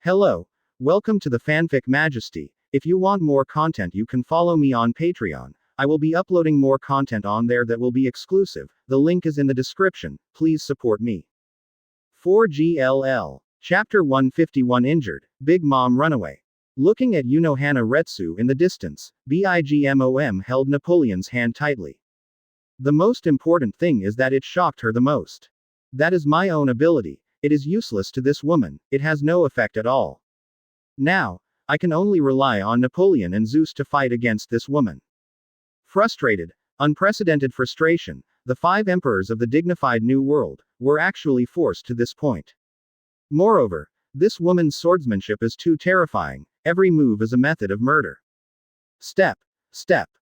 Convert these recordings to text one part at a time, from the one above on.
Hello. Welcome to the Fanfic Majesty. If you want more content, you can follow me on Patreon. I will be uploading more content on there that will be exclusive. The link is in the description. Please support me. 4GLL. Chapter 151 Injured. Big Mom Runaway. Looking at Unohana Retsu in the distance, Bigmom held Napoleon's hand tightly. The most important thing is that it shocked her the most. That is my own ability. It is useless to this woman, it has no effect at all. Now, I can only rely on Napoleon and Zeus to fight against this woman. Frustrated, unprecedented frustration, the 5 emperors of the dignified New World were actually forced to this point. Moreover, this woman's swordsmanship is too terrifying, every move is a method of murder. Step.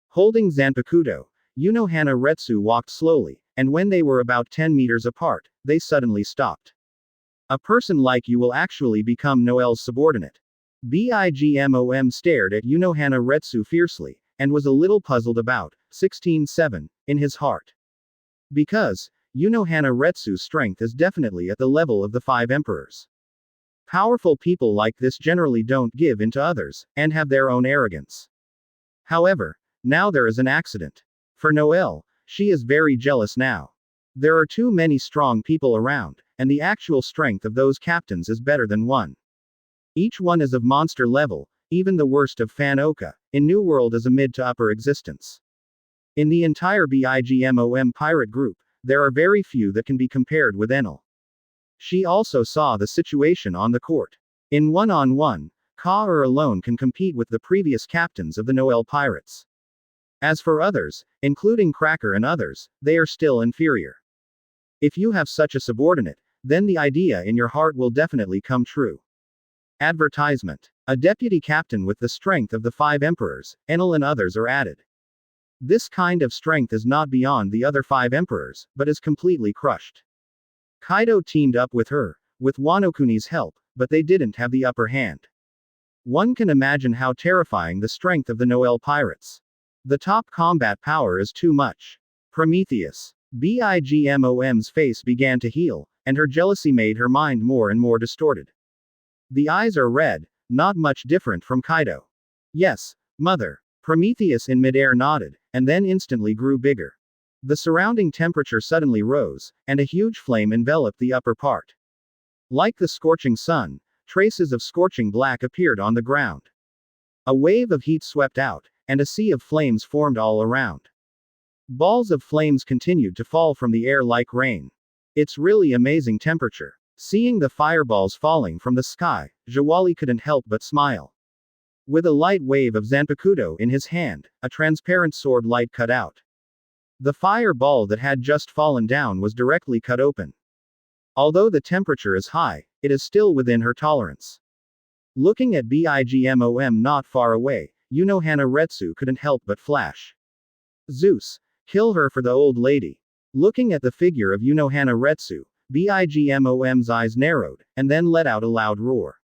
Holding Zanpakuto, Unohana Retsu walked slowly, and when they were about 10 meters apart, they suddenly stopped. A person like you will actually become Noel's subordinate. Bigmom stared at Unohana Retsu fiercely, and was a little puzzled about 16-7 in his heart. Because Unohana Retsu's strength is definitely at the level of the 5 emperors. Powerful people like this generally don't give in to others, and have their own arrogance. However, now there is an accident. For Noel, she is very jealous now. There are too many strong people around, and the actual strength of those captains is better than one. Each one is of monster level, even the worst of Fanoka, in New World is a mid to upper existence. In the entire Bigmom pirate group, there are very few that can be compared with Enel. She also saw the situation on the court. In one-on-one, Ka alone can compete with the previous captains of the Noel pirates. As for others, including Cracker and others, they are still inferior. If you have such a subordinate, then the idea in your heart will definitely come true. Advertisement. A deputy captain with the strength of the 5 emperors, Enel and others are added. This kind of strength is not beyond the other 5 emperors, but is completely crushed. Kaido teamed up with her, with Wanokuni's help, but they didn't have the upper hand. One can imagine how terrifying the strength of the Noel pirates. The top combat power is too much. Prometheus. Bigmom's face began to heal, and her jealousy made her mind more and more distorted. The eyes are red, not much different from Kaido. Yes, mother. Prometheus in midair nodded, and then instantly grew bigger. The surrounding temperature suddenly rose, and a huge flame enveloped the upper part. Like the scorching sun, traces of scorching black appeared on the ground. A wave of heat swept out, and a sea of flames formed all around. Balls of flames continued to fall from the air like rain. It's really amazing temperature. Seeing the fireballs falling from the sky, Jawali couldn't help but smile. With a light wave of Zanpakuto in his hand, a transparent sword light cut out. The fireball that had just fallen down was directly cut open. Although the temperature is high, it is still within her tolerance. Looking at Bigmom not far away, Unohana Retsu couldn't help but flash. Zeus, kill her for the old lady. Looking at the figure of Unohana Retsu, Bigmom's eyes narrowed, and then let out a loud roar.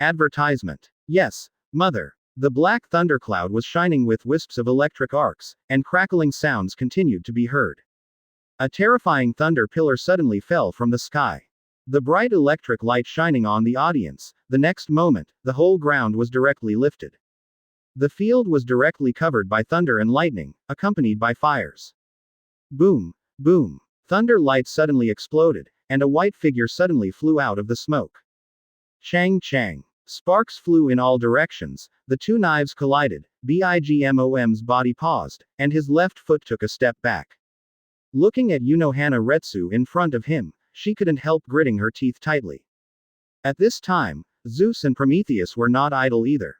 Advertisement. Yes, mother. The black thundercloud was shining with wisps of electric arcs, and crackling sounds continued to be heard. A terrifying thunder pillar suddenly fell from the sky. The bright electric light shining on the audience, the next moment, the whole ground was directly lifted. The field was directly covered by thunder and lightning, accompanied by fires. Boom, boom. Thunder lights suddenly exploded, and a white figure suddenly flew out of the smoke. Chang Chang. Sparks flew in all directions, the 2 knives collided, Bigmom's body paused, and his left foot took a step back. Looking at Unohana Retsu in front of him, she couldn't help gritting her teeth tightly. At this time, Zeus and Prometheus were not idle either.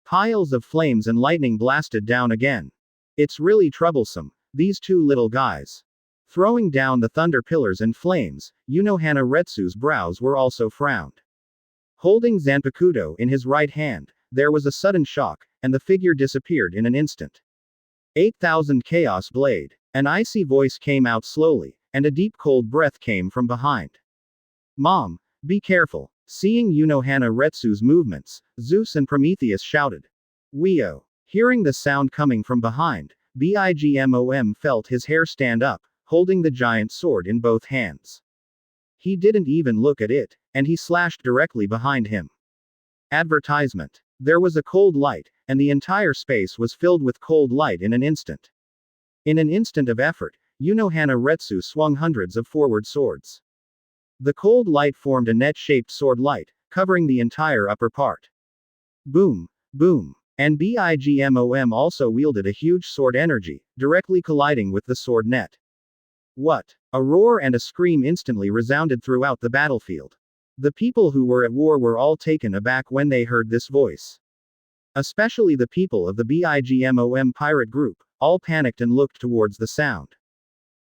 Piles of flames and lightning blasted down again. It's really troublesome, these 2 little guys. Throwing down the thunder pillars and flames, Unohana Retsu's brows were also frowned. Holding Zanpakuto in his right hand, there was a sudden shock, and the figure disappeared in an instant. 8,000 Chaos Blade. An icy voice came out slowly, and a deep cold breath came from behind. Mom, be careful. Seeing Unohana Retsu's movements, Zeus and Prometheus shouted. Weo. Hearing the sound coming from behind, Bigmom felt his hair stand up, holding the giant sword in both hands. He didn't even look at it, and he slashed directly behind him. Advertisement. There was a cold light, and the entire space was filled with cold light in an instant. In an instant of effort, Unohana Retsu swung hundreds of forward swords. The cold light formed a net-shaped sword light, covering the entire upper part. Boom, boom. And Bigmom also wielded a huge sword energy, directly colliding with the sword net. What? A roar and a scream instantly resounded throughout the battlefield. The people who were at war were all taken aback when they heard this voice. Especially the people of the Bigmom pirate group, all panicked and looked towards the sound.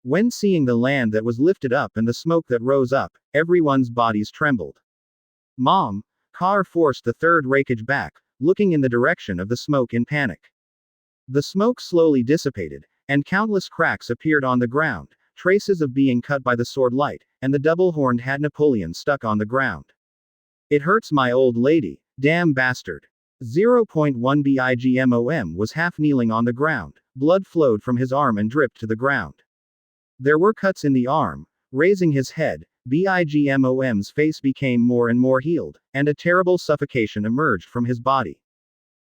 When seeing the land that was lifted up and the smoke that rose up, everyone's bodies trembled. Mom, Car forced the third Raikage back, looking in the direction of the smoke in panic. The smoke slowly dissipated, and countless cracks appeared on the ground, traces of being cut by the sword light, and the double-horned hat Napoleon stuck on the ground. It hurts my old lady, damn bastard. 0.1 Bigmom was half kneeling on the ground, blood flowed from his arm and dripped to the ground. There were cuts in the arm. Raising his head, Bigmom's face became more and more healed, and a terrible suffocation emerged from his body.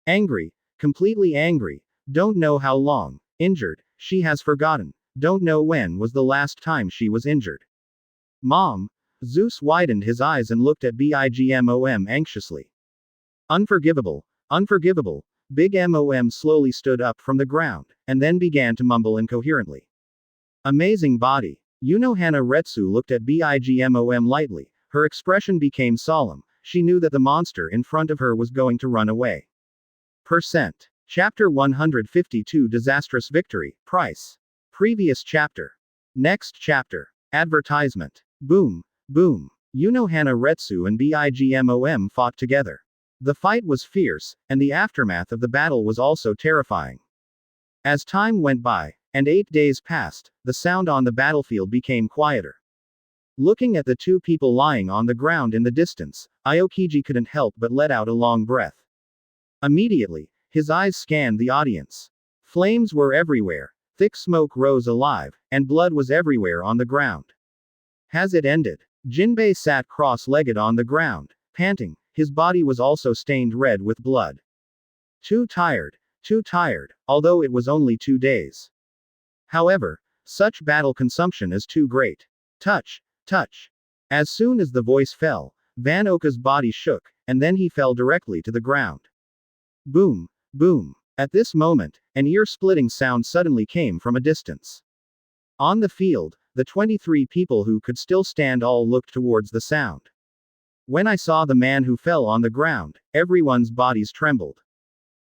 Angry, completely angry, don't know how long, injured, she has forgotten, don't know when was the last time she was injured. Mom, Zeus widened his eyes and looked at Bigmom anxiously. Unforgivable, unforgivable, Big Mom slowly stood up from the ground, and then began to mumble incoherently. Amazing body. Unohana Retsu looked at Bigmom lightly, her expression became solemn, she knew that the monster in front of her was going to run away. Percent. Chapter 152 Disastrous Victory, Price. Previous chapter. Next chapter. Advertisement. Boom, boom. Unohana Retsu and Bigmom fought together. The fight was fierce, and the aftermath of the battle was also terrifying. As time went by, and 8 days passed, the sound on the battlefield became quieter. Looking at the two people lying on the ground in the distance, Aokiji couldn't help but let out a long breath. Immediately, his eyes scanned the audience. Flames were everywhere, thick smoke rose alive, and blood was everywhere on the ground. Has it ended? Jinbei sat cross-legged on the ground, panting, his body was also stained red with blood. Too tired, although it was only 2 days. However, such battle consumption is too great. Touch, touch. As soon as the voice fell, Van Oka's body shook, and then he fell directly to the ground. Boom, boom. At this moment, an ear-splitting sound suddenly came from a distance. On the field, the 23 people who could still stand all looked towards the sound. When I saw the man who fell on the ground, everyone's bodies trembled.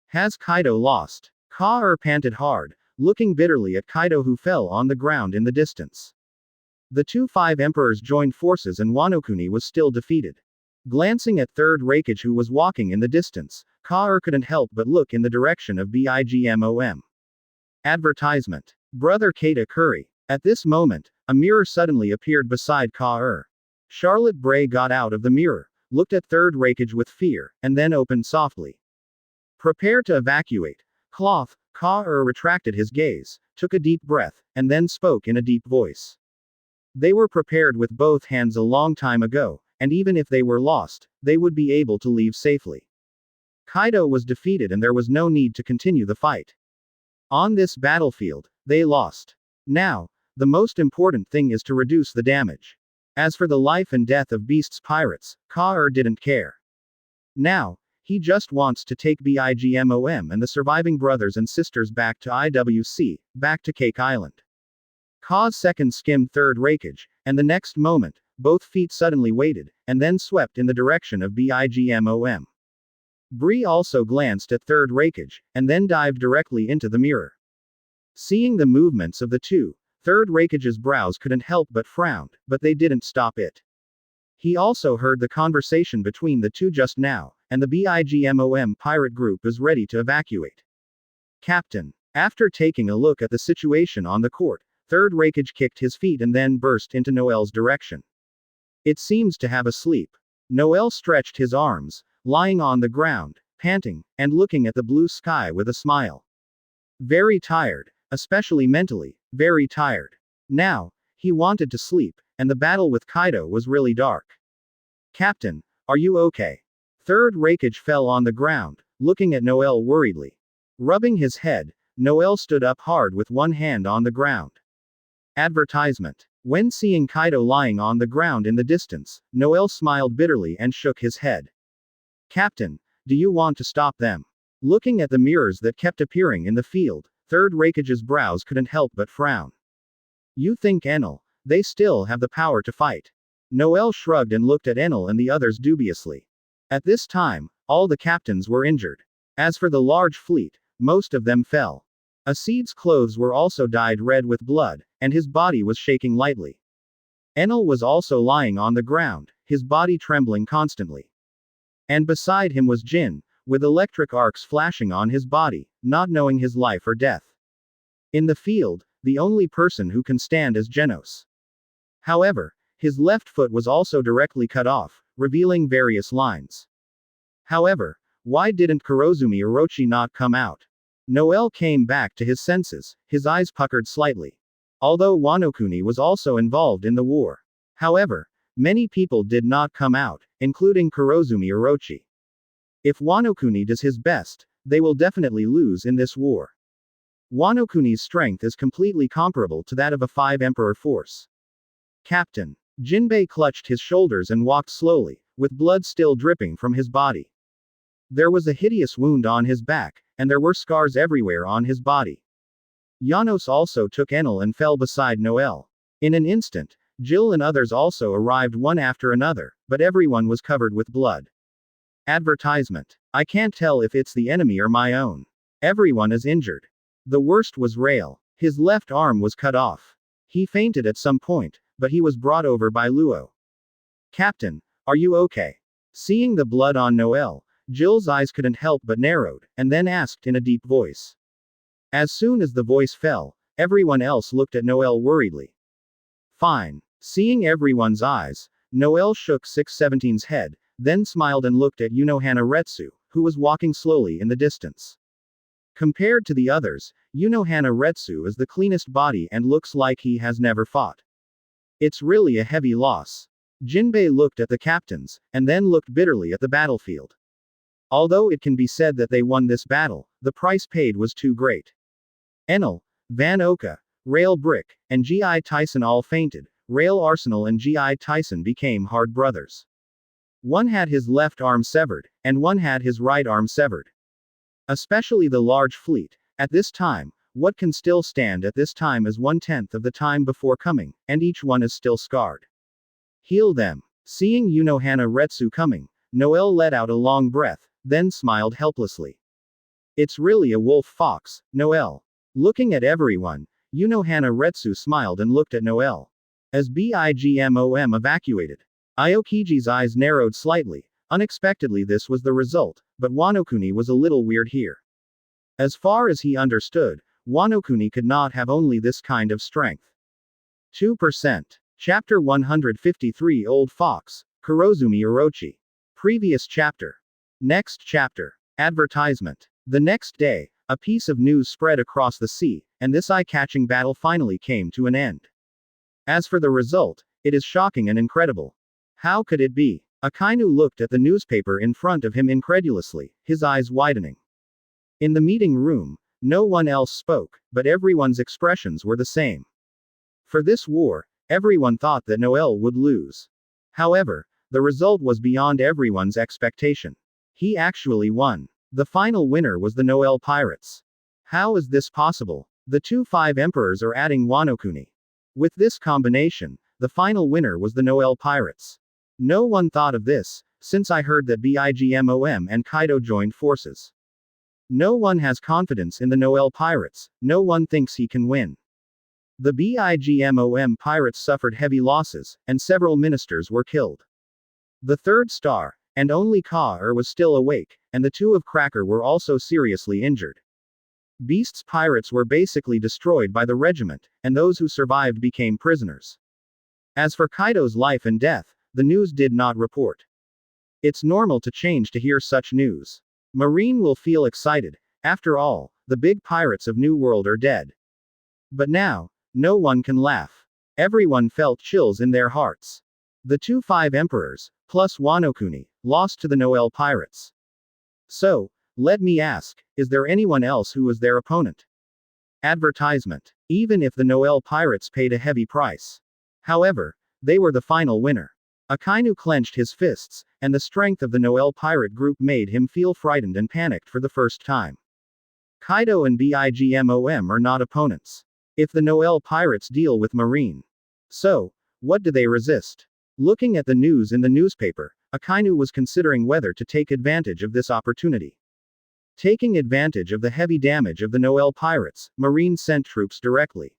Has Kaido lost? Ka panted hard, looking bitterly at Kaido who fell on the ground in the distance. The 5 emperors joined forces and Wano Kuni was still defeated. Glancing at third Raikage who was walking in the distance, Ka couldn't help but look in the direction of Bigmom. Advertisement. Brother Keita Curry. At this moment, a mirror suddenly appeared beside Ka. Charlotte Bray got out of the mirror, looked at third Raikage with fear, and then opened softly. Prepare to evacuate. Cloth. Ka retracted his gaze, took a deep breath, and then spoke in a deep voice. They were prepared with both hands a long time ago, and even if they were lost, they would be able to leave safely. Kaido was defeated and there was no need to continue the fight. On this battlefield, they lost. Now, the most important thing is to reduce the damage. As for the life and death of Beast's pirates, Ka didn't care. Now, he just wants to take Bigmom and the surviving brothers and sisters back to IWC, back to Cake Island. Ka's second skimmed third Raikage, and the next moment, both feet suddenly weighted, and then swept in the direction of Bigmom. Bree also glanced at third Raikage, and then dived directly into the mirror. Seeing the movements of the two, third Raikage's brows couldn't help but frowned, but they didn't stop it. He also heard the conversation between the two just now, and the Bigmom pirate group is ready to evacuate. Captain. After taking a look at the situation on the court, third Raikage kicked his feet and then burst into Noel's direction. It seems to have a sleep. Noel stretched his arms, lying on the ground, panting, and looking at the blue sky with a smile. Very tired, especially mentally, very tired. Now, he wanted to sleep, and the battle with Kaido was really dark. Captain, are you okay? Third Raikage fell on the ground, looking at Noel worriedly. Rubbing his head, Noel stood up hard with one hand on the ground. Advertisement. When seeing Kaido lying on the ground in the distance, Noel smiled bitterly and shook his head. Captain, do you want to stop them? Looking at the mirrors that kept appearing in the field, Third Raikage's brows couldn't help but frown. You think Enel, they still have the power to fight? Noel shrugged and looked at Enel and the others dubiously. At this time, all the captains were injured. As for the large fleet, most of them fell. Acid's clothes were also dyed red with blood, and his body was shaking lightly. Enel was also lying on the ground, his body trembling constantly. And beside him was Jin, with electric arcs flashing on his body, not knowing his life or death. In the field, the only person who can stand is Genos. However, his left foot was also directly cut off, revealing various lines. However, why didn't Kurozumi Orochi not come out? Noel came back to his senses, his eyes puckered slightly. Although Wano Kuni was also involved in the war. However, many people did not come out, including Kurozumi Orochi. If Wano Kuni does his best, they will definitely lose in this war. Wano Kuni's strength is completely comparable to that of a 5-emperor force. Captain. Jinbei clutched his shoulders and walked slowly, with blood still dripping from his body. There was a hideous wound on his back, and there were scars everywhere on his body. Janos also took Enel and fell beside Noel. In an instant, Jill and others also arrived one after another, but everyone was covered with blood. Advertisement. I can't tell if it's the enemy or my own. Everyone is injured. The worst was Rail. His left arm was cut off. He fainted at some point, but he was brought over by Luo. Captain, are you okay? Seeing the blood on Noel, Jill's eyes couldn't help but narrowed, and then asked in a deep voice. As soon as the voice fell, everyone else looked at Noel worriedly. Fine. Seeing everyone's eyes, Noel shook 617's head, then smiled and looked at Unohana Retsu, who was walking slowly in the distance. Compared to the others, Unohana Retsu is the cleanest body and looks like he has never fought. It's really a heavy loss. Jinbei looked at the captains, and then looked bitterly at the battlefield. Although it can be said that they won this battle, the price paid was too great. Enel, Van Oka, Rail Brick, and G.I. Tyson all fainted. Rail Arsenal and G.I. Tyson became hard brothers. One had his left arm severed, and one had his right arm severed. Especially the large fleet, at this time, what can still stand at this time is 1/10 of the time before coming, and each one is still scarred. Heal them. Seeing Unohana Retsu coming, Noel let out a long breath, then smiled helplessly. It's really a wolf fox, Noel. Looking at everyone, Unohana Retsu smiled and looked at Noel. As Bigmom evacuated, Aokiji's eyes narrowed slightly. Unexpectedly this was the result, but Wano Kuni was a little weird here. As far as he understood, Wano Kuni could not have only this kind of strength. 2%. Chapter 153 Old Fox, Kurozumi Orochi. Previous chapter. Next chapter. Advertisement. The next day, a piece of news spread across the sea, and this eye-catching battle finally came to an end. As for the result, it is shocking and incredible. How could it be? Akainu looked at the newspaper in front of him incredulously, his eyes widening. In the meeting room, no one else spoke, but everyone's expressions were the same. For this war, everyone thought that Noel would lose. However, the result was beyond everyone's expectation. He actually won. The final winner was the Noel Pirates. How is this possible? The two 5 emperors are adding Wano Kuni. With this combination, the final winner was the Noel Pirates. No one thought of this, since I heard that Bigmom and Kaido joined forces. No one has confidence in the Noel Pirates, no one thinks he can win. The Bigmom pirates suffered heavy losses, and several ministers were killed. The third star, and only Ka-er was still awake, and the two of Cracker were also seriously injured. Beast's pirates were basically destroyed by the regiment, and those who survived became prisoners. As for Kaido's life and death, the news did not report. It's normal to change to hear such news. Marine will feel excited. After all, the big pirates of New World are dead. But now, no one can laugh. Everyone felt chills in their hearts. The two 5 emperors, plus Wano-kuni, lost to the Noel pirates. So, let me ask, is there anyone else who is their opponent? Advertisement. Even if the Noel pirates paid a heavy price. However, they were the final winner. Akainu clenched his fists, and the strength of the Noel pirate group made him feel frightened and panicked for the first time. Kaido and Bigmom are not opponents. If the Noel pirates deal with Marine. So, what do they resist? Looking at the news in the newspaper, Akainu was considering whether to take advantage of this opportunity. Taking advantage of the heavy damage of the Noel pirates, Marine sent troops directly.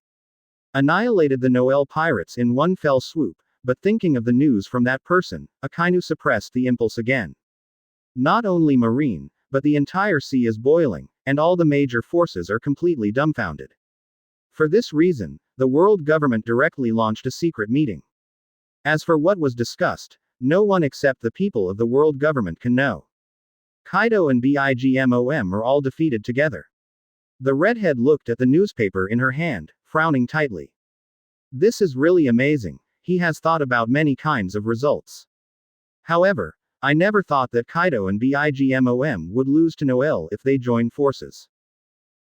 Annihilated the Noel pirates in one fell swoop, but thinking of the news from that person, Akainu suppressed the impulse again. Not only Marine, but the entire sea is boiling, and all the major forces are completely dumbfounded. For this reason, the world government directly launched a secret meeting. As for what was discussed, no one except the people of the world government can know. Kaido and Bigmom are all defeated together. The redhead looked at the newspaper in her hand, frowning tightly. This is really amazing. He has thought about many kinds of results. However, I never thought that Kaido and Bigmom would lose to Noel if they join forces.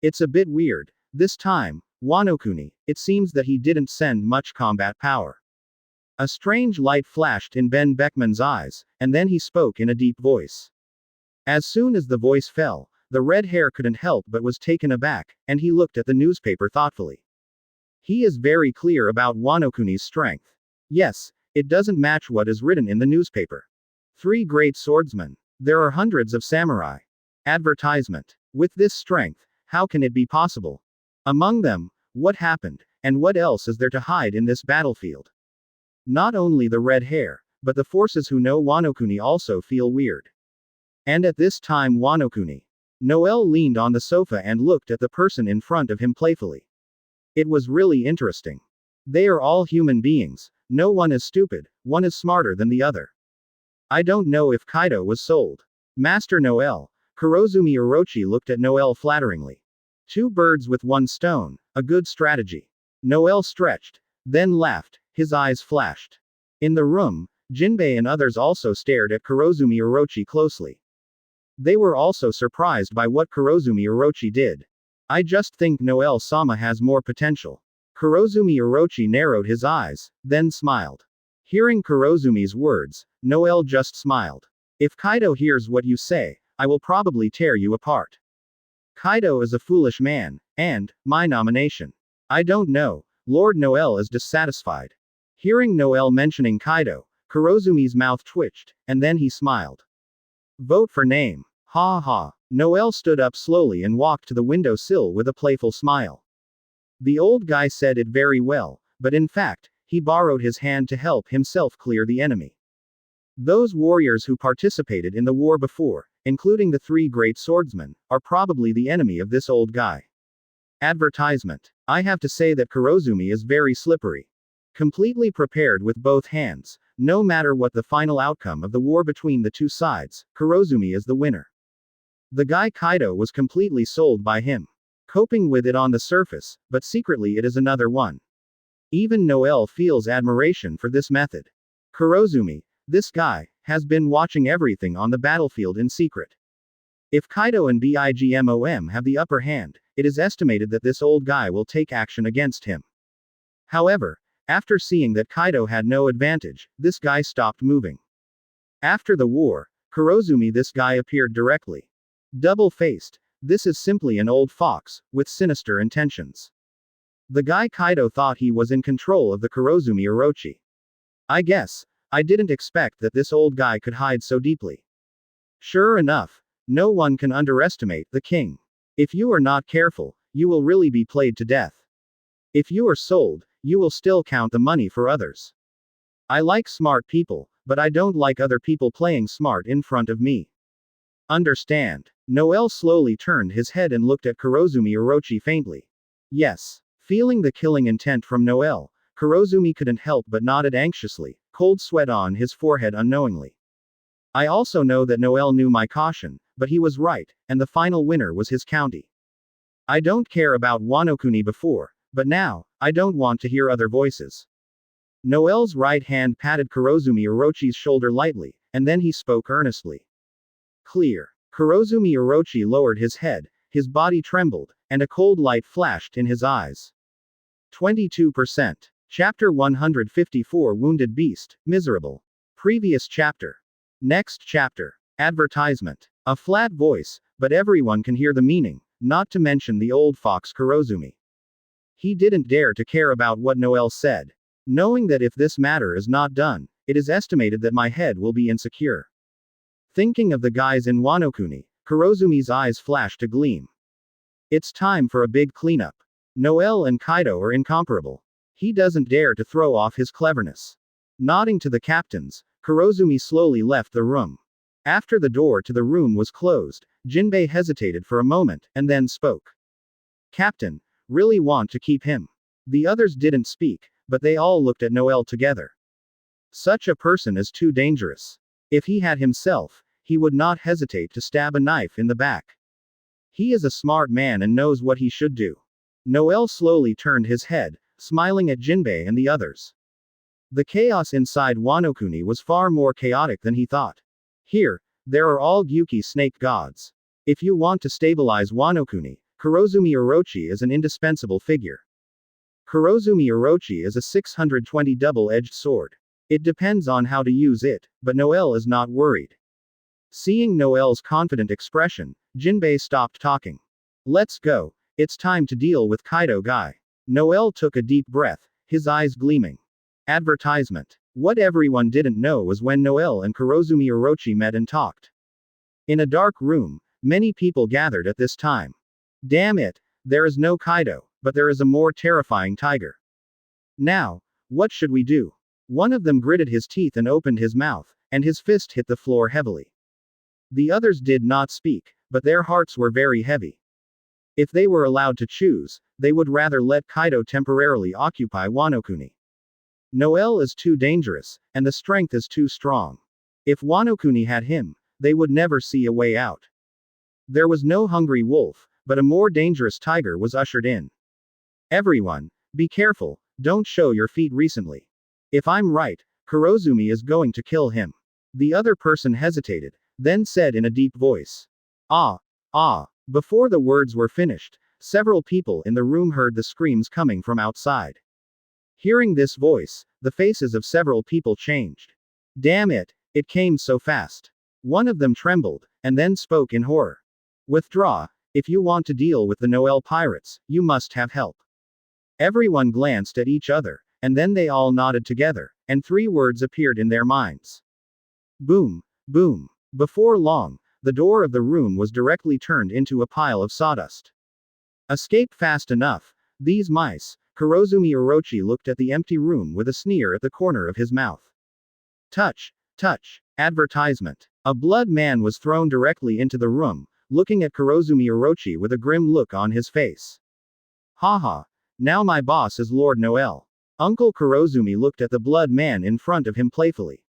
It's a bit weird. This time, Wano-kuni, it seems that he didn't send much combat power. A strange light flashed in Ben Beckman's eyes, and then he spoke in a deep voice. As soon as the voice fell, the red hair couldn't help but was taken aback, and he looked at the newspaper thoughtfully. He is very clear about Wano-kuni's strength. Yes, it doesn't match what is written in the newspaper. 3 great swordsmen. There are hundreds of samurai. Advertisement. With this strength, how can it be possible? Among them, what happened, and what else is there to hide in this battlefield? Not only the red hair, but the forces who know Wano-kuni also feel weird. And at this time Wano-kuni. Noel leaned on the sofa and looked at the person in front of him playfully. It was really interesting. They are all human beings, no one is stupid, one is smarter than the other. I don't know if Kaido was sold. Master Noel. Kurozumi Orochi looked at Noel flatteringly. 2 birds with 1 stone, a good strategy. Noel stretched, then laughed, his eyes flashed. In the room, Jinbei and others also stared at Kurozumi Orochi closely. They were also surprised by what Kurozumi Orochi did. I just think Noel-sama has more potential. Kurozumi Orochi narrowed his eyes, then smiled. Hearing Kurozumi's words, Noel just smiled. If Kaido hears what you say, I will probably tear you apart. Kaido is a foolish man, and, my nomination. I don't know, Lord Noel is dissatisfied. Hearing Noel mentioning Kaido, Kurozumi's mouth twitched, and then he smiled. Vote for name. Ha ha. Noel stood up slowly and walked to the window sill with a playful smile. The old guy said it very well, but in fact, he borrowed his hand to help himself clear the enemy. Those warriors who participated in the war before, including the 3 great swordsmen, are probably the enemy of this old guy. Advertisement. I have to say that Kurozumi is very slippery. Completely prepared with both hands, no matter what the final outcome of the war between the 2 sides, Kurozumi is the winner. The guy Kaido was completely sold by him. Coping with it on the surface, but secretly it is another one. Even Noel feels admiration for this method. Kurozumi, this guy, has been watching everything on the battlefield in secret. If Kaido and Bigmom have the upper hand, it is estimated that this old guy will take action against him. However, after seeing that Kaido had no advantage, this guy stopped moving. After the war, Kurozumi this guy appeared directly. Double-faced, this is simply an old fox, with sinister intentions. The guy Kaido thought he was in control of the Kurozumi Orochi. I guess, I didn't expect that this old guy could hide so deeply. Sure enough, no one can underestimate the king. If you are not careful, you will really be played to death. If you are sold, you will still count the money for others. I like smart people, but I don't like other people playing smart in front of me. Understand? Noel slowly turned his head and looked at Kurozumi Orochi faintly. Yes. Feeling the killing intent from Noel, Kurozumi couldn't help but nodded anxiously, cold sweat on his forehead unknowingly. I also know that Noel knew my caution, but he was right, and the final winner was his county. I don't care about Wano-kuni before, but now, I don't want to hear other voices. Noel's right hand patted Kurozumi Orochi's shoulder lightly, and then he spoke earnestly. Clear. Kurozumi Orochi lowered his head, his body trembled, and a cold light flashed in his eyes. 22%. Chapter 154 Wounded Beast, Miserable. Previous chapter. Next chapter. Advertisement. A flat voice, but everyone can hear the meaning, not to mention the old fox Kurozumi. He didn't dare to care about what Noel said. Knowing that if this matter is not done, it is estimated that my head will be insecure. Thinking of the guys in Wano-kuni, Kurozumi's eyes flashed a gleam. It's time for a big cleanup. Noel and Kaido are incomparable. He doesn't dare to throw off his cleverness. Nodding to the captains, Kurozumi slowly left the room. After the door to the room was closed, Jinbei hesitated for a moment, and then spoke. Captain, really want to keep him. The others didn't speak, but they all looked at Noel together. Such a person is too dangerous. If he had himself, he would not hesitate to stab a knife in the back. He is a smart man and knows what he should do. Noel slowly turned his head, smiling at Jinbei and the others. The chaos inside Wano-kuni was far more chaotic than he thought. Here, there are all Gyuki snake gods. If you want to stabilize Wano-kuni, Kurozumi Orochi is an indispensable figure. Kurozumi Orochi is a 620 double-edged sword. It depends on how to use it, but Noel is not worried. Seeing Noel's confident expression, Jinbei stopped talking. Let's go, it's time to deal with Kaido Guy. Noel took a deep breath, his eyes gleaming. Advertisement. What everyone didn't know was when Noel and Kurozumi Orochi met and talked. In a dark room, many people gathered at this time. Damn it, there is no Kaido, but there is a more terrifying tiger. Now, what should we do? One of them gritted his teeth and opened his mouth, and his fist hit the floor heavily. The others did not speak, but their hearts were very heavy. If they were allowed to choose, they would rather let Kaido temporarily occupy Wano-kuni. Noel is too dangerous, and the strength is too strong. If Wano-kuni had him, they would never see a way out. There was no hungry wolf, but a more dangerous tiger was ushered in. Everyone, be careful, don't show your feet recently. If I'm right, Kurozumi is going to kill him. The other person hesitated, then said in a deep voice. Ah. Before the words were finished, several people in the room heard the screams coming from outside. Hearing this voice, the faces of several people changed. Damn it, it came so fast. One of them trembled, and then spoke in horror. Withdraw, if you want to deal with the Noel pirates, you must have help. Everyone glanced at each other, and then they all nodded together, and 3 words appeared in their minds. Boom, boom. Before long, the door of the room was directly turned into a pile of sawdust. Escape fast enough, these mice. Kurozumi Orochi looked at the empty room with a sneer at the corner of his mouth. Touch. Advertisement. A blood man was thrown directly into the room, looking at Kurozumi Orochi with a grim look on his face. Haha. Now my boss is Lord Noel. Uncle Kurozumi looked at the blood man in front of him playfully.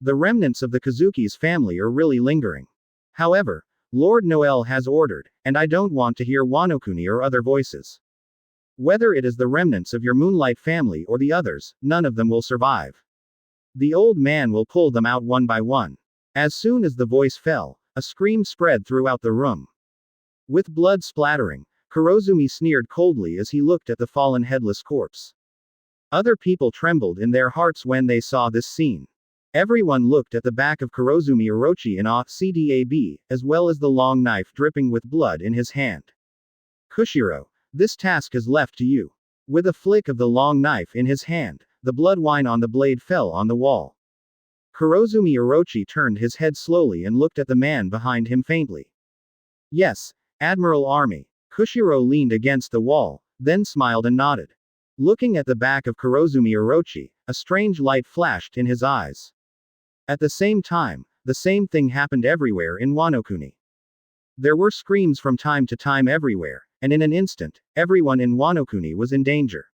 The remnants of the Kazuki's family are really lingering. However, Lord Noel has ordered, and I don't want to hear Wano-kuni or other voices. Whether it is the remnants of your Moonlight family or the others, none of them will survive. The old man will pull them out one by one. As soon as the voice fell, a scream spread throughout the room. With blood splattering, Kurozumi sneered coldly as he looked at the fallen headless corpse. Other people trembled in their hearts when they saw this scene. Everyone looked at the back of Kurozumi Orochi in awe, CDAB, as well as the long knife dripping with blood in his hand. Kushiro, this task is left to you. With a flick of the long knife in his hand, the blood wine on the blade fell on the wall. Kurozumi Orochi turned his head slowly and looked at the man behind him faintly. Yes, Admiral Army. Kushiro leaned against the wall, then smiled and nodded. Looking at the back of Kurozumi Orochi, a strange light flashed in his eyes. At the same time, the same thing happened everywhere in Wano-kuni. There were screams from time to time everywhere, and in an instant, everyone in Wano-kuni was in danger.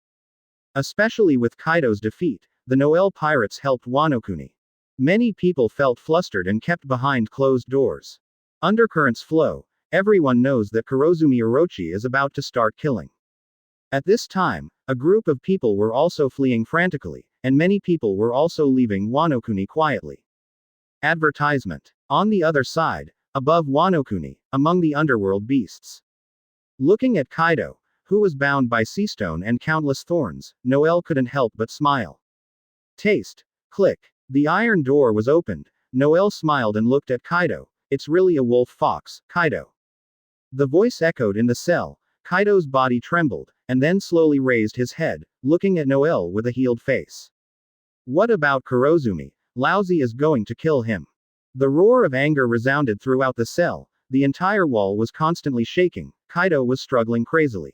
Especially with Kaido's defeat, the Noel pirates helped Wano-kuni. Many people felt flustered and kept behind closed doors. Undercurrents flow, everyone knows that Kurozumi Orochi is about to start killing. At this time, a group of people were also fleeing frantically, and many people were also leaving Wano-kuni quietly. Advertisement. On the other side, above Wano-kuni, among the underworld beasts. Looking at Kaido, who was bound by seastone and countless thorns, Noel couldn't help but smile. Taste. Click. The iron door was opened. Noel smiled and looked at Kaido. It's really a wolf fox, Kaido. The voice echoed in the cell. Kaido's body trembled, and then slowly raised his head, looking at Noel with a healed face. What about Kurozumi? Laozi is going to kill him. The roar of anger resounded throughout the cell. The entire wall was constantly shaking. Kaido was struggling crazily.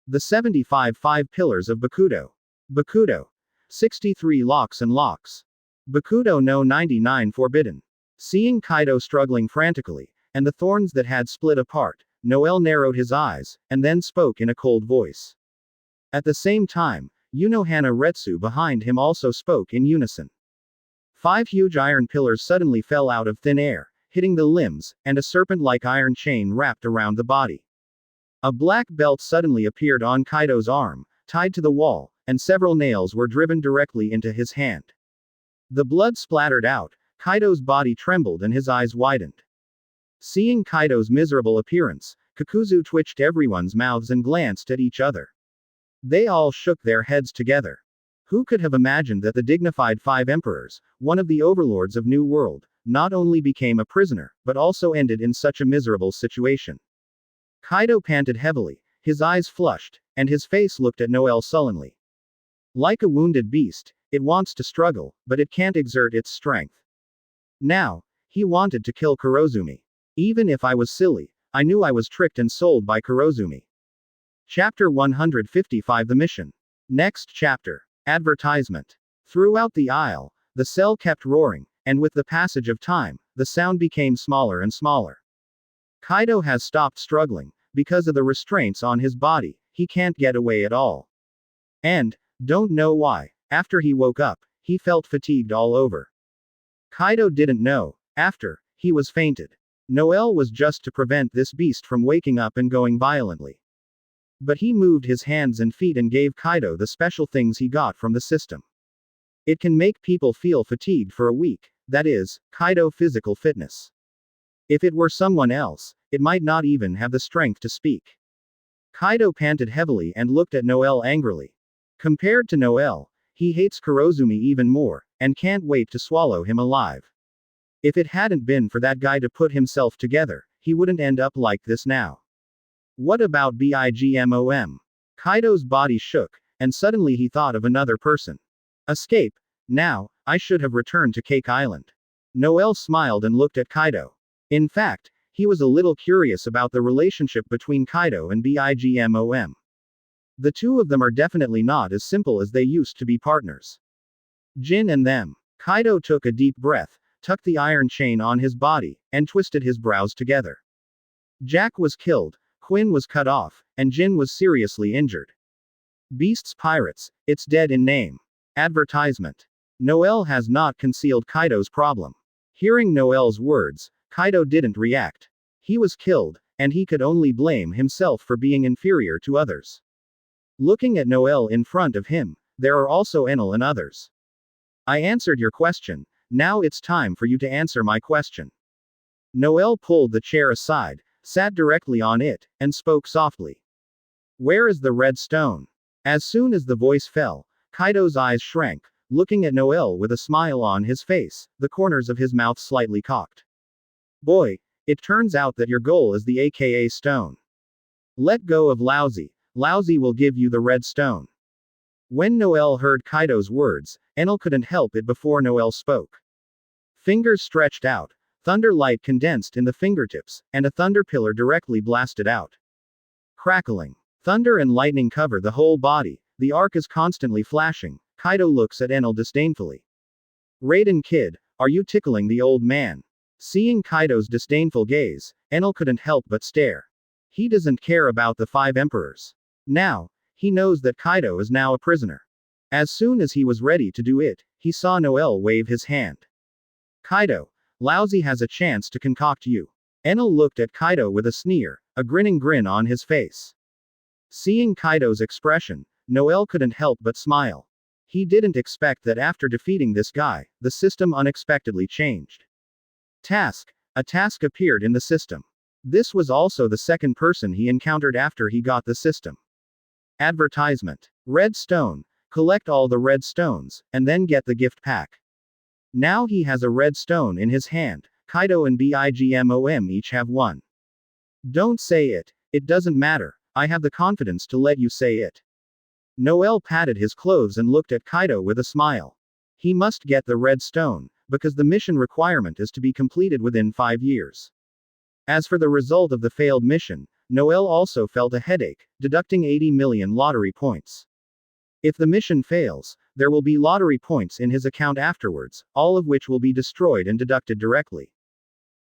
The 75 pillars of Bakudo. Bakudo. 63 locks and locks. Bakudo no 99 forbidden. Seeing Kaido struggling frantically, and the thorns that had split apart, Noel narrowed his eyes, and then spoke in a cold voice. At the same time, Unohana Retsu behind him also spoke in unison. 5 huge iron pillars suddenly fell out of thin air, hitting the limbs, and a serpent-like iron chain wrapped around the body. A black belt suddenly appeared on Kaido's arm, tied to the wall, and several nails were driven directly into his hand. The blood splattered out, Kaido's body trembled and his eyes widened. Seeing Kaido's miserable appearance, Kakuzu twitched everyone's mouths and glanced at each other. They all shook their heads together. Who could have imagined that the dignified 5 emperors, one of the overlords of New World, not only became a prisoner, but also ended in such a miserable situation? Kaido panted heavily, his eyes flushed, and his face looked at Noel sullenly. Like a wounded beast, it wants to struggle, but it can't exert its strength. Now, he wanted to kill Kurozumi. Even if I was silly, I knew I was tricked and sold by Kurozumi. Chapter 155 The Mission. Next chapter. Advertisement. Throughout the aisle, the cell kept roaring, and with the passage of time, the sound became smaller and smaller. Kaido has stopped struggling. Because of the restraints on his body, he can't get away at all. And, don't know why, after he woke up, he felt fatigued all over. Kaido didn't know, after he was fainted. Noel was just to prevent this beast from waking up and going violently. But he moved his hands and feet and gave Kaido the special things he got from the system. It can make people feel fatigued for a week, that is, Kaido physical fitness. If it were someone else, it might not even have the strength to speak. Kaido panted heavily and looked at Noel angrily. Compared to Noel, he hates Kurozumi even more, and can't wait to swallow him alive. If it hadn't been for that guy to put himself together, he wouldn't end up like this now. What about Bigmom? Kaido's body shook, and suddenly he thought of another person. Escape. Now, I should have returned to Cake Island. Noel smiled and looked at Kaido. In fact, he was a little curious about the relationship between Kaido and Bigmom. The two of them are definitely not as simple as they used to be partners. Jin and them. Kaido took a deep breath, tucked the iron chain on his body, and twisted his brows together. Jack was killed, Quinn was cut off, and Jin was seriously injured. Beasts Pirates, it's dead in name. Advertisement. Noel has not concealed Kaido's problem. Hearing Noel's words, Kaido didn't react. He was killed, and he could only blame himself for being inferior to others. Looking at Noel in front of him, there are also Enel and others. I answered your question, now it's time for you to answer my question. Noel pulled the chair aside, sat directly on it, and spoke softly. Where is the red stone? As soon as the voice fell, Kaido's eyes shrank, looking at Noel with a smile on his face, the corners of his mouth slightly cocked. Boy, it turns out that your goal is the AKA stone. Let go of Laozi. Laozi will give you the red stone. When Noel heard Kaido's words, Enel couldn't help it before Noel spoke. Fingers stretched out, thunder light condensed in the fingertips, and a thunder pillar directly blasted out. Crackling. Thunder and lightning cover the whole body, the arc is constantly flashing. Kaido looks at Enel disdainfully. Raiden kid, are you tickling the old man? Seeing Kaido's disdainful gaze, Enel couldn't help but stare. He doesn't care about the 5 emperors. Now, he knows that Kaido is now a prisoner. As soon as he was ready to do it, he saw Noel wave his hand. Kaido, Laozi has a chance to concoct you. Enel looked at Kaido with a sneer, a grinning grin on his face. Seeing Kaido's expression, Noel couldn't help but smile. He didn't expect that after defeating this guy, the system unexpectedly changed. Task. A task appeared in the system. This was also the second person he encountered after he got the system. Advertisement. Red stone. Collect all the red stones, and then get the gift pack. Now he has a red stone in his hand. Kaido and Bigmom each have one. Don't say it. It doesn't matter. I have the confidence to let you say it. Noel patted his clothes and looked at Kaido with a smile. He must get the red stone, because the mission requirement is to be completed within 5 years. As for the result of the failed mission, Noel also felt a headache, deducting 80 million lottery points. If the mission fails, there will be lottery points in his account afterwards, all of which will be destroyed and deducted directly.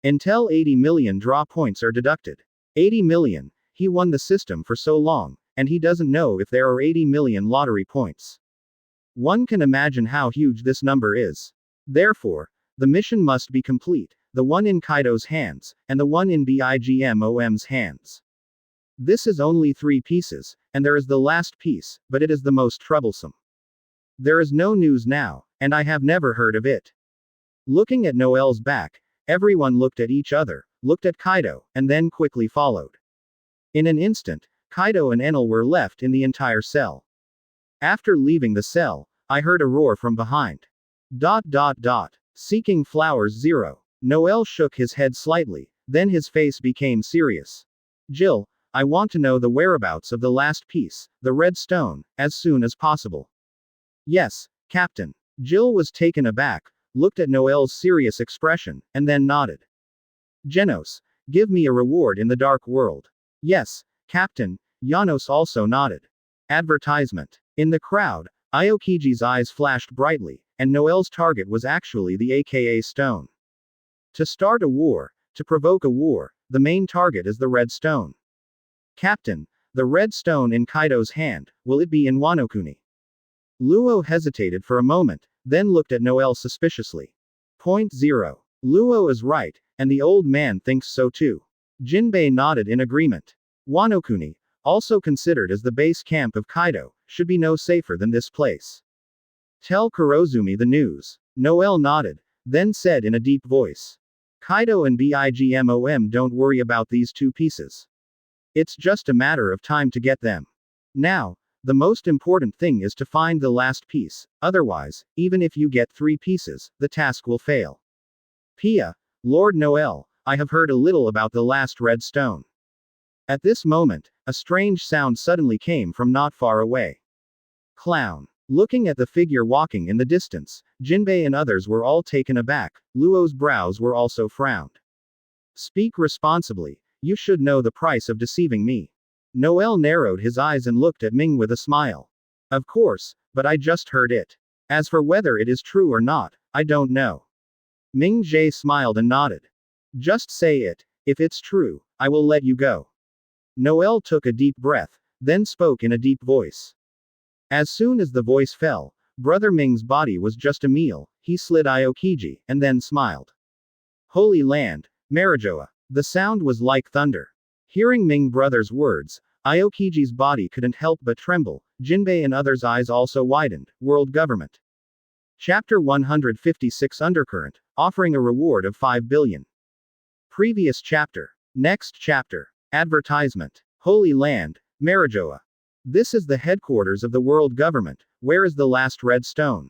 Until 80 million draw points are deducted. 80 million, he won the system for so long, and he doesn't know if there are 80 million lottery points. One can imagine how huge this number is. Therefore, the mission must be complete, the one in Kaido's hands, and the one in Bigmom's hands. This is only 3 pieces, and there is the last piece, but it is the most troublesome. There is no news now, and I have never heard of it. Looking at Noel's back, everyone looked at each other, looked at Kaido, and then quickly followed. In an instant, Kaido and Enel were left in the entire cell. After leaving the cell, I heard a roar from behind. ... Seeking flowers 0. Noel shook his head slightly, then his face became serious. Jill, I want to know the whereabouts of the last piece, the red stone, as soon as possible. Yes, Captain. Jill was taken aback, looked at Noel's serious expression, and then nodded. Genos, give me a reward in the dark world. Yes, Captain. Janos also nodded. Advertisement. In the crowd, Aokiji's eyes flashed brightly, and Noel's target was actually the AKA stone. To start a war, to provoke a war, the main target is the red stone. Captain, the red stone in Kaido's hand, will it be in Wano Kuni? Luo hesitated for a moment, then looked at Noel suspiciously. Point 0. Luo is right, and the old man thinks so too. Jinbei nodded in agreement. Wano Kuni, also considered as the base camp of Kaido, should be no safer than this place. Tell Kurozumi the news. Noel nodded, then said in a deep voice. Kaido and Bigmom don't worry about these 2 pieces. It's just a matter of time to get them. Now, the most important thing is to find the last piece, otherwise, even if you get 3 pieces, the task will fail. Pia, Lord Noel, I have heard a little about the last red stone. At this moment, a strange sound suddenly came from not far away. Clown. Looking at the figure walking in the distance, Jinbei and others were all taken aback, Luo's brows were also frowned. Speak responsibly, you should know the price of deceiving me. Noel narrowed his eyes and looked at Ming with a smile. Of course, but I just heard it. As for whether it is true or not, I don't know. Ming Jie smiled and nodded. Just say it. If it's true, I will let you go. Noel took a deep breath, then spoke in a deep voice. As soon as the voice fell, Brother Ming's body was just a meal, he slid Aokiji, and then smiled. Holy Land, Marijoa. The sound was like thunder. Hearing Ming brother's words, Aokiji's body couldn't help but tremble, Jinbei and others' eyes also widened. World Government. Chapter 156 Undercurrent, offering a reward of 5 billion. Previous chapter. Next chapter. Advertisement. Holy Land, Marijoa. This is the headquarters of the world government. Where is the last red stone?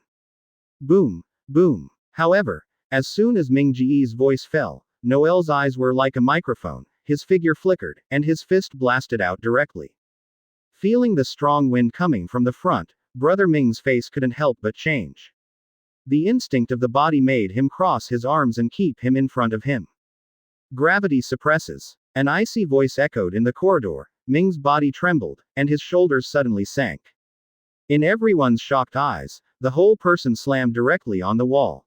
Boom, boom. However, as soon as Ming Jie's voice fell, Noel's eyes were like a microphone, his figure flickered, and his fist blasted out directly. Feeling the strong wind coming from the front, Brother Ming's face couldn't help but change. The instinct of the body made him cross his arms and keep him in front of him. Gravity suppresses. An icy voice echoed in the corridor, Ming's body trembled, and his shoulders suddenly sank. In everyone's shocked eyes, the whole person slammed directly on the wall.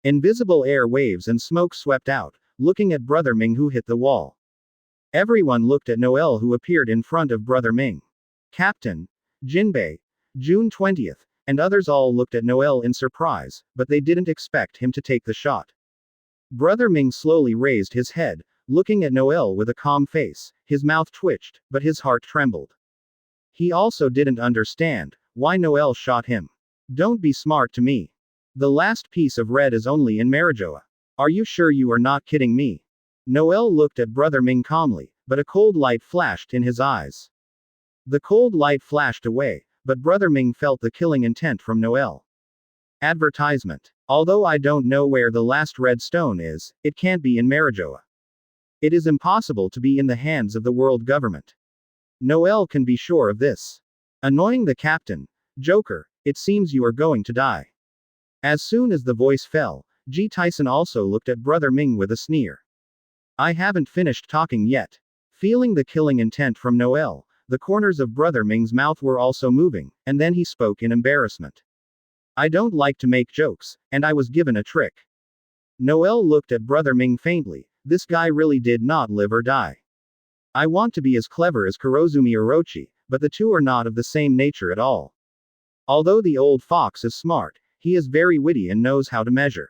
Invisible air waves and smoke swept out, looking at Brother Ming who hit the wall. Everyone looked at Noel who appeared in front of Brother Ming. Captain, Jinbei, June 20th, and others all looked at Noel in surprise, but they didn't expect him to take the shot. Brother Ming slowly raised his head, looking at Noel with a calm face, his mouth twitched, but his heart trembled. He also didn't understand why Noel shot him. Don't be smart to me. The last piece of red is only in Marijoa. Are you sure you are not kidding me? Noel looked at Brother Ming calmly, but a cold light flashed in his eyes. The cold light flashed away, but Brother Ming felt the killing intent from Noel. Advertisement. Although I don't know where the last red stone is, it can't be in Marijoa. It is impossible to be in the hands of the world government. Noel can be sure of this. Annoying the captain. Joker, it seems you are going to die. As soon as the voice fell, G. Tyson also looked at Brother Ming with a sneer. I haven't finished talking yet. Feeling the killing intent from Noel, the corners of Brother Ming's mouth were also moving, and then he spoke in embarrassment. I don't like to make jokes, and I was given a trick. Noel looked at Brother Ming faintly. This guy really did not live or die. I want to be as clever as Kurozumi Orochi, but the two are not of the same nature at all. Although the old fox is smart, he is very witty and knows how to measure.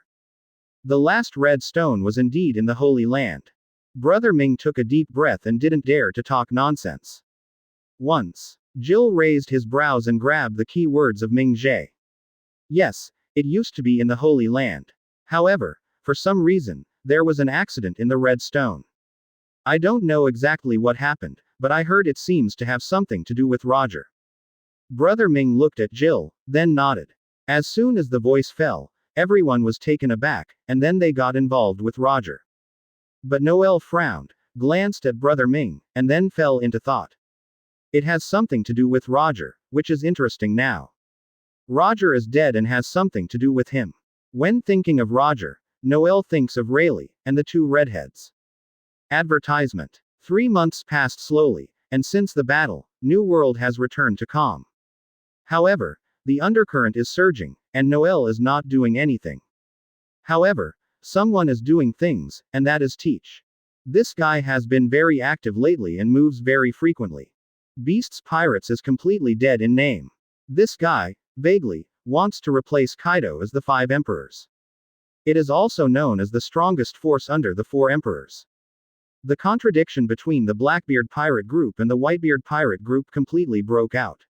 The last red stone was indeed in the Holy Land. Brother Ming took a deep breath and didn't dare to talk nonsense. Once, Jill raised his brows and grabbed the key words of Ming Jie. Yes, it used to be in the Holy Land. However, for some reason, there was an accident in the red stone. I don't know exactly what happened, but I heard it seems to have something to do with Roger. Brother Ming looked at Jill, then nodded. As soon as the voice fell, everyone was taken aback, and then they got involved with Roger. But Noel frowned, glanced at Brother Ming, and then fell into thought. It has something to do with Roger, which is interesting now. Roger is dead and has something to do with him. When thinking of Roger, Noel thinks of Rayleigh, and the two redheads. Advertisement. 3 months passed slowly, and since the battle, New World has returned to calm. However, the undercurrent is surging, and Noel is not doing anything. However, someone is doing things, and that is Teach. This guy has been very active lately and moves very frequently. Beasts Pirates is completely dead in name. This guy, vaguely, wants to replace Kaido as the 5 emperors. It is also known as the strongest force under the 4 emperors. The contradiction between the Blackbeard pirate group and the Whitebeard pirate group completely broke out.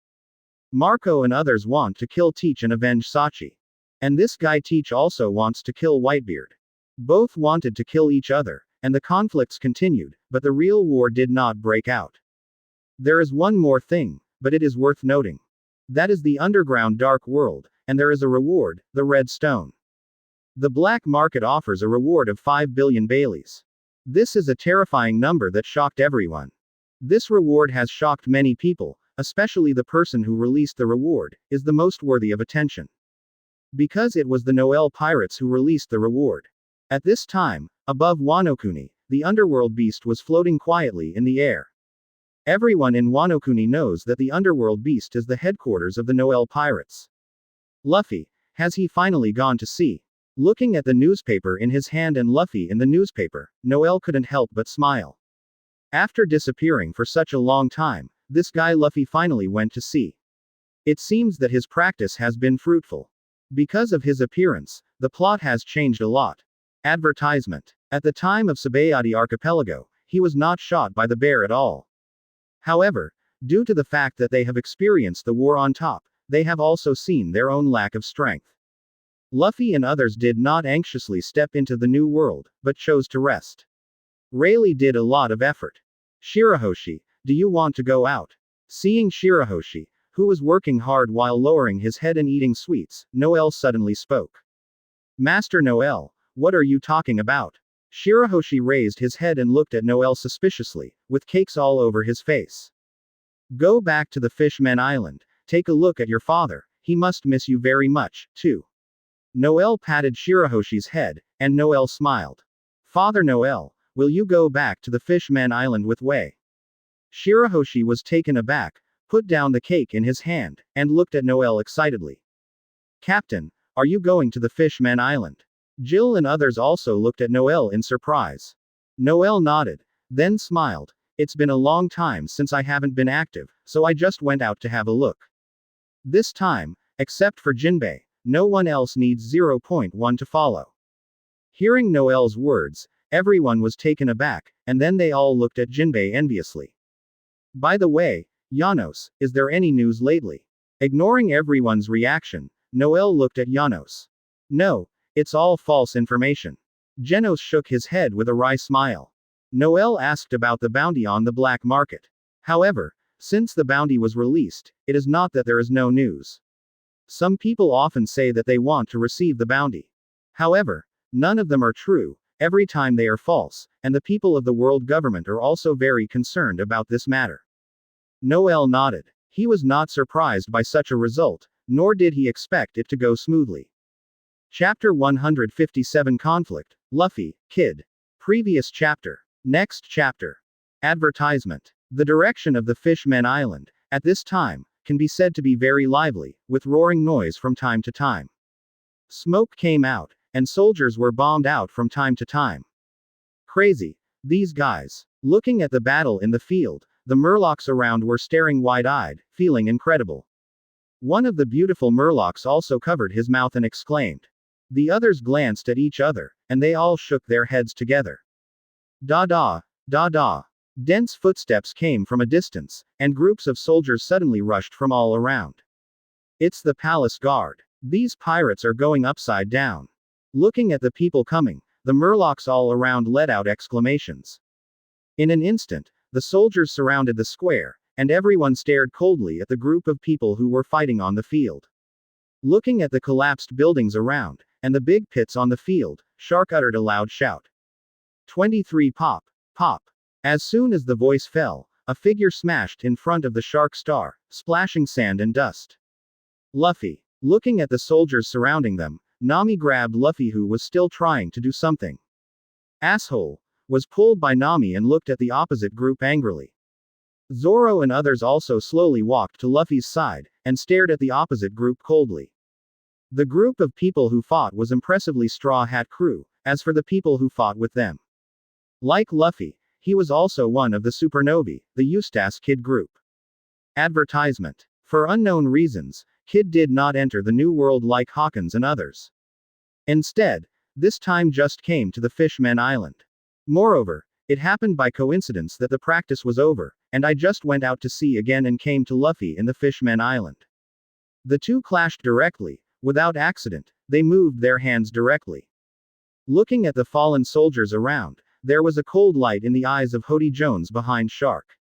Marco and others want to kill Teach and avenge Sachi. And this guy Teach also wants to kill Whitebeard. Both wanted to kill each other, and the conflicts continued, but the real war did not break out. There is one more thing, but it is worth noting. That is the underground dark world, and there is a reward, the Red Stone. The black market offers a reward of 5 billion Baileys. This is a terrifying number that shocked everyone. This reward has shocked many people, especially the person who released the reward, is the most worthy of attention. Because it was the Noel pirates who released the reward. At this time, above Wano-kuni, the underworld beast was floating quietly in the air. Everyone in Wano-kuni knows that the underworld beast is the headquarters of the Noel pirates. Luffy, has he finally gone to sea? Looking at the newspaper in his hand and Luffy in the newspaper, Noel couldn't help but smile. After disappearing for such a long time, this guy Luffy finally went to sea. It seems that his practice has been fruitful. Because of his appearance, the plot has changed a lot. Advertisement. At the time of Sabayati Archipelago, he was not shot by the bear at all. However, due to the fact that they have experienced the war on top, they have also seen their own lack of strength. Luffy and others did not anxiously step into the new world, but chose to rest. Rayleigh did a lot of effort. Shirahoshi, do you want to go out? Seeing Shirahoshi, who was working hard while lowering his head and eating sweets, Noel suddenly spoke. Master Noel, what are you talking about? Shirahoshi raised his head and looked at Noel suspiciously, with cakes all over his face. Go back to the Fishman Island, take a look at your father, he must miss you very much, too. Noel patted Shirahoshi's head, and Noel smiled. Father Noel, will you go back to the Fishman Island with Wei? Shirahoshi was taken aback, put down the cake in his hand, and looked at Noel excitedly. Captain, are you going to the Fishman Island? Jill and others also looked at Noel in surprise. Noel nodded, then smiled. It's been a long time since I haven't been active, so I just went out to have a look. This time, except for Jinbei, no one else needs 0.1 to follow. Hearing Noel's words, everyone was taken aback, and then they all looked at Jinbei enviously. By the way, Janos, is there any news lately? Ignoring everyone's reaction, Noel looked at Janos. No, it's all false information. Janos shook his head with a wry smile. Noel asked about the bounty on the black market. However, since the bounty was released, it is not that there is no news. Some people often say that they want to receive the bounty. However, none of them are true, every time they are false, and the people of the world government are also very concerned about this matter. Noel nodded. He was not surprised by such a result, nor did he expect it to go smoothly. Chapter 157 Conflict, Luffy, Kid. Previous chapter. Next chapter. Advertisement. The direction of the Fishmen Island, at this time, can be said to be very lively, with roaring noise from time to time. Smoke came out, and soldiers were bombed out from time to time. Crazy. These guys. Looking at the battle in the field, the Murlocs around were staring wide-eyed, feeling incredible. One of the beautiful Murlocs also covered his mouth and exclaimed. The others glanced at each other, and they all shook their heads together. Da-da, da-da. Dense footsteps came from a distance, and groups of soldiers suddenly rushed from all around. It's the palace guard. These pirates are going upside down. Looking at the people coming, the Murlocs all around let out exclamations. In an instant, the soldiers surrounded the square, and everyone stared coldly at the group of people who were fighting on the field. Looking at the collapsed buildings around, and the big pits on the field, Shark uttered a loud shout. 23 pop, pop. As soon as the voice fell, a figure smashed in front of the Shark Star, splashing sand and dust. Luffy. Looking at the soldiers surrounding them, Nami grabbed Luffy, who was still trying to do something. Asshole. Was pulled by Nami and looked at the opposite group angrily. Zoro and others also slowly walked to Luffy's side, and stared at the opposite group coldly. The group of people who fought was impressively Straw Hat Crew, as for the people who fought with them. Like Luffy, he was also one of the Supernovae, the Eustace Kid group. Advertisement. For unknown reasons, Kid did not enter the New World like Hawkins and others. Instead, this time just came to the Fishmen Island. Moreover, it happened by coincidence that the practice was over, and I just went out to sea again and came to Luffy in the Fishmen Island. The two clashed directly, without accident, they moved their hands directly. Looking at the fallen soldiers around, there was a cold light in the eyes of Hody Jones behind Shark.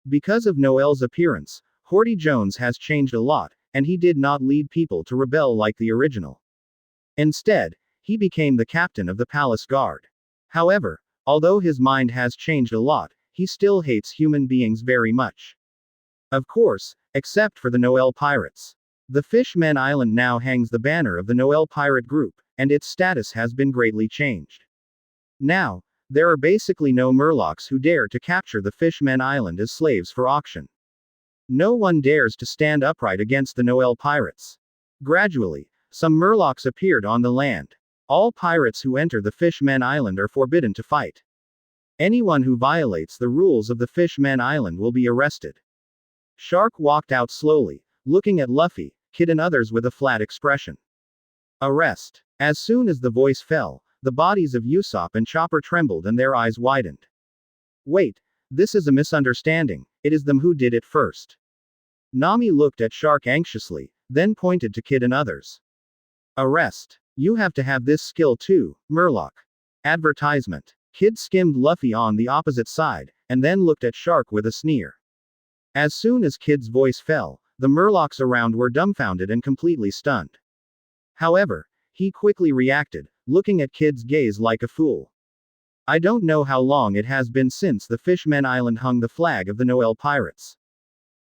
Because of Noel's appearance, Hody Jones has changed a lot, and he did not lead people to rebel like the original. Instead, he became the captain of the palace guard. However, although his mind has changed a lot, he still hates human beings very much. Of course, except for the Noel Pirates. The Fishmen Island now hangs the banner of the Noel Pirate Group, and its status has been greatly changed. Now, there are basically no Murlocs who dare to capture the Fishmen Island as slaves for auction. No one dares to stand upright against the Noel Pirates. Gradually, some Murlocs appeared on the land. All pirates who enter the Fishmen Island are forbidden to fight. Anyone who violates the rules of the Fishmen Island will be arrested. Shark walked out slowly, looking at Luffy, Kid and others with a flat expression. Arrest. As soon as the voice fell, the bodies of Usopp and Chopper trembled and their eyes widened. Wait, this is a misunderstanding, it is them who did it first. Nami looked at Shark anxiously, then pointed to Kid and others. Arrest. You have to have this skill too, Murloc. Advertisement. Kid skimmed Luffy on the opposite side, and then looked at Shark with a sneer. As soon as Kid's voice fell, the Murlocs around were dumbfounded and completely stunned. However, he quickly reacted, looking at Kid's gaze like a fool. I don't know how long it has been since the Fishmen Island hung the flag of the Noel Pirates.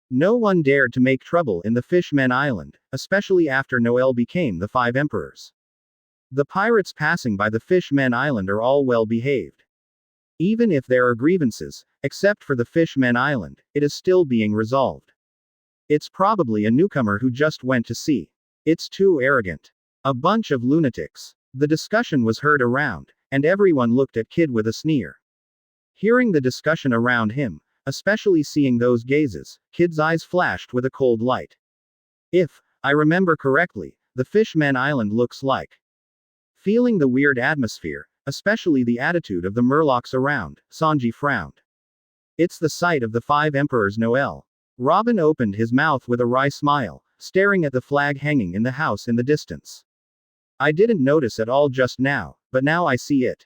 No one dared to make trouble in the Fishmen Island, especially after Noel became the Five Emperors. The pirates passing by the Fishmen Island are all well behaved. Even if there are grievances, except for the Fishmen Island, it is still being resolved. It's probably a newcomer who just went to sea. It's too arrogant. A bunch of lunatics. The discussion was heard around, and everyone looked at Kid with a sneer. Hearing the discussion around him, especially seeing those gazes, Kid's eyes flashed with a cold light. If I remember correctly, the Fishmen Island looks like. Feeling the weird atmosphere, especially the attitude of the Murlocs around, Sanji frowned. It's the site of the Five Emperors Noel. Robin opened his mouth with a wry smile, staring at the flag hanging in the house in the distance. I didn't notice at all just now, but now I see it.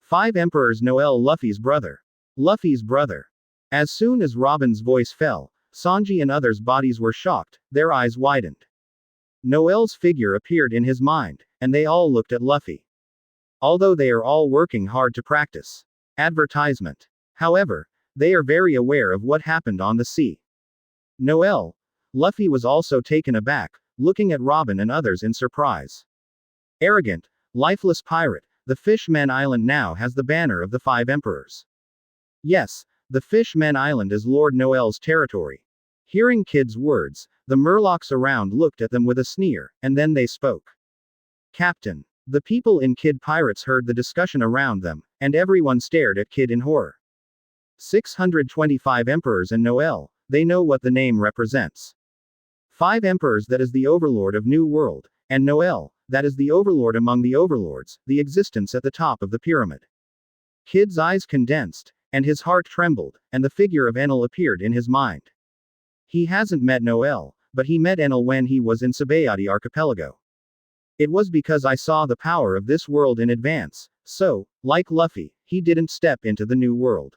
5 Emperors Noel Luffy's brother. Luffy's brother. As soon as Robin's voice fell, Sanji and others' bodies were shocked, their eyes widened. Noel's figure appeared in his mind, and they all looked at Luffy. Although they are all working hard to practice. Advertisement. However, they are very aware of what happened on the sea. Noel. Luffy was also taken aback, looking at Robin and others in surprise. Arrogant, lifeless pirate, the Fish-Men Island now has the banner of the 5 Emperors. Yes, the Fish-Men Island is Lord Noel's territory. Hearing Kid's words, the Murlocs around looked at them with a sneer, and then they spoke. Captain. The people in Kid Pirates heard the discussion around them, and everyone stared at Kid in horror. 625 Emperors and Noel, they know what the name represents. 5 Emperors, that is the overlord of New World, and Noel, that is the overlord among the overlords, the existence at the top of the pyramid. Kid's eyes condensed, and his heart trembled, and the figure of Enel appeared in his mind. He hasn't met Noel, but he met Enel when he was in Sabayati Archipelago. It was because I saw the power of this world in advance, so, like Luffy, he didn't step into the new world.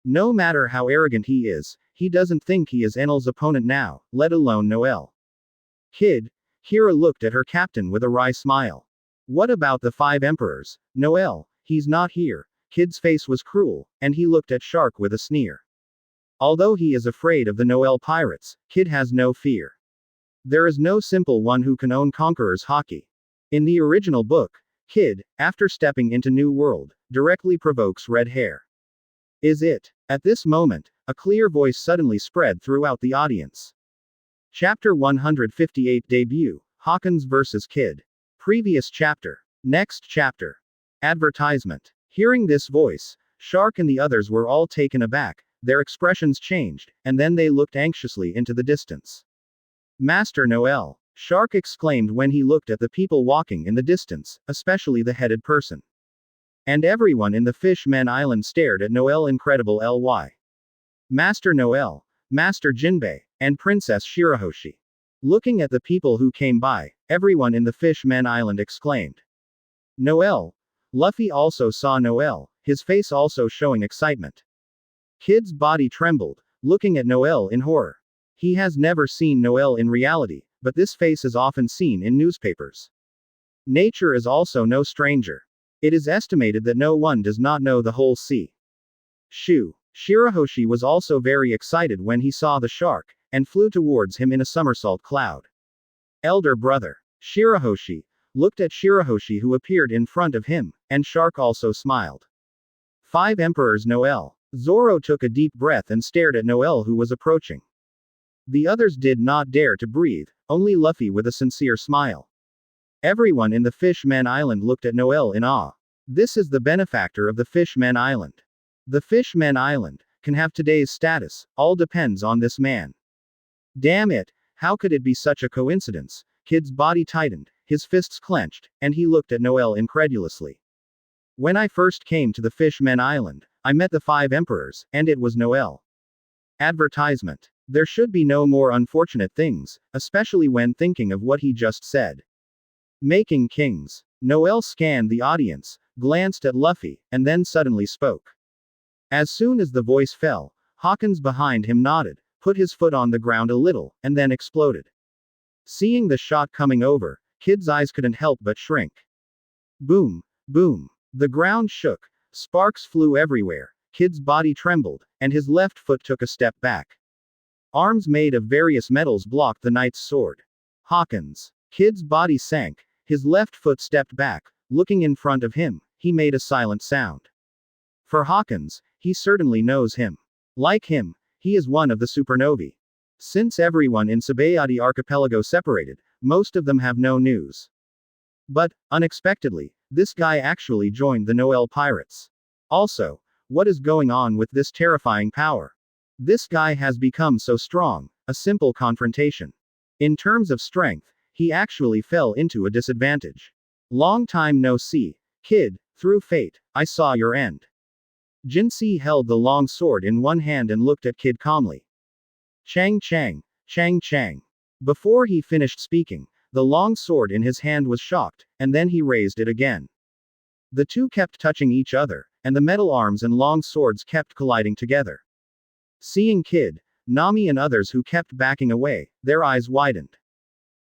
No matter how arrogant he is, he doesn't think he is Enel's opponent now, let alone Noel. Kid. Kira looked at her captain with a wry smile. What about the 5 Emperors? Noel, he's not here. Kid's face was cruel, and he looked at Shark with a sneer. Although he is afraid of the Noel pirates, Kid has no fear. There is no simple one who can own Conqueror's Haki. In the original book, Kid, after stepping into New World, directly provokes Red Hair. Is it? At this moment, a clear voice suddenly spread throughout the audience. Chapter 158 Debut, Hawkins vs. Kid. Previous chapter. Next chapter. Advertisement. Hearing this voice, Shark and the others were all taken aback, their expressions changed, and then they looked anxiously into the distance. Master Noel, Shark exclaimed when he looked at the people walking in the distance, especially the headed person. And everyone in the Fish-Men Island stared at Noel Incredible Ly. Master Noel, Master Jinbei, and Princess Shirahoshi. Looking at the people who came by, everyone in the Fish-Men Island exclaimed. Noel. Luffy also saw Noel, his face also showing excitement. Kid's body trembled, looking at Noel in horror. He has never seen Noel in reality, but this face is often seen in newspapers. Nature is also no stranger. It is estimated that no one does not know the whole sea. Shirahoshi was also very excited when he saw the shark, and flew towards him in a somersault cloud. Elder brother. Shirahoshi looked at Shirahoshi who appeared in front of him, and Shark also smiled. 5 Emperors Noel. Zoro took a deep breath and stared at Noel who was approaching. The others did not dare to breathe, only Luffy with a sincere smile. Everyone in the Fish-Men Island looked at Noel in awe. This is the benefactor of the Fish-Men Island. The Fish-Men Island can have today's status, all depends on this man. Damn it, how could it be such a coincidence? Kid's body tightened, his fists clenched, and he looked at Noel incredulously. When I first came to the Fish-Men Island, I met the 5 Emperors, and it was Noel. Advertisement. There should be no more unfortunate things, especially when thinking of what he just said. Making kings. Noel scanned the audience, glanced at Luffy, and then suddenly spoke. As soon as the voice fell, Hawkins behind him nodded, put his foot on the ground a little, and then exploded. Seeing the shot coming over, Kid's eyes couldn't help but shrink. Boom, boom. The ground shook, sparks flew everywhere, Kid's body trembled, and his left foot took a step back. Arms made of various metals blocked the knight's sword. Hawkins. Kid's body sank, his left foot stepped back, looking in front of him, he made a silent sound. For Hawkins, he certainly knows him. Like him, he is one of the supernovae. Since everyone in Sabayati Archipelago separated, most of them have no news. But, unexpectedly, this guy actually joined the Noel Pirates. Also, what is going on with this terrifying power? This guy has become so strong, a simple confrontation. In terms of strength, he actually fell into a disadvantage. Long time no see, Kid, through fate, I saw your end. Jinsei held the long sword in one hand and looked at Kid calmly. Chang Chang, Chang Chang. Before he finished speaking, the long sword in his hand was shocked, and then he raised it again. The two kept touching each other, and the metal arms and long swords kept colliding together. Seeing Kid, Nami and others who kept backing away, their eyes widened.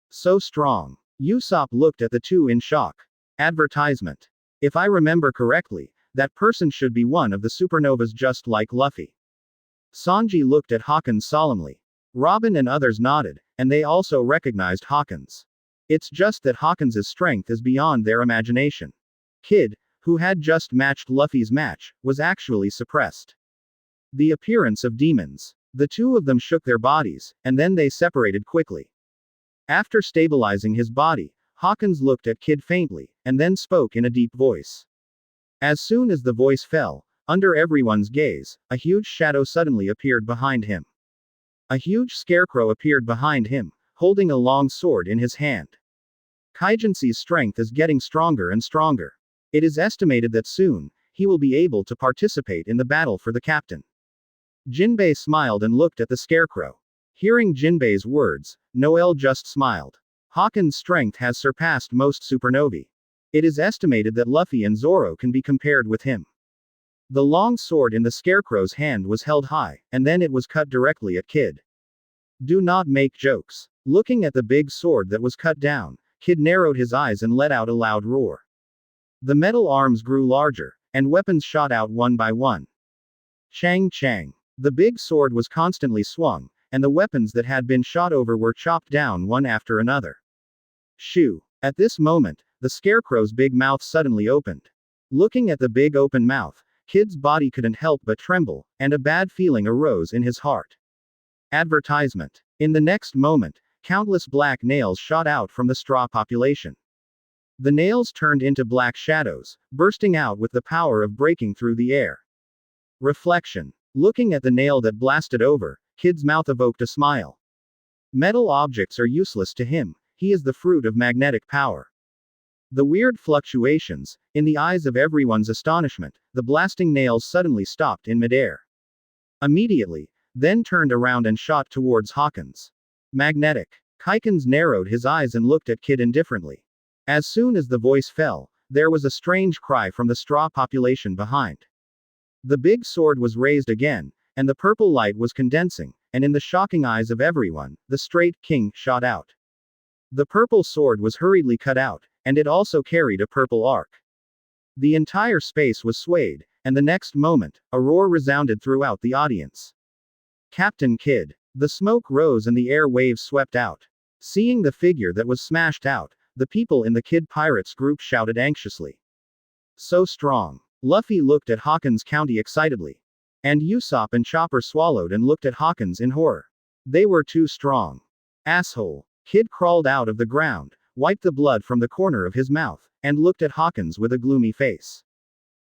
So strong. Usopp looked at the two in shock. Advertisement. If I remember correctly, that person should be one of the supernovas just like Luffy. Sanji looked at Hawkins solemnly. Robin and others nodded, and they also recognized Hawkins. It's just that Hawkins's strength is beyond their imagination. Kid, who had just matched Luffy's match, was actually suppressed. The appearance of demons. The two of them shook their bodies, and then they separated quickly. After stabilizing his body, Hawkins looked at Kid faintly, and then spoke in a deep voice. As soon as the voice fell, under everyone's gaze, a huge shadow suddenly appeared behind him. A huge scarecrow appeared behind him, holding a long sword in his hand. Kaigen's strength is getting stronger and stronger. It is estimated that soon, he will be able to participate in the battle for the captain. Jinbei smiled and looked at the scarecrow. Hearing Jinbei's words, Noel just smiled. Hawkins' strength has surpassed most supernovae. It is estimated that Luffy and Zoro can be compared with him. The long sword in the scarecrow's hand was held high, and then it was cut directly at Kid. Do not make jokes. Looking at the big sword that was cut down, Kid narrowed his eyes and let out a loud roar. The metal arms grew larger, and weapons shot out one by one. Chang chang. The big sword was constantly swung, and the weapons that had been shot over were chopped down one after another. Shoo. At this moment, the scarecrow's big mouth suddenly opened. Looking at the big open mouth, Kid's body couldn't help but tremble, and a bad feeling arose in his heart. Advertisement. In the next moment, countless black nails shot out from the straw population. The nails turned into black shadows, bursting out with the power of breaking through the air. Reflection. Looking at the nail that blasted over, Kid's mouth evoked a smile. Metal objects are useless to him, he is the fruit of magnetic power. The weird fluctuations, in the eyes of everyone's astonishment, the blasting nails suddenly stopped in midair. Immediately, then turned around and shot towards Hawkins. Magnetic. Kaigens narrowed his eyes and looked at Kid indifferently. As soon as the voice fell, there was a strange cry from the straw population behind. The big sword was raised again, and the purple light was condensing, and in the shocking eyes of everyone, the straight king shot out. The purple sword was hurriedly cut out, and it also carried a purple arc. The entire space was swayed, and the next moment, a roar resounded throughout the audience. Captain Kid. The smoke rose and the air waves swept out. Seeing the figure that was smashed out, the people in the Kid Pirates group shouted anxiously. So strong. Luffy looked at Hawkins County excitedly. And Usopp and Chopper swallowed and looked at Hawkins in horror. They were too strong. Asshole. Kid crawled out of the ground, wiped the blood from the corner of his mouth, and looked at Hawkins with a gloomy face.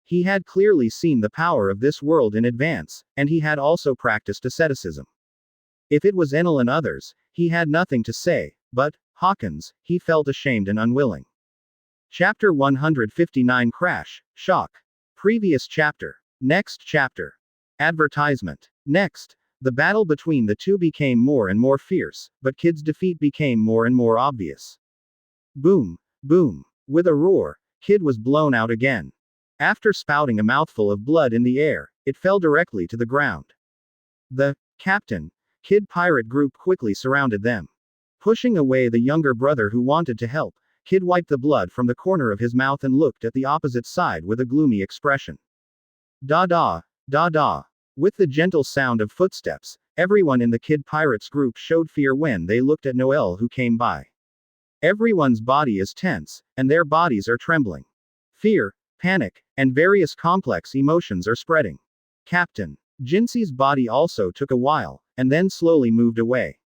He had clearly seen the power of this world in advance, and he had also practiced asceticism. If it was Enel and others, he had nothing to say, but, Hawkins, he felt ashamed and unwilling. Chapter 159 Crash, Shock. Previous chapter. Next chapter. Advertisement. Next, the battle between the two became more and more fierce, but Kid's defeat became more and more obvious. Boom, boom. With a roar, Kid was blown out again. After spouting a mouthful of blood in the air, it fell directly to the ground. The captain, Kid Pirate group quickly surrounded them. Pushing away the younger brother who wanted to help, Kid wiped the blood from the corner of his mouth and looked at the opposite side with a gloomy expression. Da da, da da. With the gentle sound of footsteps, everyone in the Kid Pirates group showed fear when they looked at Noel who came by. Everyone's body is tense, and their bodies are trembling. Fear, panic, and various complex emotions are spreading. Captain Jinsee's body also took a while, and then slowly moved away.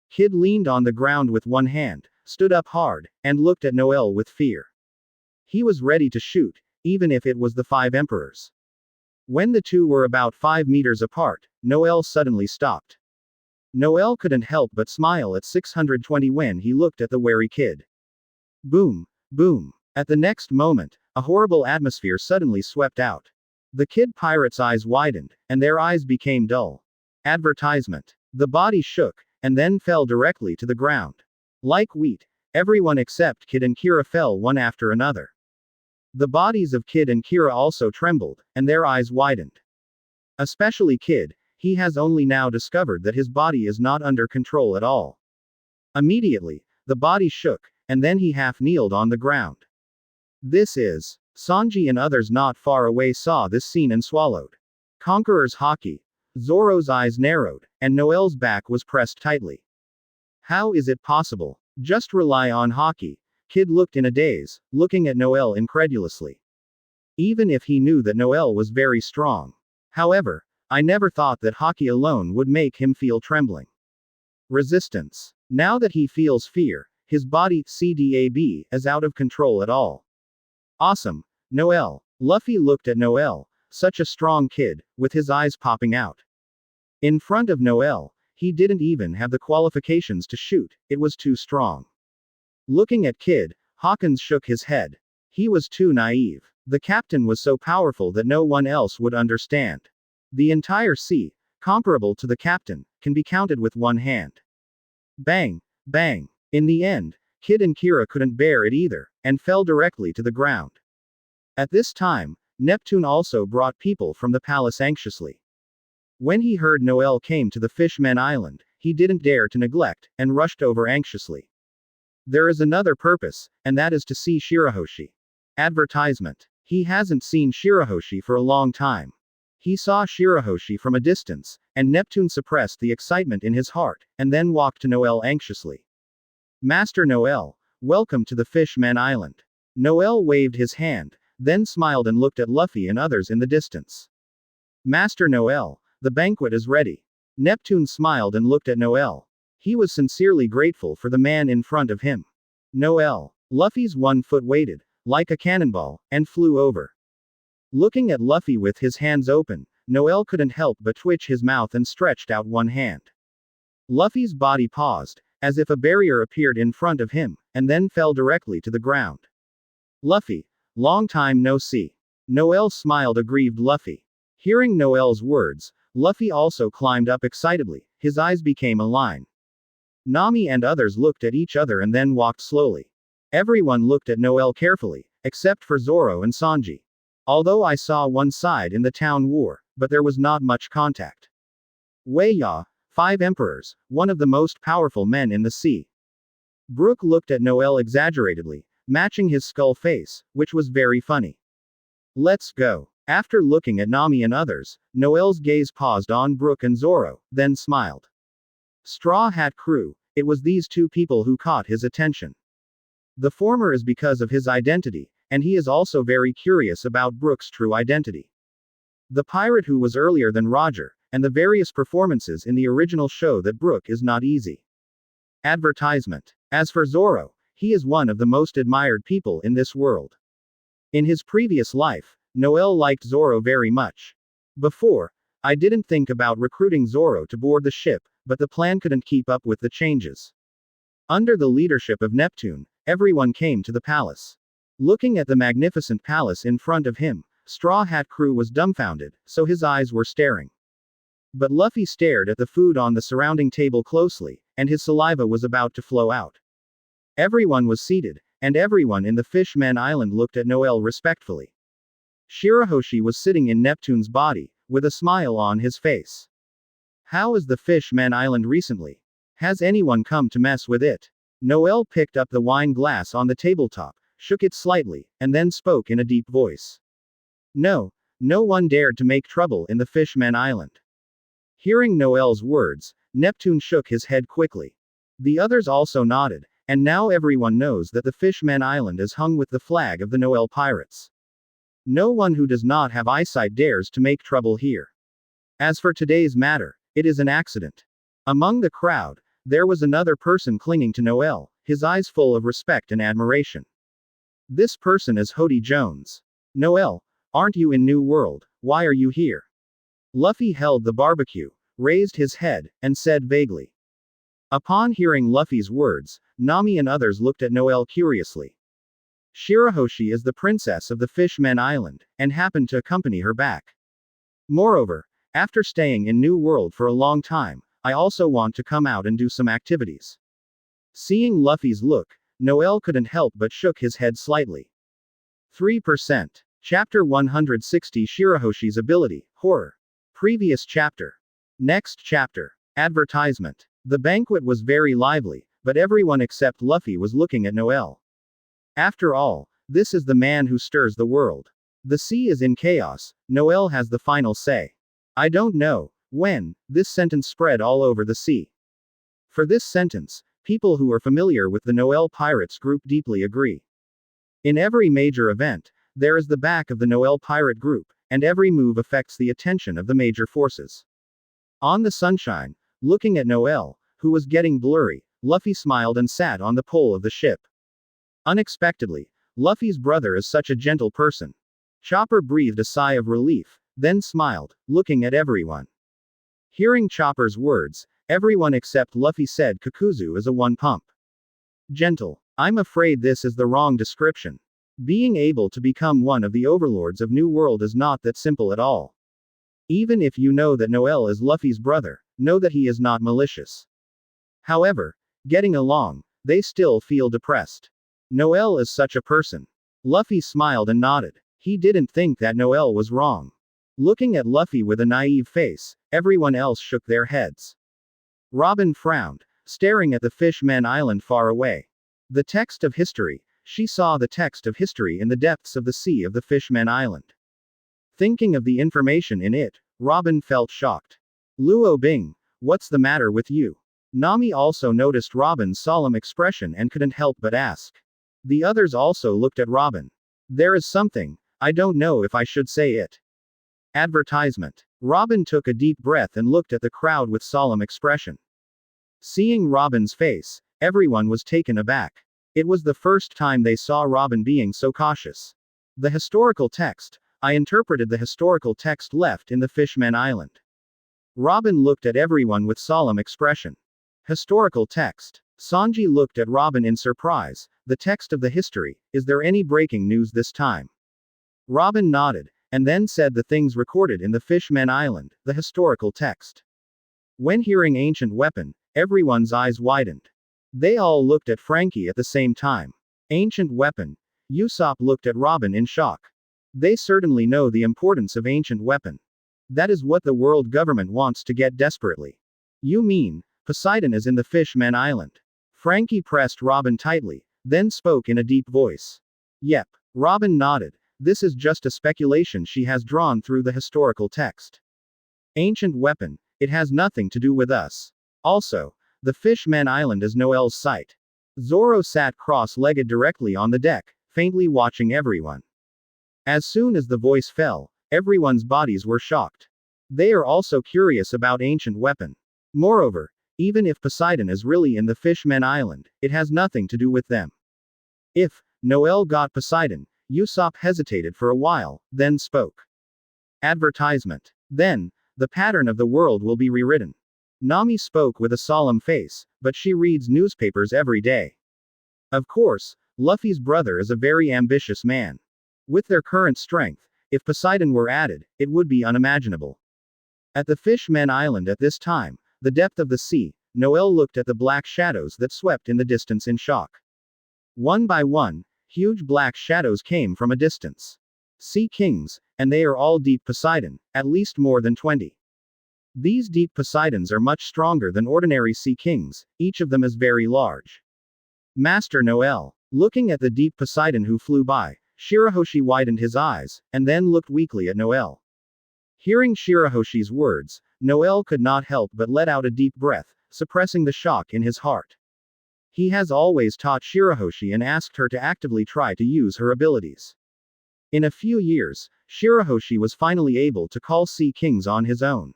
Kid leaned on the ground with one hand, stood up hard, and looked at Noel with fear. He was ready to shoot, even if it was the 5 emperors. When the two were about 5 meters apart, Noel suddenly stopped. Noel couldn't help but smile at 620 when he looked at the wary Kid. Boom, boom. At the next moment, a horrible atmosphere suddenly swept out. The Kid Pirates' eyes widened, and their eyes became dull. Advertisement. The body shook, and then fell directly to the ground. Like wheat, everyone except Kid and Kira fell one after another. The bodies of Kid and Kira also trembled, and their eyes widened. Especially Kid, he has only now discovered that his body is not under control at all. Immediately, the body shook, and then he half kneeled on the ground. This is. Sanji and others not far away saw this scene and swallowed. Conqueror's Haki. Zoro's eyes narrowed, and Noel's back was pressed tightly. How is it possible? Just rely on Haki. Kid looked in a daze, looking at Noel incredulously. Even if he knew that Noel was very strong. However, I never thought that Haki alone would make him feel trembling. Resistance. Now that he feels fear, his body, CDAB, is out of control at all. Awesome. Noel. Luffy looked at Noel, such a strong kid, with his eyes popping out. In front of Noel, he didn't even have the qualifications to shoot, it was too strong. Looking at Kid, Hawkins shook his head. He was too naive. The captain was so powerful that no one else would understand. The entire sea, comparable to the captain, can be counted with one hand. Bang! Bang! In the end, Kid and Kira couldn't bear it either, and fell directly to the ground. At this time, Neptune also brought people from the palace anxiously. When he heard Noel came to the Fishmen Island, he didn't dare to neglect, and rushed over anxiously. There is another purpose, and that is to see Shirahoshi. Advertisement. He hasn't seen Shirahoshi for a long time. He saw Shirahoshi from a distance, and Neptune suppressed the excitement in his heart, and then walked to Noel anxiously. Master Noel, welcome to the Fishmen Island. Noel waved his hand, then smiled and looked at Luffy and others in the distance. Master Noel, the banquet is ready. Neptune smiled and looked at Noel. He was sincerely grateful for the man in front of him. Noel. Luffy's one foot weighted, like a cannonball, and flew over. Looking at Luffy with his hands open, Noel couldn't help but twitch his mouth and stretched out one hand. Luffy's body paused, as if a barrier appeared in front of him, and then fell directly to the ground. Luffy. Long time no see. Noel smiled aggrieved Luffy. Hearing Noel's words, Luffy also climbed up excitably, his eyes became a line. Nami and others looked at each other and then walked slowly. Everyone looked at Noel carefully, except for Zoro and Sanji. Although I saw one side in the town war, but there was not much contact. Wei Ya, 5 emperors, one of the most powerful men in the sea. Brook looked at Noel exaggeratedly, matching his skull face, which was very funny. Let's go. After looking at Nami and others, Noel's gaze paused on Brook and Zoro, then smiled. Straw Hat Crew, it was these two people who caught his attention. The former is because of his identity, and he is also very curious about Brook's true identity. The pirate who was earlier than Roger, and the various performances in the original show that Brook is not easy. Advertisement. As for Zoro, he is one of the most admired people in this world. In his previous life, Noel liked Zoro very much. Before, I didn't think about recruiting Zoro to board the ship, but the plan couldn't keep up with the changes. Under the leadership of Neptune, everyone came to the palace. Looking at the magnificent palace in front of him, Straw Hat Crew was dumbfounded, so his eyes were staring. But Luffy stared at the food on the surrounding table closely, and his saliva was about to flow out. Everyone was seated, and everyone in the Fishmen Island looked at Noel respectfully. Shirahoshi was sitting in Neptune's body, with a smile on his face. How is the Fishmen Island recently? Has anyone come to mess with it? Noel picked up the wine glass on the tabletop, shook it slightly, and then spoke in a deep voice. No, no one dared to make trouble in the Fishmen Island. Hearing Noel's words, Neptune shook his head quickly. The others also nodded, and now everyone knows that the Fishmen Island is hung with the flag of the Noel pirates. No one who does not have eyesight dares to make trouble here. As for today's matter, it is an accident. Among the crowd, there was another person clinging to Noel, his eyes full of respect and admiration. This person is Hody Jones. Noel, aren't you in New World? Why are you here? Luffy held the barbecue, raised his head, and said vaguely. Upon hearing Luffy's words, Nami and others looked at Noel curiously. Shirahoshi is the princess of the Fishmen Island, and happened to accompany her back. Moreover, after staying in New World for a long time, I also want to come out and do some activities. Seeing Luffy's look, Noel couldn't help but shook his head slightly. 3%. Chapter 160 Shirahoshi's Ability, Horror. Previous chapter. Next chapter. Advertisement. The banquet was very lively, but everyone except Luffy was looking at Noel. After all, this is the man who stirs the world. The sea is in chaos, Noel has the final say. I don't know when this sentence spread all over the sea. For this sentence, people who are familiar with the Noel Pirates group deeply agree. In every major event, there is the back of the Noel Pirate group, and every move affects the attention of the major forces. On the Sunshine, looking at Noel, who was getting blurry, Luffy smiled and sat on the pole of the ship. Unexpectedly, Luffy's brother is such a gentle person. Chopper breathed a sigh of relief, then smiled, looking at everyone. Hearing Chopper's words, everyone except Luffy said Kakuzu is a one-pump. Gentle. I'm afraid this is the wrong description. Being able to become one of the overlords of New World is not that simple at all. Even if you know that Noel is Luffy's brother, know that he is not malicious. However, getting along, they still feel depressed. Noel is such a person. Luffy smiled and nodded. He didn't think that Noel was wrong. Looking at Luffy with a naive face, everyone else shook their heads. Robin frowned, staring at the Fishman Island far away. The text of history, she saw the text of history in the depths of the sea of the Fishman Island. Thinking of the information in it, Robin felt shocked. Luo Bing, what's the matter with you? Nami also noticed Robin's solemn expression and couldn't help but ask. The others also looked at Robin. There is something, I don't know if I should say it. Advertisement. Robin took a deep breath and looked at the crowd with solemn expression. Seeing Robin's face, everyone was taken aback. It was the first time they saw Robin being so cautious. The historical text. I interpreted the historical text left in the Fishman Island. Robin looked at everyone with solemn expression. Historical text. Sanji looked at Robin in surprise. The text of the history, is there any breaking news this time? Robin nodded, and then said the things recorded in the Fishman Island, the historical text. When hearing ancient weapon, everyone's eyes widened. They all looked at Frankie at the same time. Ancient weapon. Usopp looked at Robin in shock. They certainly know the importance of ancient weapon. That is what the world government wants to get desperately. You mean, Poseidon is in the Fishman Island? Frankie pressed Robin tightly, then spoke in a deep voice. Yep. Robin nodded. This is just a speculation she has drawn through the historical text. Ancient weapon, it has nothing to do with us. Also, the Fishman Island is Noel's site. Zoro sat cross-legged directly on the deck, faintly watching everyone. As soon as the voice fell, everyone's bodies were shocked. They are also curious about ancient weapon. Moreover, even if Poseidon is really in the Fishman Island, it has nothing to do with them. If Noel got Poseidon, Usopp hesitated for a while, then spoke. Advertisement. Then, the pattern of the world will be rewritten. Nami spoke with a solemn face, but she reads newspapers every day. Of course, Luffy's brother is a very ambitious man. With their current strength, if Poseidon were added, it would be unimaginable. At the Fishman Island at this time, the depth of the sea, Noel looked at the black shadows that swept in the distance in shock. One by one, huge black shadows came from a distance. Sea Kings, and they are all deep Poseidon, at least more than 20. These deep Poseidons are much stronger than ordinary Sea Kings, each of them is very large. Master Noel, looking at the deep Poseidon who flew by, Shirahoshi widened his eyes, and then looked weakly at Noel. Hearing Shirahoshi's words, Noel could not help but let out a deep breath, suppressing the shock in his heart. He has always taught Shirahoshi and asked her to actively try to use her abilities. In a few years, Shirahoshi was finally able to call Sea Kings on his own.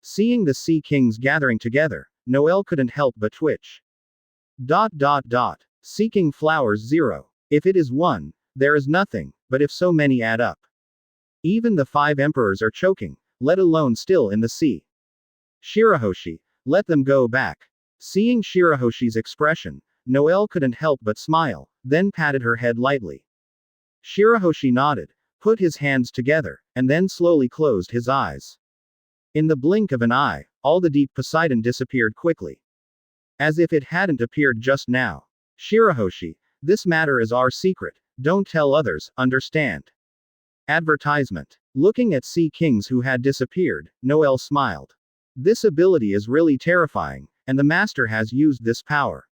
Seeing the Sea Kings gathering together, Noel couldn't help but twitch. Seeking flowers 0. If it is 1, there is nothing, but if so many add up. Even the 5 emperors are choking, let alone still in the sea. Shirahoshi, let them go back. Seeing Shirahoshi's expression, Noel couldn't help but smile, then patted her head lightly. Shirahoshi nodded, put his hands together, and then slowly closed his eyes. In the blink of an eye, all the deep Poseidon disappeared quickly. As if it hadn't appeared just now. Shirahoshi, this matter is our secret, don't tell others, understand? Advertisement. Looking at sea kings who had disappeared, Noel smiled. This ability is really terrifying, and the master has used this power.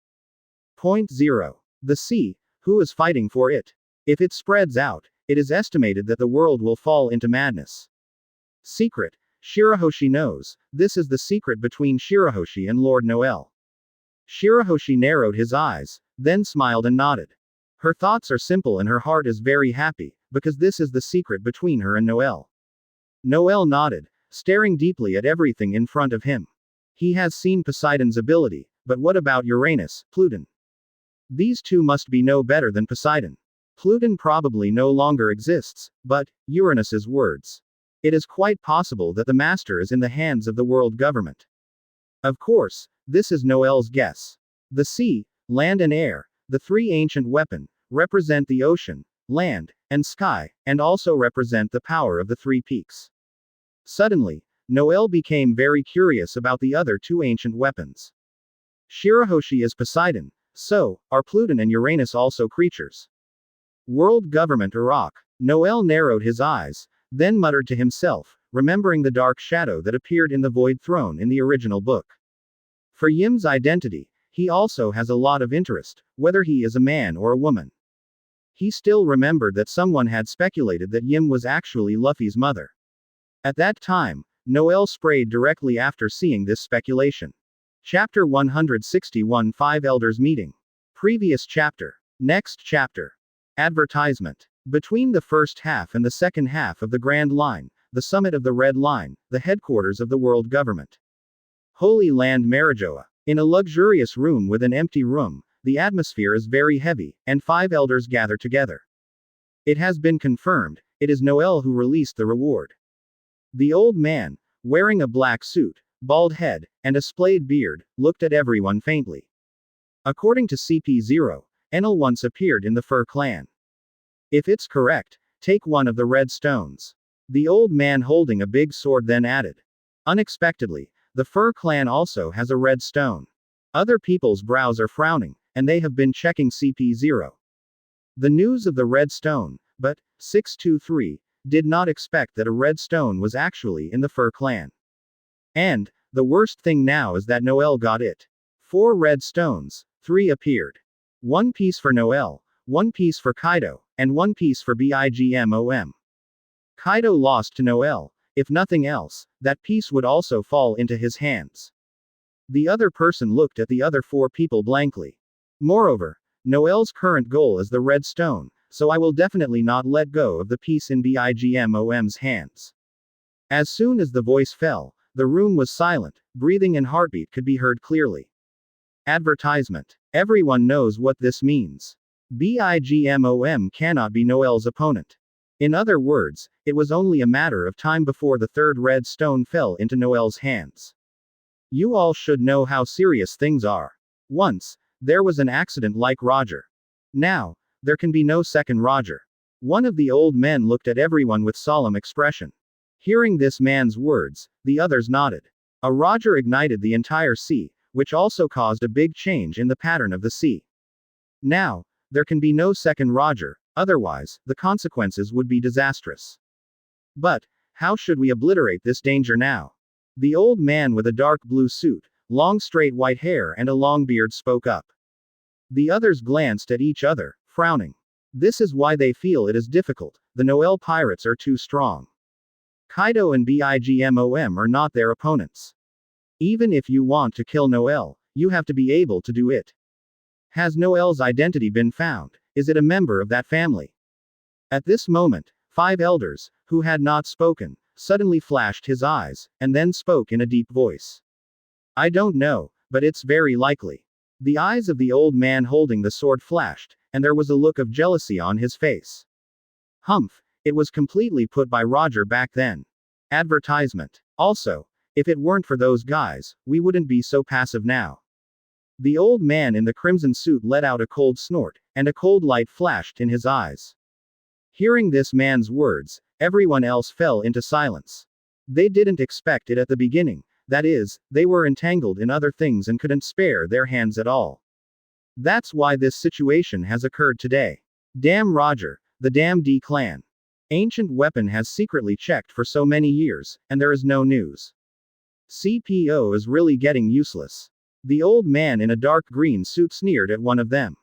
Point 0. The sea, who is fighting for it? If it spreads out, it is estimated that the world will fall into madness. Secret. Shirahoshi knows, this is the secret between Shirahoshi and Lord Noel. Shirahoshi narrowed his eyes, then smiled and nodded. Her thoughts are simple and her heart is very happy, because this is the secret between her and Noel. Noel nodded, staring deeply at everything in front of him. He has seen Poseidon's ability, but what about Uranus, Pluton? These two must be no better than Poseidon. Pluton probably no longer exists, but, Uranus's words. It is quite possible that the master is in the hands of the world government. Of course, this is Noel's guess. The sea, land and air, the three ancient weapons, represent the ocean, land, and sky, and also represent the power of the three peaks. Suddenly, Noel became very curious about the other two ancient weapons. Shirahoshi is Poseidon, so, are Pluton and Uranus also creatures? World government Iraq. Noel narrowed his eyes, then muttered to himself, remembering the dark shadow that appeared in the Void Throne in the original book. For Yim's identity, he also has a lot of interest, whether he is a man or a woman. He still remembered that someone had speculated that Yim was actually Luffy's mother. At that time, Noel sprayed directly after seeing this speculation. Chapter 161 Five Elders Meeting. Previous chapter. Next chapter. Advertisement. Between the first half and the second half of the Grand Line, the summit of the Red Line, the headquarters of the world government. Holy Land Marijoa. In a luxurious room with an empty room, the atmosphere is very heavy, and five elders gather together. It has been confirmed, it is Noel who released the reward. The old man, wearing a black suit, bald head, and a splayed beard, looked at everyone faintly. According to CP0, Enel once appeared in the Fur clan. If it's correct, take one of the red stones. The old man holding a big sword then added. Unexpectedly, the Fur clan also has a red stone. Other people's brows are frowning, and they have been checking CP0. The news of the red stone, but, 623, did not expect that a red stone was actually in the Fur clan. And, the worst thing now is that Noel got it. 4 red stones, 3 appeared. 1 piece for Noel, 1 piece for Kaido, and 1 piece for Bigmom. Kaido lost to Noel. If nothing else, that piece would also fall into his hands. The other person looked at the other 4 people blankly. Moreover, Noel's current goal is the red stone, so I will definitely not let go of the piece in Bigmom's hands. As soon as the voice fell, the room was silent, breathing and heartbeat could be heard clearly. Advertisement. Everyone knows what this means. Bigmom cannot be Noel's opponent. In other words, it was only a matter of time before the third red stone fell into Noel's hands. You all should know how serious things are. Once, there was an accident like Roger. Now, there can be no second Roger. One of the old men looked at everyone with solemn expression. Hearing this man's words, the others nodded. A Roger ignited the entire sea, which also caused a big change in the pattern of the sea. Now, there can be no second Roger, otherwise, the consequences would be disastrous. But, how should we obliterate this danger now? The old man with a dark blue suit, long straight white hair and a long beard spoke up. The others glanced at each other, frowning. This is why they feel it is difficult, the Noel pirates are too strong. Kaido and Bigmom are not their opponents. Even if you want to kill Noel, you have to be able to do it. Has Noel's identity been found? Is it a member of that family? At this moment, 5 elders, who had not spoken, suddenly flashed his eyes, and then spoke in a deep voice. I don't know, but it's very likely. The eyes of the old man holding the sword flashed, and there was a look of jealousy on his face. Humph, it was completely put by Roger back then. Advertisement. Also, if it weren't for those guys, we wouldn't be so passive now. The old man in the crimson suit let out a cold snort, and a cold light flashed in his eyes. Hearing this man's words, everyone else fell into silence. They didn't expect it at the beginning, that is, they were entangled in other things and couldn't spare their hands at all. That's why this situation has occurred today. Damn Roger, the damn D clan. Ancient Weapon has secretly checked for so many years, and there is no news. CPO is really getting useless. The old man in a dark green suit sneered at one of them.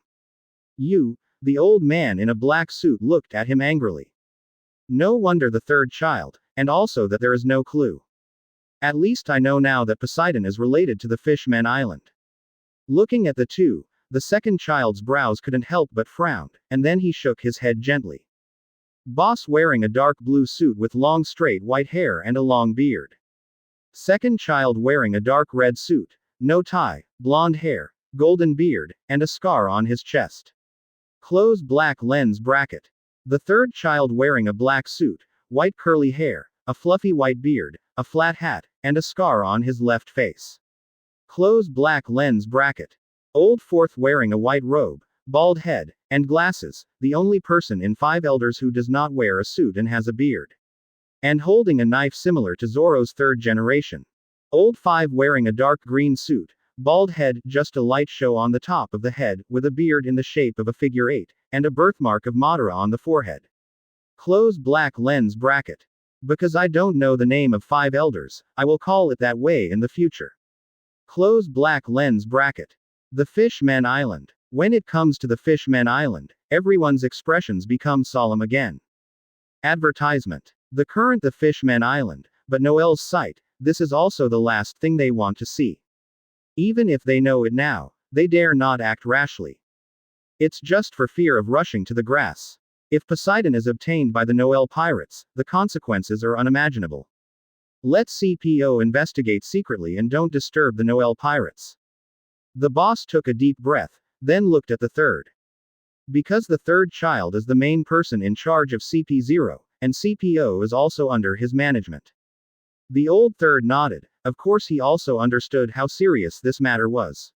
The old man in a black suit looked at him angrily. No wonder the third child, and also that there is no clue. At least I know now that Poseidon is related to the Fishman Island. Looking at the two, the second child's brows couldn't help but frown, and then he shook his head gently. Boss wearing a dark blue suit with long straight white hair and a long beard. Second child wearing a dark red suit, no tie, blonde hair, golden beard, and a scar on his chest. Close black lens bracket. The third child wearing a black suit, white curly hair, a fluffy white beard, a flat hat, and a scar on his left face. Close black lens bracket. Old fourth wearing a white robe, bald head, and glasses, the only person in Five Elders who does not wear a suit and has a beard. And holding a knife similar to Zoro's third generation. Old five wearing a dark green suit, bald head, just a light show on the top of the head, with a beard in the shape of a figure 8, and a birthmark of Madara on the forehead. Close black lens bracket. Because I don't know the name of Five Elders, I will call it that way in the future. Close black lens bracket. The Fishman Island. When it comes to the Fishman Island, everyone's expressions become solemn again. Advertisement. The current The Fishman Island, but Noel's site, this is also the last thing they want to see. Even if they know it now, they dare not act rashly. It's just for fear of rushing to the grass. If Poseidon is obtained by the Noel pirates, the consequences are unimaginable. Let CPO investigate secretly and don't disturb the Noel pirates. The boss took a deep breath, then looked at the third. Because the third child is the main person in charge of CP0, and CPO is also under his management. The old third nodded. Of course he also understood how serious this matter was.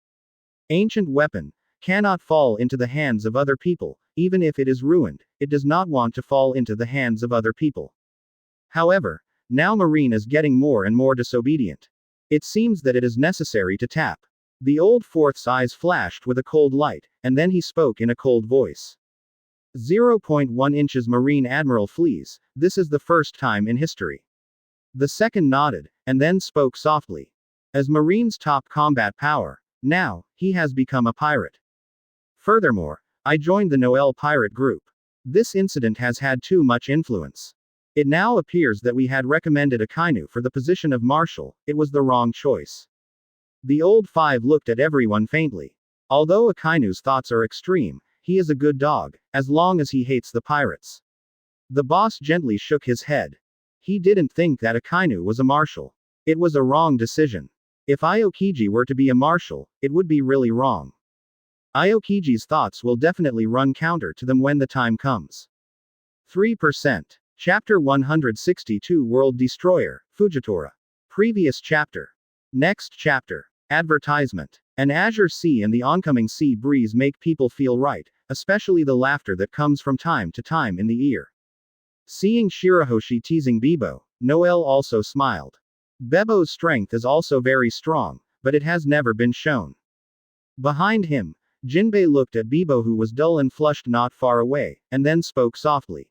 Ancient Weapon cannot fall into the hands of other people, even if it is ruined, it does not want to fall into the hands of other people. However, now Marine is getting more and more disobedient. It seems that it is necessary to tap. The old fourth's eyes flashed with a cold light, and then he spoke in a cold voice. 0.1 inches Marine Admiral Fleas, this is the first time in history. The second nodded, and then spoke softly. As Marine's top combat power, now, he has become a pirate. Furthermore, I joined the Noel pirate group. This incident has had too much influence. It now appears that we had recommended Akainu for the position of marshal, it was the wrong choice. The old five looked at everyone faintly. Although Akainu's thoughts are extreme, he is a good dog, as long as he hates the pirates. The boss gently shook his head. He didn't think that Akainu was a marshal. It was a wrong decision. If Aokiji were to be a marshal, it would be really wrong. Aokiji's thoughts will definitely run counter to them when the time comes. 3%. Chapter 162 World Destroyer, Fujitora. Previous chapter. Next chapter. Advertisement. An azure sea and the oncoming sea breeze make people feel right, especially the laughter that comes from time to time in the ear. Seeing Shirahoshi teasing Bibo, Noel also smiled. Bebo's strength is also very strong, but it has never been shown. Behind him, Jinbei looked at Bibo who was dull and flushed not far away, and then spoke softly.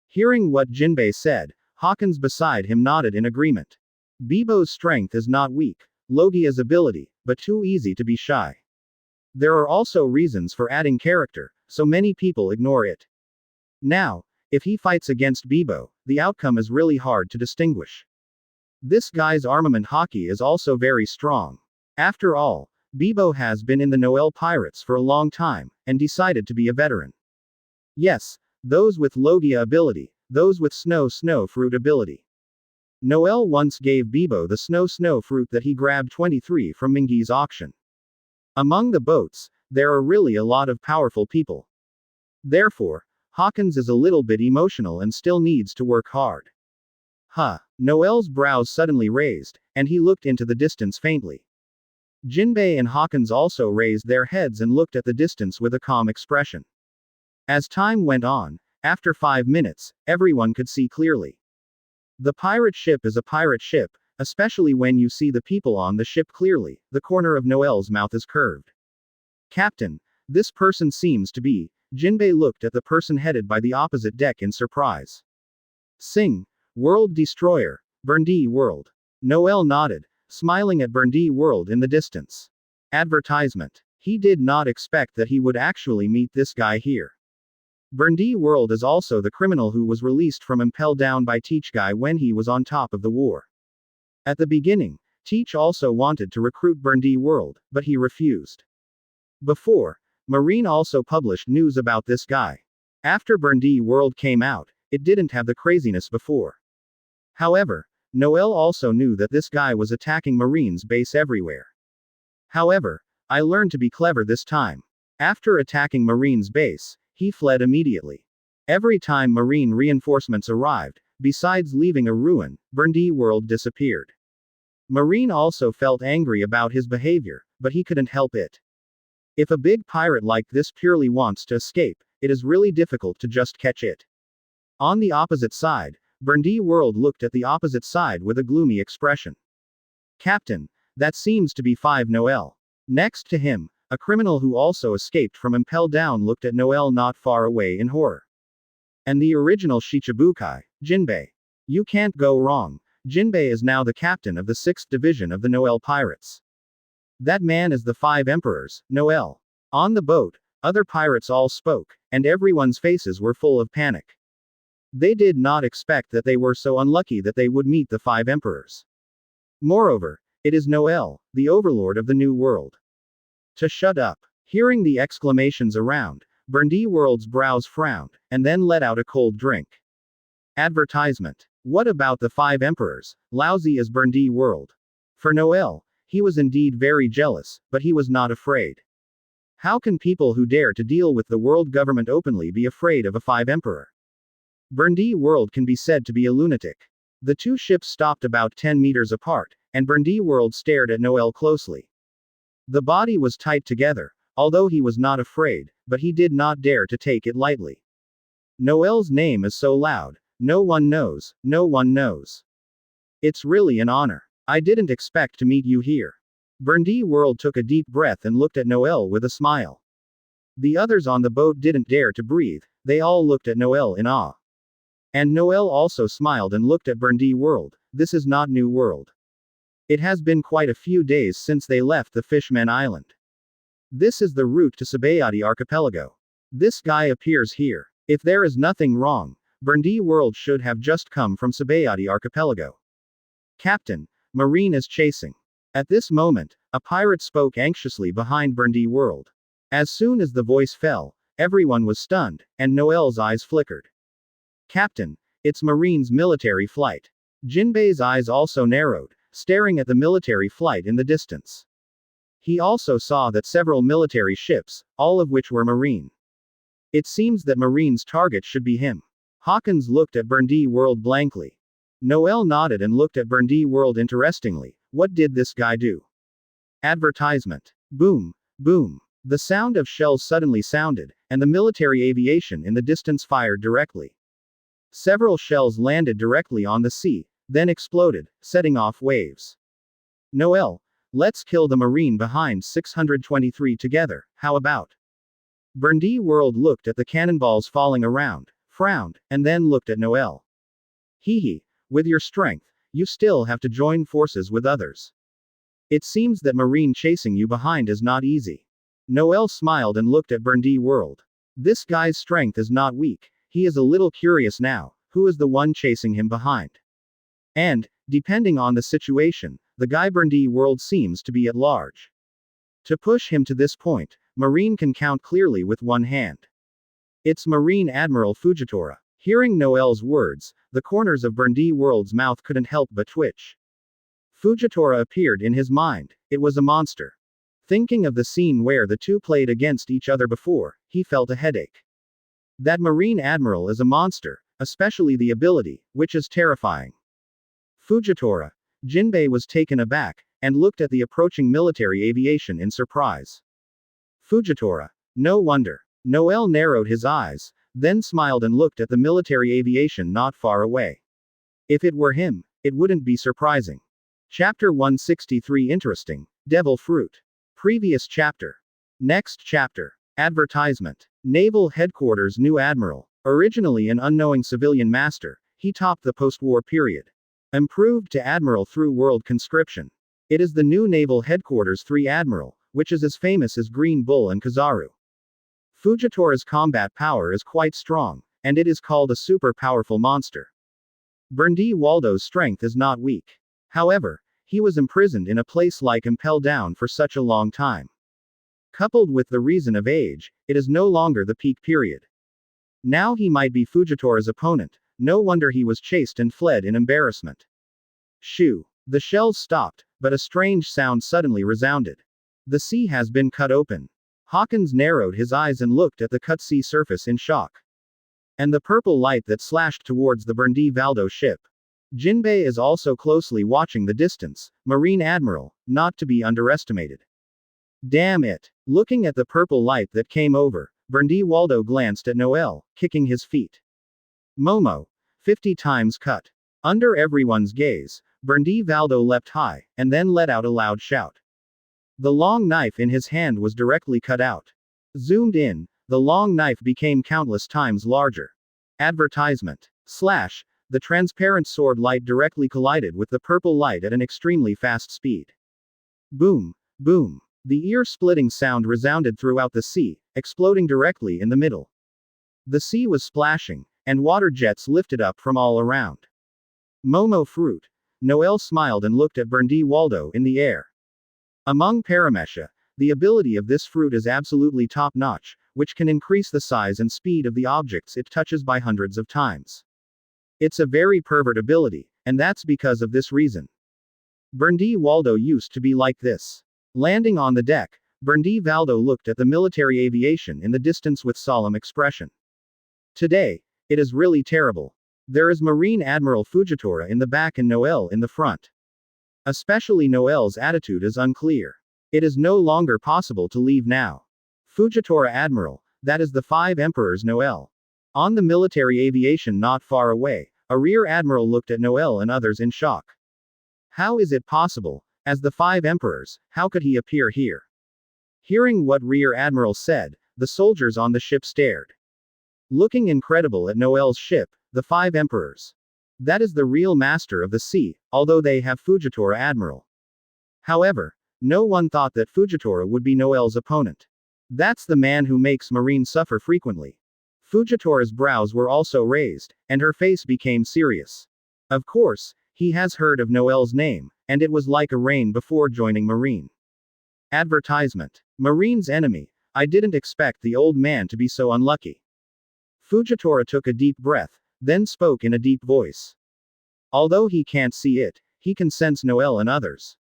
Hearing what Jinbei said, Hawkins beside him nodded in agreement. Bibo's strength is not weak, Logia's ability, but too easy to be shy. There are also reasons for adding character, so many people ignore it. Now, if he fights against Bibo, the outcome is really hard to distinguish. This guy's armament hockey is also very strong. After all, Bibo has been in the Noel Pirates for a long time, and decided to be a veteran. Yes, those with Logia ability, those with snow fruit ability. Noel once gave Bibo the snow fruit that he grabbed 23 from Mingi's auction. Among the boats, there are really a lot of powerful people. Therefore, Hawkins is a little bit emotional and still needs to work hard. Noel's brows suddenly raised, and he looked into the distance faintly. Jinbei and Hawkins also raised their heads and looked at the distance with a calm expression. As time went on, after 5 minutes, everyone could see clearly. The pirate ship is a pirate ship, especially when you see the people on the ship clearly. The corner of Noel's mouth is curved. Captain, this person seems to be. Jinbei looked at the person headed by the opposite deck in surprise. Sing, World Destroyer, Burndy World. Noel nodded, smiling at Burndy World in the distance. Advertisement. He did not expect that he would actually meet this guy here. Burndy World is also the criminal who was released from Impel Down by Teach Guy when he was on top of the war. At the beginning, Teach also wanted to recruit Burndy World, but he refused. Before, Marine also published news about this guy. After Burndy World came out, it didn't have the craziness before. However, Noel also knew that this guy was attacking Marine's base everywhere. However, I learned to be clever this time. After attacking Marine's base, he fled immediately. Every time Marine reinforcements arrived, besides leaving a ruin, Burndy World disappeared. Marine also felt angry about his behavior, but he couldn't help it. If a big pirate like this purely wants to escape, it is really difficult to just catch it. On the opposite side, Burndy World looked at the opposite side with a gloomy expression. Captain, that seems to be 5 Noel. Next to him, a criminal who also escaped from Impel Down looked at Noel not far away in horror. And the original Shichibukai, Jinbei. You can't go wrong. Jinbei is now the captain of the 6th division of the Noel Pirates. That man is the 5 emperors, Noel. On the boat, other pirates all spoke, and everyone's faces were full of panic. They did not expect that they were so unlucky that they would meet the 5 emperors. Moreover, it is Noel, the overlord of the new world. To shut up. Hearing the exclamations around, Burndy World's brows frowned, and then let out a cold drink. Advertisement. What about the 5 emperors, lousy as Burndy World? For Noel, he was indeed very jealous, but he was not afraid. How can people who dare to deal with the world government openly be afraid of a 5 emperor? Burndy World can be said to be a lunatic. The two ships stopped about 10 meters apart, and Burndy World stared at Noel closely. The body was tight together, although he was not afraid, but he did not dare to take it lightly. Noel's name is so loud, no one knows, no one knows. It's really an honor. I didn't expect to meet you here. Burndy World took a deep breath and looked at Noel with a smile. The others on the boat didn't dare to breathe, they all looked at Noel in awe. And Noel also smiled and looked at Burndy World. This is not New World. It has been quite a few days since they left the Fishman Island. This is the route to Sabayati Archipelago. This guy appears here. If there is nothing wrong, Burndy World should have just come from Sabayati Archipelago. Captain, Marine is chasing. At this moment, a pirate spoke anxiously behind Burndy World. As soon as the voice fell, everyone was stunned, and Noel's eyes flickered. Captain, it's Marine's military flight. Jinbei's eyes also narrowed, staring at the military flight in the distance. He also saw that several military ships, all of which were Marine. It seems that Marine's target should be him. Hawkins looked at Burndy World blankly. Noel nodded and looked at Burndy World interestingly. What did this guy do? Advertisement. Boom, boom. The sound of shells suddenly sounded, and the military aviation in the distance fired directly. Several shells landed directly on the sea, then exploded, setting off waves. Noel, let's kill the Marine behind 623 together, how about? Burndy World looked at the cannonballs falling around, frowned, and then looked at Noel. Hee, with your strength, you still have to join forces with others. It seems that Marine chasing you behind is not easy. Noel smiled and looked at Burndy World. This guy's strength is not weak. He is a little curious now, who is the one chasing him behind? And, depending on the situation, the guy Burndy World seems to be at large. To push him to this point, Marine can count clearly with one hand. It's Marine Admiral Fujitora. Hearing Noel's words, the corners of Burndy World's mouth couldn't help but twitch. Fujitora appeared in his mind. It was a monster. Thinking of the scene where the two played against each other before, he felt a headache. That Marine Admiral is a monster, especially the ability, which is terrifying. Fujitora. Jinbei was taken aback, and looked at the approaching military aviation in surprise. Fujitora. No wonder. Noel narrowed his eyes, then smiled and looked at the military aviation not far away. If it were him, it wouldn't be surprising. Chapter 163 Interesting. Devil Fruit. Previous chapter. Next chapter. Advertisement. Naval Headquarters New Admiral. Originally an unknowing civilian master, he topped the post-war period. Improved to Admiral through world conscription. It is the new Naval Headquarters 3 Admiral, which is as famous as Green Bull and Kizaru. Fujitora's combat power is quite strong, and it is called a super powerful monster. Berndi Waldo's strength is not weak. However, he was imprisoned in a place like Impel Down for such a long time. Coupled with the reason of age, it is no longer the peak period. Now he might be Fujitora's opponent, no wonder he was chased and fled in embarrassment. Shoo! The shells stopped, but a strange sound suddenly resounded. The sea has been cut open. Hawkins narrowed his eyes and looked at the cut sea surface in shock. And the purple light that slashed towards the Berndi Waldo ship. Jinbei is also closely watching the distance, Marine Admiral, not to be underestimated. Damn it! Looking at the purple light that came over, Berndi Waldo glanced at Noel, kicking his feet. Momo. 50 times cut. Under everyone's gaze, Berndi Waldo leapt high, and then let out a loud shout. The long knife in his hand was directly cut out. Zoomed in, the long knife became countless times larger. Advertisement. Slash. The transparent sword light directly collided with the purple light at an extremely fast speed. Boom. Boom. The ear-splitting sound resounded throughout the sea, exploding directly in the middle. The sea was splashing, and water jets lifted up from all around. Momo fruit. Noel smiled and looked at Berndi Waldo in the air. Among Paramesha, the ability of this fruit is absolutely top-notch, which can increase the size and speed of the objects it touches by hundreds of times. It's a very pervert ability, and that's because of this reason. Berndi Waldo used to be like this. Landing on the deck, Berndi Waldo looked at the military aviation in the distance with solemn expression. Today, it is really terrible. There is Marine Admiral Fujitora in the back and Noel in the front. Especially Noel's attitude is unclear. It is no longer possible to leave now. Fujitora Admiral, that is the 5 Emperors Noel. On the military aviation not far away, a Rear Admiral looked at Noel and others in shock. How is it possible? As the 5 Emperors, how could he appear here? Hearing what Rear Admiral said, the soldiers on the ship stared. Looking incredible at Noel's ship, the 5 Emperors. That is the real master of the sea, although they have Fujitora Admiral. However, no one thought that Fujitora would be Noel's opponent. That's the man who makes Marine suffer frequently. Fujitora's brows were also raised, and her face became serious. Of course, he has heard of Noel's name, and it was like a rain before joining Marine. Advertisement. Marine's enemy. I didn't expect the old man to be so unlucky. Fujitora took a deep breath, then spoke in a deep voice. Although he can't see it, he can sense Noel and others.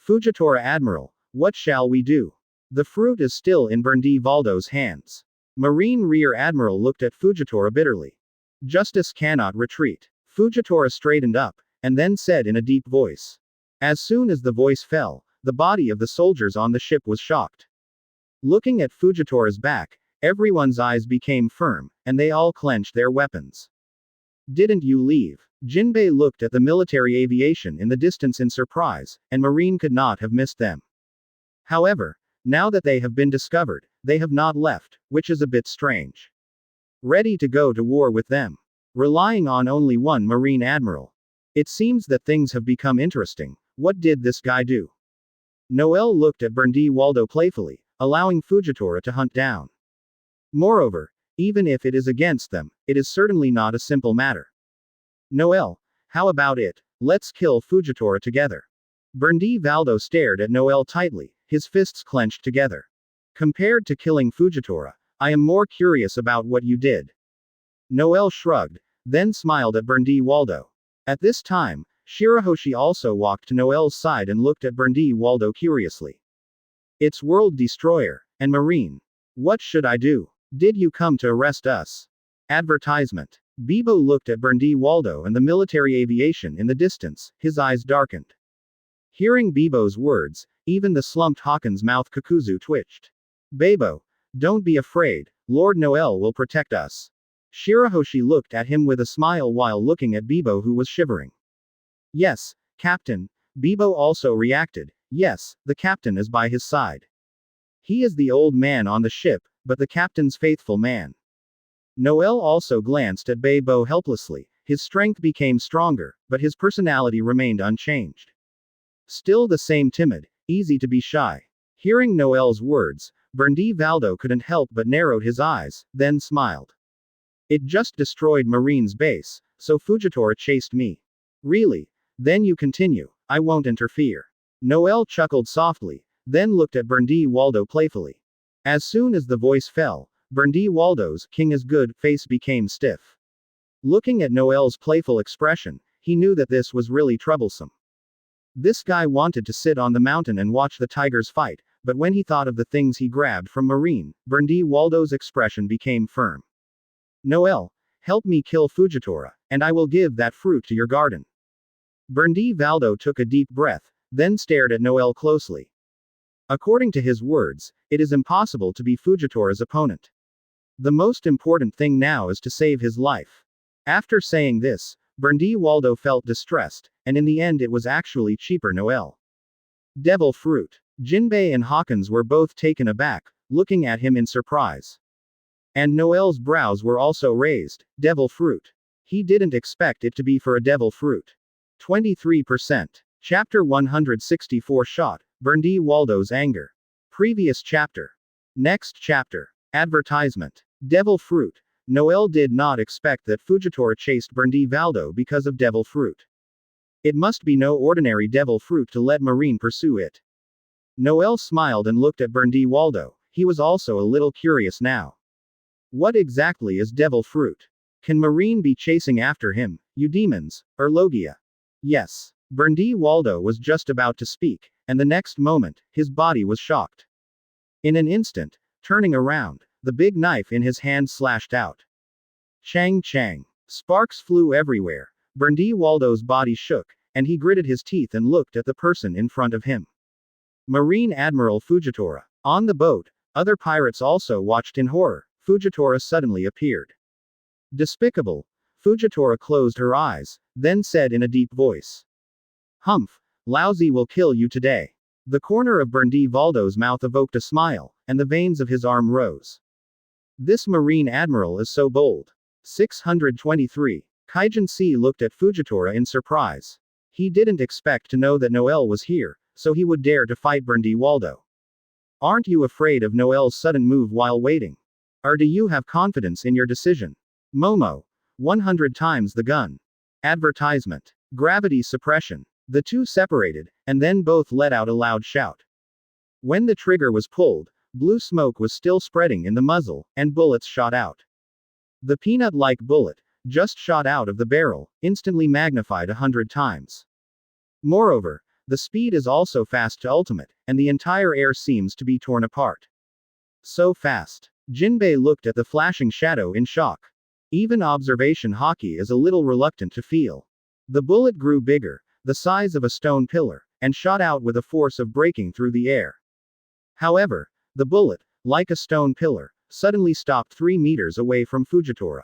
Fujitora Admiral, what shall we do? The fruit is still in Berndi Waldo's hands. Marine Rear Admiral looked at Fujitora bitterly. Justice cannot retreat. Fujitora straightened up, and then said in a deep voice. As soon as the voice fell, the body of the soldiers on the ship was shocked. Looking at Fujitora's back, everyone's eyes became firm, and they all clenched their weapons. Didn't you leave? Jinbei looked at the military aviation in the distance in surprise, and Marine could not have missed them. However, now that they have been discovered, they have not left, which is a bit strange. Ready to go to war with them. Relying on only one Marine Admiral. It seems that things have become interesting. What did this guy do? Noel looked at Berndi Waldo playfully, allowing Fujitora to hunt down. Moreover, even if it is against them, it is certainly not a simple matter. Noel, how about it? Let's kill Fujitora together. Berndi Waldo stared at Noel tightly, his fists clenched together. Compared to killing Fujitora, I am more curious about what you did. Noel shrugged, then smiled at Berndi Waldo. At this time, Shirahoshi also walked to Noel's side and looked at Berndi Waldo curiously. It's World Destroyer, and Marine. What should I do? Did you come to arrest us? Advertisement. Bibo looked at Berndi Waldo and the military aviation in the distance, his eyes darkened. Hearing Bibo's words, even the slumped Hawkins' mouth Kakuzu twitched. Bibo, don't be afraid, Lord Noel will protect us. Shirahoshi looked at him with a smile while looking at Bibo who was shivering. Yes, Captain, Bibo also reacted. Yes, the captain is by his side. He is the old man on the ship, but the captain's faithful man. Noel also glanced at Bibo helplessly. His strength became stronger, but his personality remained unchanged. Still the same timid, easy to be shy. Hearing Noel's words, Berndi Valdo couldn't help but narrowed his eyes, then smiled. It just destroyed Marine's base, so Fujitora chased me. Really? Then you continue. I won't interfere. Noel chuckled softly, then looked at Berndi Waldo playfully. As soon as the voice fell, Berndi Waldo's king is good face became stiff. Looking at Noel's playful expression, he knew that this was really troublesome. This guy wanted to sit on the mountain and watch the tigers fight, but when he thought of the things he grabbed from Marine, Berndi Waldo's expression became firm. Noel, help me kill Fujitora, and I will give that fruit to your garden. Berndi Valdo took a deep breath, then stared at Noel closely. According to his words, it is impossible to be Fujitora's opponent. The most important thing now is to save his life. After saying this, Berndi Waldo felt distressed, and in the end it was actually cheaper Noel. Devil fruit. Jinbei and Hawkins were both taken aback, looking at him in surprise. And Noel's brows were also raised. Devil fruit. He didn't expect it to be for a devil fruit. 23%. Chapter 164 Shot, Berndi Waldo's anger. Previous chapter. Next chapter. Advertisement. Devil fruit. Noel did not expect that Fujitora chased Berndi Valdo because of devil fruit. It must be no ordinary devil fruit to let Marine pursue it. Noel smiled and looked at Berndi Waldo. He was also a little curious now. What exactly is devil fruit? Can Marine be chasing after him, you demons, or Logia? Yes. Berndi Waldo was just about to speak, and the next moment, his body was shocked. In an instant, turning around, the big knife in his hand slashed out. Chang chang. Sparks flew everywhere. Berndi Waldo's body shook, and he gritted his teeth and looked at the person in front of him. Marine Admiral Fujitora. On the boat, other pirates also watched in horror. Fujitora suddenly appeared. Despicable. Fujitora closed her eyes, then said in a deep voice. Humph. Lousy will kill you today. The corner of Berndi Valdo's mouth evoked a smile, and the veins of his arm rose. This Marine Admiral is so bold. 623. Kaijin C looked at Fujitora in surprise. He didn't expect to know that Noel was here, so he would dare to fight Berndi Waldo. Aren't you afraid of Noel's sudden move while waiting? Or do you have confidence in your decision? Momo. 100 times the gun. Advertisement. Gravity suppression. The two separated, and then both let out a loud shout. When the trigger was pulled, blue smoke was still spreading in the muzzle, and bullets shot out. The peanut-like bullet, just shot out of the barrel, instantly magnified 100 times. Moreover, the speed is also fast to ultimate, and the entire air seems to be torn apart. So fast. Jinbei looked at the flashing shadow in shock. Even observation Haki is a little reluctant to feel. The bullet grew bigger, the size of a stone pillar, and shot out with a force of breaking through the air. However, the bullet, like a stone pillar, suddenly stopped 3 meters away from Fujitora.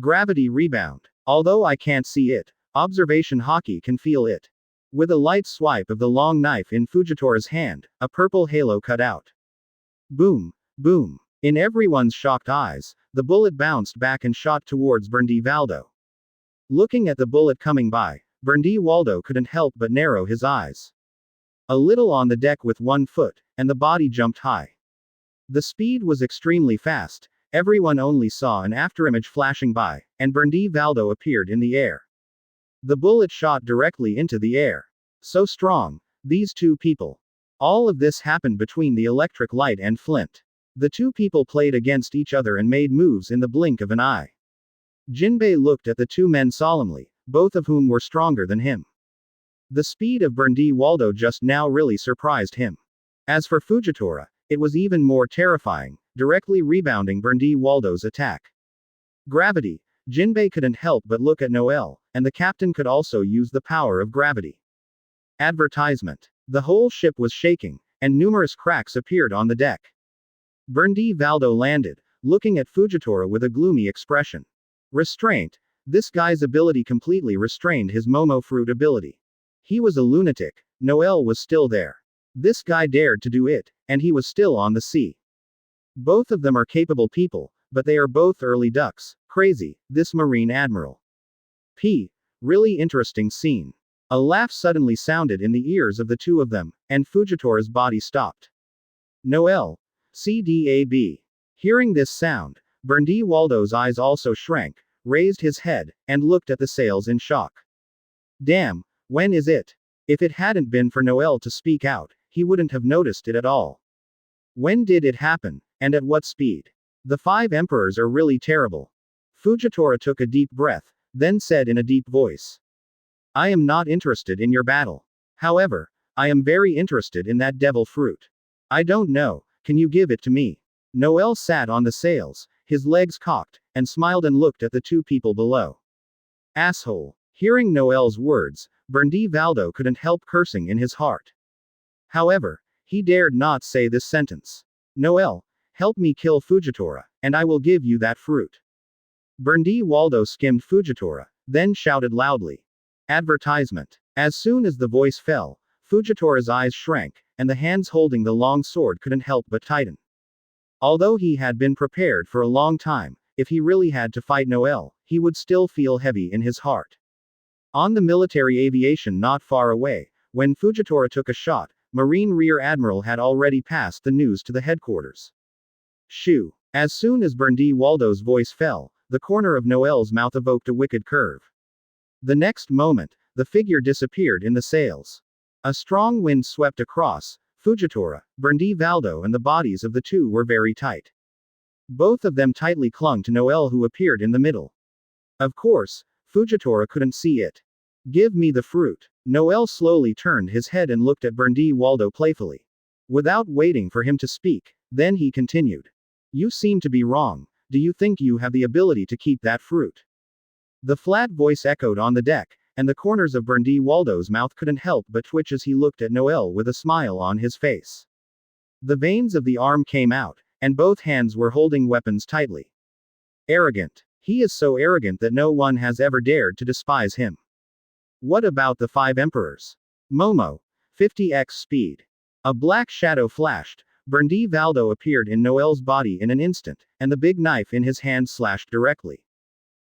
Gravity rebound. Although I can't see it, observation Haki can feel it. With a light swipe of the long knife in Fujitora's hand, a purple halo cut out. Boom, boom. In everyone's shocked eyes, the bullet bounced back and shot towards Berndi Valdo. Looking at the bullet coming by, Berndi Waldo couldn't help but narrow his eyes. A little on the deck with one foot, and the body jumped high. The speed was extremely fast, everyone only saw an afterimage flashing by, and Berndi Valdo appeared in the air. The bullet shot directly into the air. So strong, these two people. All of this happened between the electric light and flint. The two people played against each other and made moves in the blink of an eye. Jinbei looked at the two men solemnly, both of whom were stronger than him. The speed of Berndi Waldo just now really surprised him. As for Fujitora, it was even more terrifying, directly rebounding Berndi Waldo's attack. Gravity. Jinbei couldn't help but look at Noel, and the captain could also use the power of gravity. Advertisement. The whole ship was shaking, and numerous cracks appeared on the deck. Berndi Valdo landed, looking at Fujitora with a gloomy expression. Restraint. This guy's ability completely restrained his Momo fruit ability. He was a lunatic. Noel was still there. This guy dared to do it, and he was still on the sea. Both of them are capable people, but they are both early ducks. Crazy, this Marine Admiral. Really interesting scene. A laugh suddenly sounded in the ears of the two of them, and Fujitora's body stopped. Noel. CDAB. Hearing this sound, Berndi Waldo's eyes also shrank, raised his head, and looked at the sails in shock. Damn, when is it? If it hadn't been for Noel to speak out, he wouldn't have noticed it at all. When did it happen, and at what speed? The five emperors are really terrible. Fujitora took a deep breath, then said in a deep voice. I am not interested in your battle. However, I am very interested in that devil fruit. I don't know, can you give it to me? Noel sat on the sails, his legs cocked, and smiled and looked at the two people below. Asshole. Hearing Noel's words, Berndi Valdo couldn't help cursing in his heart. However, he dared not say this sentence. Noel, help me kill Fujitora, and I will give you that fruit. Berndi Waldo skimmed Fujitora, then shouted loudly. Advertisement. As soon as the voice fell, Fujitora's eyes shrank, and the hands holding the long sword couldn't help but tighten. Although he had been prepared for a long time, if he really had to fight Noel, he would still feel heavy in his heart. On the military aviation not far away, when Fujitora took a shot, Marine Rear Admiral had already passed the news to the headquarters. Shoo. As soon as Berndi Waldo's voice fell, the corner of Noel's mouth evoked a wicked curve. The next moment, the figure disappeared in the sails. A strong wind swept across. Fujitora, Berndi Valdo and the bodies of the two were very tight. Both of them tightly clung to Noel, who appeared in the middle. Of course, Fujitora couldn't see it. Give me the fruit. Noel slowly turned his head and looked at Berndi Waldo playfully. Without waiting for him to speak, then he continued. You seem to be wrong. Do you think you have the ability to keep that fruit? The flat voice echoed on the deck, and the corners of Berndi Waldo's mouth couldn't help but twitch as he looked at Noel with a smile on his face. The veins of the arm came out, and both hands were holding weapons tightly. Arrogant. He is so arrogant that no one has ever dared to despise him. What about the five emperors? Momo. 50x speed. A black shadow flashed. Berndi Valdo appeared in Noel's body in an instant, and the big knife in his hand slashed directly.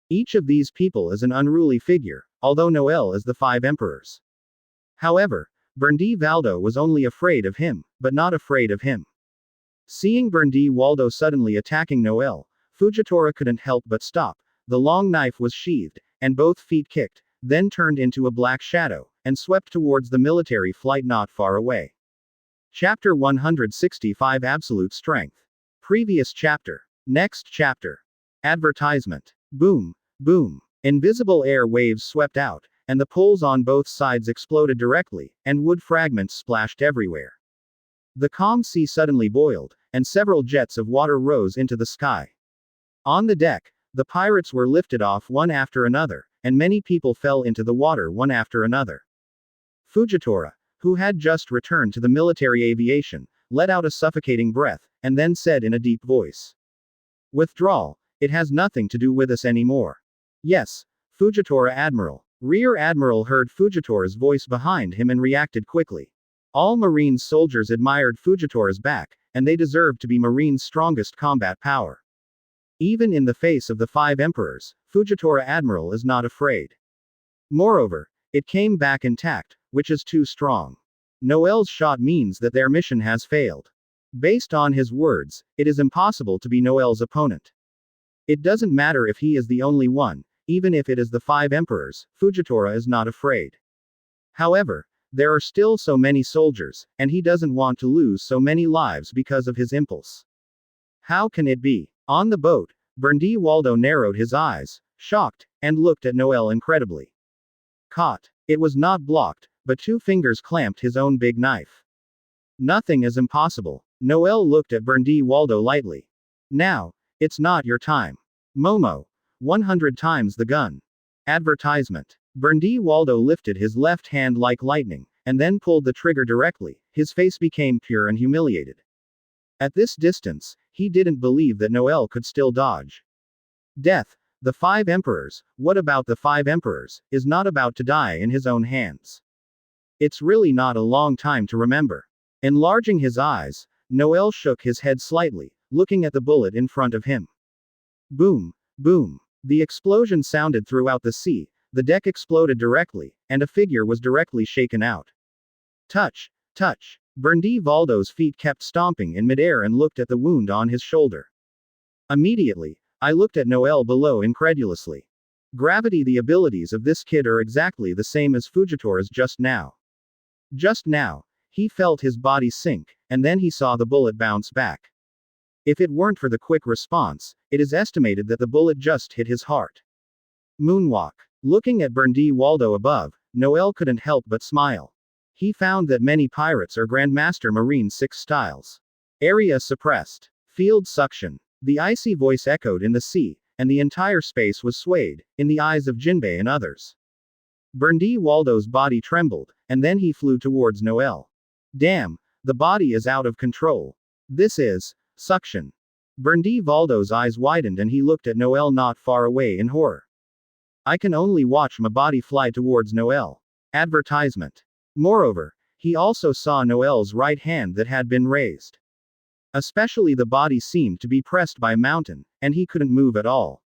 Each of these people is an unruly figure, although Noel is the five emperors. However, Berndi Valdo was only afraid of him, but not afraid of him. Seeing Berndi Waldo suddenly attacking Noel, Fujitora couldn't help but stop. The long knife was sheathed, and both feet kicked, then turned into a black shadow, and swept towards the military flight not far away. Chapter 165 Absolute Strength. Previous chapter. Next chapter. Advertisement. Boom. Boom. Invisible air waves swept out, and the poles on both sides exploded directly, and wood fragments splashed everywhere. The calm sea suddenly boiled, and several jets of water rose into the sky. On the deck, the pirates were lifted off one after another, and many people fell into the water one after another. Fujitora, who had just returned to the military aviation, let out a suffocating breath, and then said in a deep voice. Withdrawal. It has nothing to do with us anymore. Yes, Fujitora Admiral. Rear Admiral heard Fujitora's voice behind him and reacted quickly. All Marine soldiers admired Fujitora's back, and they deserved to be Marine's strongest combat power. Even in the face of the five emperors, Fujitora Admiral is not afraid. Moreover, it came back intact, which is too strong. Noel's shot means that their mission has failed. Based on his words, it is impossible to be Noel's opponent. It doesn't matter if he is the only one, even if it is the five emperors, Fujitora is not afraid. However, there are still so many soldiers, and he doesn't want to lose so many lives because of his impulse. How can it be? On the boat, Berndi Waldo narrowed his eyes, shocked, and looked at Noel incredibly. Caught. It was not blocked, but two fingers clamped his own big knife. Nothing is impossible. Noel looked at Berndi Waldo lightly. Now, it's not your time. Momo. 100 times the gun. Advertisement. Berndi Waldo lifted his left hand like lightning, and then pulled the trigger directly. His face became pure and humiliated. At this distance, he didn't believe that Noel could still dodge. Death. The five emperors, what about the five emperors, is not about to die in his own hands. It's really not a long time to remember. Enlarging his eyes, Noel shook his head slightly, looking at the bullet in front of him. Boom, boom. The explosion sounded throughout the sea, the deck exploded directly, and a figure was directly shaken out. Touch, touch. Berndi Valdo's feet kept stomping in midair and looked at the wound on his shoulder. Immediately, I looked at Noel below incredulously. Gravity, the abilities of this kid are exactly the same as Fujitora's just now. Just now, he felt his body sink, and then he saw the bullet bounce back. If it weren't for the quick response, it is estimated that the bullet just hit his heart. Moonwalk. Looking at Berndi Valdo above, Noel couldn't help but smile. He found that many pirates are Grandmaster Marine 6 styles. Area suppressed. Field suction. The icy voice echoed in the sea, and the entire space was swayed, in the eyes of Jinbei and others. Berndi Valdo's body trembled, and then he flew towards Noel. Damn, the body is out of control. This is suction. Berndi Valdo's eyes widened and he looked at Noel not far away in horror. I can only watch my body fly towards Noel. Advertisement. Moreover, he also saw Noel's right hand that had been raised. Especially the body seemed to be pressed by a mountain, and he couldn't move at all.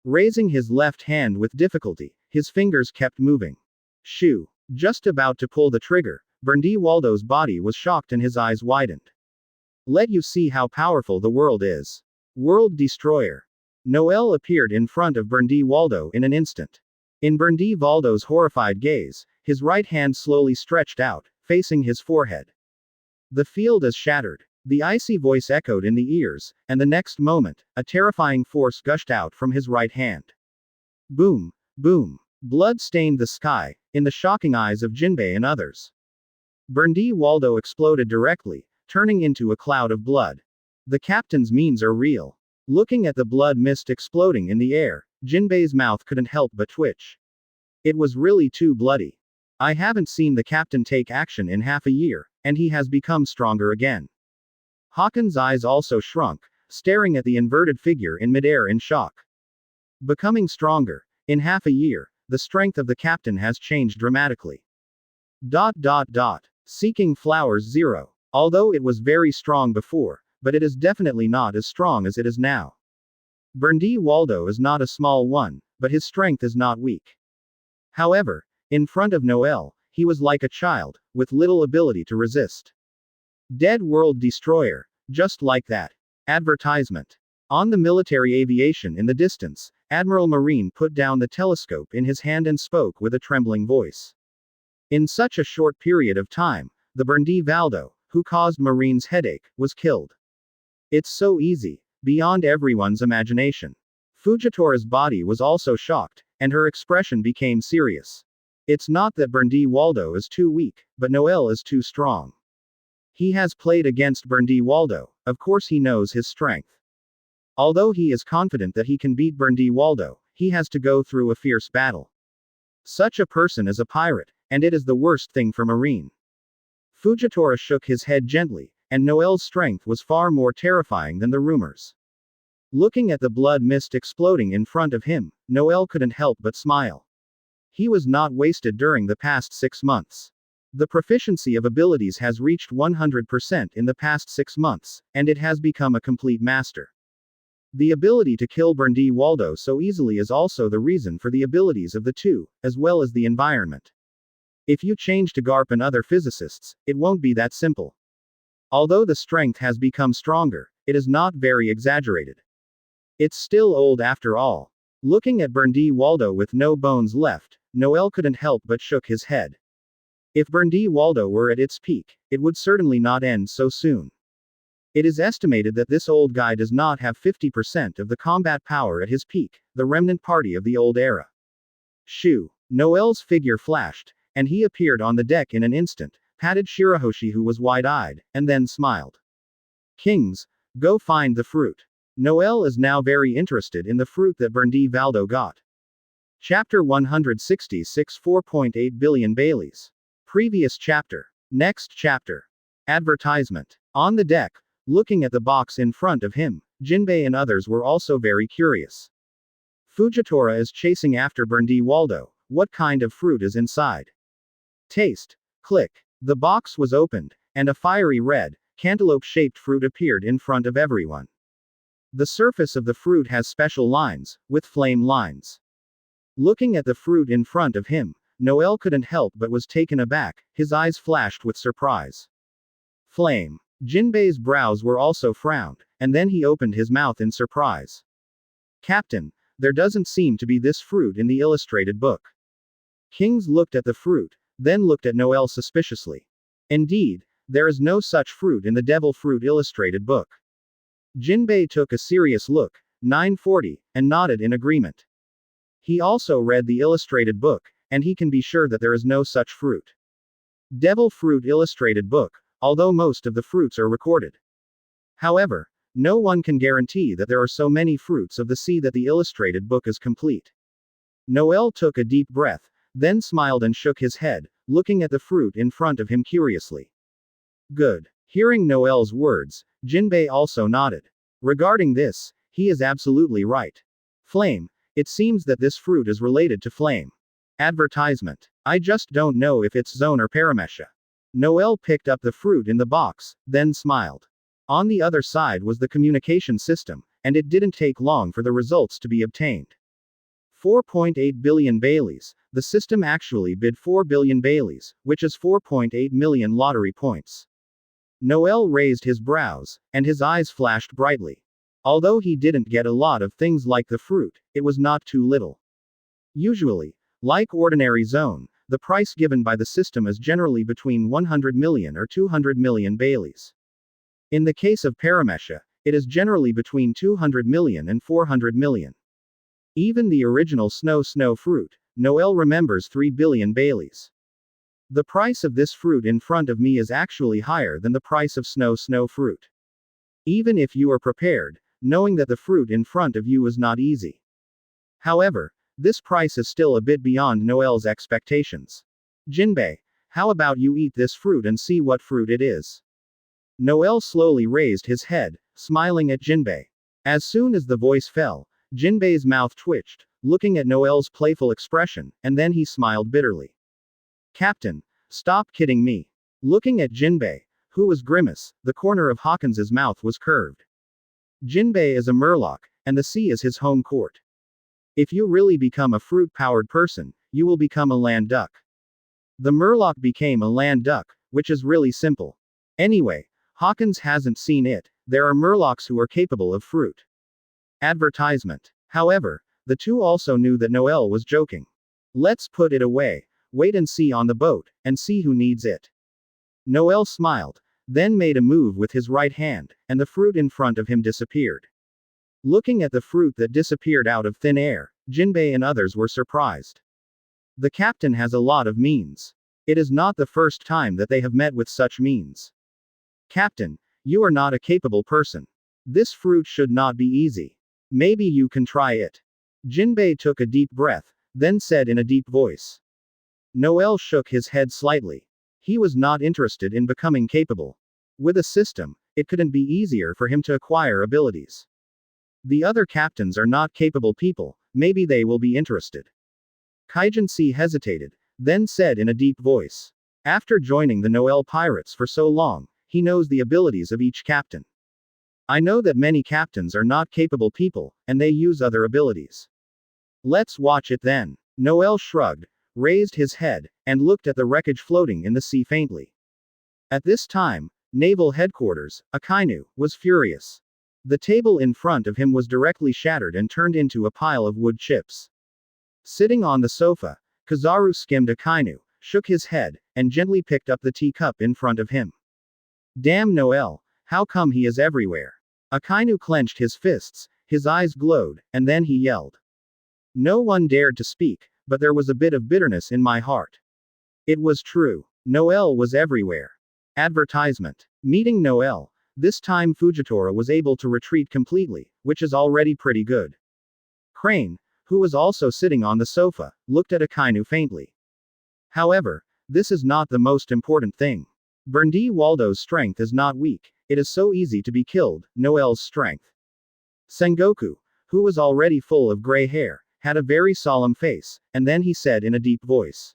Raising his left hand with difficulty, his fingers kept moving. Shoo. Just about to pull the trigger, Berndi Valdo's body was shocked and his eyes widened. Let you see how powerful the world is. World Destroyer. Noel appeared in front of Berndi Valdo in an instant. In Berndi Valdo's horrified gaze, his right hand slowly stretched out, facing his forehead. The field is shattered. The icy voice echoed in the ears, and the next moment, a terrifying force gushed out from his right hand. Boom, boom. Blood stained the sky, in the shocking eyes of Jinbei and others. Berndi Valdo exploded directly, turning into a cloud of blood. The captain's means are real. Looking at the blood mist exploding in the air, Jinbei's mouth couldn't help but twitch. It was really too bloody. I haven't seen the captain take action in half a year, and he has become stronger again. Hawken's eyes also shrunk, staring at the inverted figure in midair in shock. Becoming stronger. In half a year, the strength of the captain has changed dramatically. Seeking Flowers 0. Although it was very strong before, but it is definitely not as strong as it is now. Berndi Valdo is not a small one, but his strength is not weak. However, in front of Noel, he was like a child, with little ability to resist. Dead World Destroyer. Just like that. Advertisement. On the military aviation in the distance, Admiral Marine put down the telescope in his hand and spoke with a trembling voice. In such a short period of time, the Berndi Valdo, who caused Marine's headache, was killed. It's so easy, beyond everyone's imagination. Fujitora's body was also shocked, and her expression became serious. It's not that Berndi Valdo is too weak, but Noel is too strong. He has played against Berndi Valdo, of course he knows his strength. Although he is confident that he can beat Berndi Valdo, he has to go through a fierce battle. Such a person is a pirate, and it is the worst thing for Marine. Fujitora shook his head gently, and Noel's strength was far more terrifying than the rumors. Looking at the blood mist exploding in front of him, Noel couldn't help but smile. He was not wasted during the past 6 months. The proficiency of abilities has reached 100% in the past 6 months, and it has become a complete master. The ability to kill Berndi Valdo so easily is also the reason for the abilities of the two, as well as the environment. If you change to Garp and other physicists, it won't be that simple. Although the strength has become stronger, it is not very exaggerated. It's still old after all. Looking at Berndi Valdo with no bones left, Noel couldn't help but shook his head. If Berndi Valdo were at its peak, it would certainly not end so soon. It is estimated that this old guy does not have 50% of the combat power at his peak, the remnant party of the old era. Shoo! Noel's figure flashed, and he appeared on the deck in an instant, patted Shirahoshi who was wide-eyed, and then smiled. Kings, go find the fruit. Noel is now very interested in the fruit that Berndi Valdo got. Chapter 166 4.8 billion Baileys. Previous chapter. Next chapter. Advertisement. On the deck, looking at the box in front of him, Jinbei and others were also very curious. Fujitora is chasing after Berndi Valdo. What kind of fruit is inside? Taste. Click. The box was opened, and a fiery red, cantaloupe-shaped fruit appeared in front of everyone. The surface of the fruit has special lines, with flame lines. Looking at the fruit in front of him, Noel couldn't help but was taken aback, his eyes flashed with surprise. Flame. Jinbei's brows were also frowned, and then he opened his mouth in surprise. Captain, there doesn't seem to be this fruit in the illustrated book. Kings looked at the fruit, then looked at Noel suspiciously. Indeed, there is no such fruit in the Devil Fruit illustrated book. Jinbei took a serious look, 940, and nodded in agreement. He also read the illustrated book, and he can be sure that there is no such fruit. Devil Fruit illustrated book, although most of the fruits are recorded. However, no one can guarantee that there are so many fruits of the sea that the illustrated book is complete. Noel took a deep breath, then smiled and shook his head, looking at the fruit in front of him curiously. Good. Hearing Noel's words, Jinbei also nodded. Regarding this, he is absolutely right. Flame. It seems that this fruit is related to flame. Advertisement. I just don't know if it's zone or paramesha. Noel picked up the fruit in the box, then smiled. On the other side was the communication system, and it didn't take long for the results to be obtained. 4.8 billion Baileys. The system actually bid 4 billion Baileys, which is 4.8 million lottery points. Noel raised his brows, and his eyes flashed brightly. Although he didn't get a lot of things like the fruit, it was not too little. Usually, like ordinary zone, the price given by the system is generally between 100 million or 200 million Baileys. In the case of paramesha, it is generally between 200 million and 400 million. Even the original snow fruit, Noel remembers 3 billion Baileys. The price of this fruit in front of me is actually higher than the price of snow fruit. Even if you are prepared, knowing that the fruit in front of you is not easy. However, this price is still a bit beyond Noel's expectations. Jinbei, how about you eat this fruit and see what fruit it is? Noel slowly raised his head, smiling at Jinbei. As soon as the voice fell, Jinbei's mouth twitched, looking at Noel's playful expression, and then he smiled bitterly. Captain, stop kidding me. Looking at Jinbei, who was grimace, the corner of Hawkins's mouth was curved. Jinbei is a murloc, and the sea is his home court. If you really become a fruit-powered person, you will become a land duck. The murloc became a land duck, which is really simple. Anyway, Hawkins hasn't seen it, there are murlocs who are capable of fruit. Advertisement. However, the two also knew that Noel was joking. Let's put it away, wait and see on the boat, and see who needs it. Noel smiled, then made a move with his right hand, and the fruit in front of him disappeared. Looking at the fruit that disappeared out of thin air, Jinbei and others were surprised. The captain has a lot of means. It is not the first time that they have met with such means. Captain, you are not a capable person. This fruit should not be easy. Maybe you can try it. Jinbei took a deep breath, then said in a deep voice. Noel shook his head slightly. He was not interested in becoming capable. With a system, it couldn't be easier for him to acquire abilities. The other captains are not capable people, maybe they will be interested. Kaigensi hesitated, then said in a deep voice. After joining the Noel Pirates for so long, he knows the abilities of each captain. I know that many captains are not capable people, and they use other abilities. Let's watch it then. Noel shrugged, raised his head, and looked at the wreckage floating in the sea faintly. At this time, Naval Headquarters, Akainu, was furious. The table in front of him was directly shattered and turned into a pile of wood chips. Sitting on the sofa, Kizaru skimmed Akainu, shook his head, and gently picked up the teacup in front of him. Damn Noel, how come he is everywhere? Akainu clenched his fists, his eyes glowed, and then he yelled. No one dared to speak, but there was a bit of bitterness in my heart. It was true. Noel was everywhere. Advertisement. Meeting Noel. This time Fujitora was able to retreat completely, which is already pretty good. Crane, who was also sitting on the sofa, looked at Akainu faintly. However, this is not the most important thing. Berndi Waldo's strength is not weak, it is so easy to be killed, Noel's strength. Sengoku, who was already full of gray hair, had a very solemn face, and then he said in a deep voice.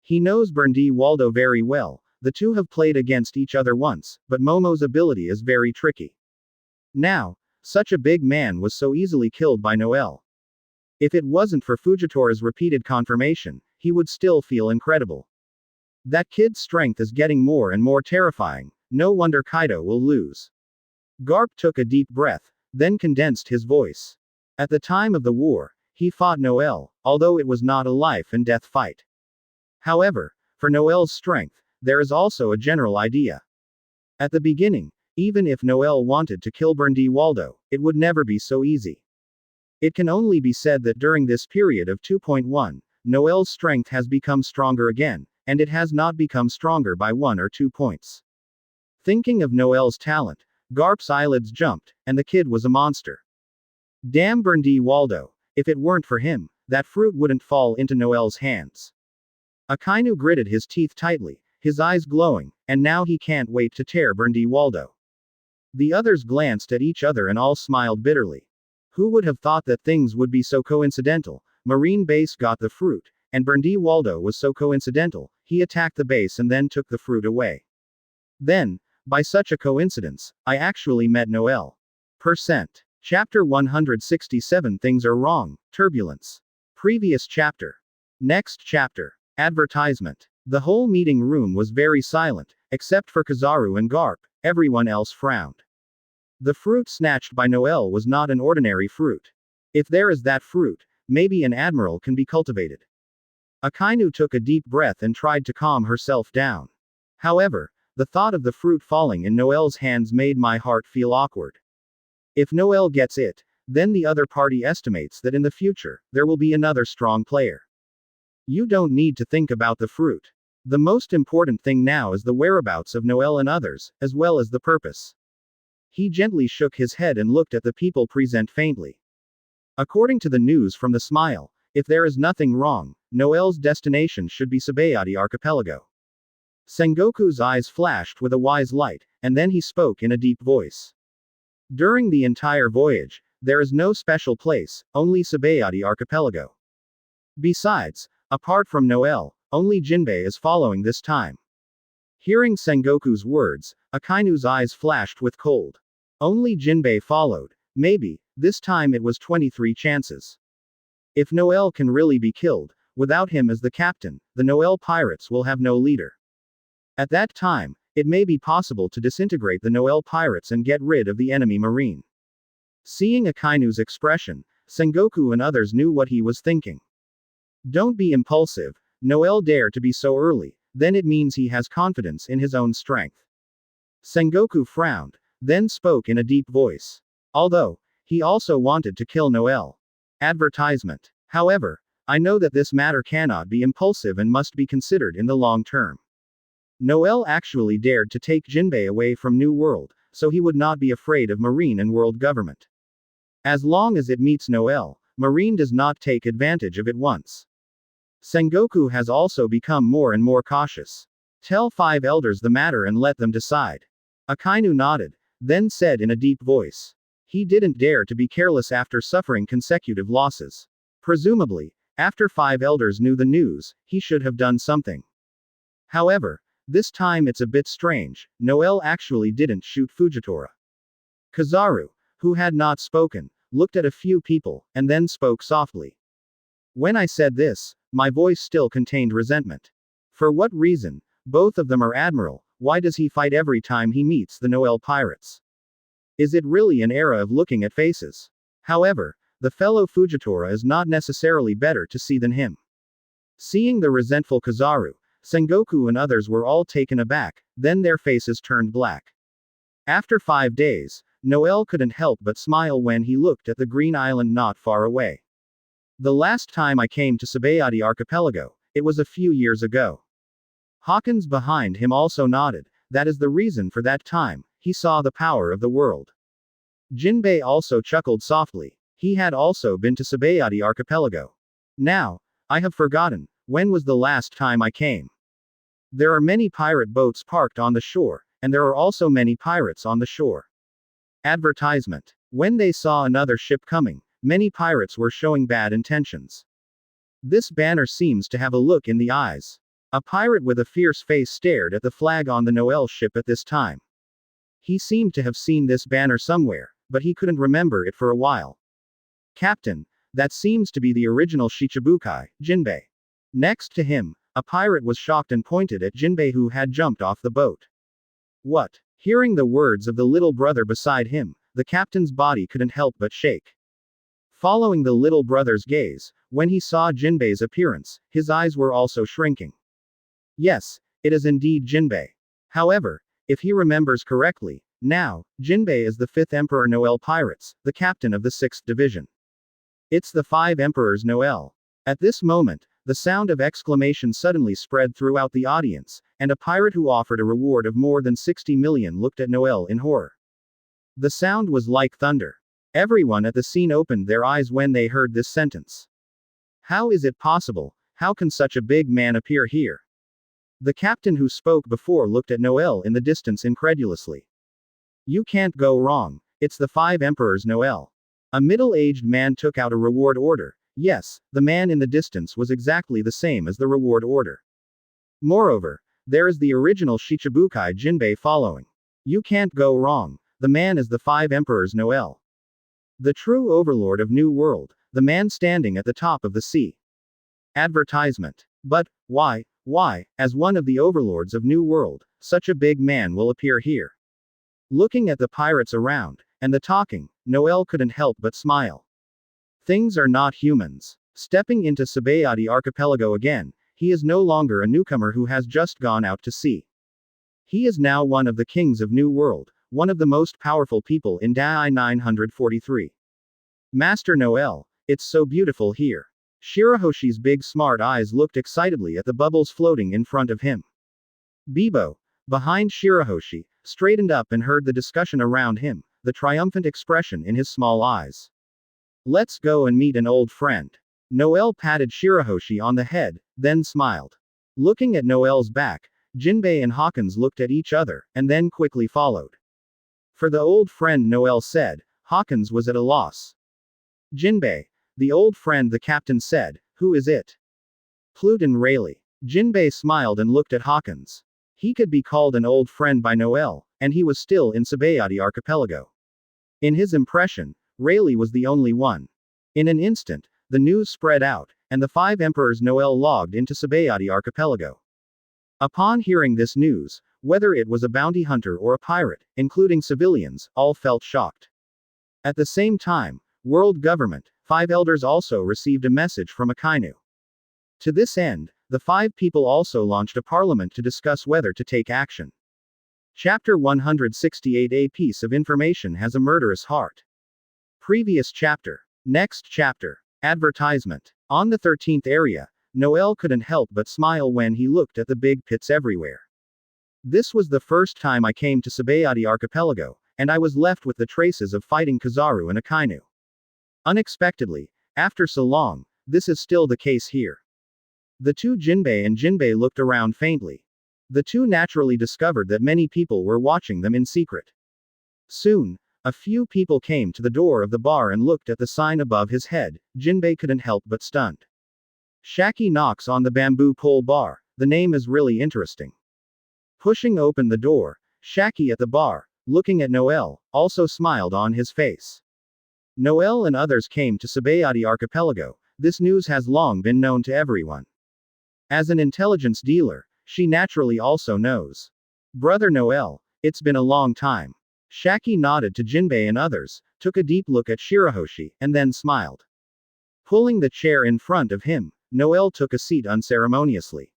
He knows Berndi Waldo very well. The two have played against each other once, but Momo's ability is very tricky. Now, such a big man was so easily killed by Noel. If it wasn't for Fujitora's repeated confirmation, he would still feel incredible. That kid's strength is getting more and more terrifying. No wonder Kaido will lose. Garp took a deep breath, then condensed his voice. At the time of the war, he fought Noel, although it was not a life and death fight. However, for Noel's strength, there is also a general idea. At the beginning, even if Noel wanted to kill Berndi Waldo, it would never be so easy. It can only be said that during this period of 2.1, Noel's strength has become stronger again, and it has not become stronger by 1 or 2 points. Thinking of Noel's talent, Garp's eyelids jumped, and the kid was a monster. Damn Berndi Waldo, if it weren't for him, that fruit wouldn't fall into Noel's hands. Akainu gritted his teeth tightly, his eyes glowing, and now he can't wait to tear Berndi Waldo. The others glanced at each other and all smiled bitterly. Who would have thought that things would be so coincidental? Marine Base got the fruit, and Berndi Waldo was so coincidental, he attacked the base and then took the fruit away. Then, by such a coincidence, I actually met Noel. Percent. Chapter 167 Things are wrong, turbulence. Previous chapter. Next chapter. Advertisement. The whole meeting room was very silent, except for Kizaru and Garp. Everyone else frowned. The fruit snatched by Noel was not an ordinary fruit. If there is that fruit, maybe an admiral can be cultivated. Akainu took a deep breath and tried to calm herself down. However, the thought of the fruit falling in Noel's hands made my heart feel awkward. If Noel gets it, then the other party estimates that in the future, there will be another strong player. You don't need to think about the fruit. The most important thing now is the whereabouts of Noel and others, as well as the purpose. He gently shook his head and looked at the people present faintly. According to the news from the Smile, if there is nothing wrong, Noel's destination should be Sabayati Archipelago. Sengoku's eyes flashed with a wise light, and then he spoke in a deep voice. During the entire voyage, there is no special place, only Sabayati Archipelago. Besides, apart from Noel, only Jinbei is following this time. Hearing Sengoku's words, Akainu's eyes flashed with cold. Only Jinbei followed. Maybe, this time it was 23 chances. If Noel can really be killed, without him as the captain, the Noel pirates will have no leader. At that time, it may be possible to disintegrate the Noel pirates and get rid of the enemy marine. Seeing Akainu's expression, Sengoku and others knew what he was thinking. Don't be impulsive. Noel dare to be so early, then it means he has confidence in his own strength. Sengoku frowned, then spoke in a deep voice. Although, he also wanted to kill Noel. Advertisement. However, I know that this matter cannot be impulsive and must be considered in the long term. Noel actually dared to take Jinbei away from New World, so he would not be afraid of Marine and world government. As long as it meets Noel, Marine does not take advantage of it once. Sengoku has also become more and more cautious. Tell 5 elders the matter and let them decide. Akainu nodded, then said in a deep voice. He didn't dare to be careless after suffering consecutive losses. Presumably, after 5 elders knew the news, he should have done something. However, this time it's a bit strange. Noel actually didn't shoot Fujitora. Kizaru, who had not spoken, looked at a few people, and then spoke softly. When I said this, my voice still contained resentment. For what reason? Both of them are admiral. Why does he fight every time he meets the Noel pirates? Is it really an era of looking at faces? However, the fellow Fujitora is not necessarily better to see than him. Seeing the resentful Kizaru, Sengoku and others were all taken aback, then their faces turned black. After 5 days, Noel couldn't help but smile when he looked at the green island not far away. The last time I came to Sabayati Archipelago, it was a few years ago. Hawkins behind him also nodded. That is the reason for that time, he saw the power of the world. Jinbei also chuckled softly. He had also been to Sabayati Archipelago. Now, I have forgotten, when was the last time I came? There are many pirate boats parked on the shore, and there are also many pirates on the shore. Advertisement. When they saw another ship coming, many pirates were showing bad intentions. This banner seems to have a look in the eyes. A pirate with a fierce face stared at the flag on the Noel ship at this time. He seemed to have seen this banner somewhere, but he couldn't remember it for a while. Captain, that seems to be the original Shichibukai, Jinbei. Next to him, a pirate was shocked and pointed at Jinbei, who had jumped off the boat. What? Hearing the words of the little brother beside him, the captain's body couldn't help but shake. Following the little brother's gaze, when he saw Jinbei's appearance, his eyes were also shrinking. Yes, it is indeed Jinbei. However, if he remembers correctly, now, Jinbei is the 5th Emperor Noel Pirates, the captain of the 6th Division. It's the 5 Emperors Noel. At this moment, the sound of exclamation suddenly spread throughout the audience, and a pirate who offered a reward of more than 60 million looked at Noel in horror. The sound was like thunder. Everyone at the scene opened their eyes when they heard this sentence. How is it possible? How can such a big man appear here? The captain who spoke before looked at Noel in the distance incredulously. You can't go wrong. It's the 5 Emperors Noel. A middle-aged man took out a reward order. Yes, the man in the distance was exactly the same as the reward order. Moreover, there is the original Shichibukai Jinbei following. You can't go wrong. The man is the 5 Emperors Noel. The true overlord of New World, the man standing at the top of the sea. Advertisement. But, why, as one of the overlords of New World, such a big man will appear here? Looking at the pirates around, and the talking, Noel couldn't help but smile. Things are not humans. Stepping into Sabayati Archipelago again, he is no longer a newcomer who has just gone out to sea. He is now one of the kings of New World, one of the most powerful people in Dai 943. Master Noel, it's so beautiful here. Shirahoshi's big smart eyes looked excitedly at the bubbles floating in front of him. Bibo, behind Shirahoshi, straightened up and heard the discussion around him, the triumphant expression in his small eyes. Let's go and meet an old friend. Noel patted Shirahoshi on the head, then smiled. Looking at Noel's back, Jinbei and Hawkins looked at each other, and then quickly followed. For the old friend, Noel said. Hawkins was at a loss. Jinbei. The old friend, the captain said. Who is it? Pluton Rayleigh. Jinbei smiled and looked at Hawkins. He could be called an old friend by Noel, and he was still in Sabayati Archipelago. In his impression, Rayleigh was the only one. In an instant, the news spread out, and the 5 Emperors Noel logged into Sabayati Archipelago. Upon hearing this news, whether it was a bounty hunter or a pirate, including civilians, all felt shocked. At the same time, world government, 5 elders also received a message from Akainu. To this end, the 5 people also launched a parliament to discuss whether to take action. Chapter 168. A piece of information has a murderous heart. Previous chapter. Next chapter. Advertisement. On the 13th area, Noel couldn't help but smile when he looked at the big pits everywhere. This was the first time I came to Sabayati Archipelago, and I was left with the traces of fighting Kizaru and Akainu. Unexpectedly, after so long, this is still the case here. The two Jinbei and Jinbei looked around faintly. The two naturally discovered that many people were watching them in secret. Soon, a few people came to the door of the bar and looked at the sign above his head. Jinbei couldn't help but stunned. Shaki knocks on the bamboo pole bar. The name is really interesting. Pushing open the door, Shaki at the bar, looking at Noel, also smiled on his face. Noel and others came to Sabayati Archipelago. This news has long been known to everyone. As an intelligence dealer, she naturally also knows. Brother Noel, it's been a long time. Shaki nodded to Jinbei and others, took a deep look at Shirahoshi, and then smiled. Pulling the chair in front of him, Noel took a seat unceremoniously.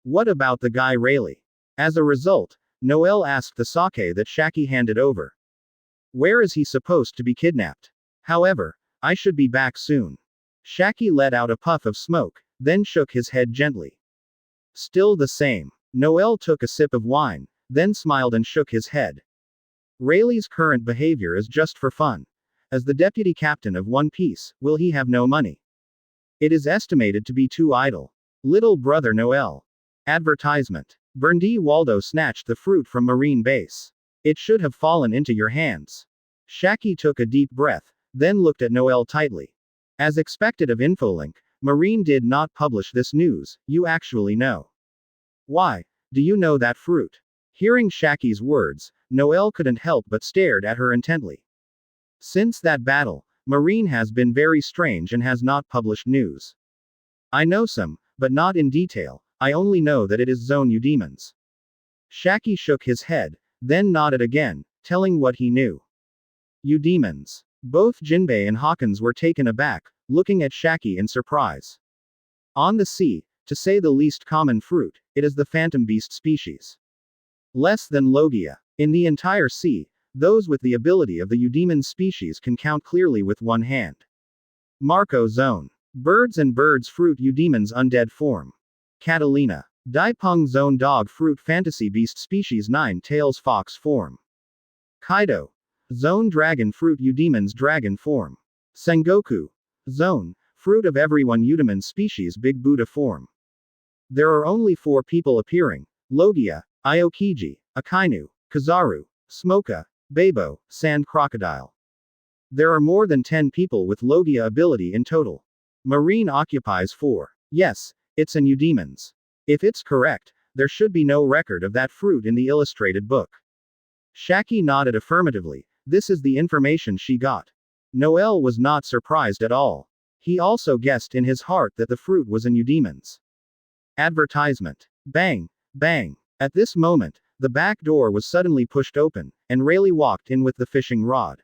What about the guy Rayleigh? As a result, Noel asked the sake that Shaki handed over. Where is he supposed to be kidnapped? However, I should be back soon. Shaki let out a puff of smoke, then shook his head gently. Still the same. Noel took a sip of wine, then smiled and shook his head. Rayleigh's current behavior is just for fun. As the deputy captain of One Piece, will he have no money? It is estimated to be too idle. Little brother Noel. Advertisement. Berndi Waldo snatched the fruit from Marine Base. It should have fallen into your hands. Shaki took a deep breath, then looked at Noel tightly. As expected of Infolink, Marine did not publish this news, you actually know. Why, do you know that fruit? Hearing Shaki's words, Noelle couldn't help but stared at her intently. Since that battle, Marine has been very strange and has not published news. I know some, but not in detail. I only know that it is Zone Eudemons. Shaki shook his head, then nodded again, telling what he knew. Eudemons. Both Jinbei and Hawkins were taken aback, looking at Shaki in surprise. On the sea, to say the least common fruit, it is the phantom beast species. Less than Logia. In the entire sea, those with the ability of the Eudemon species can count clearly with one hand. Marco Zone. Birds and birds fruit Eudemon's undead form. Catalina. Daipeng Zone dog fruit fantasy beast species 9 tails fox form. Kaido. Zone dragon fruit Eudemon's dragon form. Sengoku. Zone, fruit of everyone Eudemon species big Buddha form. There are only 4 people appearing: Logia, Aokiji, Akainu, Kizaru, Smoka, Babo, Sand Crocodile. There are more than 10 people with Logia ability in total. Marine occupies 4. Yes, it's an Eudemons. If it's correct, there should be no record of that fruit in the illustrated book. Shaki nodded affirmatively. This is the information she got. Noelle was not surprised at all. He also guessed in his heart that the fruit was an Eudemons. Advertisement. Bang, bang. At this moment, the back door was suddenly pushed open, and Rayleigh walked in with the fishing rod.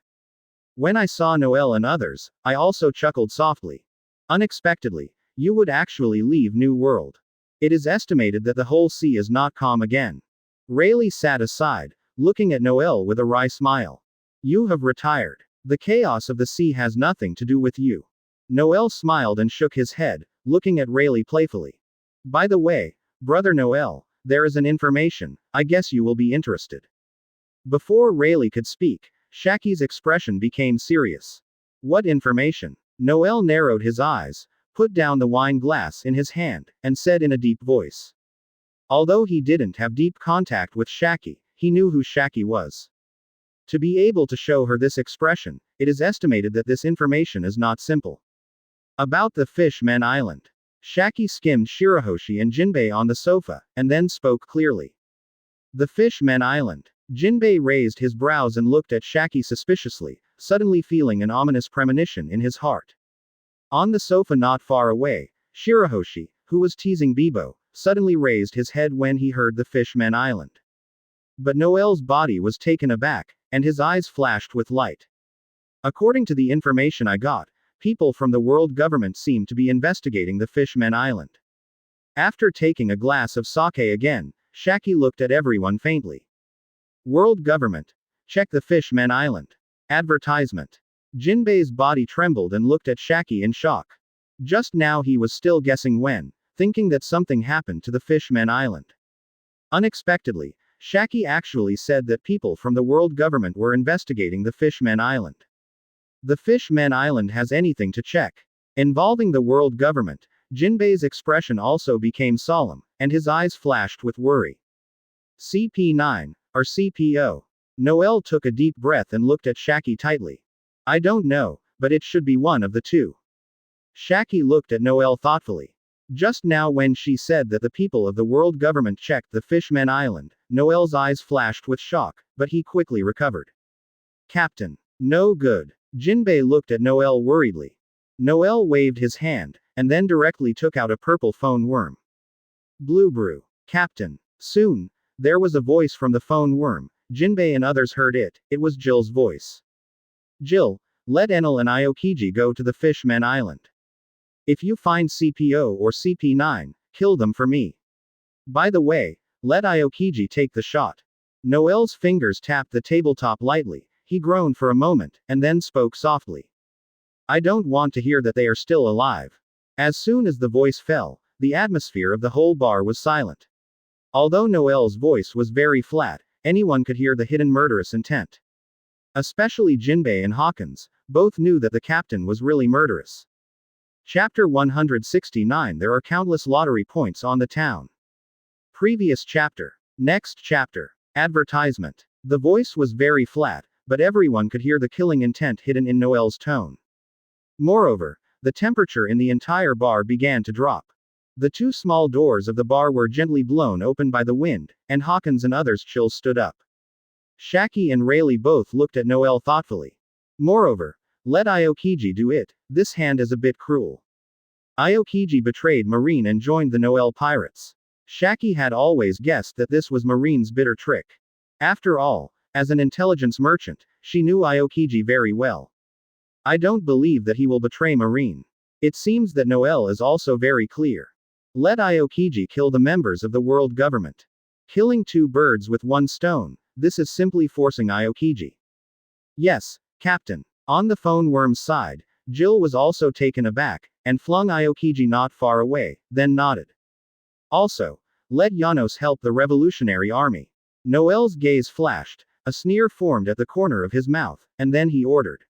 When I saw Noelle and others, I also chuckled softly. Unexpectedly, you would actually leave New World. It is estimated that the whole sea is not calm again. Rayleigh sat aside, looking at Noelle with a wry smile. You have retired. The chaos of the sea has nothing to do with you. Noelle smiled and shook his head, looking at Rayleigh playfully. By the way, brother Noelle, there is an information, I guess you will be interested. Before Rayleigh could speak, Shaki's expression became serious. What information? Noelle narrowed his eyes, put down the wine glass in his hand, and said in a deep voice. Although he didn't have deep contact with Shaki, he knew who Shaki was. To be able to show her this expression, it is estimated that this information is not simple. About the Fish-Men Island. Shaki skimmed Shirahoshi and Jinbei on the sofa, and then spoke clearly. The Fish-Men Island. Jinbei raised his brows and looked at Shaki suspiciously, suddenly feeling an ominous premonition in his heart. On the sofa not far away, Shirahoshi, who was teasing Bibo, suddenly raised his head when he heard the Fish-Men Island. But Noelle's body was taken aback, and his eyes flashed with light. According to the information I got, people from the world government seem to be investigating the Fish-Men Island. After taking a glass of sake again, Shaki looked at everyone faintly. World government. Check the Fish-Men Island. Advertisement. Jinbei's body trembled and looked at Shaki in shock. Just now he was still guessing when, thinking that something happened to the Fish-Men Island. Unexpectedly, Shaki actually said that people from the world government were investigating the Fish-Men Island. The Fish-Men Island has anything to check. Involving the world government, Jinbei's expression also became solemn, and his eyes flashed with worry. CP9, or CPO. Noelle took a deep breath and looked at Shaki tightly. I don't know, but it should be one of the two. Shaki looked at Noelle thoughtfully. Just now when she said that the people of the world government checked the Fish-Men Island, Noelle's eyes flashed with shock, but he quickly recovered. Captain. No good. Jinbei looked at Noelle worriedly. Noelle waved his hand, and then directly took out a purple phone worm. Blue Brew. Captain. Soon, there was a voice from the phone worm. Jinbei and others heard it. It was Jill's voice. Jill, let Enel and Aokiji go to the Fish-Men Island. If you find CPO or CP9, kill them for me. By the way, let Aokiji take the shot. Noelle's fingers tapped the tabletop lightly. He groaned for a moment, and then spoke softly. I don't want to hear that they are still alive. As soon as the voice fell, the atmosphere of the whole bar was silent. Although Noelle's voice was very flat, anyone could hear the hidden murderous intent. Especially Jinbei and Hawkins, both knew that the captain was really murderous. Chapter 169. There are countless lottery points on the town. Previous chapter. Next chapter. Advertisement. The voice was very flat, but everyone could hear the killing intent hidden in Noelle's tone. Moreover, the temperature in the entire bar began to drop. The two small doors of the bar were gently blown open by the wind, and Hawkins and others chills stood up. Shaki and Rayleigh both looked at Noel thoughtfully. Moreover, let Aokiji do it, this hand is a bit cruel. Aokiji betrayed Marine and joined the Noel pirates. Shaki had always guessed that this was Marine's bitter trick. After all, as an intelligence merchant, she knew Aokiji very well. I don't believe that he will betray Marine. It seems that Noel is also very clear. Let Aokiji kill the members of the world government. Killing two birds with one stone, this is simply forcing Aokiji. Yes, Captain. On the phone Worm's side, Jill was also taken aback, and flung Aokiji not far away, then nodded. Also, let Janos help the Revolutionary Army. Noel's gaze flashed, a sneer formed at the corner of his mouth, and then he ordered.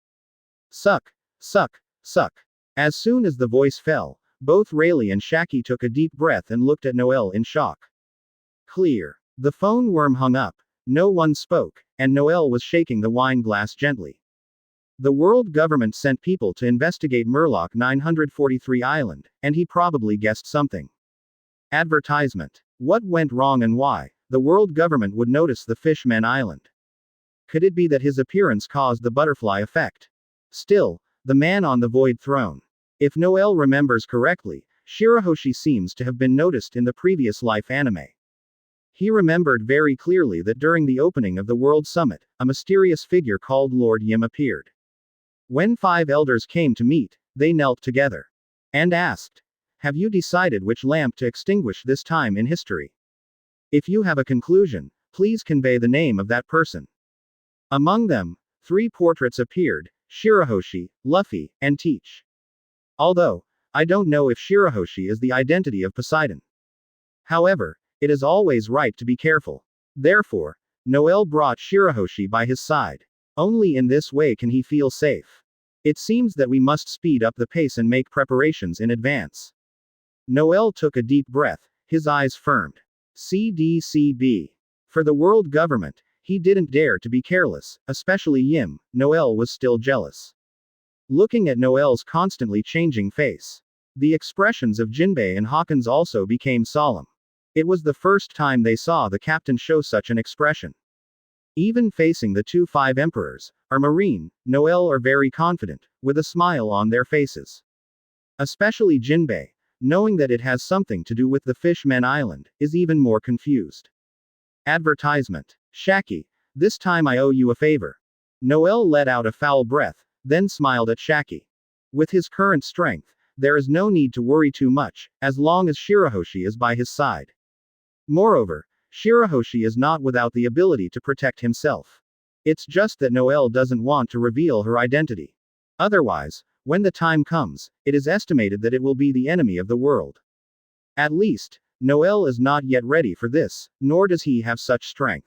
Suck, suck, suck. As soon as the voice fell, both Rayleigh and Shaki took a deep breath and looked at Noel in shock. Clear. The phone Worm hung up, no one spoke, and Noel was shaking the wine glass gently. The world government sent people to investigate Murloc 943 Island, and he probably guessed something. Advertisement. What went wrong and why? The world government would notice the Fishmen Island. Could it be that his appearance caused the butterfly effect? Still, the man on the Void Throne. If Noel remembers correctly, Shirahoshi seems to have been noticed in the previous life anime. He remembered very clearly that during the opening of the World Summit, a mysterious figure called Lord Yim appeared. When 5 elders came to meet, they knelt together and asked, "Have you decided which lamp to extinguish this time in history? If you have a conclusion, please convey the name of that person." Among them, 3 portraits appeared, Shirahoshi, Luffy, and Teach. Although, I don't know if Shirahoshi is the identity of Poseidon. However, it is always right to be careful. Therefore, Noel brought Shirahoshi by his side. Only in this way can he feel safe. It seems that we must speed up the pace and make preparations in advance. Noel took a deep breath, his eyes firmed. CDCB. For the world government, he didn't dare to be careless, especially Yim. Noel was still jealous. Looking at Noel's constantly changing face, the expressions of Jinbei and Hawkins also became solemn. It was the first time they saw the captain show such an expression. Even facing the 5 emperors, or Marine, Noel are very confident, with a smile on their faces. Especially Jinbei, knowing that it has something to do with the Fishmen Island, is even more confused. Advertisement. Shaki, this time I owe you a favor. Noel let out a foul breath, then smiled at Shaki. With his current strength, there is no need to worry too much, as long as Shirahoshi is by his side. Moreover, Shirahoshi is not without the ability to protect himself. It's just that Noel doesn't want to reveal her identity. Otherwise, when the time comes, it is estimated that it will be the enemy of the world. At least, Noel is not yet ready for this, nor does he have such strength.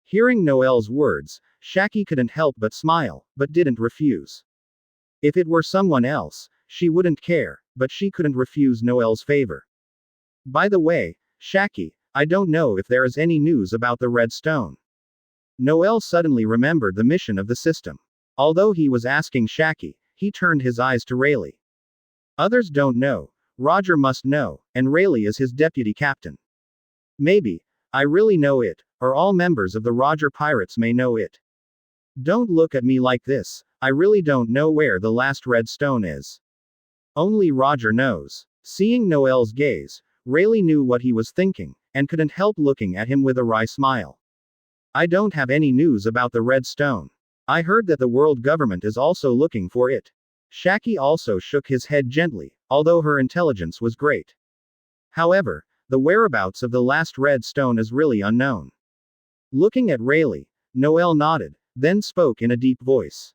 Hearing Noel's words, Shaki couldn't help but smile, but didn't refuse. If it were someone else, she wouldn't care, but she couldn't refuse Noel's favor. By the way, Shaki, I don't know if there is any news about the Red Stone. Noel suddenly remembered the mission of the system. Although he was asking Shaki, he turned his eyes to Rayleigh. Others don't know, Roger must know, and Rayleigh is his deputy captain. Maybe, I really know it, or all members of the Roger Pirates may know it. Don't look at me like this, I really don't know where the last Red Stone is. Only Roger knows. Seeing Noel's gaze, Rayleigh knew what he was thinking, and couldn't help looking at him with a wry smile. I don't have any news about the Red Stone. I heard that the world government is also looking for it. Shaki also shook his head gently, although her intelligence was great. However, the whereabouts of the last Red Stone is really unknown. Looking at Rayleigh, Noel nodded, then spoke in a deep voice.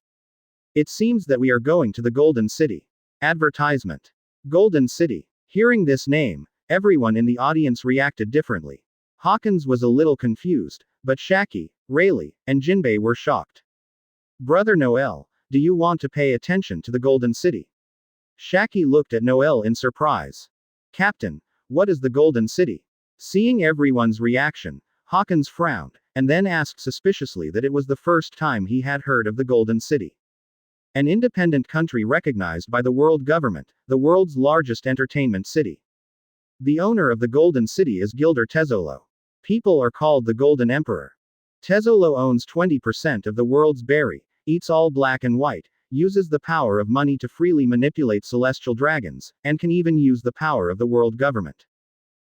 It seems that we are going to the Golden City. Advertisement. Golden City. Hearing this name, everyone in the audience reacted differently. Hawkins was a little confused, but Shaki, Rayleigh, and Jinbei were shocked. Brother Noel, do you want to pay attention to the Golden City? Shaki looked at Noel in surprise. Captain, what is the Golden City? Seeing everyone's reaction, Hawkins frowned, and then asked suspiciously that it was the first time he had heard of the Golden City. An independent country recognized by the world government, the world's largest entertainment city. The owner of the Golden City is Gilder Tezzolo. People are called the Golden Emperor. Tezzolo owns 20% of the world's berry, eats all black and white, uses the power of money to freely manipulate celestial dragons, and can even use the power of the world government.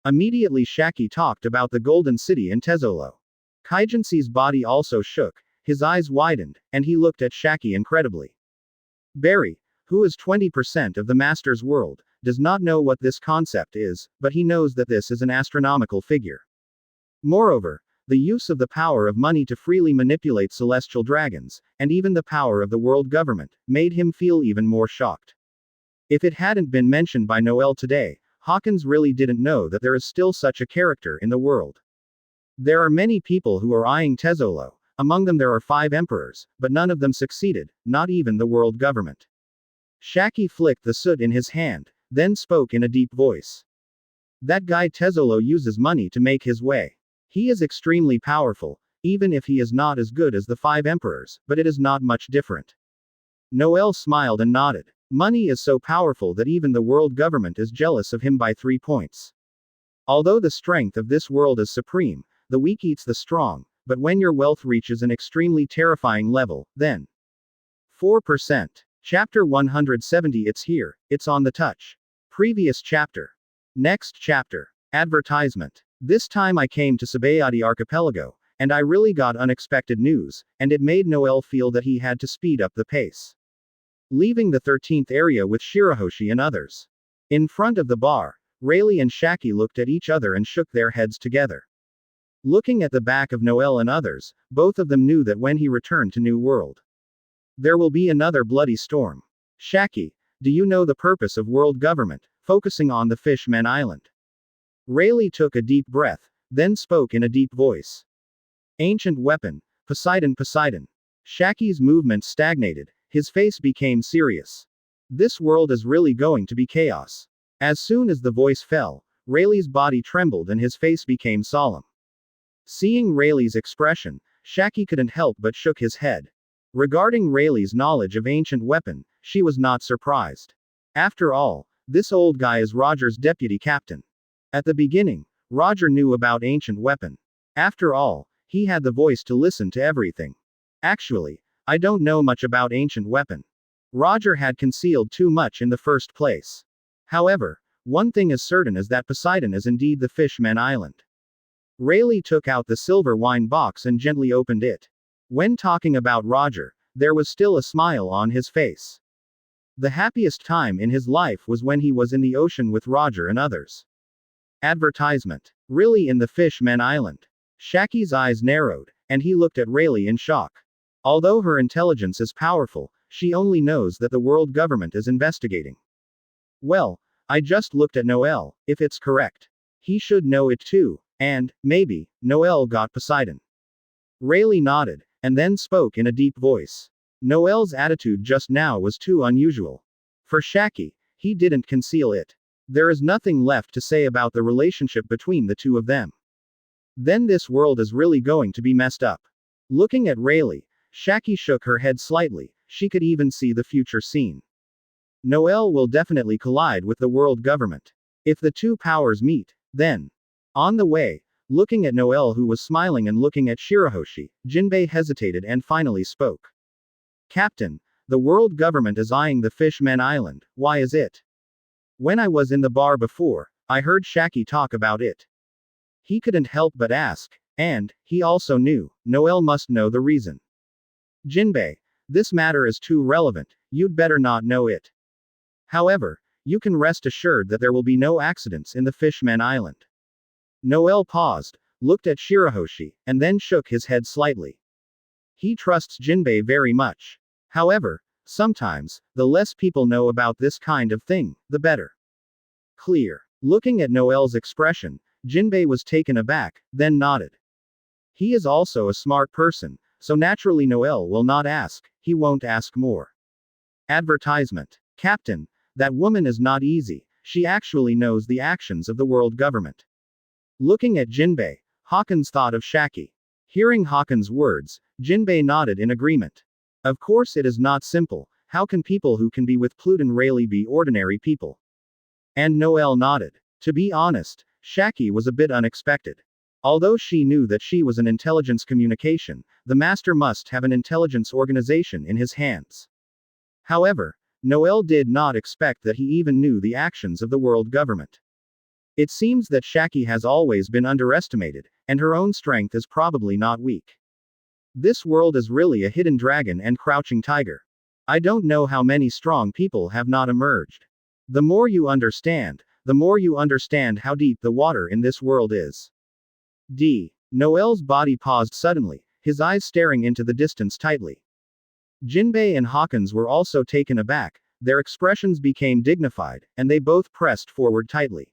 Immediately Shaki talked about the Golden City and Tezzolo. Kaigensi's body also shook, his eyes widened, and he looked at Shaki incredibly. Barry, who is 20% of the Master's world, does not know what this concept is, but he knows that this is an astronomical figure. Moreover, the use of the power of money to freely manipulate celestial dragons, and even the power of the world government, made him feel even more shocked. If it hadn't been mentioned by Noel today, Hawkins really didn't know that there is still such a character in the world. There are many people who are eyeing Tezzolo, among them there are 5 emperors, but none of them succeeded, not even the world government. Shaki flicked the soot in his hand, then spoke in a deep voice. That guy Tezzolo uses money to make his way. He is extremely powerful, even if he is not as good as the 5 emperors, but it is not much different. Noel smiled and nodded. Money is so powerful that even the world government is jealous of him by 3 points. Although the strength of this world is supreme, the weak eats the strong, but when your wealth reaches an extremely terrifying level, then 4%. Chapter 170. It's here, it's on the touch. Previous chapter. Next chapter. Advertisement. This time I came to Sabayati Archipelago, and I really got unexpected news, and it made Noel feel that he had to speed up the pace. Leaving the 13th area with Shirahoshi and others. In front of the bar, Rayleigh and Shaki looked at each other and shook their heads together. Looking at the back of Noel and others, both of them knew that when he returned to New World, there will be another bloody storm. Shaki, do you know the purpose of world government, focusing on the Fishman Island? Rayleigh took a deep breath, then spoke in a deep voice. Ancient weapon, Poseidon Poseidon. Shaki's movement stagnated, his face became serious. This world is really going to be chaos. As soon as the voice fell, Rayleigh's body trembled and his face became solemn. Seeing Rayleigh's expression, Shaki couldn't help but shook his head. Regarding Rayleigh's knowledge of ancient weapon, she was not surprised. After all, this old guy is Roger's deputy captain. At the beginning, Roger knew about ancient weapon. After all, he had the voice to listen to everything. Actually, I don't know much about ancient weapon. Roger had concealed too much in the first place. However, one thing is certain is that Poseidon is indeed the Fishman Island. Rayleigh took out the silver wine box and gently opened it. When talking about Roger, there was still a smile on his face. The happiest time in his life was when he was in the ocean with Roger and others. Advertisement. Really in the Fishman Island? Shaki's eyes narrowed, and he looked at Rayleigh in shock. Although her intelligence is powerful, she only knows that the world government is investigating. Well, I just looked at Noel, if it's correct. He should know it too, and, maybe, Noel got Poseidon. Rayleigh nodded, and then spoke in a deep voice. Noel's attitude just now was too unusual. For Shaki, he didn't conceal it. There is nothing left to say about the relationship between the two of them. Then this world is really going to be messed up. Looking at Rayleigh, Shaki shook her head slightly, she could even see the future scene. Noel will definitely collide with the world government. If the two powers meet, then. On the way, looking at Noel who was smiling and looking at Shirahoshi, Jinbei hesitated and finally spoke. Captain, the world government is eyeing the Fishman Island, why is it? When I was in the bar before, I heard Shaki talk about it. He couldn't help but ask, and, he also knew, Noel must know the reason. Jinbei, this matter is too relevant, you'd better not know it. However, you can rest assured that there will be no accidents in the Fishman Island. Noel paused, looked at Shirahoshi, and then shook his head slightly. He trusts Jinbei very much. However, sometimes, the less people know about this kind of thing, the better. Clear. Looking at Noel's expression, Jinbei was taken aback, then nodded. He is also a smart person, so naturally Noel will not ask, he won't ask more. Advertisement. Captain, that woman is not easy, she actually knows the actions of the world government. Looking at Jinbei, Hawkins thought of Shaki. Hearing Hawkins' words, Jinbei nodded in agreement. Of course it is not simple, how can people who can be with Pluton Rayleigh be ordinary people? And Noel nodded. To be honest, Shaki was a bit unexpected. Although she knew that she was an intelligence communication, the master must have an intelligence organization in his hands. However, Noel did not expect that he even knew the actions of the world government. It seems that Shaki has always been underestimated, and her own strength is probably not weak. This world is really a hidden dragon and crouching tiger. I don't know how many strong people have not emerged. The more you understand how deep the water in this world is. Noel's body paused suddenly, his eyes staring into the distance tightly. Jinbei and Hawkins were also taken aback, their expressions became dignified, and they both pressed forward tightly.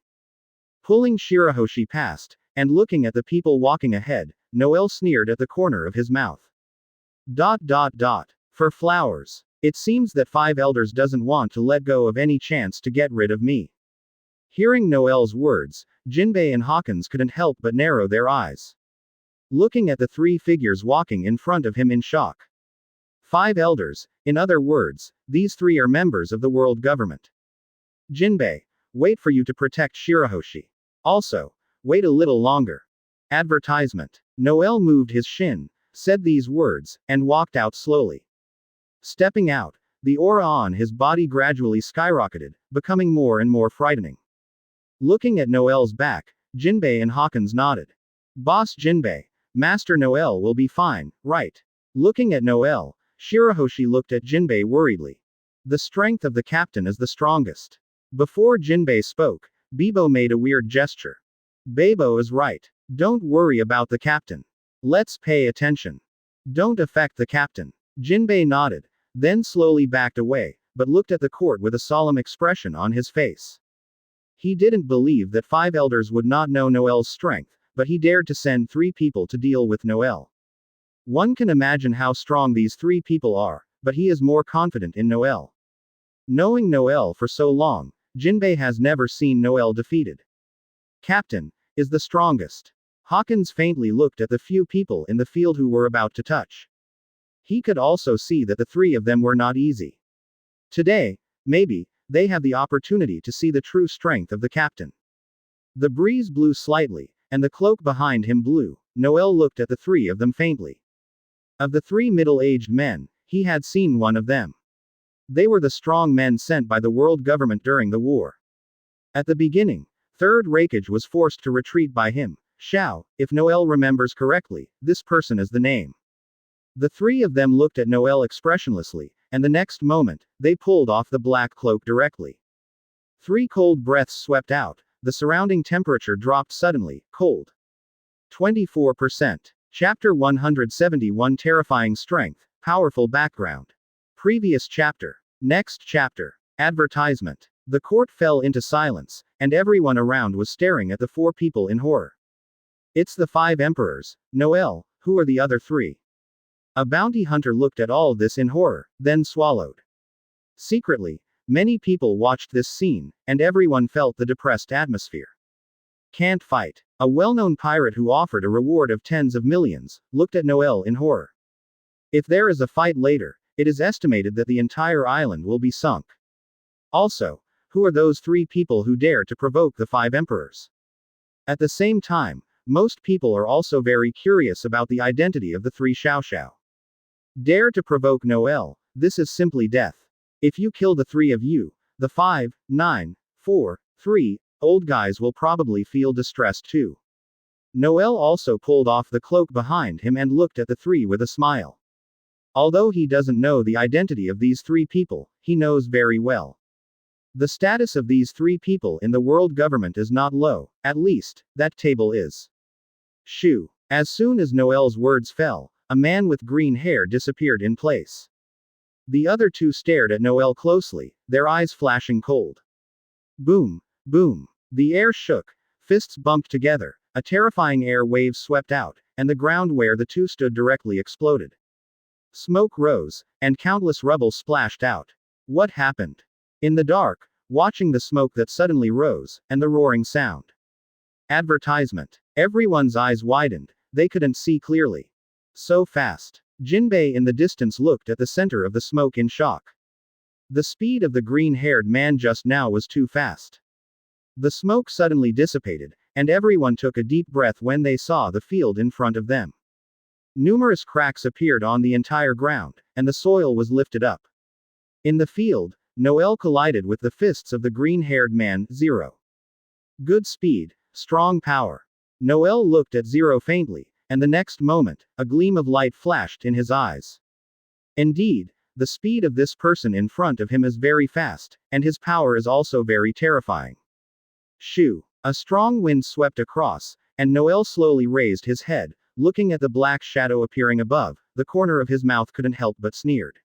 Pulling Shirahoshi past, and looking at the people walking ahead, Noel sneered at the corner of his mouth. For flowers. It seems that 5 elders doesn't want to let go of any chance to get rid of me. Hearing Noel's words, Jinbei and Hawkins couldn't help but narrow their eyes. Looking at the 3 figures walking in front of him in shock. 5 elders, in other words, these 3 are members of the world government. Jinbei, wait for you to protect Shirahoshi. Also, wait a little longer. Advertisement. Noel moved his shin, said these words, and walked out slowly. Stepping out, the aura on his body gradually skyrocketed, becoming more and more frightening. Looking at Noel's back, Jinbei and Hawkins nodded. Boss Jinbei, Master Noel will be fine, right? Looking at Noel, Shirahoshi looked at Jinbei worriedly. The strength of the captain is the strongest. Before Jinbei spoke, Bibo made a weird gesture. Babo is right. Don't worry about the captain. Let's pay attention. Don't affect the captain. Jinbei nodded, then slowly backed away, but looked at the court with a solemn expression on his face. He didn't believe that 5 elders would not know Noel's strength, but he dared to send 3 people to deal with Noel. One can imagine how strong these 3 people are, but he is more confident in Noel. Knowing Noel for so long, Jinbei has never seen Noel defeated. Captain is the strongest. Hawkins faintly looked at the few people in the field who were about to touch. He could also see that the 3 of them were not easy. Today, maybe, they have the opportunity to see the true strength of the captain. The breeze blew slightly, and the cloak behind him blew. Noel looked at the 3 of them faintly. Of the 3 middle-aged men, he had seen one of them. They were the strong men sent by the world government during the war. At the beginning, 3rd Raikage was forced to retreat by him. Xiao, if Noel remembers correctly, this person is the name. The 3 of them looked at Noel expressionlessly, and the next moment, they pulled off the black cloak directly. 3 cold breaths swept out, the surrounding temperature dropped suddenly, cold. 24%. Chapter 171 Terrifying Strength, Powerful Background. Previous chapter. Next chapter. Advertisement. The court fell into silence, and everyone around was staring at the 4 people in horror. It's the 5 emperors. Noel, who are the other 3? A bounty hunter looked at all this in horror, then swallowed. Secretly, many people watched this scene, and everyone felt the depressed atmosphere. Can't fight. A well-known pirate who offered a reward of tens of millions, looked at Noel in horror. If there is a fight later, it is estimated that the entire island will be sunk. Also, who are those 3 people who dare to provoke the 5 emperors? At the same time, most people are also very curious about the identity of the 3 Xiao. Dare to provoke Noel, this is simply death. If you kill the 3 of you, the 5, 9, 4, 3, old guys will probably feel distressed too. Noel also pulled off the cloak behind him and looked at the 3 with a smile. Although he doesn't know the identity of these 3 people, he knows very well. The status of these 3 people in the world government is not low, at least, that table is. Shoo. As soon as Noel's words fell, a man with green hair disappeared in place. The other 2 stared at Noel closely, their eyes flashing cold. Boom. Boom. The air shook, fists bumped together, a terrifying air wave swept out, and the ground where the 2 stood directly exploded. Smoke rose, and countless rubble splashed out. What happened? In the dark, watching the smoke that suddenly rose, and the roaring sound. Advertisement. Everyone's eyes widened, they couldn't see clearly. So fast. Jinbei in the distance looked at the center of the smoke in shock. The speed of the green-haired man just now was too fast. The smoke suddenly dissipated, and everyone took a deep breath when they saw the field in front of them. Numerous cracks appeared on the entire ground, and the soil was lifted up. In the field, Noel collided with the fists of the green-haired man, Zero. Good speed, strong power. Noel looked at Zero faintly, and the next moment, a gleam of light flashed in his eyes. Indeed, the speed of this person in front of him is very fast, and his power is also very terrifying. Shoo! A strong wind swept across, and Noel slowly raised his head, looking at the black shadow appearing above. The corner of his mouth couldn't help but sneered.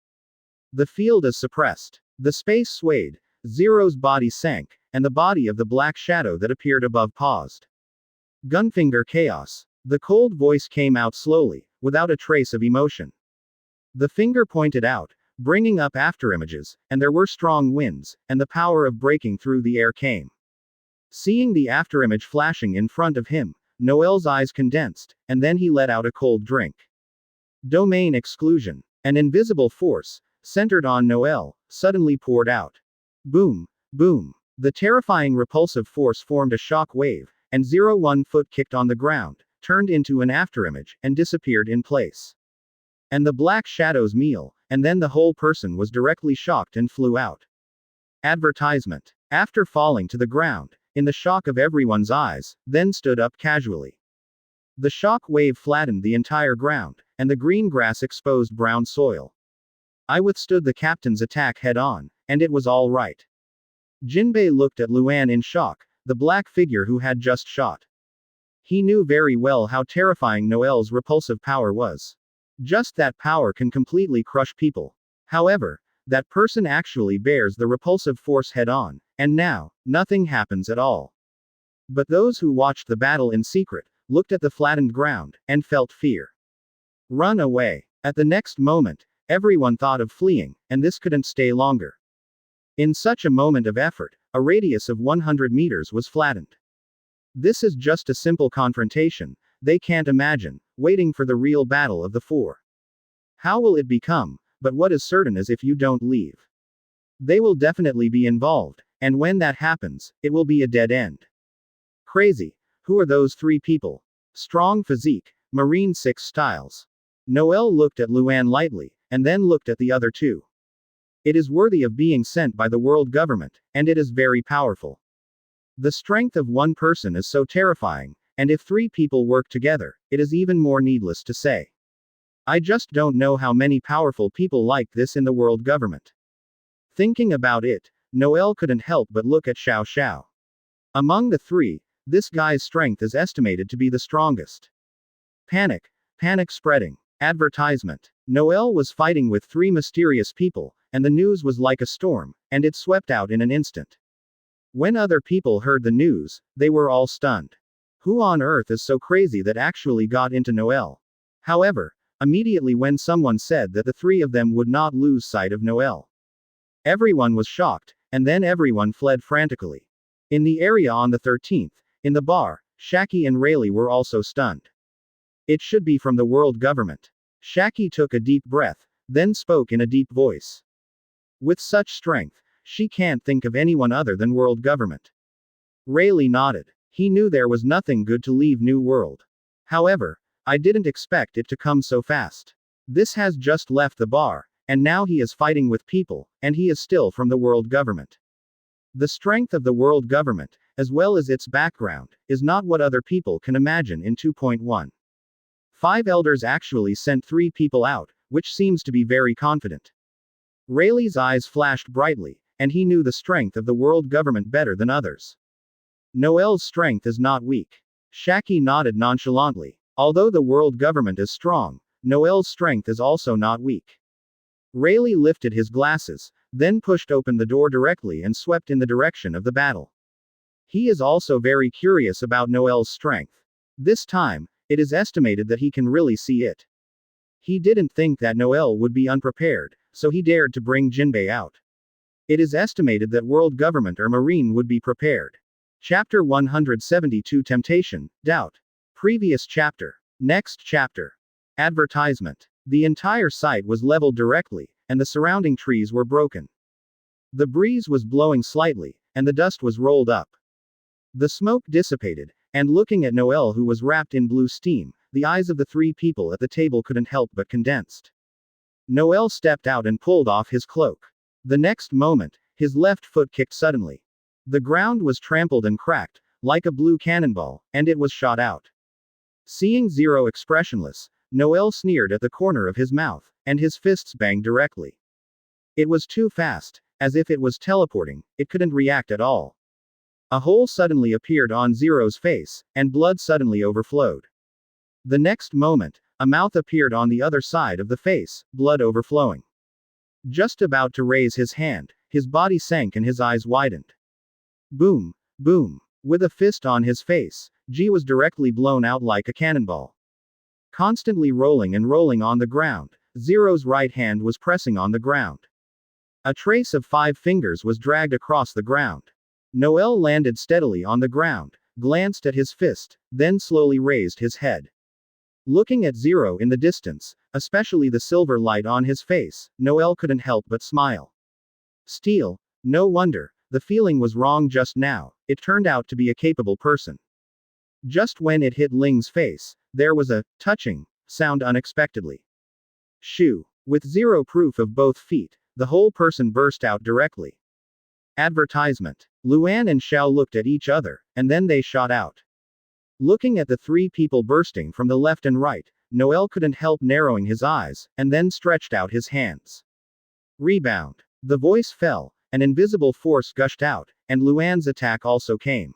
The field is suppressed. The space swayed, Zero's body sank, and the body of the black shadow that appeared above paused. Gunfinger chaos. The cold voice came out slowly, without a trace of emotion. The finger pointed out, bringing up afterimages, and there were strong winds, and the power of breaking through the air came. Seeing the afterimage flashing in front of him, Noel's eyes condensed, and then he let out a cold drink. Domain exclusion. An invisible force, centered on Noel, suddenly poured out. Boom! Boom! The terrifying repulsive force formed a shock wave, and 1 foot kicked on the ground, turned into an afterimage, and disappeared in place. And the black shadow's meal, and then the whole person was directly shocked and flew out. Advertisement. After falling to the ground, in the shock of everyone's eyes, then stood up casually. The shock wave flattened the entire ground, and the green grass exposed brown soil. I withstood the captain's attack head-on, and it was all right. Jinbei looked at Luan in shock, the black figure who had just shot. He knew very well how terrifying Noel's repulsive power was. Just that power can completely crush people. However, that person actually bears the repulsive force head-on, and now, nothing happens at all. But those who watched the battle in secret, looked at the flattened ground, and felt fear. Run away. At the next moment, everyone thought of fleeing, and this couldn't stay longer. In such a moment of effort, a radius of 100 meters was flattened. This is just a simple confrontation, they can't imagine, waiting for the real battle of the four. How will it become? But what is certain is if you don't leave, they will definitely be involved, and when that happens, it will be a dead end. Crazy. Who are those three people? Strong physique, Marine 6 styles. Noel looked at Luan lightly, and then looked at the other two. It is worthy of being sent by the world government, and it is very powerful. The strength of one person is so terrifying, and if three people work together, it is even more needless to say. I just don't know how many powerful people like this in the world government. Thinking about it, Noel couldn't help but look at Xiao Xiao. Among the three, this guy's strength is estimated to be the strongest. Panic. Panic spreading. Advertisement. Noel was fighting with three mysterious people, and the news was like a storm, and it swept out in an instant. When other people heard the news, they were all stunned. Who on earth is so crazy that actually got into Noel? However, immediately when someone said that the three of them would not lose sight of Noel, everyone was shocked, and then everyone fled frantically. In the area on the 13th, in the bar, Shaki and Rayleigh were also stunned. It should be from the world government. Shaki took a deep breath, then spoke in a deep voice. With such strength, she can't think of anyone other than world government. Rayleigh nodded. He knew there was nothing good to leave New World. However, I didn't expect it to come so fast. This has just left the bar, and now he is fighting with people, and he is still from the world government. The strength of the world government, as well as its background, is not what other people can imagine in 2.1. 5 elders actually sent 3 people out, which seems to be very confident. Rayleigh's eyes flashed brightly, and he knew the strength of the world government better than others. Noel's strength is not weak. Shaki nodded nonchalantly. Although the world government is strong, Noel's strength is also not weak. Rayleigh lifted his glasses, then pushed open the door directly and swept in the direction of the battle. He is also very curious about Noel's strength. This time, it is estimated that he can really see it. He didn't think that Noel would be unprepared, so he dared to bring Jinbei out. It is estimated that world government or marine would be prepared. Chapter 172 Temptation, Doubt. Previous chapter. Next chapter. Advertisement. The entire site was leveled directly, and the surrounding trees were broken. The breeze was blowing slightly, and the dust was rolled up. The smoke dissipated, and looking at Noel, who was wrapped in blue steam, the eyes of the three people at the table couldn't help but condensed. Noel stepped out and pulled off his cloak. The next moment, his left foot kicked suddenly. The ground was trampled and cracked, like a blue cannonball, and it was shot out. Seeing Zero expressionless, Noel sneered at the corner of his mouth, and his fists banged directly. It was too fast, as if it was teleporting, it couldn't react at all. A hole suddenly appeared on Zero's face, and blood suddenly overflowed. The next moment, a mouth appeared on the other side of the face, blood overflowing. Just about to raise his hand, his body sank and his eyes widened. Boom, boom. With a fist on his face, G was directly blown out like a cannonball. Constantly rolling and rolling on the ground, Zero's right hand was pressing on the ground. A trace of 5 fingers was dragged across the ground. Noel landed steadily on the ground, glanced at his fist, then slowly raised his head. Looking at Zero in the distance, especially the silver light on his face, Noel couldn't help but smile. Steel? No wonder, the feeling was wrong just now, it turned out to be a capable person. Just when it hit Ling's face, there was a touching sound unexpectedly. Shoo! With zero proof of both feet, the whole person burst out directly. Advertisement. Luan and Xiao looked at each other, and then they shot out. Looking at the 3 people bursting from the left and right, Noel couldn't help narrowing his eyes, and then stretched out his hands. Rebound. The voice fell, an invisible force gushed out, and Luan's attack also came.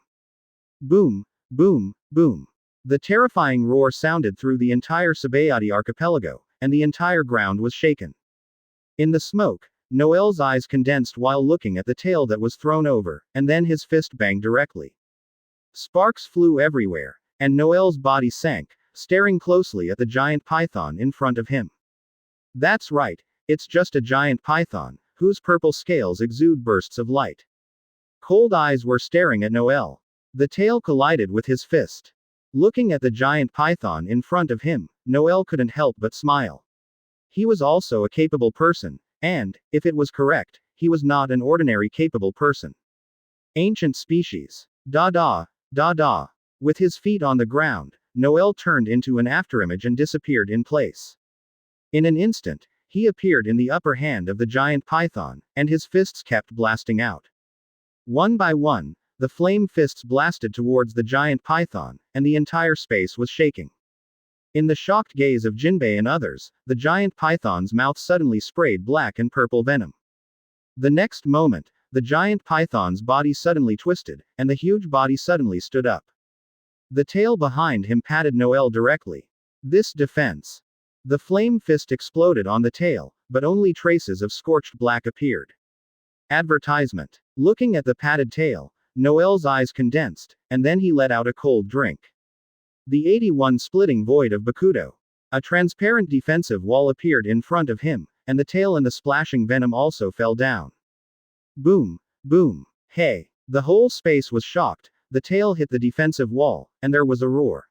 Boom, boom, boom. The terrifying roar sounded through the entire Sabayati archipelago, and the entire ground was shaken. In the smoke, Noel's eyes condensed while looking at the tail that was thrown over, and then his fist banged directly. Sparks flew everywhere, and Noel's body sank, staring closely at the giant python in front of him. That's right, it's just a giant python, whose purple scales exude bursts of light. Cold eyes were staring at Noel. The tail collided with his fist. Looking at the giant python in front of him, Noel couldn't help but smile. He was also a capable person, and, if it was correct, he was not an ordinary capable person. Ancient species. Da da, da da. With his feet on the ground, Noel turned into an afterimage and disappeared in place. In an instant, he appeared in the upper hand of the giant python, and his fists kept blasting out. One by one, the flame fists blasted towards the giant python, and the entire space was shaking. In the shocked gaze of Jinbei and others, the giant python's mouth suddenly sprayed black and purple venom. The next moment, the giant python's body suddenly twisted, and the huge body suddenly stood up. The tail behind him patted Noel directly. This defense. The flame fist exploded on the tail, but only traces of scorched black appeared. Advertisement. Looking at the padded tail, Noel's eyes condensed, and then he let out a cold drink. The 81 splitting void of Bakudo. A transparent defensive wall appeared in front of him, and the tail and the splashing venom also fell down. Boom, boom, hey. The whole space was shocked, the tail hit the defensive wall, and there was a roar.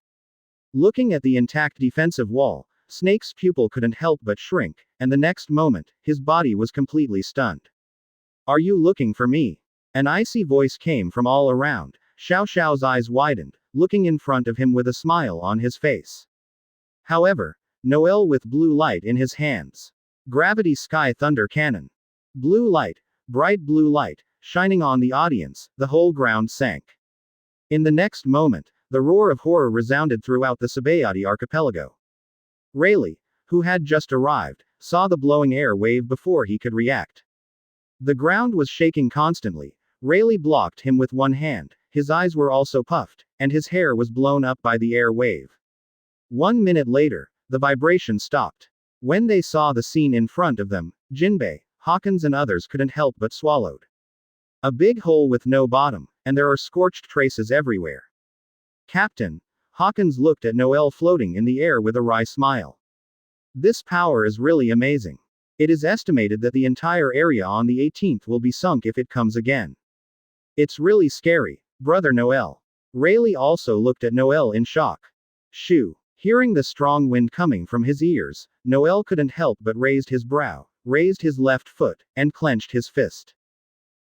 Looking at the intact defensive wall, Snake's pupil couldn't help but shrink, and the next moment, his body was completely stunned. Are you looking for me? An icy voice came from all around. Xiao Xiao's eyes widened, looking in front of him with a smile on his face. However, Noel with blue light in his hands. Gravity Sky Thunder Cannon. Blue light, bright blue light, shining on the audience, the whole ground sank. In the next moment, the roar of horror resounded throughout the Sabayati archipelago. Rayleigh, who had just arrived, saw the blowing air wave before he could react. The ground was shaking constantly. Rayleigh blocked him with one hand, his eyes were also puffed, and his hair was blown up by the air wave. 1 minute later, the vibration stopped. When they saw the scene in front of them, Jinbei, Hawkins and others couldn't help but swallowed. A big hole with no bottom, and there are scorched traces everywhere. Captain, Hawkins looked at Noel floating in the air with a wry smile. This power is really amazing. It is estimated that the entire area on the 18th will be sunk if it comes again. It's really scary, Brother Noel. Rayleigh also looked at Noel in shock. Shoo! Hearing the strong wind coming from his ears, Noel couldn't help but raised his brow, raised his left foot, and clenched his fist.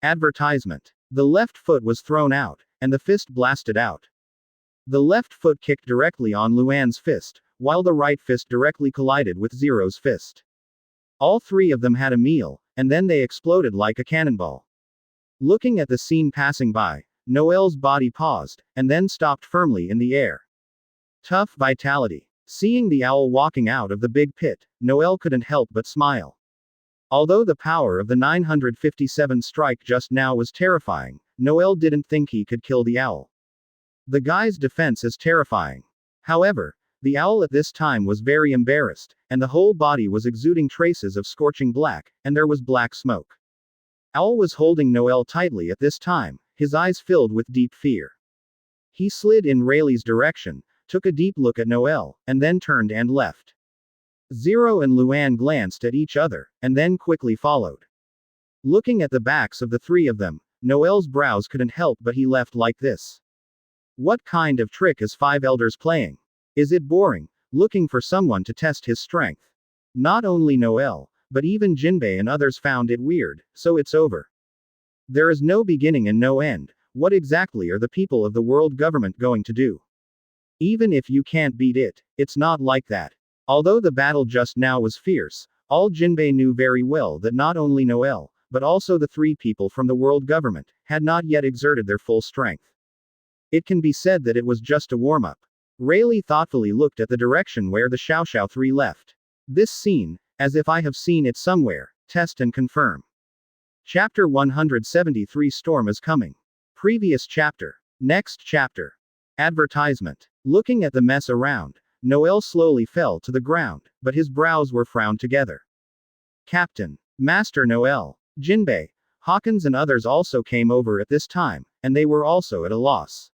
Advertisement. The left foot was thrown out, and the fist blasted out. The left foot kicked directly on Luan's fist, while the right fist directly collided with Zero's fist. All three of them had a meal, and then they exploded like a cannonball. Looking at the scene passing by, Noel's body paused, and then stopped firmly in the air. Tough vitality. Seeing the owl walking out of the big pit, Noel couldn't help but smile. Although the power of the 957 strike just now was terrifying, Noel didn't think he could kill the owl. The guy's defense is terrifying. However, the owl at this time was very embarrassed, and the whole body was exuding traces of scorching black, and there was black smoke. Owl was holding Noel tightly at this time, his eyes filled with deep fear. He slid in Rayleigh's direction, took a deep look at Noel, and then turned and left. Zero and Luan glanced at each other, and then quickly followed. Looking at the backs of the three of them, Noel's brows couldn't help but he left like this. What kind of trick is Five Elders playing? Is it boring, looking for someone to test his strength? Not only Noel, but even Jinbei and others found it weird, so it's over. There is no beginning and no end. What exactly are the people of the world government going to do? Even if you can't beat it, it's not like that. Although the battle just now was fierce, all Jinbei knew very well that not only Noel, but also the three people from the world government, had not yet exerted their full strength. It can be said that it was just a warm-up. Rayleigh thoughtfully looked at the direction where the Xiao 3 left. This scene, as if I have seen it somewhere, test and confirm. Chapter 173 Storm is coming. Previous chapter. Next chapter. Advertisement. Looking at the mess around, Noel slowly fell to the ground, but his brows were frowned together. Captain. Master Noel. Jinbei. Hawkins and others also came over at this time, and they were also at a loss.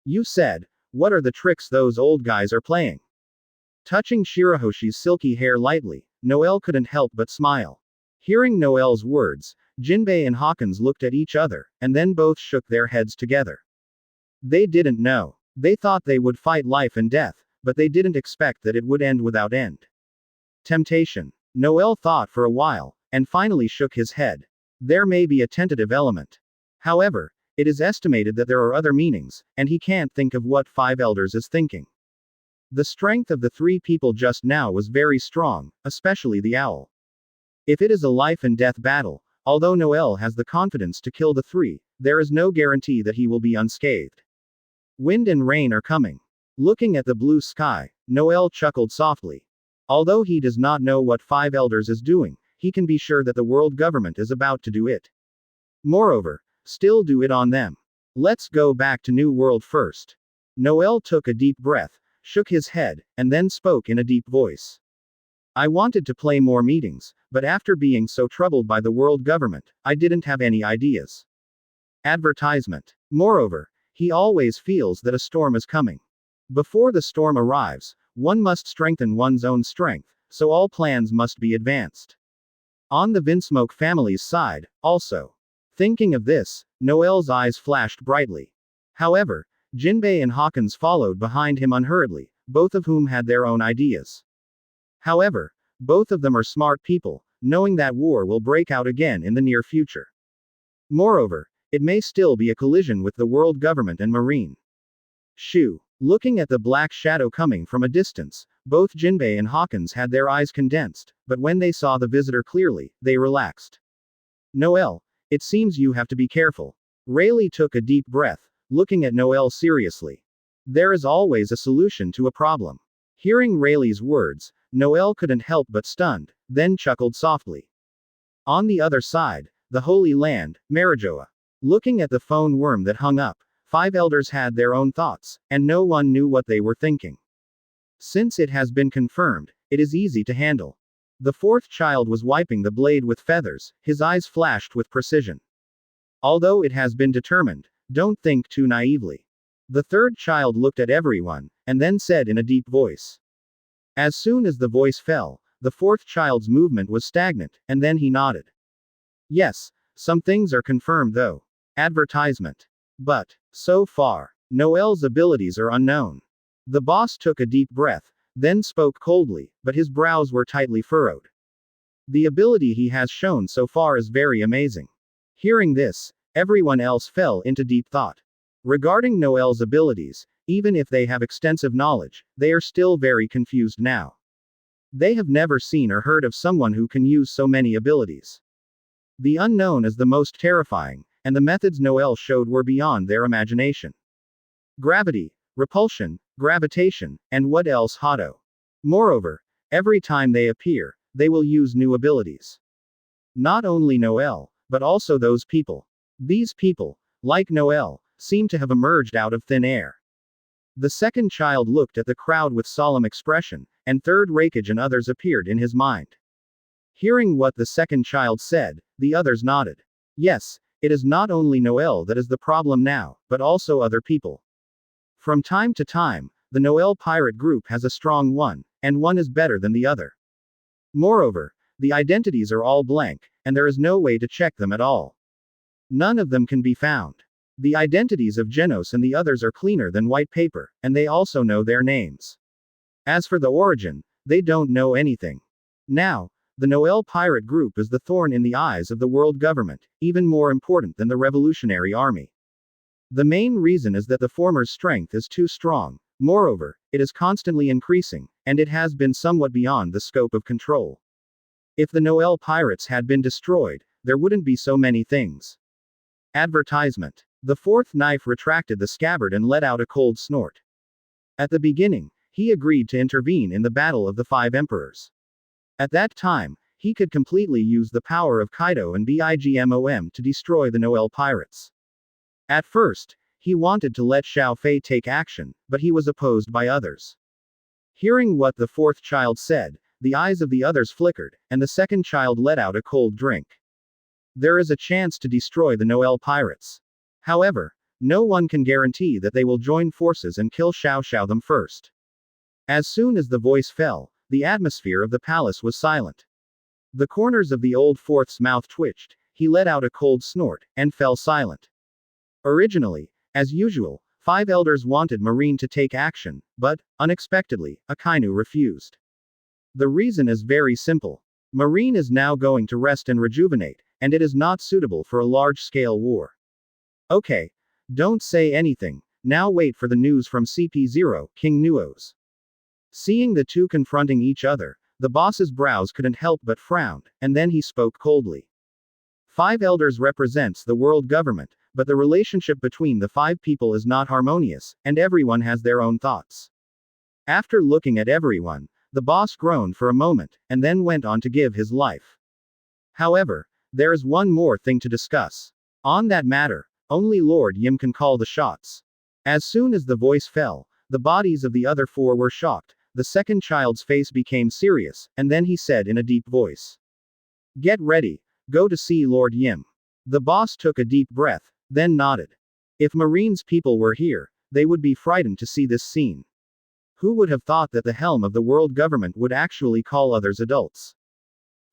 You said, what are the tricks those old guys are playing? Touching Shirahoshi's silky hair lightly, Noel couldn't help but smile. Hearing Noel's words, Jinbei and Hawkins looked at each other, and then both shook their heads together. They didn't know. They thought they would fight life and death, but they didn't expect that it would end without end. Temptation. Noel thought for a while, and finally shook his head. There may be a tentative element. However, it is estimated that there are other meanings, and he can't think of what Five Elders is thinking. The strength of the three people just now was very strong, especially the owl. If it is a life and death battle, although Noel has the confidence to kill the three, there is no guarantee that he will be unscathed. Wind and rain are coming. Looking at the blue sky, Noel chuckled softly. Although he does not know what Five Elders is doing, he can be sure that the world government is about to do it. Moreover, still do it on them. Let's go back to New World first. Noel took a deep breath, shook his head, and then spoke in a deep voice. I wanted to play more meetings, but after being so troubled by the world government, I didn't have any ideas. Advertisement. Moreover, he always feels that a storm is coming. Before the storm arrives, one must strengthen one's own strength, so all plans must be advanced. On the Vinsmoke family's side, also. Thinking of this, Noel's eyes flashed brightly. However, Jinbei and Hawkins followed behind him unhurriedly, both of whom had their own ideas. However, both of them are smart people, knowing that war will break out again in the near future. Moreover, it may still be a collision with the world government and marine. Shoo. Looking at the black shadow coming from a distance, both Jinbei and Hawkins had their eyes condensed, but when they saw the visitor clearly, they relaxed. Noel, it seems you have to be careful. Rayleigh took a deep breath, looking at Noel seriously. There is always a solution to a problem. Hearing Rayleigh's words, Noel couldn't help but stunned, then chuckled softly. On the other side, the Holy Land, Marijoa. Looking at the phone worm that hung up, Five Elders had their own thoughts, and no one knew what they were thinking. Since it has been confirmed, it is easy to handle. The fourth child was wiping the blade with feathers, his eyes flashed with precision. Although it has been determined, don't think too naively. The third child looked at everyone, and then said in a deep voice. As soon as the voice fell, the fourth child's movement was stagnant, and then he nodded. Yes, some things are confirmed though. Advertisement. But, so far, Noel's abilities are unknown. The boss took a deep breath, then spoke coldly, but his brows were tightly furrowed. The ability he has shown so far is very amazing. Hearing this, Everyone else fell into deep thought. Regarding Noel's abilities, even if they have extensive knowledge, they are still very confused now. They have never seen or heard of someone who can use so many abilities. The unknown is the most terrifying, and the methods Noel showed were beyond their imagination. Gravity, repulsion, gravitation, and what else Hado. Moreover, every time they appear, they will use new abilities. Not only Noel, but also those people. These people, like Noel, seem to have emerged out of thin air. The second child looked at the crowd with solemn expression, and Third Rakage and others appeared in his mind. Hearing what the second child said, the others nodded. Yes, it is not only Noel that is the problem now, but also other people. From time to time, the Noel pirate group has a strong one, and one is better than the other. Moreover, the identities are all blank, and there is no way to check them at all. None of them can be found. The identities of Genos and the others are cleaner than white paper, and they also know their names. As for the origin, they don't know anything. Now, the Noel pirate group is the thorn in the eyes of the world government, even more important than the Revolutionary Army. The main reason is that the former's strength is too strong. Moreover, it is constantly increasing, and it has been somewhat beyond the scope of control. If the Noel pirates had been destroyed, there wouldn't be so many things. Advertisement. The fourth knife retracted the scabbard and let out a cold snort. At the beginning, he agreed to intervene in the Battle of the Five Emperors. At that time, he could completely use the power of Kaido and Bigmom to destroy the Noel pirates. At first, he wanted to let Xiao Fei take action, but he was opposed by others. Hearing what the fourth child said, the eyes of the others flickered, and the second child let out a cold drink. There is a chance to destroy the Noel pirates. However, no one can guarantee that they will join forces and kill Xiao Xiao them first. As soon as the voice fell, the atmosphere of the palace was silent. The corners of the old fourth's mouth twitched, he let out a cold snort, and fell silent. Originally, as usual, 5 elders wanted Marine to take action, but, unexpectedly, Akainu refused. The reason is very simple. Marine is now going to rest and rejuvenate, and it is not suitable for a large-scale war. Okay. Don't say anything, now wait for the news from CP0, King Nuos. Seeing the two confronting each other, the boss's brows couldn't help but frown, and then he spoke coldly. 5 elders represents the world government, but the relationship between the 5 people is not harmonious, and everyone has their own thoughts. After looking at everyone, the boss groaned for a moment, and then went on to give his life. However, there is one more thing to discuss. On that matter, only Lord Yim can call the shots. As soon as the voice fell, the bodies of the other 4 were shocked, the second child's face became serious, and then he said in a deep voice. Get ready, go to see Lord Yim. The boss took a deep breath, then nodded. If Marine's people were here, they would be frightened to see this scene. Who would have thought that the helm of the world government would actually call others adults?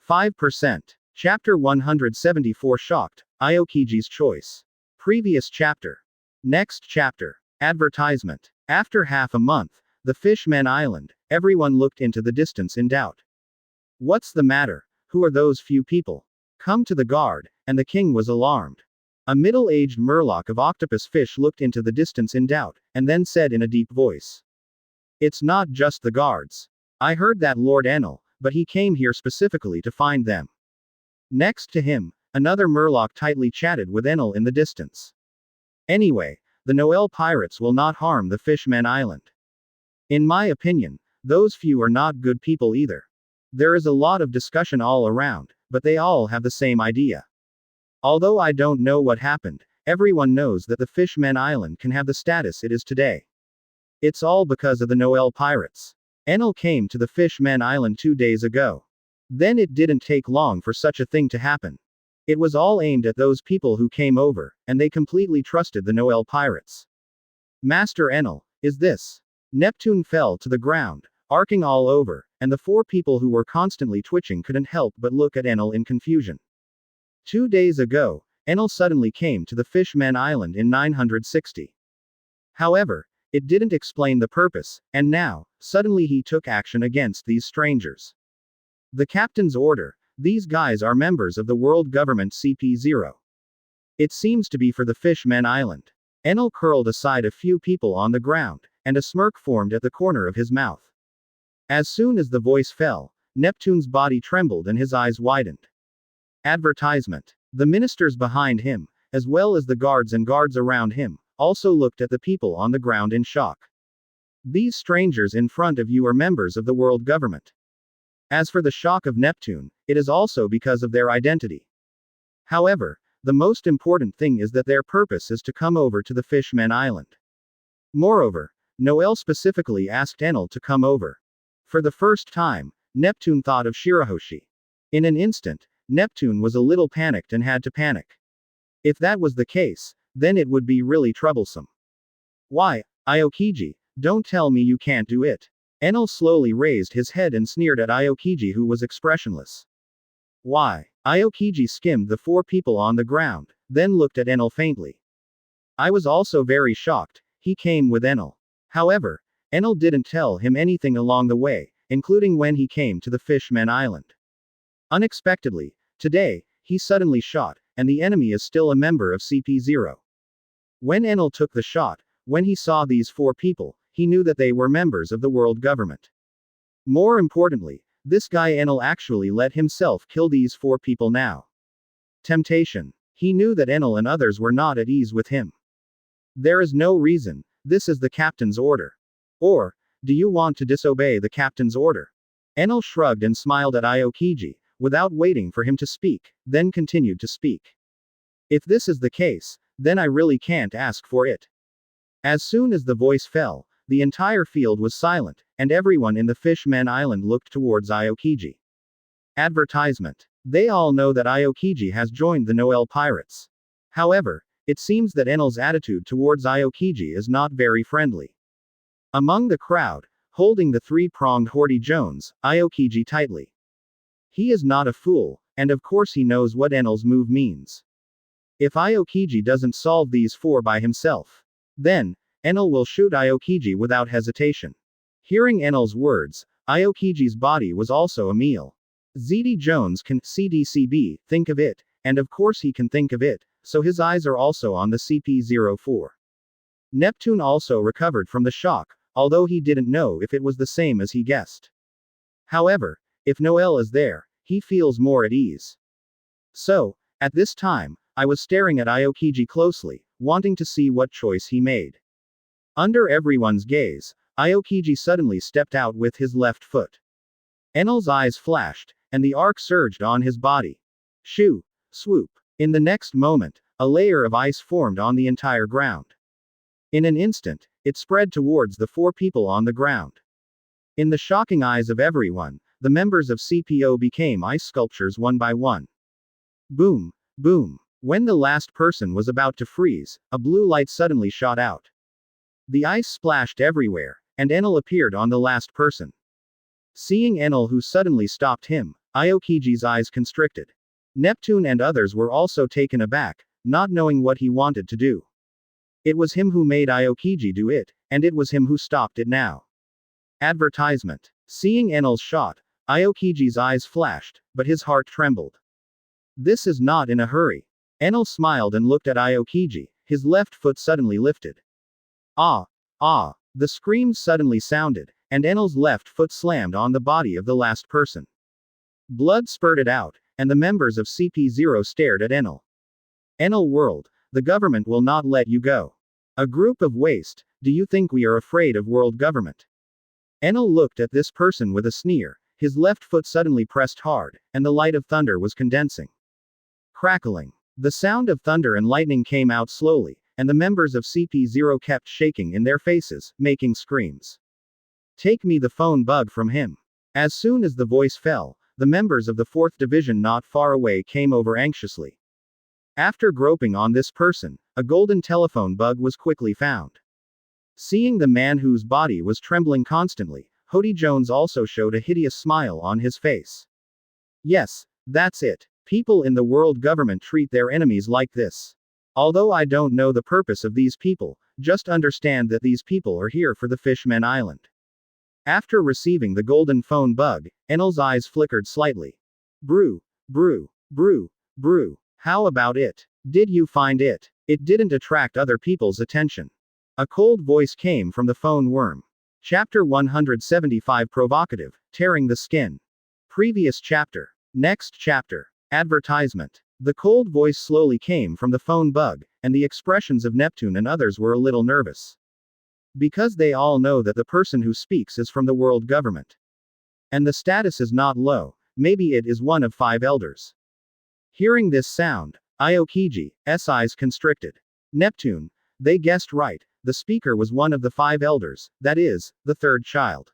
5%. Chapter 174 Shocked, Aokiji's Choice. Previous chapter. Next chapter. Advertisement. After half a month, the Fishmen Island, everyone looked into the distance in doubt. What's the matter? Who are those few people? Come to the guard, and the king was alarmed. A middle-aged Murloc of octopus fish looked into the distance in doubt, and then said in a deep voice. It's not just the guards. I heard that Lord Enel, but he came here specifically to find them. Next to him, another Murloc tightly chatted with Enel in the distance. Anyway, the Noel pirates will not harm the Fishmen Island. In my opinion, those few are not good people either. There is a lot of discussion all around, but they all have the same idea. Although I don't know what happened, everyone knows that the Fishmen Island can have the status it is today. It's all because of the Noel pirates. Enel came to the Fishmen Island 2 days ago. Then it didn't take long for such a thing to happen. It was all aimed at those people who came over, and they completely trusted the Noel pirates. Master Enel, is this? Neptune fell to the ground, arcing all over, and the 4 people who were constantly twitching couldn't help but look at Enel in confusion. 2 days ago, Enel suddenly came to the Fishmen Island in 960. However, it didn't explain the purpose, and now, suddenly he took action against these strangers. The captain's order, these guys are members of the world government CP0. It seems to be for the Fishmen Island. Enel curled aside a few people on the ground, and a smirk formed at the corner of his mouth. As soon as the voice fell, Neptune's body trembled and his eyes widened. Advertisement. The ministers behind him, as well as the guards and guards around him, also looked at the people on the ground in shock. These strangers in front of you are members of the world government. As for the shock of Neptune, it is also because of their identity. However, the most important thing is that their purpose is to come over to the Fishmen Island. Moreover, Noel specifically asked Enel to come over. For the first time, Neptune thought of Shirahoshi. In an instant, Neptune was a little panicked and had to panic. If that was the case, then it would be really troublesome. Why, Aokiji, don't tell me you can't do it. Enel slowly raised his head and sneered at Aokiji, who was expressionless. Why? Aokiji skimmed the 4 people on the ground, then looked at Enel faintly. I was also very shocked. He came with Enel. However, Enel didn't tell him anything along the way, including when he came to the Fishmen Island. Unexpectedly, today, he suddenly shot, and the enemy is still a member of CP0. When Enel took the shot, when he saw these 4 people, he knew that they were members of the world government. More importantly, this guy Enel actually let himself kill these 4 people now. Temptation. He knew that Enel and others were not at ease with him. There is no reason, this is the captain's order. Or, do you want to disobey the captain's order? Enel shrugged and smiled at Aokiji, without waiting for him to speak, then continued to speak. If this is the case, then I really can't ask for it. As soon as the voice fell, the entire field was silent, and everyone in the Fishmen Island looked towards Aokiji. Advertisement. They all know that Aokiji has joined the Noel Pirates. However, it seems that Enel's attitude towards Aokiji is not very friendly. Among the crowd, holding the 3-pronged Horty Jones, Aokiji tightly. He is not a fool, and of course he knows what Enel's move means. If Aokiji doesn't solve these 4 by himself, then, Enel will shoot Aokiji without hesitation. Hearing Enel's words, Aokiji's body was also a meal. ZD Jones can CDCB think of it, and of course he can think of it, so his eyes are also on the CP-04. Neptune also recovered from the shock, although he didn't know if it was the same as he guessed. However, if Noel is there, he feels more at ease. So, at this time, I was staring at Aokiji closely, wanting to see what choice he made. Under everyone's gaze, Aokiji suddenly stepped out with his left foot. Enel's eyes flashed, and the arc surged on his body. Shoo! Swoop! In the next moment, a layer of ice formed on the entire ground. In an instant, it spread towards the 4 people on the ground. In the shocking eyes of everyone, the members of CPO became ice sculptures one by one. Boom! Boom! When the last person was about to freeze, a blue light suddenly shot out. The ice splashed everywhere, and Enel appeared on the last person. Seeing Enel, who suddenly stopped him, Aokiji's eyes constricted. Neptune and others were also taken aback, not knowing what he wanted to do. It was him who made Aokiji do it, and it was him who stopped it now. Advertisement. Seeing Enel's shot, Aokiji's eyes flashed, but his heart trembled. This is not in a hurry. Enel smiled and looked at Aokiji, his left foot suddenly lifted. Ah! Ah! The screams suddenly sounded, and Enel's left foot slammed on the body of the last person. Blood spurted out, and the members of CP0 stared at Enel. Enel World, the government will not let you go. A group of waste, do you think we are afraid of world government? Enel looked at this person with a sneer, his left foot suddenly pressed hard, and the light of thunder was condensing. Crackling. The sound of thunder and lightning came out slowly, and the members of CP0 kept shaking in their faces, making screams. Take me the phone bug from him. As soon as the voice fell, the members of the 4th Division not far away came over anxiously. After groping on this person, a golden telephone bug was quickly found. Seeing the man whose body was trembling constantly, Horty Jones also showed a hideous smile on his face. Yes, that's it. People in the world government treat their enemies like this. Although I don't know the purpose of these people, just understand that these people are here for the Fishmen Island. After receiving the golden phone bug, Enel's eyes flickered slightly. Brew, brew, brew, brew. How about it? Did you find it? It didn't attract other people's attention. A cold voice came from the phone worm. Chapter 175 Provocative, Tearing the Skin. Previous chapter. Next chapter. Advertisement. The cold voice slowly came from the phone bug, and the expressions of Neptune and others were a little nervous. Because they all know that the person who speaks is from the world government. And the status is not low, maybe it is one of 5 elders. Hearing this sound, Aokiji's eyes constricted. Neptune, they guessed right, the speaker was one of the 5 elders, that is, the 3rd child.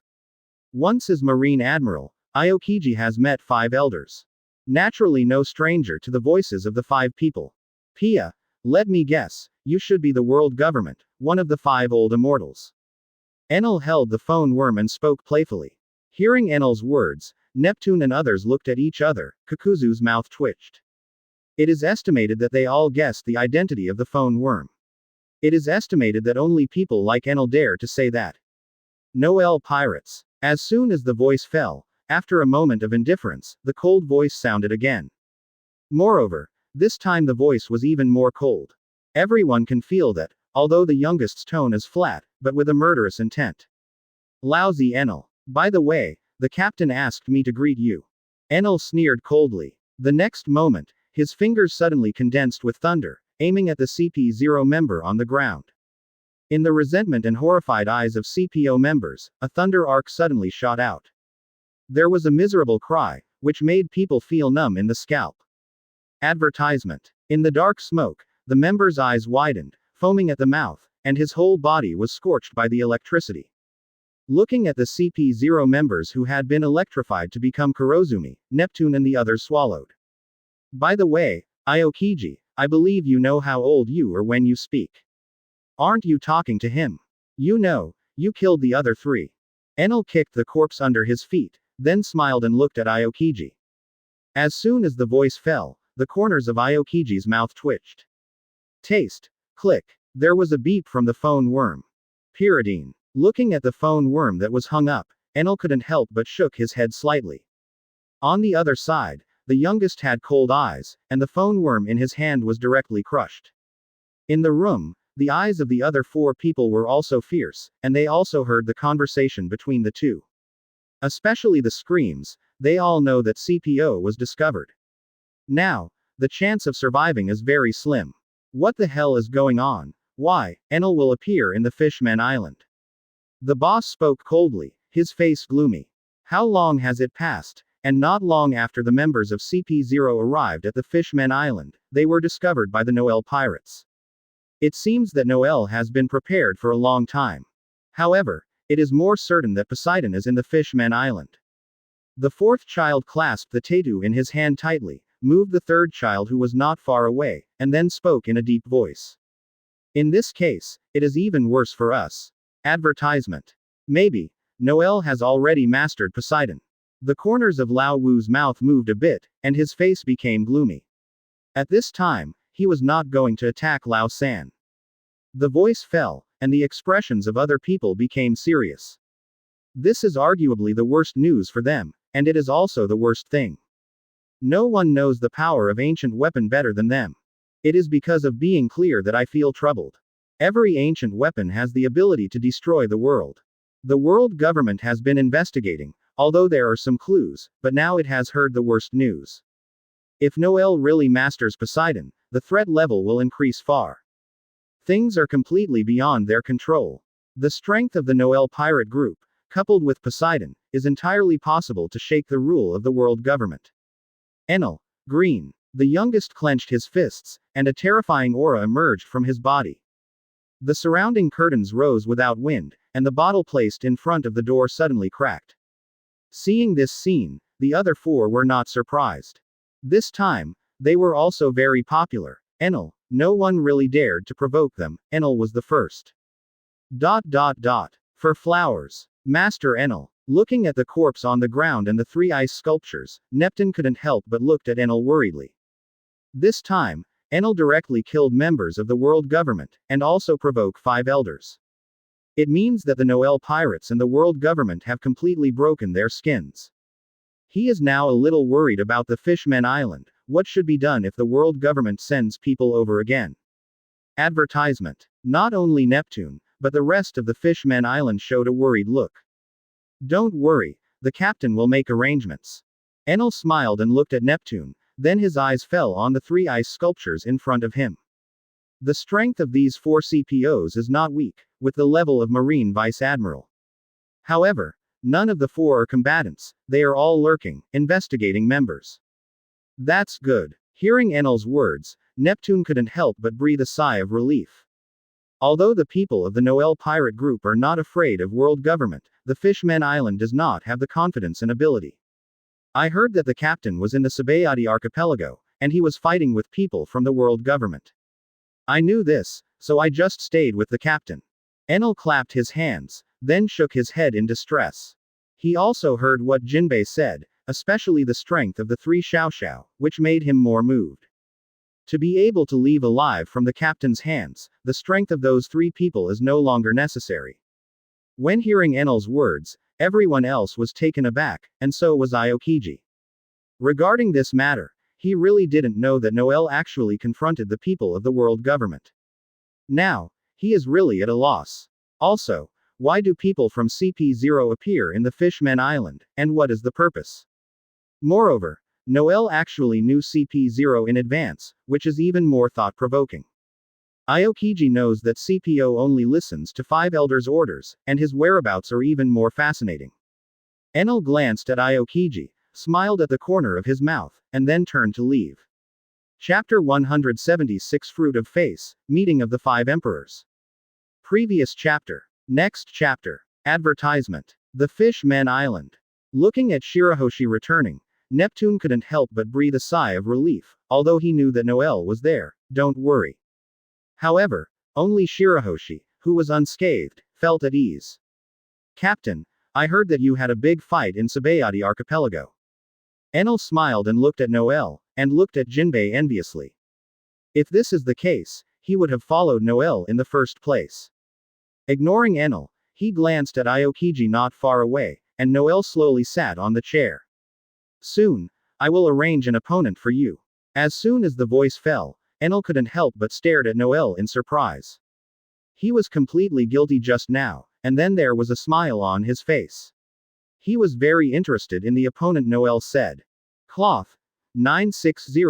Once as Marine Admiral, Aokiji has met 5 elders. Naturally no stranger to the voices of the 5 people. Pia, let me guess, you should be the world government, one of the 5 old immortals. Enel held the phone worm and spoke playfully. Hearing Enel's words, Neptune and others looked at each other, Kakuzu's mouth twitched. It is estimated that they all guessed the identity of the phone worm. It is estimated that only people like Enel dare to say that. Noel Pirates. As soon as the voice fell, after a moment of indifference, the cold voice sounded again. Moreover, this time the voice was even more cold. Everyone can feel that, although the youngest's tone is flat, but with a murderous intent. Lousy Enel. By the way, the captain asked me to greet you. Enel sneered coldly. The next moment, his fingers suddenly condensed with thunder, aiming at the CP0 member on the ground. In the resentment and horrified eyes of CPO members, a thunder arc suddenly shot out. There was a miserable cry, which made people feel numb in the scalp. Advertisement. In the dark smoke, the member's eyes widened, foaming at the mouth, and his whole body was scorched by the electricity. Looking at the CP0 members who had been electrified to become Kurozumi, Neptune and the others swallowed. By the way, Aokiji, I believe you know how old you are when you speak. Aren't you talking to him? You know, you killed the other 3. Enel kicked the corpse under his feet, then smiled and looked at Aokiji. As soon as the voice fell, the corners of Aokiji's mouth twitched. Taste. Click. There was a beep from the phone worm. Pyridine. Looking at the phone worm that was hung up, Enel couldn't help but shook his head slightly. On the other side, the youngest had cold eyes, and the phone worm in his hand was directly crushed. In the room, the eyes of the other 4 people were also fierce, and they also heard the conversation between the 2. Especially the screams, they all know that CPO was discovered. Now, the chance of surviving is very slim. What the hell is going on? Why, Enel will appear in the Fishman Island. The boss spoke coldly, his face gloomy. How long has it passed? And not long after the members of CP0 arrived at the Fishman Island, they were discovered by the Noel Pirates. It seems that Noel has been prepared for a long time. However, it is more certain that Poseidon is in the Fishman Island. The 4th child clasped the tattoo in his hand tightly, moved the 3rd child who was not far away, and then spoke in a deep voice. In this case, it is even worse for us. Advertisement. Maybe, Noel has already mastered Poseidon. The corners of Lao Wu's mouth moved a bit, and his face became gloomy. At this time, he was not going to attack Lao San. The voice fell, and the expressions of other people became serious. This is arguably the worst news for them, and it is also the worst thing. No one knows the power of ancient weapon better than them. It is because of being clear that I feel troubled. Every ancient weapon has the ability to destroy the world. The world government has been investigating, although there are some clues, but now it has heard the worst news. If Noel really masters Poseidon, the threat level will increase far. Things are completely beyond their control. The strength of the Noel pirate group, coupled with Poseidon, is entirely possible to shake the rule of the world government. Enel, green. The youngest clenched his fists, and a terrifying aura emerged from his body. The surrounding curtains rose without wind, and the bottle placed in front of the door suddenly cracked. Seeing this scene, the other 4 were not surprised. This time, they were also very popular. Enel, no one really dared to provoke them, Enel was the first. For flowers. Master Enel. Looking at the corpse on the ground and the 3 ice sculptures, Neptune couldn't help but looked at Enel worriedly. This time, Enel directly killed members of the world government, and also provoked 5 elders. It means that the Noel Pirates and the world government have completely broken their skins. He is now a little worried about the Fishman Island, What should be done if the world government sends people over again? Advertisement. Not only Neptune, but the rest of the Fishmen Island showed a worried look. Don't worry, the captain will make arrangements. Enel smiled and looked at Neptune, then his eyes fell on the three ice sculptures in front of him. The strength of these four CPOs is not weak, with the level of Marine Vice Admiral. However, none of the four are combatants, they are all lurking, investigating members. That's good. Hearing Enel's words, Neptune couldn't help but breathe a sigh of relief. Although the people of the Noel pirate group are not afraid of world government, the Fishmen Island does not have the confidence and ability. I heard that the captain was in the Sabayati archipelago, and he was fighting with people from the world government. I knew this, so I just stayed with the captain. Enel clapped his hands, then shook his head in distress. He also heard what Jinbei said, especially the strength of the three Xiao, which made him more moved. To be able to leave alive from the captain's hands, the strength of those three people is no longer necessary. When hearing Enel's words, everyone else was taken aback, and so was Aokiji. Regarding this matter, he really didn't know that Noel actually confronted the people of the world government. Now, he is really at a loss. Also, why do people from CP0 appear in the Fishmen Island, and what is the purpose? Moreover, Noel actually knew CP0 in advance, which is even more thought-provoking. Aokiji knows that CPO only listens to 5 elders' orders, and his whereabouts are even more fascinating. Enel glanced at Aokiji, smiled at the corner of his mouth, and then turned to leave. Chapter 176 Fruit of Face, Meeting of the 5 Emperors. Previous chapter. Next chapter. Advertisement. The Fishmen Island. Looking at Shirahoshi returning, Neptune couldn't help but breathe a sigh of relief, although he knew that Noel was there, don't worry. However, only Shirahoshi, who was unscathed, felt at ease. Captain, I heard that you had a big fight in Sabayati archipelago. Enel smiled and looked at Noel, and looked at Jinbei enviously. If this is the case, he would have followed Noel in the first place. Ignoring Enel, he glanced at Aokiji not far away, and Noel slowly sat on the chair. Soon, I will arrange an opponent for you. As soon as the voice fell, Enel couldn't help but stared at Noel in surprise. He was completely guilty just now, and then there was a smile on his face. He was very interested in the opponent. Noel said. Cloth. 960.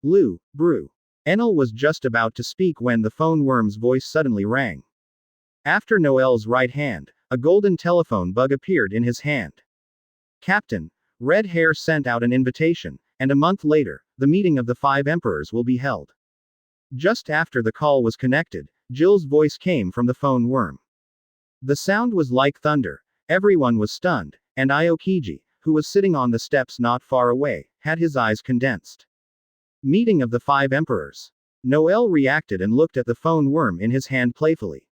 Lu, Brew. Enel was just about to speak when the phone worm's voice suddenly rang. After Noel's right hand, a golden telephone bug appeared in his hand. Captain, Red Hair sent out an invitation, and a month later, the meeting of the 5 emperors will be held. Just after the call was connected, Jill's voice came from the phone worm. The sound was like thunder, everyone was stunned, and Aokiji, who was sitting on the steps not far away, had his eyes condensed. Meeting of the 5 emperors. Noel reacted and looked at the phone worm in his hand playfully.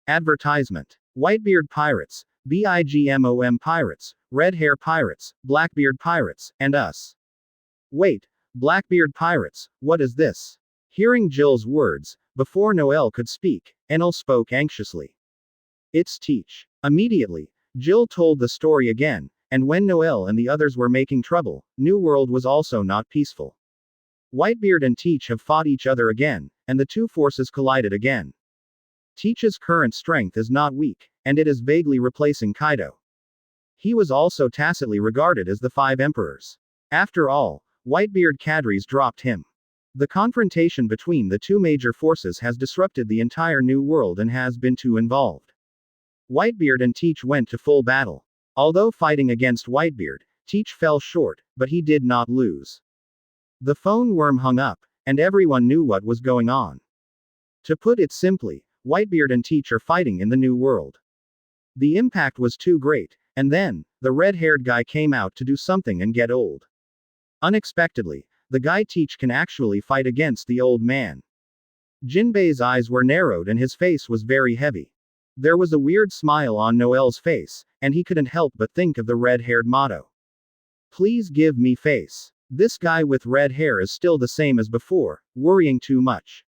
Advertisement. Whitebeard Pirates, BIGMOM Pirates, Red Hair Pirates, Blackbeard Pirates, and us. Wait, Blackbeard Pirates, what is this? Hearing Jill's words, before Noel could speak, Enel spoke anxiously. It's Teach. Immediately, Jill told the story again, and when Noel and the others were making trouble, New World was also not peaceful. Whitebeard and Teach have fought each other again, and the two forces collided again. Teach's current strength is not weak, and it is vaguely replacing Kaido. He was also tacitly regarded as the 5 emperors. After all, Whitebeard Cadres dropped him. The confrontation between the two major forces has disrupted the entire New World and has been too involved. Whitebeard and Teach went to full battle. Although fighting against Whitebeard, Teach fell short, but he did not lose. The phone worm hung up, and everyone knew what was going on. To put it simply, Whitebeard and Teach are fighting in the New World. The impact was too great, and then, the red-haired guy came out to do something and get old. Unexpectedly, the guy Teach can actually fight against the old man. Jinbei's eyes were narrowed and his face was very heavy. There was a weird smile on Noel's face, and he couldn't help but think of the red-haired motto. Please give me face. This guy with red hair is still the same as before, worrying too much.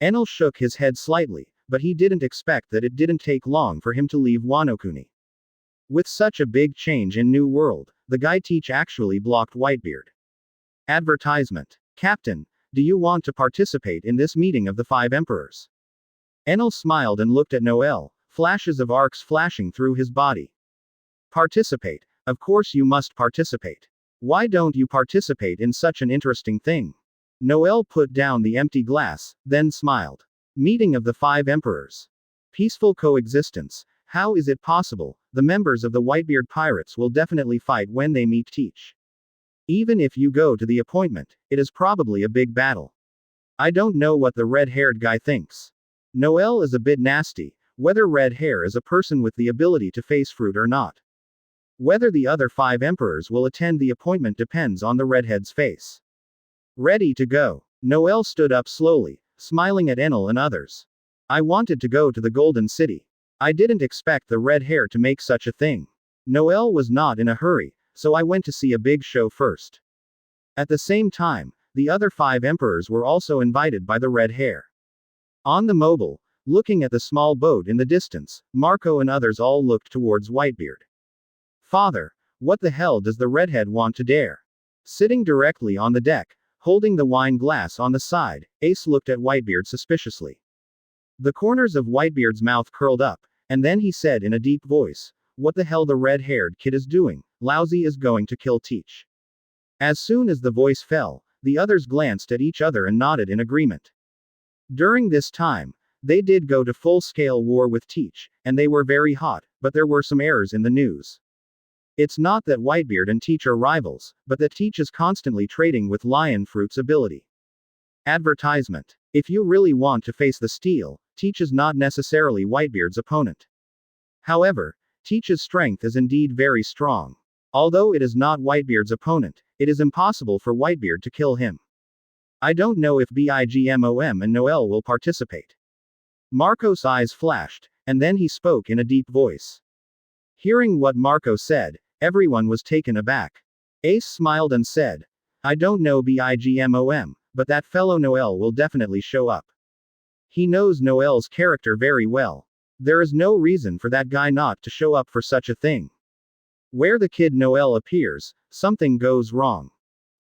Enel shook his head slightly, but he didn't expect that it didn't take long for him to leave Wano-kuni. With such a big change in New World, the guy Teach actually blocked Whitebeard. Advertisement. Captain, do you want to participate in this meeting of the 5 emperors? Enel smiled and looked at Noel, flashes of arcs flashing through his body. Participate. Of course you must participate. Why don't you participate in such an interesting thing? Noel put down the empty glass, then smiled. Meeting of the 5 emperors. Peaceful coexistence. How is it possible? The members of the Whitebeard Pirates will definitely fight when they meet Teach. Even if you go to the appointment, it is probably a big battle. I don't know what the red-haired guy thinks. Noel is a bit nasty, whether red hair is a person with the ability to face fruit or not. Whether the other 5 emperors will attend the appointment depends on the redhead's face. Ready to go. Noel stood up slowly, smiling at Enel and others. I wanted to go to the Golden City. I didn't expect the red hair to make such a thing. Noel was not in a hurry, so I went to see a big show first. At the same time, the other 5 emperors were also invited by the red hair. On the mobile, looking at the small boat in the distance, Marco and others all looked towards Whitebeard. Father, what the hell does the redhead want to dare? Sitting directly on the deck, holding the wine glass on the side, Ace looked at Whitebeard suspiciously. The corners of Whitebeard's mouth curled up, and then he said in a deep voice, what the hell the red-haired kid is doing? Lousy is going to kill Teach. As soon as the voice fell, the others glanced at each other and nodded in agreement. During this time, they did go to full-scale war with Teach, and they were very hot, but there were some errors in the news. It's not that Whitebeard and Teach are rivals, but that Teach is constantly trading with Lion Fruit's ability. Advertisement. If you really want to face the steel, Teach is not necessarily Whitebeard's opponent. However, Teach's strength is indeed very strong. Although it is not Whitebeard's opponent, it is impossible for Whitebeard to kill him. I don't know if Bigmom and Noel will participate. Marco's eyes flashed, and then he spoke in a deep voice. Hearing what Marco said, everyone was taken aback. Ace smiled and said, I don't know Bigmom, but that fellow Noel will definitely show up. He knows Noel's character very well. There is no reason for that guy not to show up for such a thing. Where the kid Noel appears, something goes wrong.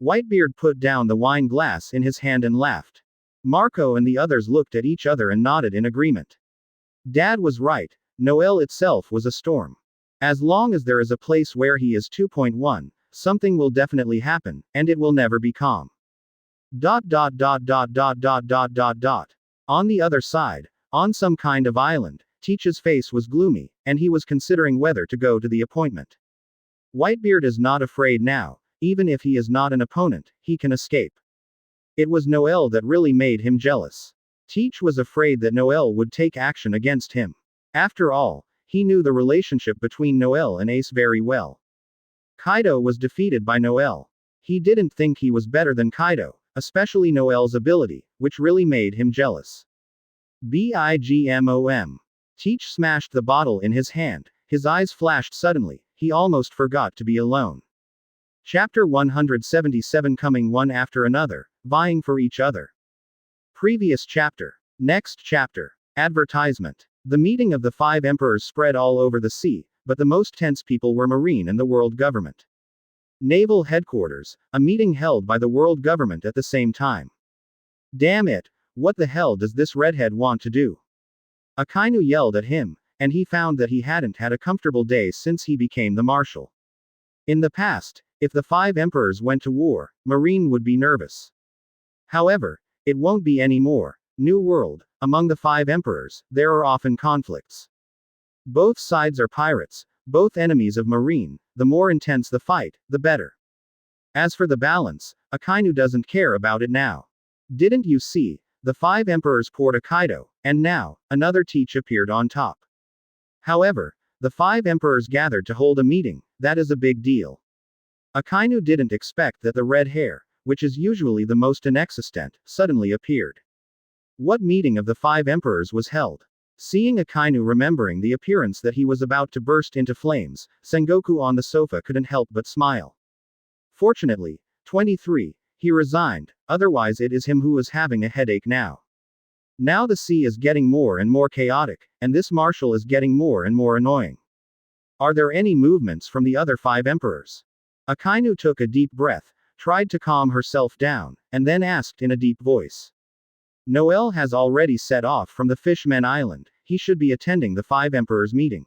Whitebeard put down the wine glass in his hand and laughed. Marco and the others looked at each other and nodded in agreement. Dad was right, Noel itself was a storm. As long as there is a place where he is 2.1, something will definitely happen, and it will never be calm. On the other side, on some kind of island, Teach's face was gloomy, and he was considering whether to go to the appointment. Whitebeard is not afraid now, even if he is not an opponent, he can escape. It was Noel that really made him jealous. Teach was afraid that Noel would take action against him. After all, he knew the relationship between Noel and Ace very well. Kaido was defeated by Noel. He didn't think he was better than Kaido, especially Noel's ability, which really made him jealous. Bigmom. Teach smashed the bottle in his hand, his eyes flashed suddenly, he almost forgot to be alone. Chapter 177 coming one after another, vying for each other. Previous chapter. Next chapter. Advertisement. The meeting of the 5 emperors spread all over the sea, but the most tense people were Marine and the world government. Naval headquarters, a meeting held by the world government at the same time. Damn it, what the hell does this redhead want to do? Akainu yelled at him, and he found that he hadn't had a comfortable day since he became the marshal. In the past, if the 5 emperors went to war, Marine would be nervous. However, it won't be anymore. New World, among the 5 emperors, there are often conflicts. Both sides are pirates, both enemies of Marine, the more intense the fight, the better. As for the balance, Akainu doesn't care about it now. Didn't you see? The 5 emperors poured a Kaido, and now, another Teach appeared on top. However, the 5 emperors gathered to hold a meeting, that is a big deal. Akainu didn't expect that the red hair, which is usually the most inexistent, suddenly appeared. What meeting of the 5 emperors was held? Seeing Akainu remembering the appearance that he was about to burst into flames, Sengoku on the sofa couldn't help but smile. Fortunately, 23, he resigned, otherwise it is him who is having a headache now. Now the sea is getting more and more chaotic, and this marshal is getting more and more annoying. Are there any movements from the other 5 emperors? Akainu took a deep breath, tried to calm herself down, and then asked in a deep voice. Noel has already set off from the Fishmen Island, he should be attending the Five Emperors meeting.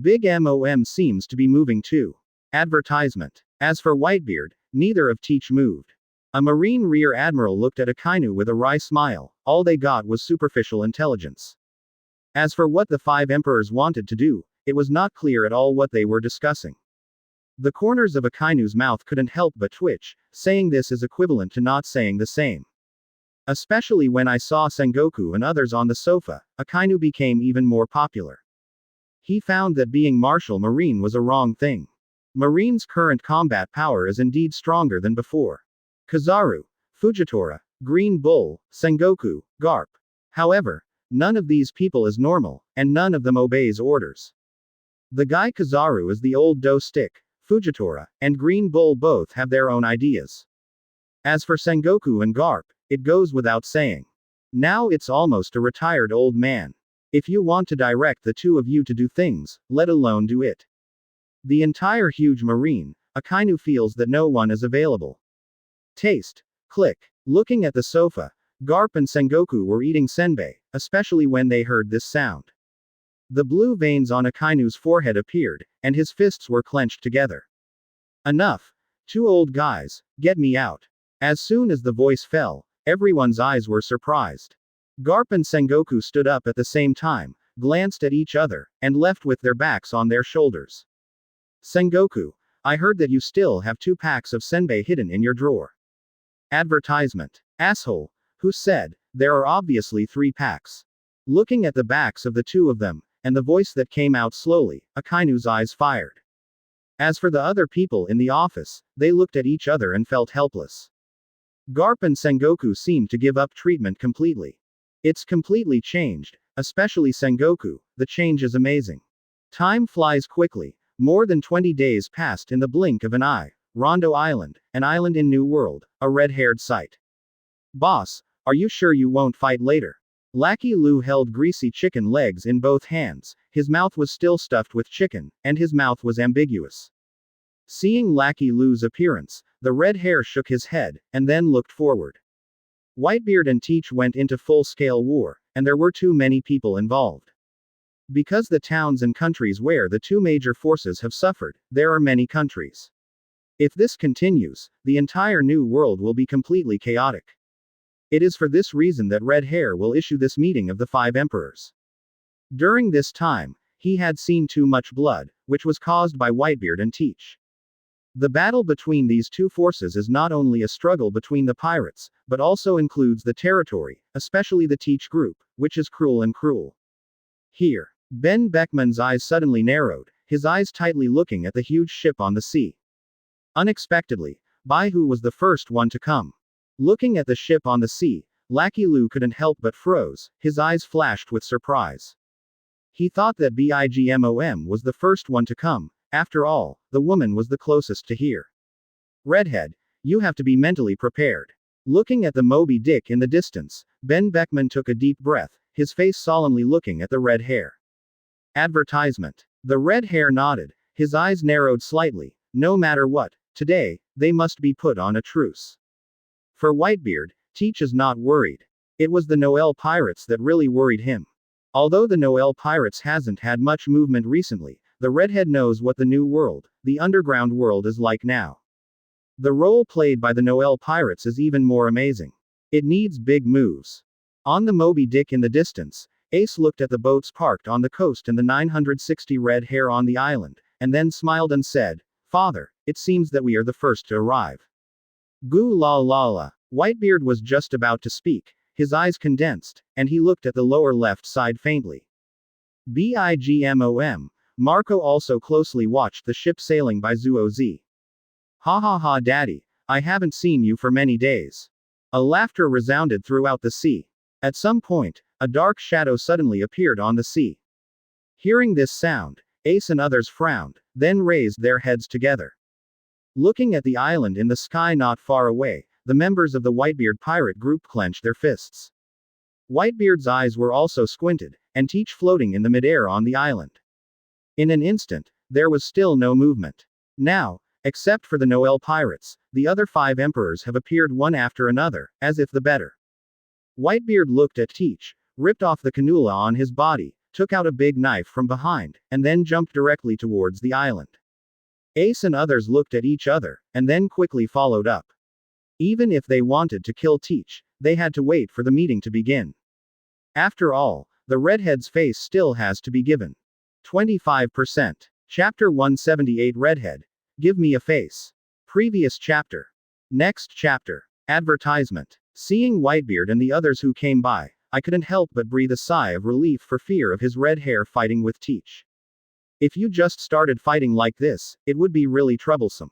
Big Mom seems to be moving too. Advertisement. As for Whitebeard, neither of Teach moved. A Marine Rear Admiral looked at Akainu with a wry smile, all they got was superficial intelligence. As for what the Five Emperors wanted to do, it was not clear at all what they were discussing. The corners of Akainu's mouth couldn't help but twitch, saying this is equivalent to not saying the same. Especially when I saw Sengoku and others on the sofa, Akainu became even more popular. He found that being Martial Marine was a wrong thing. Marine's current combat power is indeed stronger than before. Kizaru, Fujitora, Green Bull, Sengoku, Garp. However, none of these people is normal, and none of them obeys orders. The guy Kizaru is the old dough stick, Fujitora, and Green Bull both have their own ideas. As for Sengoku and Garp, it goes without saying. Now it's almost a retired old man. If you want to direct the two of you to do things, let alone do it. The entire huge marine, Akainu feels that no one is available. Taste. Click. Looking at the sofa, Garp and Sengoku were eating senbei, especially when they heard this sound. The blue veins on Akainu's forehead appeared, and his fists were clenched together. Enough. Two old guys, get me out. As soon as the voice fell, everyone's eyes were surprised. Garp and Sengoku stood up at the same time, glanced at each other, and left with their backs on their shoulders. Sengoku, I heard that you still have 2 packs of senbei hidden in your drawer. Advertisement. Asshole. Who said? There are obviously 3 packs. Looking at the backs of the 2 of them, and the voice that came out slowly, Akainu's eyes fired. As for the other people in the office, they looked at each other and felt helpless. Garp and Sengoku seemed to give up treatment completely. It's completely changed, especially Sengoku, the change is amazing. Time flies quickly. More than 20 days passed in the blink of an eye. Rondo Island, an island in New World, a red-haired sight. Boss, are you sure you won't fight later? Lackey Lu held greasy chicken legs in both hands, his mouth was still stuffed with chicken, and his mouth was ambiguous. Seeing Lackey Lu's appearance, the red hair shook his head, and then looked forward. Whitebeard and Teach went into full-scale war, and there were too many people involved. Because the towns and countries where the 2 major forces have suffered, there are many countries. If this continues, the entire new world will be completely chaotic. It is for this reason that Red Hair will issue this meeting of the 5 emperors. During this time, he had seen too much blood, which was caused by Whitebeard and Teach. The battle between these 2 forces is not only a struggle between the pirates, but also includes the territory, especially the Teach group, which is cruel and cruel. Here. Ben Beckman's eyes suddenly narrowed, his eyes tightly looking at the huge ship on the sea. Unexpectedly, Baihu was the first one to come. Looking at the ship on the sea, Lackey Lu couldn't help but froze, his eyes flashed with surprise. He thought that Bigmom was the first one to come, after all, the woman was the closest to here. Redhead, you have to be mentally prepared. Looking at the Moby Dick in the distance, Ben Beckman took a deep breath, his face solemnly looking at the red hair. Advertisement. The red hair nodded, his eyes narrowed slightly. No matter what, today, they must be put on a truce. For Whitebeard, Teach is not worried. It was the Noel Pirates that really worried him. Although the Noel Pirates hasn't had much movement recently, the redhead knows what the new world, the underground world is like now. The role played by the Noel Pirates is even more amazing. It needs big moves. On the Moby Dick in the distance, Ace looked at the boats parked on the coast and the 960 red hair on the island, and then smiled and said, Father, it seems that we are the first to arrive. Goo la la la. Whitebeard was just about to speak, his eyes condensed, and he looked at the lower left side faintly. Bigmom. Marco also closely watched the ship sailing by Zuo Z. Ha ha ha daddy, I haven't seen you for many days. A laughter resounded throughout the sea. At some point, a dark shadow suddenly appeared on the sea. Hearing this sound, Ace and others frowned, then raised their heads together. Looking at the island in the sky not far away, the members of the Whitebeard pirate group clenched their fists. Whitebeard's eyes were also squinted, and Teach floating in the midair on the island. In an instant, there was still no movement. Now, except for the Noel pirates, the other 5 emperors have appeared one after another, as if the better. Whitebeard looked at Teach, ripped off the cannula on his body, took out a big knife from behind, and then jumped directly towards the island. Ace and others looked at each other, and then quickly followed up. Even if they wanted to kill Teach, they had to wait for the meeting to begin. After all, the redhead's face still has to be given. 25%. Chapter 178 Redhead. Give me a face. Previous chapter. Next chapter. Advertisement. Seeing Whitebeard and the others who came by, I couldn't help but breathe a sigh of relief for fear of his red hair fighting with Teach. If you just started fighting like this, it would be really troublesome.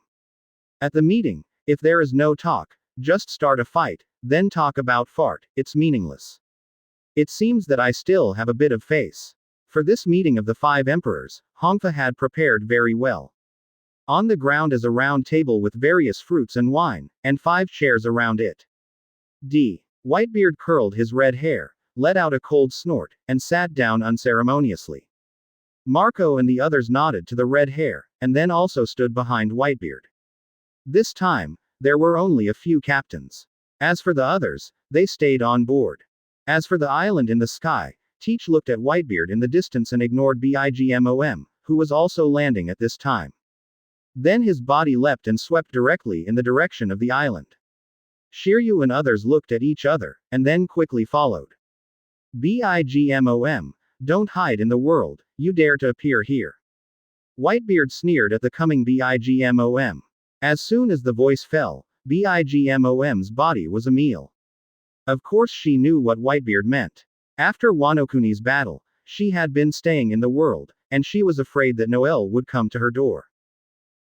At the meeting, if there is no talk, just start a fight, then talk about fart, it's meaningless. It seems that I still have a bit of face. For this meeting of the 5 emperors, Hongfa had prepared very well. On the ground is a round table with various fruits and wine, and 5 chairs around it. Whitebeard curled his red hair, let out a cold snort, and sat down unceremoniously. Marco and the others nodded to the red hair, and then also stood behind Whitebeard. This time, there were only a few captains. As for the others, they stayed on board. As for the island in the sky, Teach looked at Whitebeard in the distance and ignored Bigmom, who was also landing at this time. Then his body leapt and swept directly in the direction of the island. Shiryu and others looked at each other, and then quickly followed. Bigmom, don't hide in the world, you dare to appear here. Whitebeard sneered at the coming Bigmom. As soon as the voice fell, Bigmom's body was a meal. Of course she knew what Whitebeard meant. After Wanokuni's battle, she had been staying in the world, and she was afraid that Noelle would come to her door.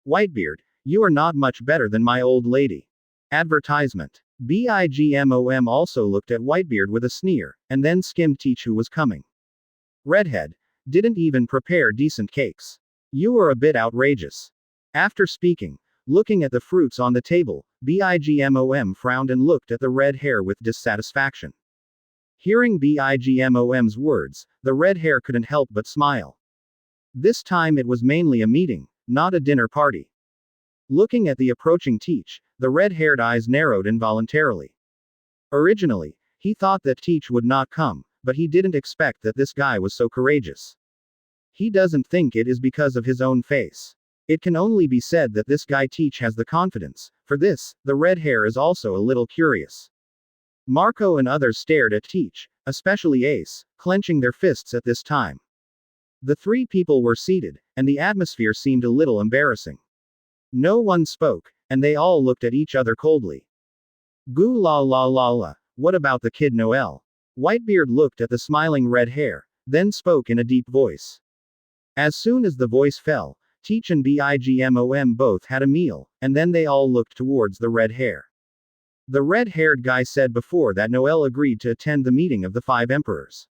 Whitebeard, you are not much better than my old lady. Advertisement. Bigmom also looked at Whitebeard with a sneer, and then skimmed Teach who was coming. Redhead, didn't even prepare decent cakes. You are a bit outrageous. After speaking, looking at the fruits on the table, Bigmom frowned and looked at the red hair with dissatisfaction. Hearing Bigmom's words, the red hair couldn't help but smile. This time it was mainly a meeting, not a dinner party. Looking at the approaching Teach, the red-haired eyes narrowed involuntarily. Originally, he thought that Teach would not come, but he didn't expect that this guy was so courageous. He doesn't think it is because of his own face. It can only be said that this guy Teach has the confidence. For this, the red hair is also a little curious. Marco and others stared at Teach, especially Ace, clenching their fists at this time. The 3 people were seated, and the atmosphere seemed a little embarrassing. No one spoke, and they all looked at each other coldly. Goo la la la la, what about the kid Noelle? Whitebeard looked at the smiling red hair, then spoke in a deep voice. As soon as the voice fell, Teach and Bigmom both had a meal, and then they all looked towards the red hair. The red-haired guy said before that Noelle agreed to attend the meeting of the 5 emperors.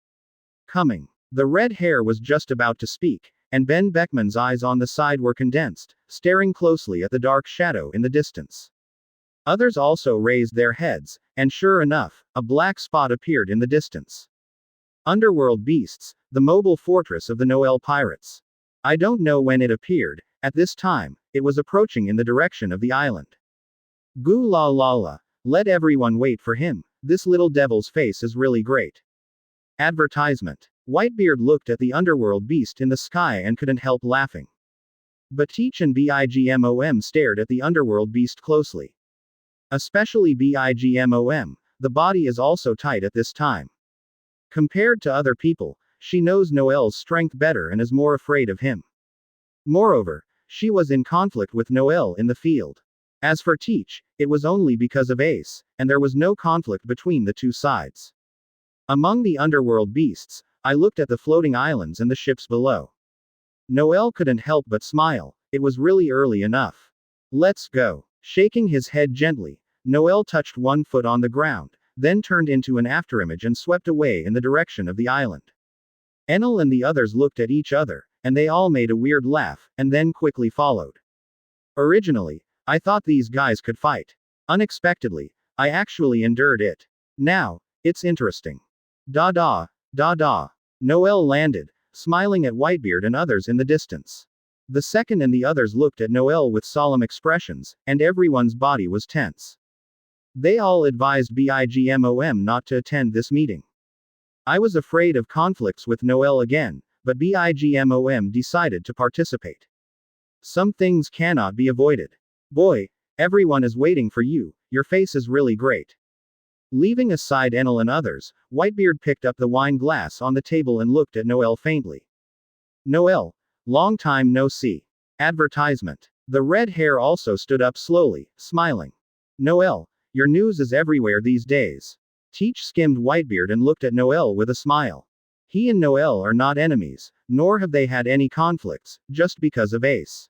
Coming. The red hair was just about to speak, and Ben Beckman's eyes on the side were condensed, staring closely at the dark shadow in the distance. Others also raised their heads, and sure enough, a black spot appeared in the distance. Underworld beasts, the mobile fortress of the Noelle pirates. I don't know when it appeared. At this time, it was approaching in the direction of the island. Goo la la la. Let everyone wait for him. This little devil's face is really great. Advertisement. Whitebeard looked at the underworld beast in the sky and couldn't help laughing. But Teach and Bigmom stared at the underworld beast closely. Especially Bigmom, the body is also tight at this time. Compared to other people, she knows Noelle's strength better and is more afraid of him. Moreover, she was in conflict with Noelle in the field. As for Teach, it was only because of Ace, and there was no conflict between the 2 sides. Among the underworld beasts, I looked at the floating islands and the ships below. Noelle couldn't help but smile. It was really early enough. Let's go. Shaking his head gently, Noelle touched one foot on the ground, then turned into an afterimage and swept away in the direction of the island. Enel and the others looked at each other, and they all made a weird laugh, and then quickly followed. Originally, I thought these guys could fight. Unexpectedly, I actually endured it. Now, it's interesting. Da da, da da. Noelle landed, smiling at Whitebeard and others in the distance. The second and the others looked at Noel with solemn expressions, and everyone's body was tense. They all advised BIGMOM not to attend this meeting. I was afraid of conflicts with Noel again, but BIGMOM decided to participate. Some things cannot be avoided. Boy, everyone is waiting for you, your face is really great. Leaving aside Enel and others, Whitebeard picked up the wine glass on the table and looked at Noel faintly. Noel, long time no see. Advertisement. The red hair also stood up slowly, smiling. Noel, your news is everywhere these days. Teach skimmed Whitebeard and looked at Noel with a smile. He and Noel are not enemies, nor have they had any conflicts, just because of Ace.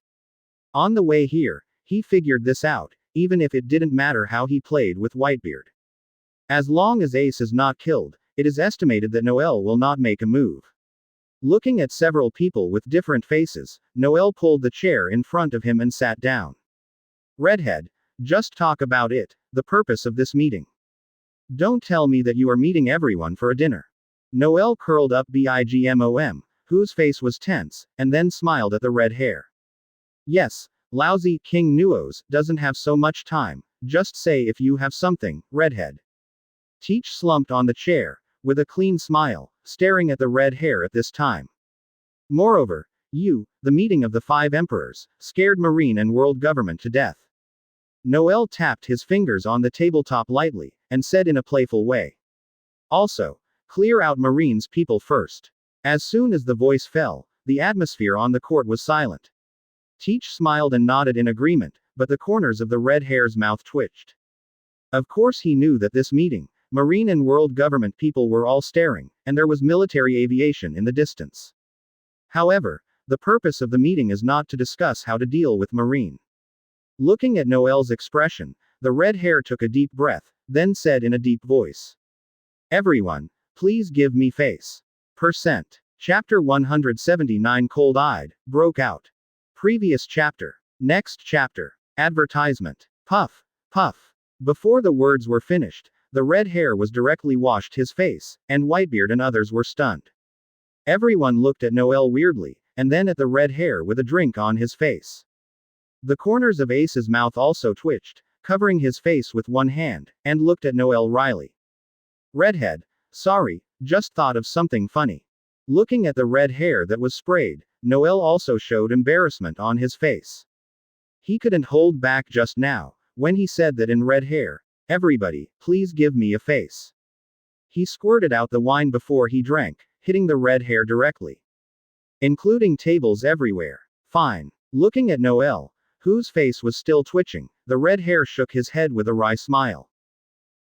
On the way here, he figured this out, even if it didn't matter how he played with Whitebeard. As long as Ace is not killed, it is estimated that Noel will not make a move. Looking at several people with different faces, Noel pulled the chair in front of him and sat down. Redhead, just talk about it, the purpose of this meeting. Don't tell me that you are meeting everyone for a dinner. Noel curled up BIGMOM, whose face was tense, and then smiled at the red hair. Yes, lousy King Nuos doesn't have so much time, just say if you have something, Redhead. Teach slumped on the chair, with a clean smile, staring at the red hair at this time. Moreover, the meeting of the 5 emperors, scared Marine and world government to death. Noel tapped his fingers on the tabletop lightly, and said in a playful way. Also, clear out Marine's people first. As soon as the voice fell, the atmosphere on the court was silent. Teach smiled and nodded in agreement, but the corners of the red hair's mouth twitched. Of course he knew that this meeting, Marine and world government people were all staring, and there was military aviation in the distance. However, the purpose of the meeting is not to discuss how to deal with Marine. Looking at Noel's expression, the red hair took a deep breath, then said in a deep voice. Everyone, please give me face. Percent. Chapter 179 Cold-eyed, broke out. Previous chapter. Next chapter. Advertisement. Puff. Puff. Before the words were finished, the red hair was directly washed his face, and Whitebeard and others were stunned. Everyone looked at Noel weirdly, and then at the red hair with a drink on his face. The corners of Ace's mouth also twitched, covering his face with one hand, and looked at Noel wryly. Redhead, sorry, just thought of something funny. Looking at the red hair that was sprayed, Noel also showed embarrassment on his face. He couldn't hold back just now, when he said that in red hair, everybody, please give me a face. He squirted out the wine before he drank, hitting the red hair directly. Including tables everywhere. Fine. Looking at Noel, whose face was still twitching, the red hair shook his head with a wry smile.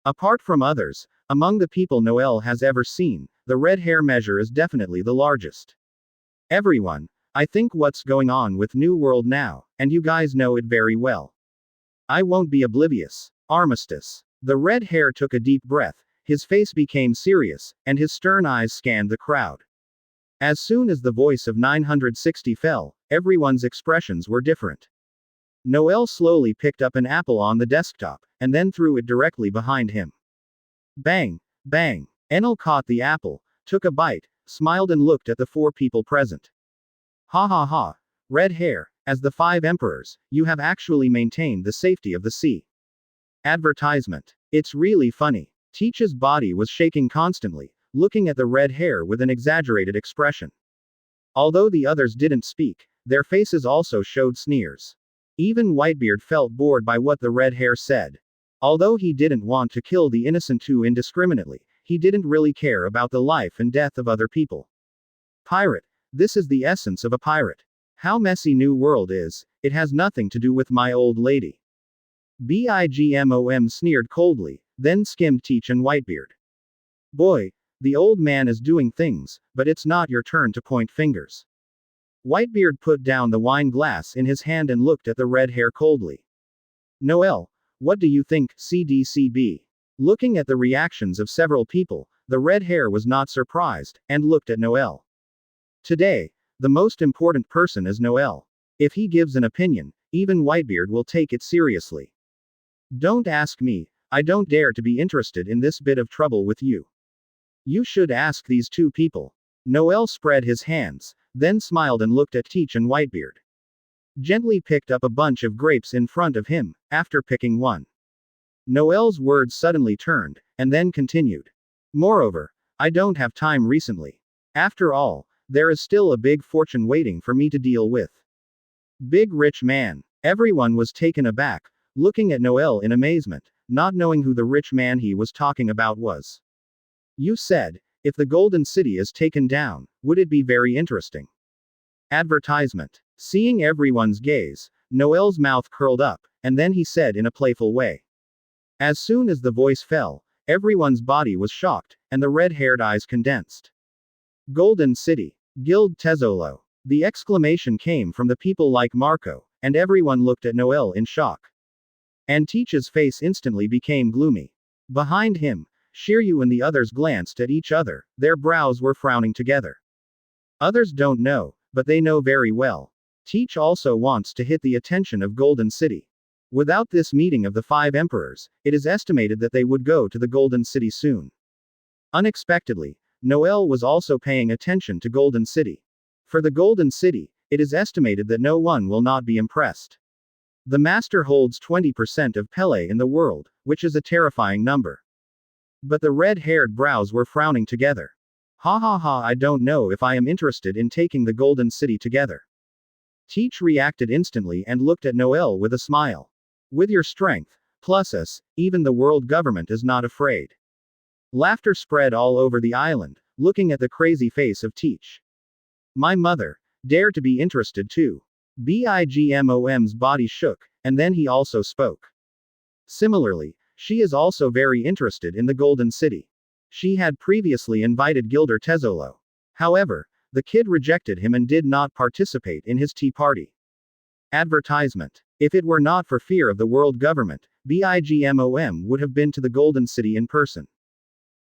Apart from others, among the people Noel has ever seen, the red hair measure is definitely the largest. Everyone, I think what's going on with New World now, and you guys know it very well. I won't be oblivious. Armistice. The red hair took a deep breath, his face became serious, and his stern eyes scanned the crowd. As soon as the voice of 960 fell, everyone's expressions were different. Noel slowly picked up an apple on the desktop, and then threw it directly behind him. Bang! Bang! Enel caught the apple, took a bite, smiled and looked at the 4 people present. Ha ha ha! Red hair, as the 5 emperors, you have actually maintained the safety of the sea. Advertisement. It's really funny. Teach's body was shaking constantly, looking at the red hair with an exaggerated expression. Although the others didn't speak, their faces also showed sneers. Even Whitebeard felt bored by what the red hair said. Although he didn't want to kill the innocent too indiscriminately, he didn't really care about the life and death of other people. Pirate. This is the essence of a pirate. How messy New World is, it has nothing to do with my old lady. BIGMOM sneered coldly, then skimmed Teach and Whitebeard. Boy, the old man is doing things, but it's not your turn to point fingers. Whitebeard put down the wine glass in his hand and looked at the red hair coldly. Noel, what do you think, CDCB? Looking at the reactions of several people, the red hair was not surprised, and looked at Noel. Today, the most important person is Noel. If he gives an opinion, even Whitebeard will take it seriously. Don't ask me, I don't dare to be interested in this bit of trouble with you. You should ask these 2 people. Noel spread his hands, then smiled and looked at Teach and Whitebeard. gently picked up a bunch of grapes in front of him, after picking one. Noel's words suddenly turned, and then continued. Moreover, I don't have time recently. After all, there is still a big fortune waiting for me to deal with. Big rich man. Everyone was taken aback, looking at Noel in amazement, not knowing who the rich man he was talking about was. You said, if the Golden City is taken down, would it be very interesting? Advertisement. Seeing everyone's gaze, Noel's mouth curled up, and then he said in a playful way. As soon as the voice fell, everyone's body was shocked, and the red-haired eyes condensed. Golden City. Guild Tezzolo. The exclamation came from the people like Marco, and everyone looked at Noel in shock. Antiche's face instantly became gloomy. Behind him, Shiryu and the others glanced at each other, their brows were frowning together. Others don't know, but they know very well. Teach also wants to hit the attention of Golden City. Without this meeting of the 5 emperors, it is estimated that they would go to the Golden City soon. Unexpectedly, Noel was also paying attention to Golden City. For the Golden City, it is estimated that no one will not be impressed. The master holds 20% of Pele in the world, which is a terrifying number. But the red-haired brows were frowning together. Ha ha ha, I don't know if I am interested in taking the Golden City together. Teach reacted instantly and looked at Noel with a smile. With your strength, plus us, even the world government is not afraid. Laughter spread all over the island, looking at the crazy face of Teach. My mother, dare to be interested too. Bigmom's body shook, and then he also spoke. Similarly, she is also very interested in the Golden City. She had previously invited Gilder Tezzolo. However, the kid rejected him and did not participate in his tea party. Advertisement. If it were not for fear of the world government, Bigmom would have been to the Golden City in person.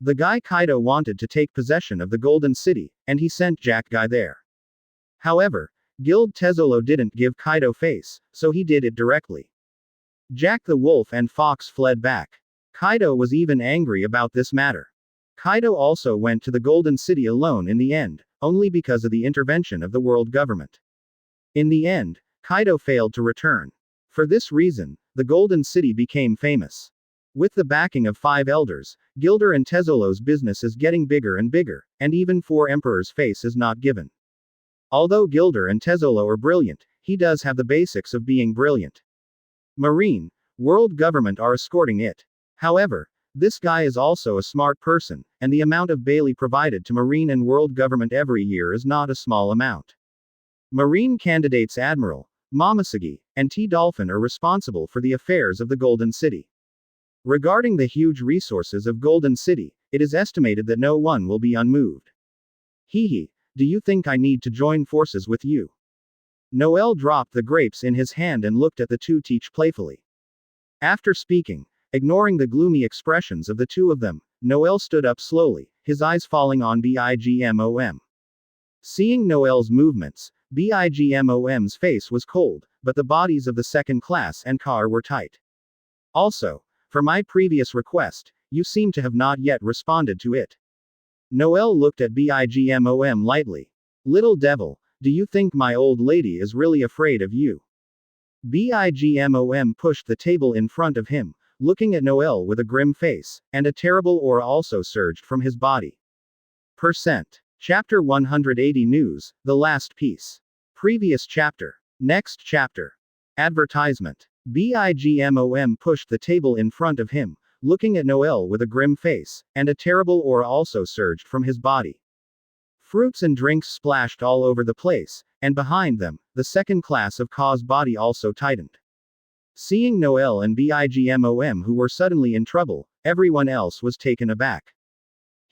The guy Kaido wanted to take possession of the Golden City, and he sent Jack Guy there. However, Guild Tezzolo didn't give Kaido face, so he did it directly. Jack the Wolf and Fox fled back. Kaido was even angry about this matter. Kaido also went to the Golden City alone in the end, only because of the intervention of the world government. In the end, Kaido failed to return. For this reason, the Golden City became famous. With the backing of 5 elders, Gilder and Tezzolo's business is getting bigger and bigger, and even 4 emperors' face is not given. Although Gilder and Tezzolo are brilliant, he does have the basics of being brilliant. Marine, world government are escorting it. However, this guy is also a smart person, and the amount of Bailey provided to Marine and world government every year is not a small amount. Marine candidates Admiral Momoshige and T-Dolphin are responsible for the affairs of the Golden City. Regarding the huge resources of Golden City, it is estimated that no one will be unmoved. Hehe, do you think I need to join forces with you? Noel dropped the grapes in his hand and looked at the 2 Teach playfully. After speaking, ignoring the gloomy expressions of the 2 of them, Noel stood up slowly, his eyes falling on Bigmom. Seeing Noel's movements, Bigmom's face was cold, but the bodies of the second class and Car were tight. Also, for my previous request, you seem to have not yet responded to it. Noel looked at Bigmom lightly. Little devil, do you think my old lady is really afraid of you? Bigmom pushed the table in front of him, looking at Noel with a grim face, and a terrible aura also surged from his body. Chapter 180 News, The Last Piece. Previous chapter. Next chapter. Advertisement. Bigmom pushed the table in front of him, looking at Noel with a grim face, and a terrible aura also surged from his body. Fruits and drinks splashed all over the place, and behind them, the second class of Ka's body also tightened. Seeing Noel and Bigmom who were suddenly in trouble, everyone else was taken aback.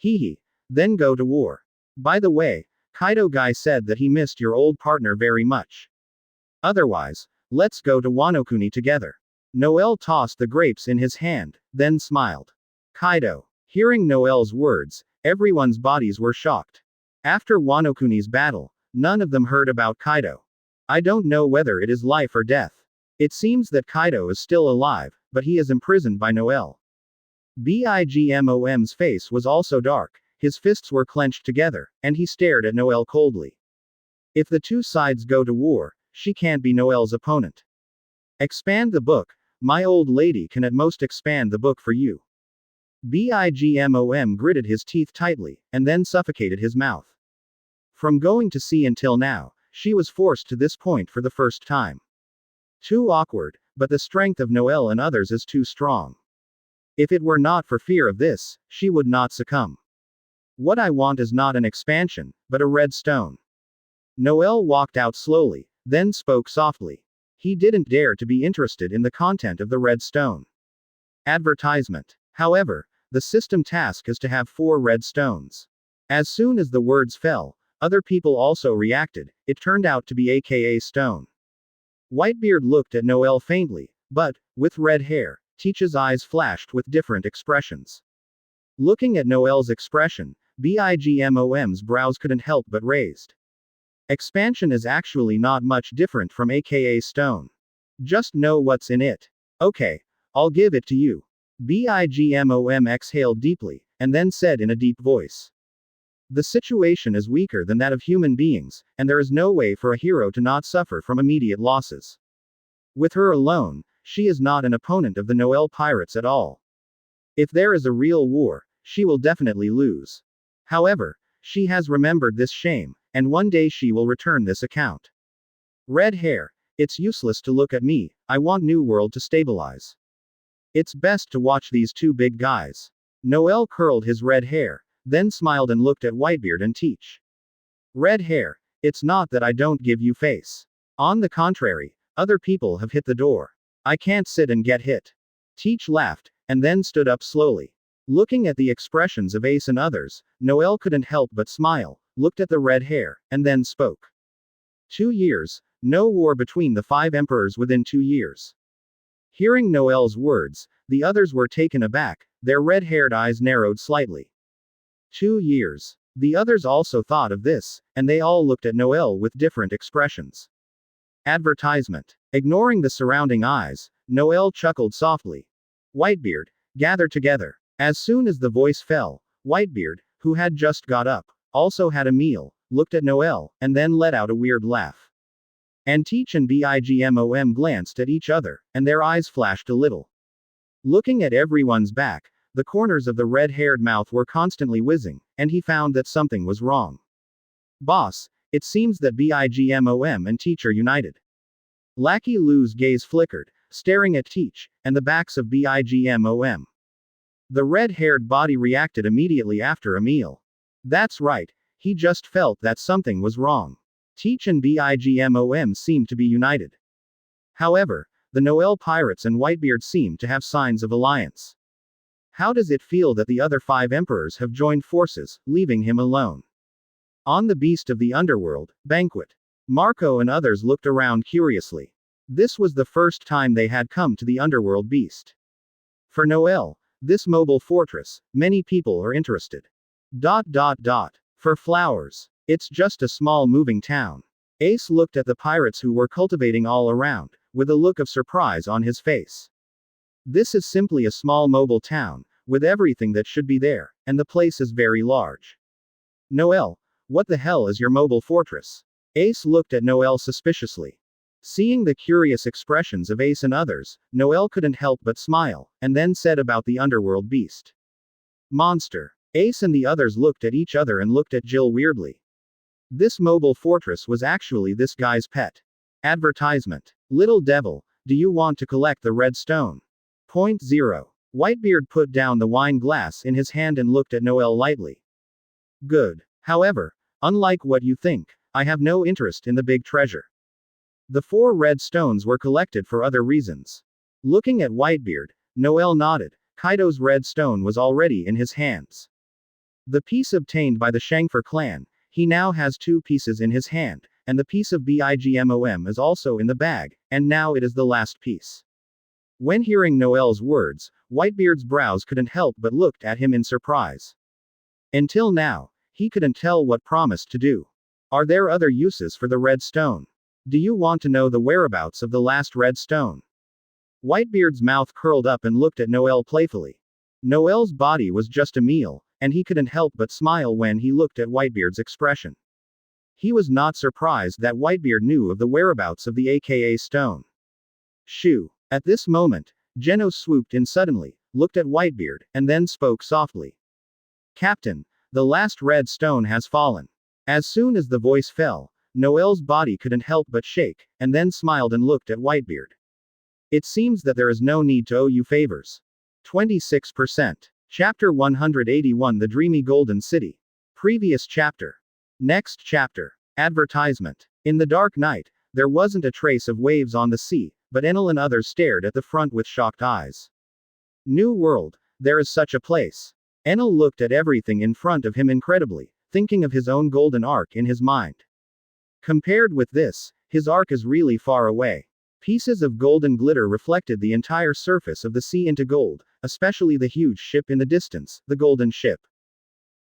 Hehe. Then go to war. By the way, Kaido Guy said that he missed your old partner very much. Otherwise, let's go to Wano Kuni together. Noel tossed the grapes in his hand, then smiled. Kaido. Hearing Noel's words, everyone's bodies were shocked. After Wano Kuni's battle, none of them heard about Kaido. I don't know whether it is life or death. It seems that Kaido is still alive, but he is imprisoned by Noel. Bigmom's face was also dark, his fists were clenched together, and he stared at Noel coldly. If the 2 sides go to war, she can't be Noel's opponent. Expand the book. My old lady can at most expand the book for you. Bigmom gritted his teeth tightly, and then suffocated his mouth. From going to sea until now, she was forced to this point for the first time. Too awkward, but the strength of Noel and others is too strong. If it were not for fear of this, she would not succumb. What I want is not an expansion, but a red stone. Noel walked out slowly, then spoke softly. He didn't dare to be interested in the content of the red stone. Advertisement. However, the system task is to have 4 red stones. As soon as the words fell, other people also reacted. It turned out to be AKA stone. Whitebeard looked at Noel faintly, but, with red hair, Teach's eyes flashed with different expressions. Looking at Noel's expression, Bigmom's brows couldn't help but raised. Expansion is actually not much different from AKA stone. Just know what's in it. Okay, I'll give it to you. Bigmom exhaled deeply, and then said in a deep voice. The situation is weaker than that of human beings, and there is no way for a hero to not suffer from immediate losses. With her alone, she is not an opponent of the Noel pirates at all. If there is a real war, she will definitely lose. However, she has remembered this shame, and one day she will return this account. Red hair. It's useless to look at me, I want New World to stabilize. It's best to watch these 2 big guys. Noel curled his red hair, then smiled and looked at Whitebeard and Teach. Red hair. It's not that I don't give you face. On the contrary, other people have hit the door. I can't sit and get hit. Teach laughed, and then stood up slowly. Looking at the expressions of Ace and others, Noel couldn't help but smile, looked at the red hair, and then spoke. 2 years, no war between the 5 emperors within 2 years. Hearing Noel's words, the others were taken aback, their red-haired eyes narrowed slightly. 2 years. The others also thought of this, and they all looked at Noel with different expressions. Advertisement. Ignoring the surrounding eyes, Noel chuckled softly. Whitebeard, gather together. As soon as the voice fell, Whitebeard, who had just got up, also had a meal, looked at Noel, and then let out a weird laugh. And Teach and Bigmom glanced at each other, and their eyes flashed a little. Looking at everyone's back, the corners of the red-haired mouth were constantly whizzing, and he found that something was wrong. Boss, it seems that Bigmom and Teach are united. Lackey Lou's gaze flickered, staring at Teach, and the backs of Bigmom. The red-haired body reacted immediately after Emil. That's right, he just felt that something was wrong. Teach and Bigmom seemed to be united. However, the Noel pirates and Whitebeard seemed to have signs of alliance. How does it feel that the other 5 emperors have joined forces, leaving him alone? On the beast of the underworld, banquet. Marco and others looked around curiously. This was the first time they had come to the underworld beast. For Noel, this mobile fortress, many people are interested. For flowers. It's just a small moving town. Ace looked at the pirates who were cultivating all around, with a look of surprise on his face. This is simply a small mobile town, with everything that should be there, and the place is very large. Noel, what the hell is your mobile fortress? Ace looked at Noel suspiciously. Seeing the curious expressions of Ace and others, Noel couldn't help but smile, and then said about the underworld beast. Monster. Ace and the others looked at each other and looked at Jill weirdly. This mobile fortress was actually this guy's pet. Advertisement. Little devil, do you want to collect the red stone? Point 0. Whitebeard put down the wine glass in his hand and looked at Noel lightly. Good. However, unlike what you think, I have no interest in the big treasure. The 4 red stones were collected for other reasons. Looking at Whitebeard, Noel nodded. Kaido's red stone was already in his hands. The piece obtained by the Shangfer clan, he now has 2 pieces in his hand, and the piece of Bigmom is also in the bag, and now it is the last piece. When hearing Noel's words, Whitebeard's brows couldn't help but looked at him in surprise. Until now, he couldn't tell what promised to do. Are there other uses for the red stone? Do you want to know the whereabouts of the last red stone? Whitebeard's mouth curled up and looked at Noel playfully. Noel's body was just a meal, and he couldn't help but smile when he looked at Whitebeard's expression. He was not surprised that Whitebeard knew of the whereabouts of the AKA stone. Shoo! At this moment, Genos swooped in suddenly, looked at Whitebeard, and then spoke softly. Captain, the last red stone has fallen. As soon as the voice fell, Noel's body couldn't help but shake, and then smiled and looked at Whitebeard. It seems that there is no need to owe you favors. 26%. Chapter 181 The Dreamy Golden City. Previous chapter. Next chapter. Advertisement. In the dark night, there wasn't a trace of waves on the sea, but Enel and others stared at the front with shocked eyes. New world, there is such a place. Enel looked at everything in front of him incredibly, thinking of his own golden ark in his mind. Compared with this, his ark is really far away. Pieces of golden glitter reflected the entire surface of the sea into gold, especially the huge ship in the distance, the golden ship.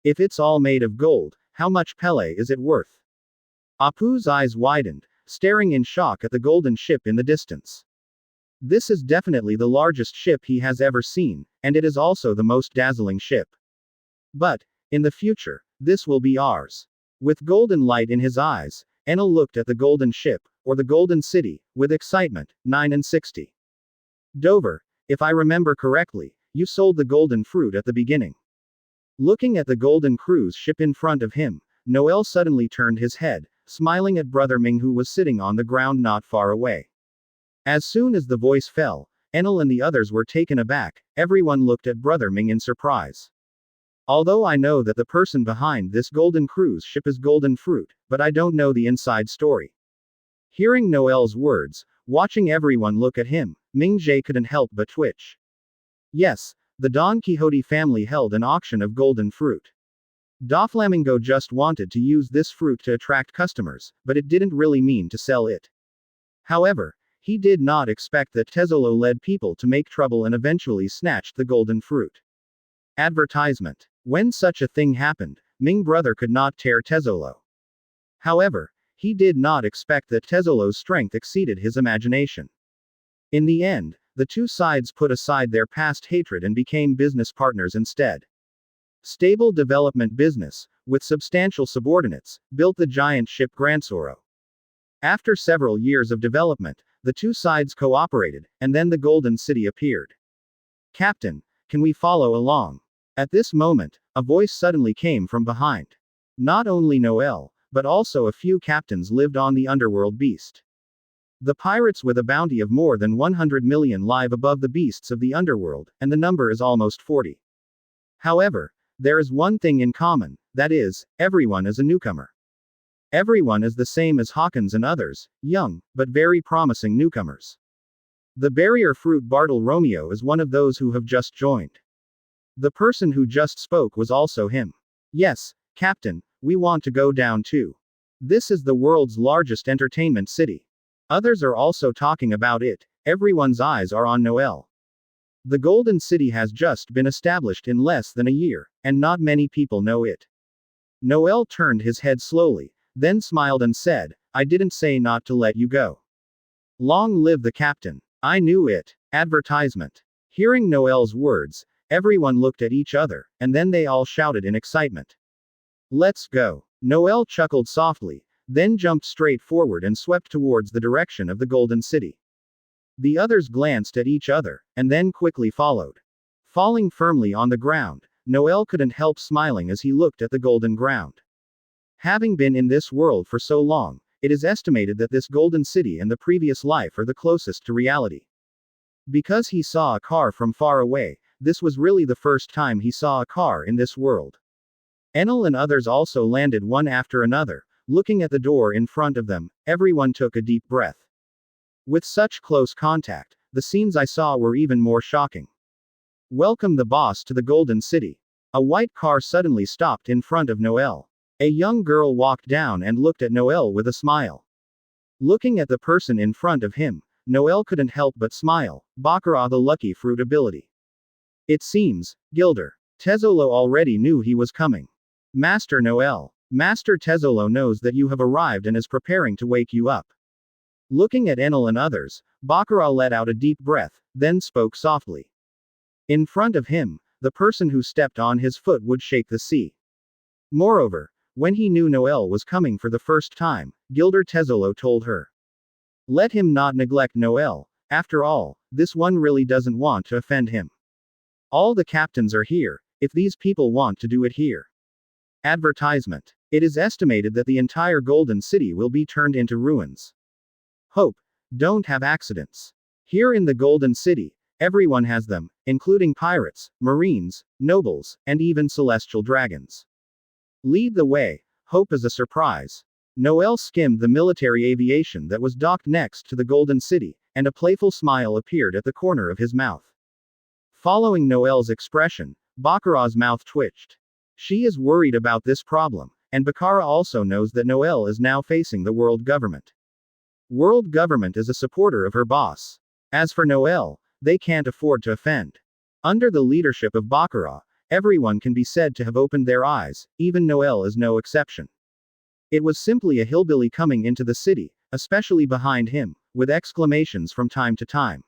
If it's all made of gold, how much Pele is it worth? Apu's eyes widened, staring in shock at the golden ship in the distance. This is definitely the largest ship he has ever seen, and it is also the most dazzling ship. But, in the future, this will be ours. With golden light in his eyes, Enel looked at the golden ship, or the golden city, with excitement. 960. Dover, if I remember correctly, you sold the golden fruit at the beginning. Looking at the golden cruise ship in front of him, Noel suddenly turned his head, smiling at Brother Ming who was sitting on the ground not far away. As soon as the voice fell, Enel and the others were taken aback. Everyone looked at Brother Ming in surprise. Although I know that the person behind this golden cruise ship is Golden Fruit, but I don't know the inside story. Hearing Noel's words, watching everyone look at him, Ming Jie couldn't help but twitch. Yes, the Don Quixote family held an auction of golden fruit. Doflamingo just wanted to use this fruit to attract customers, but it didn't really mean to sell it. However, he did not expect that Tezzolo led people to make trouble and eventually snatched the golden fruit. Advertisement. When such a thing happened, Ming brother could not tear Tezzolo. However, he did not expect that Tezzolo's strength exceeded his imagination. In the end, the two sides put aside their past hatred and became business partners instead. Stable development business, with substantial subordinates, built the giant ship Gransoro. After several years of development, the two sides cooperated, and then the Golden City appeared. Captain, can we follow along? At this moment, a voice suddenly came from behind. Not only Noel, but also a few captains lived on the underworld beast. The pirates with a bounty of more than 100 million live above the beasts of the underworld, and the number is almost 40. However, there is one thing in common, that is, everyone is a newcomer. Everyone is the same as Hawkins and others, young, but very promising newcomers. The barrier fruit Bartle Romeo is one of those who have just joined. The person who just spoke was also him. Yes, Captain, we want to go down too. This is the world's largest entertainment city. Others are also talking about it. Everyone's eyes are on Noel. The Golden City has just been established in less than a year, and not many people know it. Noel turned his head slowly, then smiled and said, I didn't say not to let you go. Long live the captain. I knew it. Advertisement. Hearing Noel's words, everyone looked at each other, and then they all shouted in excitement. Let's go. Noel chuckled softly, then jumped straight forward and swept towards the direction of the Golden City. The others glanced at each other, and then quickly followed. Falling firmly on the ground, Noel couldn't help smiling as he looked at the golden ground. Having been in this world for so long, it is estimated that this Golden City and the previous life are the closest to reality. Because he saw a car from far away, this was really the first time he saw a car in this world. Enel and others also landed one after another, looking at the door in front of them. Everyone took a deep breath. With such close contact, the scenes I saw were even more shocking. Welcome the boss to the Golden City. A white car suddenly stopped in front of Noel. A young girl walked down and looked at Noel with a smile. Looking at the person in front of him, Noel couldn't help but smile. Baccarat the lucky fruit ability. It seems, Gilder. Tezzolo already knew he was coming. Master Noel. Master Tezzolo knows that you have arrived and is preparing to wake you up. Looking at Enel and others, Baccarat let out a deep breath, then spoke softly. In front of him, the person who stepped on his foot would shake the sea. Moreover, When he knew Noel was coming for the first time, Gilder Tezzolo told her. Let him not neglect Noel. After all, this one really doesn't want to offend him. All the captains are here, if these people want to do it here. Advertisement. It is estimated that the entire Golden City will be turned into ruins. Hope. Don't have accidents. Here in the Golden City, everyone has them, including pirates, marines, nobles, and even celestial dragons. Lead the way. Hope is a surprise. Noel skimmed the military aviation that was docked next to the Golden City, and a playful smile appeared at the corner of his mouth. Following Noel's expression, Baccarat's mouth twitched. She is worried about this problem, and Baccarat also knows that Noel is now facing the world government. World government is a supporter of her boss. As for Noel, they can't afford to offend. Under the leadership of Baccarat, everyone can be said to have opened their eyes, even Noel is no exception. It was simply a hillbilly coming into the city, especially behind him, with exclamations from time to time.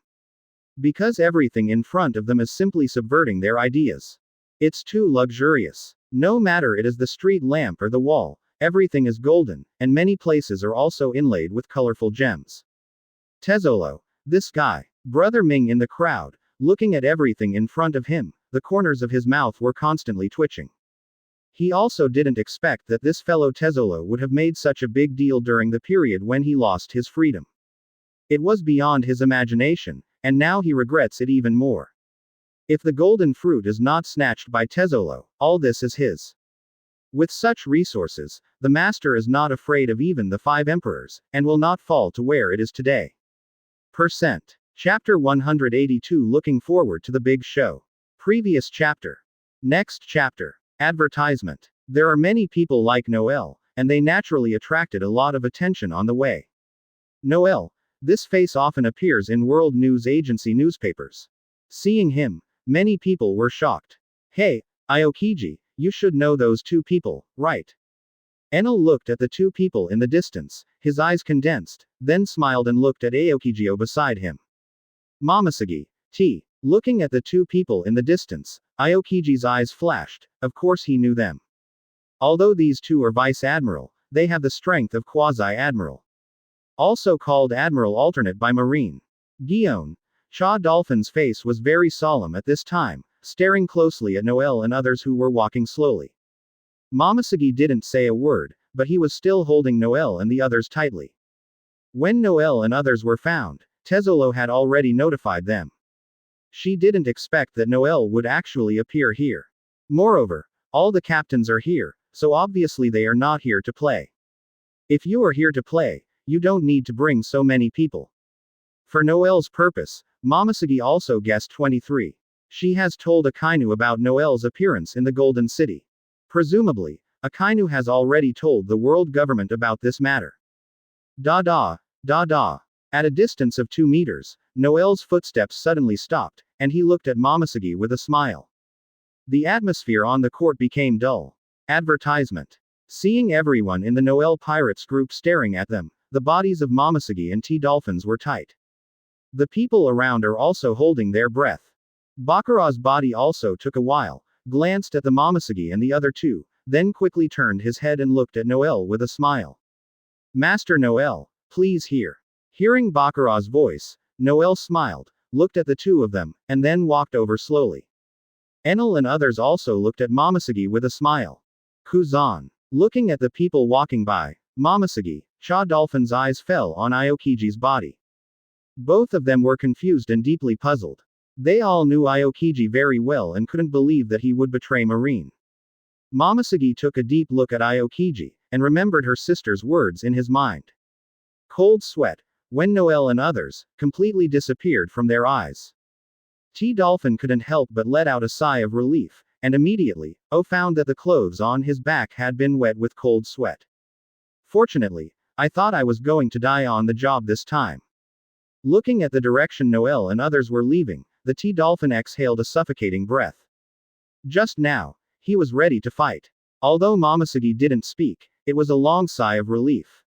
Because everything in front of them is simply subverting their ideas. It's too luxurious. No matter it is the street lamp or the wall, everything is golden, and many places are also inlaid with colorful gems. Tezzolo. This guy. Brother Ming in the crowd, looking at everything in front of him, the corners of his mouth were constantly twitching. He also didn't expect that this fellow Tezzolo would have made such a big deal during the period when he lost his freedom. It was beyond his imagination, and now he regrets it even more. If the golden fruit is not snatched by Tezzolo, all this is his. With such resources, the master is not afraid of even the 5 emperors, and will not fall to where it is today. Percent. Chapter 182. Looking forward to the big show. Previous chapter. Next chapter. Advertisement. There are many people like Noel, and they naturally attracted a lot of attention on the way. Noel. This face often appears in World News Agency newspapers. Seeing him, many people were shocked. Hey, Aokiji, you should know those 2 people, right? Enel looked at the 2 people in the distance, his eyes condensed, then smiled and looked at Aokijio beside him. Momoshiki. T. Looking at the 2 people in the distance, Aokiji's eyes flashed. Of course he knew them. Although these 2 are vice admiral, they have the strength of quasi-admiral. Also called admiral alternate by marine. Guillaume. Cha Dolphin's face was very solemn at this time, staring closely at Noel and others who were walking slowly. Momoshiki didn't say a word, but he was still holding Noel and the others tightly. When Noel and others were found, Tezzolo had already notified them. She didn't expect that Noel would actually appear here. Moreover, all the captains are here, so obviously they are not here to play. If you are here to play, you don't need to bring so many people. For Noel's purpose, Momoshiki also guessed 23. She has told Akainu about Noel's appearance in the Golden City. Presumably, Akainu has already told the world government about this matter. Da. At a distance of 2 meters, Noel's footsteps suddenly stopped, and he looked at Momoshiki with a smile. The atmosphere on the court became dull. Advertisement. Seeing everyone in the Noel Pirates group staring at them, the bodies of Momoshiki and T. Dolphins were tight. The people around are also holding their breath. Baccarat's body also took a while, glanced at the Momoshiki and the other 2, then quickly turned his head and looked at Noel with a smile. Master Noel, please hear. Hearing Baccarat's voice, Noel smiled, looked at the 2 of them, and then walked over slowly. Enel and others also looked at Momoshiki with a smile. Kuzan. Looking at the people walking by, Momoshiki, Cha Dolphin's eyes fell on Aokiji's body. Both of them were confused and deeply puzzled. They all knew Aokiji very well and couldn't believe that he would betray Marine. Momoshiki took a deep look at Aokiji, and remembered her sister's words in his mind. Cold sweat, when Noel and others, completely disappeared from their eyes. T. Dolphin couldn't help but let out a sigh of relief, and immediately, found that the clothes on his back had been wet with cold sweat. Fortunately, I thought I was going to die on the job this time. Looking at the direction Noel and others were leaving, the T. Dolphin exhaled a suffocating breath. Just now, he was ready to fight. Although Momoshiki didn't speak, it was a long sigh of relief.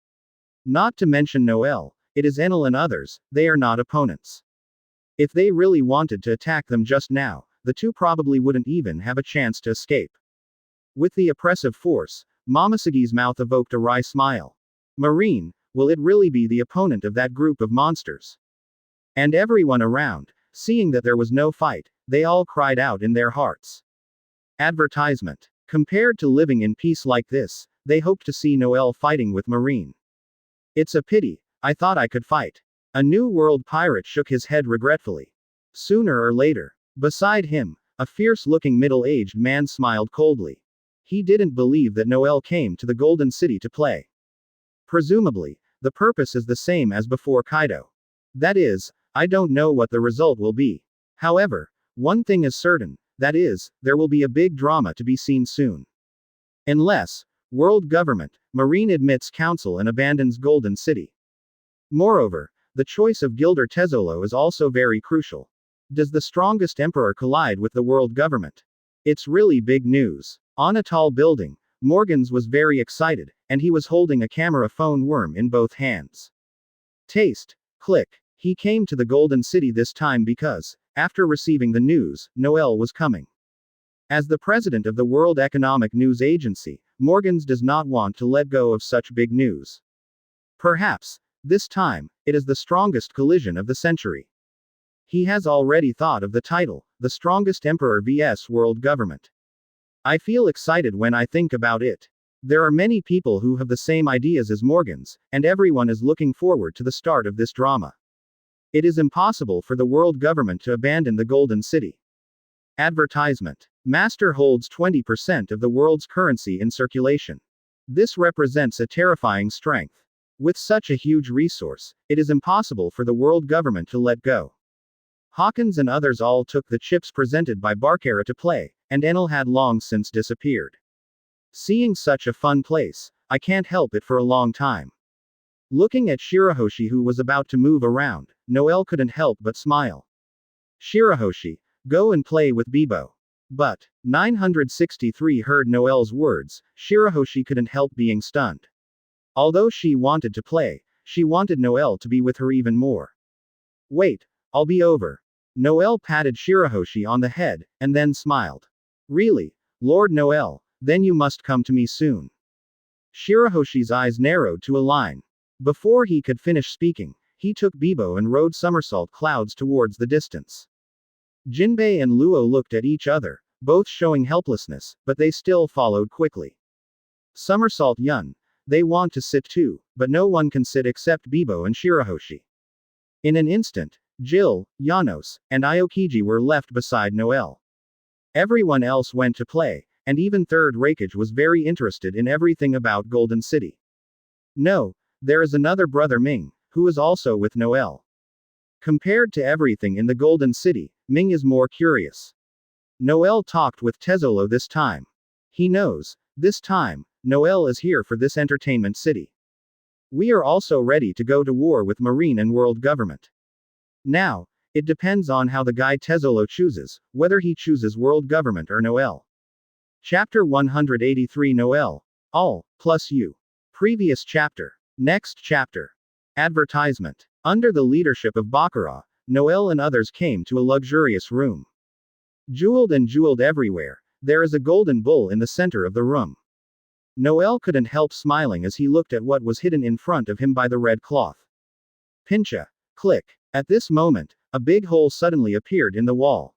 Not to mention Noel, it is Enel and others, they are not opponents. If they really wanted to attack them just now, the 2 probably wouldn't even have a chance to escape. With the oppressive force, Momosegi's mouth evoked a wry smile. Marine, will it really be the opponent of that group of monsters? And everyone around, seeing that there was no fight, they all cried out in their hearts. Advertisement. Compared to living in peace like this, they hoped to see Noel fighting with Marine. It's a pity, I thought I could fight. A New World pirate shook his head regretfully. Sooner or later. Beside him, a fierce-looking middle-aged man smiled coldly. He didn't believe that Noel came to the Golden City to play. Presumably, the purpose is the same as before Kaido. That is, I don't know what the result will be. However, one thing is certain, that is, there will be a big drama to be seen soon. Unless, world government, Marine admits council and abandons Golden City. Moreover, the choice of Gilder Tezzolo is also very crucial. Does the strongest emperor collide with the world government? It's really big news. On a tall building, Morgans was very excited, and he was holding a camera phone worm in both hands. Taste. Click. He came to the Golden City this time because, after receiving the news, Noel was coming. As the president of the World Economic News Agency, Morgans does not want to let go of such big news. Perhaps, this time, it is the strongest collision of the century. He has already thought of the title, The Strongest Emperor vs. World Government. I feel excited when I think about it. There are many people who have the same ideas as Morgans, and everyone is looking forward to the start of this drama. It is impossible for the world government to abandon the Golden City. Advertisement. Master holds 20% of the world's currency in circulation. This represents a terrifying strength. With such a huge resource, it is impossible for the world government to let go. Hawkins and others all took the chips presented by Barkera to play, and Enel had long since disappeared. Seeing such a fun place, I can't help it for a long time. Looking at Shirahoshi who was about to move around, Noel couldn't help but smile. Shirahoshi, go and play with Bibo. But, 963 heard Noel's words, Shirahoshi couldn't help being stunned. Although she wanted to play, she wanted Noel to be with her even more. Wait, I'll be over. Noel patted Shirahoshi on the head, and then smiled. Really, Lord Noel, then you must come to me soon. Shirahoshi's eyes narrowed to a line. Before he could finish speaking, he took Bibo and rode somersault clouds towards the distance. Jinbei and Luo looked at each other, both showing helplessness, but they still followed quickly. Somersault Yun. They want to sit too, but no one can sit except Bibo and Shirahoshi. In an instant, Jill, Janos, and Aokiji were left beside Noel. Everyone else went to play, and even Third Raikage was very interested in everything about Golden City. No, there is another brother Ming, who is also with Noel. Compared to everything in the Golden City, Ming is more curious. Noel talked with Tezzolo this time. He knows, this time, Noel is here for this entertainment city. We are also ready to go to war with Marine and world government. Now, it depends on how the guy Tezzolo chooses, whether he chooses world government or Noel. Chapter 183 Noel. All, plus you. Previous chapter. Next chapter. Advertisement. Under the leadership of Bakura, Noel and others came to a luxurious room. Jeweled and jeweled everywhere, there is a golden bull in the center of the room. Noel couldn't help smiling as he looked at what was hidden in front of him by the red cloth. Pincha. Click. At this moment, a big hole suddenly appeared in the wall.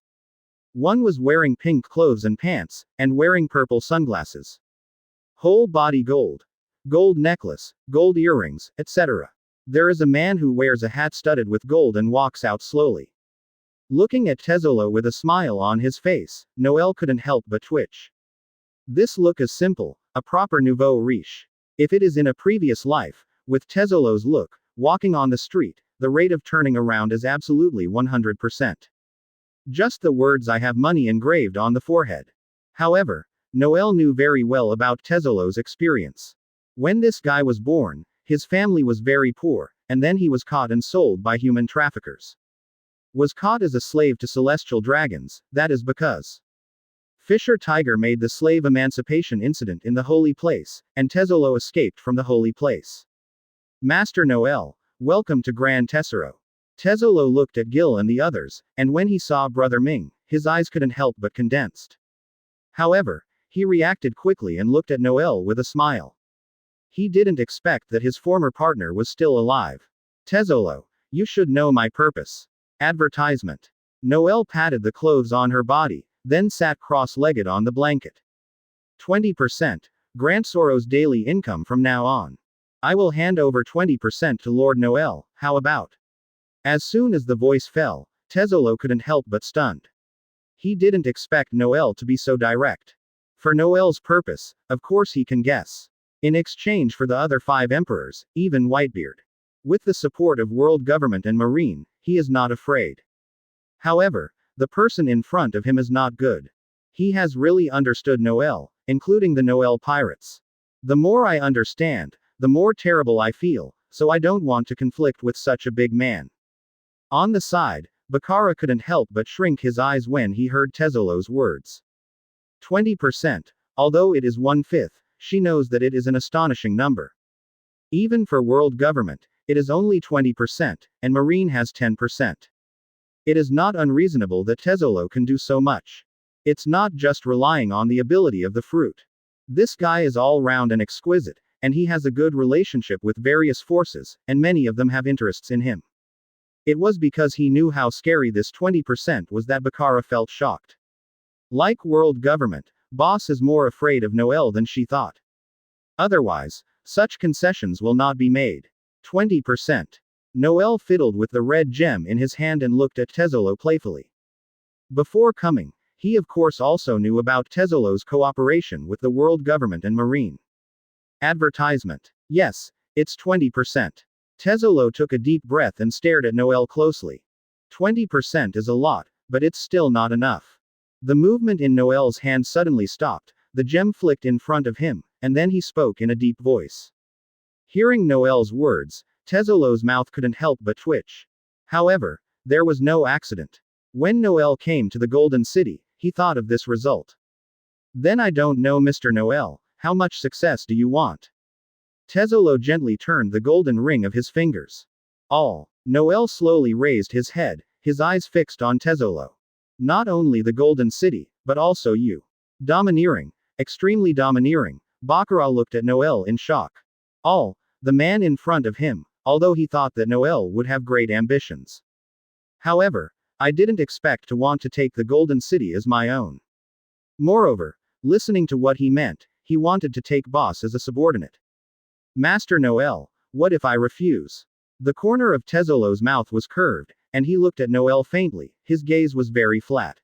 One was wearing pink clothes and pants, and wearing purple sunglasses. Whole body gold. Gold necklace, gold earrings, etc. There is a man who wears a hat studded with gold and walks out slowly. Looking at Tezzolo with a smile on his face, Noel couldn't help but twitch. This look is simple, a proper nouveau riche. If it is in a previous life, with Tezzolo's look, walking on the street, the rate of turning around is absolutely 100%. Just the words I have money engraved on the forehead. However, Noel knew very well about Tezzolo's experience. When this guy was born, his family was very poor, and then he was caught and sold by human traffickers. Was caught as a slave to celestial dragons, that is because Fisher Tiger made the slave emancipation incident in the holy place, and Tezzolo escaped from the holy place. Master Noel, welcome to Gran Tesoro. Tezzolo looked at Gil and the others, and when he saw Brother Ming, his eyes couldn't help but condensed. However, He reacted quickly and looked at Noel with a smile. He didn't expect that his former partner was still alive. Tezzolo, you should know my purpose. Advertisement. Noel patted the clothes on her body, then sat cross-legged on the blanket. 20%. Grant Soros' daily income from now on. I will hand over 20% to Lord Noel, how about? As soon as the voice fell, Tezzolo couldn't help but stunned. He didn't expect Noel to be so direct. For Noel's purpose, of course he can guess. In exchange for the other 5 emperors, even Whitebeard. With the support of world government and marine, he is not afraid. However, the person in front of him is not good. He has really understood Noel, including the Noel pirates. The more I understand, the more terrible I feel, so I don't want to conflict with such a big man. On the side, Bakara couldn't help but shrink his eyes when he heard Tezzolo's words. 20%. Although it is 1/5, she knows that it is an astonishing number. Even for world government, it is only 20%, and Marine has 10%. It is not unreasonable that Tezzolo can do so much. It's not just relying on the ability of the fruit. This guy is all round and exquisite, and he has a good relationship with various forces, and many of them have interests in him. It was because he knew how scary this 20% was that Bakara felt shocked. Like world government, Boss is more afraid of Noel than she thought. Otherwise, such concessions will not be made. 20%. Noel fiddled with the red gem in his hand and looked at Tezzolo playfully. Before coming, he of course also knew about Tezzolo's cooperation with the world government and marine. Advertisement. Yes, it's 20%. Tezzolo took a deep breath and stared at Noel closely. 20% is a lot, but it's still not enough. The movement in Noel's hand suddenly stopped, the gem flicked in front of him, and then he spoke in a deep voice. Hearing Noel's words, Tezzolo's mouth couldn't help but twitch. However, there was no accident. When Noel came to the Golden City, he thought of this result. Then I don't know, Mr. Noel, how much success do you want? Tezzolo gently turned the golden ring of his fingers. All. Noel slowly raised his head, his eyes fixed on Tezzolo. Not only the Golden City, but also you. Domineering. Extremely domineering. Bakara looked at Noel in shock. All. The man in front of him, although he thought that Noel would have great ambitions. However, I didn't expect to want to take the Golden City as my own. Moreover, listening to what he meant, he wanted to take Boss as a subordinate. Master Noel, what if I refuse? The corner of Tezzolo's mouth was curved, and he looked at Noel faintly, his gaze was very flat.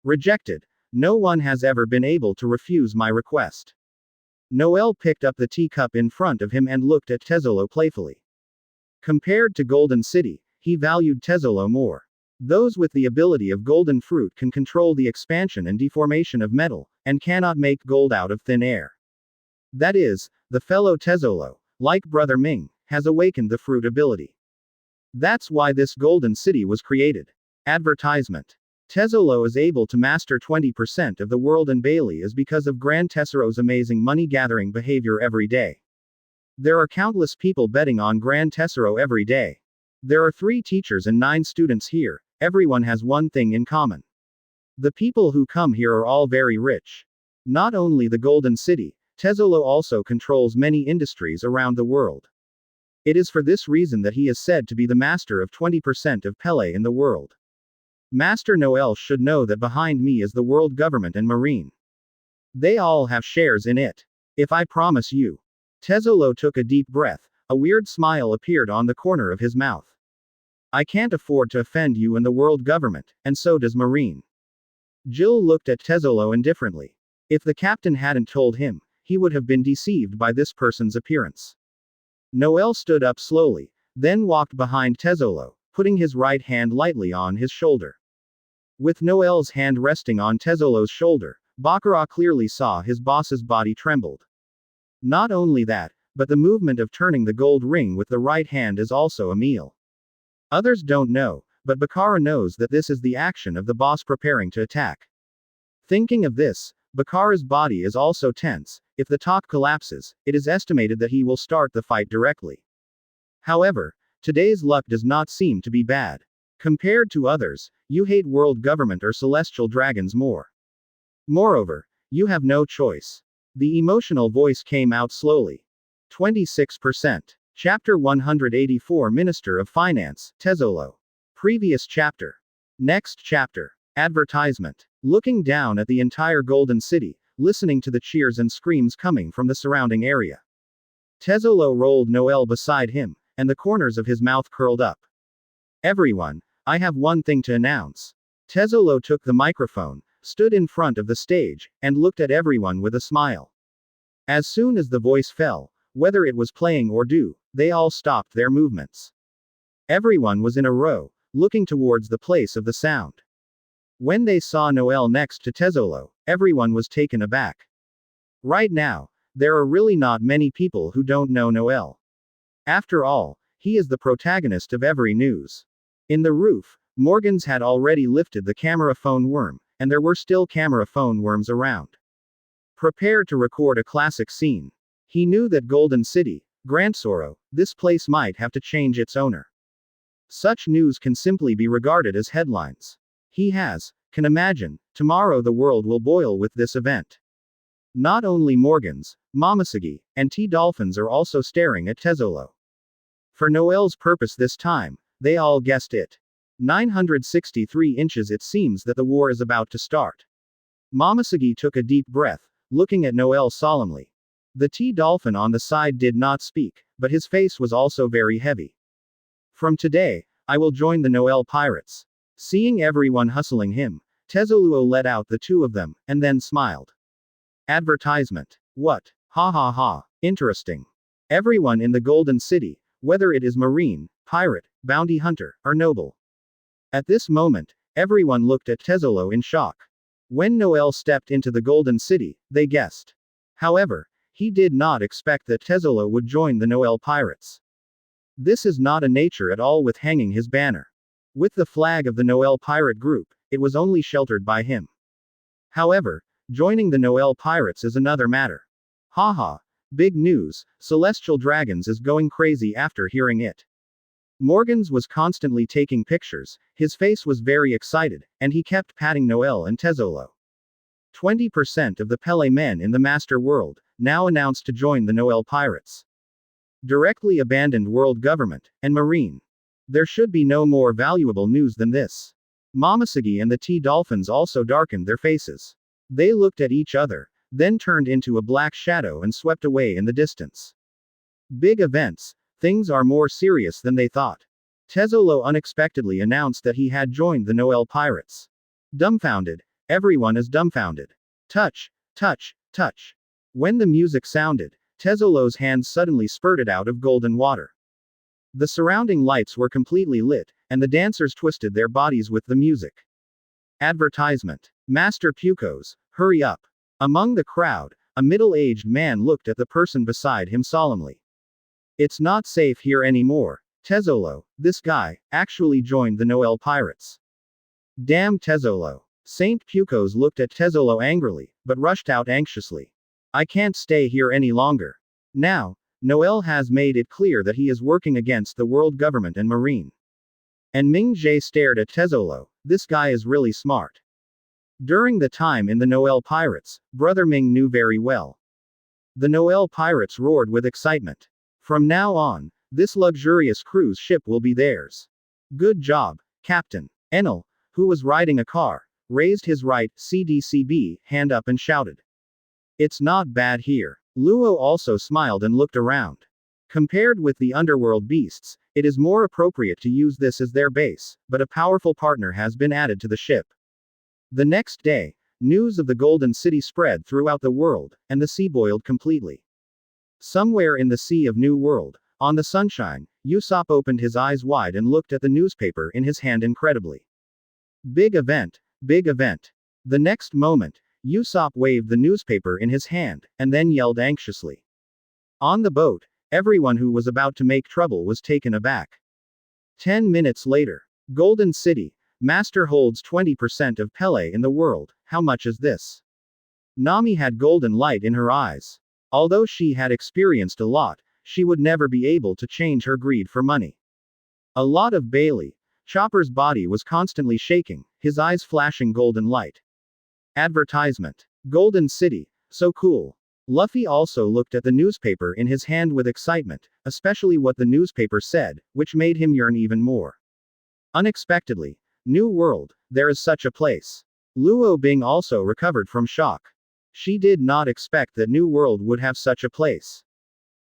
Rejected. No one has ever been able to refuse my request. Noel picked up the teacup in front of him and looked at Tezzolo playfully. Compared to Golden City, he valued Tezzolo more. Those with the ability of golden fruit can control the expansion and deformation of metal, and cannot make gold out of thin air. That is, the fellow Tezzolo, like Brother Ming, has awakened the fruit ability. That's why this Golden City was created. Advertisement. Tezzolo is able to master 20% of the world, and Bailey is because of Grand Tessero's amazing money-gathering behavior every day. There are countless people betting on Grand Tessero every day. There are 3 teachers and 9 students here, everyone has one thing in common. The people who come here are all very rich. Not only the Golden City, Tezzolo also controls many industries around the world. It is for this reason that he is said to be the master of 20% of Pele in the world. Master Noel should know that behind me is the world government and marine. They all have shares in it. If I promise you. Tezzolo took a deep breath, a weird smile appeared on the corner of his mouth. I can't afford to offend you and the world government, and so does marine. Jill looked at Tezzolo indifferently. If the captain hadn't told him, he would have been deceived by this person's appearance. Noel stood up slowly, then walked behind Tezzolo, putting his right hand lightly on his shoulder. With Noel's hand resting on Tezzolo's shoulder, Bakara clearly saw his boss's body trembled. Not only that, but the movement of turning the gold ring with the right hand is also a meal. Others don't know, but Bakara knows that this is the action of the boss preparing to attack. Thinking of this, Bakara's body is also tense. If the talk collapses, it is estimated that he will start the fight directly. However, today's luck does not seem to be bad. Compared to others, you hate world government or celestial dragons more. Moreover, You have no choice. The emotional voice came out slowly. 26%. Chapter 184 Minister of Finance, Tezzolo. Previous chapter. Next chapter. Advertisement. Looking down at the entire Golden City, listening to the cheers and screams coming from the surrounding area. Tezzolo rolled Noel beside him, and the corners of his mouth curled up. Everyone, I have one thing to announce. Tezzolo took the microphone, stood in front of the stage, and looked at everyone with a smile. As soon as the voice fell, whether it was playing or due, they all stopped their movements. Everyone was in a row, looking towards the place of the sound. When they saw Noel next to Tezzolo, everyone was taken aback. Right now, there are really not many people who don't know Noel. After all, he is the protagonist of every news. In the roof, Morgans had already lifted the camera phone worm, and there were still camera phone worms around. Prepared to record a classic scene. He knew that Golden City, Grand Sorrow, this place might have to change its owner. Such news can simply be regarded as headlines. He can imagine, tomorrow the world will boil with this event. Not only Morgans, Momoshiki, and T. Dolphins are also staring at Tezzolo. For Noel's purpose this time, they all guessed it. 963 inches. It seems that the war is about to start. Momoshiki took a deep breath, looking at Noel solemnly. The T. Dolphin on the side did not speak, but his face was also very heavy. From today, I will join the Noel Pirates. Seeing everyone hustling him, Tezzolo let out the two of them, and then smiled. Advertisement. What? Ha ha ha. Interesting. Everyone in the Golden City, whether it is marine, pirate, bounty hunter, or noble. At this moment, everyone looked at Tezzolo in shock. When Noel stepped into the Golden City, they guessed. However, he did not expect that Tezzolo would join the Noel Pirates. This is not a nature at all with hanging his banner. With the flag of the Noel Pirate Group, it was only sheltered by him. However, joining the Noel Pirates is another matter. Haha, big news, Celestial Dragons is going crazy after hearing it. Morgans was constantly taking pictures, his face was very excited, and he kept patting Noel and Tezzolo. 20% of the Pele men in the Master World, now announced to join the Noel Pirates. Directly abandoned world government, and marine. There should be no more valuable news than this. Momoshiki and the T. Dolphins also darkened their faces. They looked at each other, then turned into a black shadow and swept away in the distance. Big events, things are more serious than they thought. Tezzolo unexpectedly announced that he had joined the Noel Pirates. Dumbfounded, everyone is dumbfounded. Touch, touch, touch. When the music sounded, Tezzolo's hands suddenly spurted out of golden water. The surrounding lights were completely lit, and the dancers twisted their bodies with the music. Advertisement. Master Pucos, hurry up. Among the crowd, a middle-aged man looked at the person beside him solemnly. It's not safe here anymore. Tezzolo, this guy, actually joined the Noel Pirates. Damn Tezzolo. Saint Pucos looked at Tezzolo angrily, but rushed out anxiously. I can't stay here any longer. Now, Noel has made it clear that he is working against the world government and marine. And Ming Jie stared at Tezzolo, this guy is really smart. During the time in the Noel Pirates, Brother Ming knew very well. The Noel Pirates roared with excitement. From now on, this luxurious cruise ship will be theirs. Good job, Captain. Enel, who was riding a car, raised his right CDCB hand up and shouted. It's not bad here. Luo also smiled and looked around. Compared with the underworld beasts, it is more appropriate to use this as their base, but a powerful partner has been added to the ship. The next day, news of the Golden City spread throughout the world, and the sea boiled completely. Somewhere in the Sea of New World, on the sunshine, Usopp opened his eyes wide and looked at the newspaper in his hand incredibly. Big event, big event. The next moment, Usopp waved the newspaper in his hand, and then yelled anxiously. On the boat, everyone who was about to make trouble was taken aback. 10 minutes later. Golden City. Master holds 20% of Pele in the world. How much is this? Nami had golden light in her eyes. Although she had experienced a lot, she would never be able to change her greed for money. A lot of Bailey. Chopper's body was constantly shaking, his eyes flashing golden light. Advertisement. Golden City, so cool. Luffy also looked at the newspaper in his hand with excitement, especially what the newspaper said, which made him yearn even more. Unexpectedly, New World, there is such a place. Luo Bing also recovered from shock. She did not expect that New World would have such a place.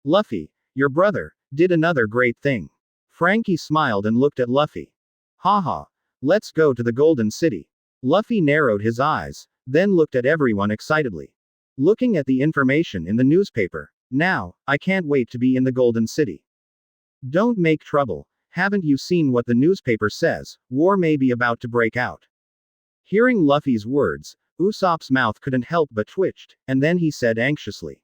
Luffy, your brother, did another great thing. Frankie smiled and looked at Luffy. Haha, let's go to the Golden City. Luffy narrowed his eyes, then looked at everyone excitedly. Looking at the information in the newspaper. Now, I can't wait to be in the Golden City. Don't make trouble. Haven't you seen what the newspaper says? War may be about to break out. Hearing Luffy's words, Usopp's mouth couldn't help but twitched, and then he said anxiously.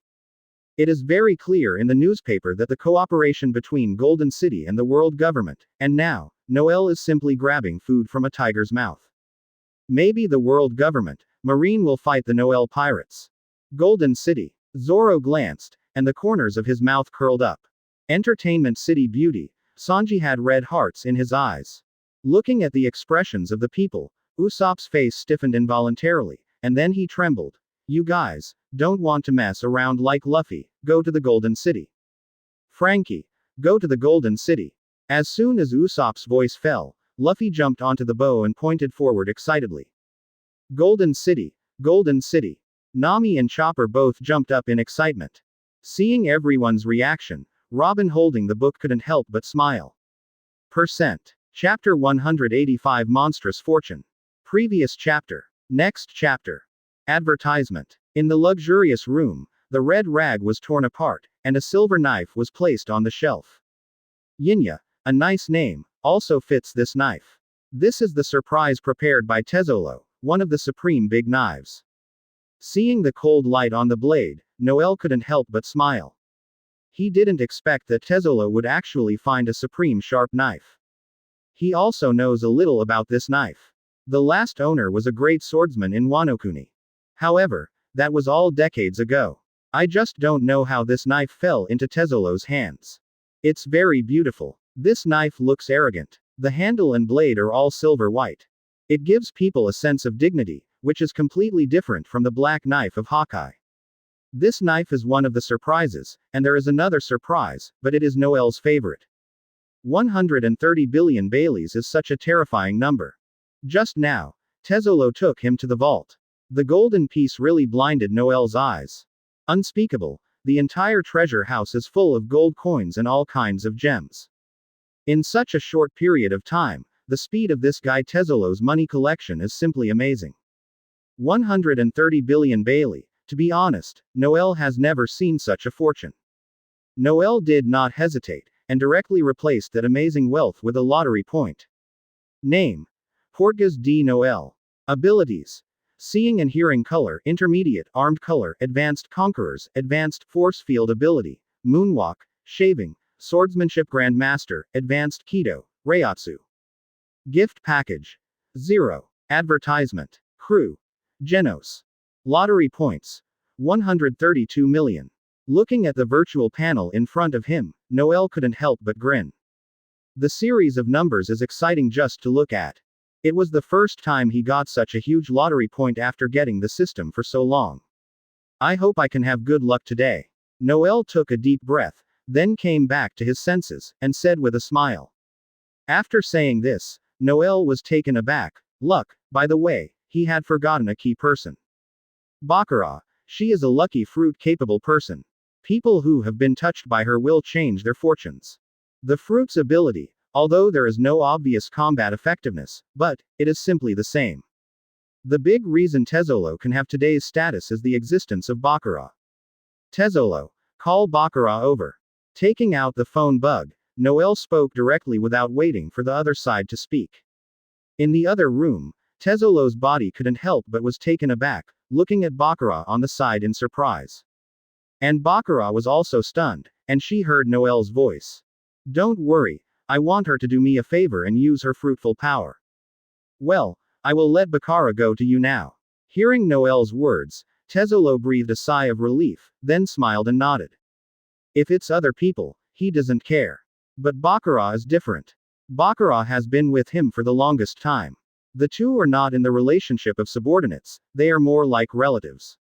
It is very clear in the newspaper that the cooperation between Golden City and the world government, and now, Noel is simply grabbing food from a tiger's mouth. Maybe the world government, Marine will fight the Noel pirates. Golden City. Zoro glanced, and the corners of his mouth curled up. Entertainment City Beauty. Sanji had red hearts in his eyes. Looking at the expressions of the people, Usopp's face stiffened involuntarily, and then he trembled. You guys, don't want to mess around like Luffy, go to the Golden City. Frankie, go to the Golden City. As soon as Usopp's voice fell, Luffy jumped onto the bow and pointed forward excitedly. Golden City, Golden City. Nami and Chopper both jumped up in excitement. Seeing everyone's reaction, Robin holding the book couldn't help but smile. Chapter 185 Monstrous Fortune. Previous chapter. Next chapter. Advertisement. In the luxurious room, the red rag was torn apart, and a silver knife was placed on the shelf. Yinya, a nice name, also fits this knife. This is the surprise prepared by Tezzolo, one of the supreme big knives. Seeing the cold light on the blade, Noel couldn't help but smile. He didn't expect that Tezzolo would actually find a supreme sharp knife. He also knows a little about this knife. The last owner was a great swordsman in Wano Kuni. However, that was all decades ago. I just don't know how this knife fell into Tezzolo's hands. It's very beautiful. This knife looks arrogant. The handle and blade are all silver white. It gives people a sense of dignity, which is completely different from the black knife of Hawkeye. This knife is one of the surprises, and there is another surprise, but it is Noel's favorite. 130 billion Baileys is such a terrifying number. Just now, Tezzolo took him to the vault. The golden piece really blinded Noel's eyes. Unspeakable, the entire treasure house is full of gold coins and all kinds of gems. In such a short period of time, the speed of this guy Tezzolo's money collection is simply amazing. 130 billion Bailey. To be honest, Noel has never seen such a fortune. Noel did not hesitate, and directly replaced that amazing wealth with a lottery point. Name. Portgas D. Noel. Abilities. Seeing and hearing color, intermediate, armed color, advanced conquerors, advanced force field ability, moonwalk, shaving, swordsmanship grandmaster, advanced Kido, Reiatsu. Gift package. 0. Advertisement. Crew. Genos. Lottery points. 132 million. Looking at the virtual panel in front of him, Noel couldn't help but grin. The series of numbers is exciting just to look at. It was the first time he got such a huge lottery point after getting the system for so long. I hope I can have good luck today. Noel took a deep breath, then came back to his senses, and said with a smile. After saying this, Noel was taken aback. Luck, by the way, he had forgotten a key person. Bakura, she is a lucky fruit-capable person. People who have been touched by her will change their fortunes. The fruit's ability, although there is no obvious combat effectiveness, but it is simply the same. The big reason Tezzolo can have today's status is the existence of Bakura. Tezzolo, call Bakura over. Taking out the phone bug, Noel spoke directly without waiting for the other side to speak. In the other room, Tezzolo's body couldn't help but was taken aback, looking at Bakura on the side in surprise. And Bakura was also stunned, and she heard Noel's voice. Don't worry, I want her to do me a favor and use her fruitful power. Well, I will let Bakura go to you now. Hearing Noel's words, Tezzolo breathed a sigh of relief, then smiled and nodded. If it's other people, he doesn't care. But Bakura is different. Bakura has been with him for the longest time. The two are not in the relationship of subordinates, they are more like relatives.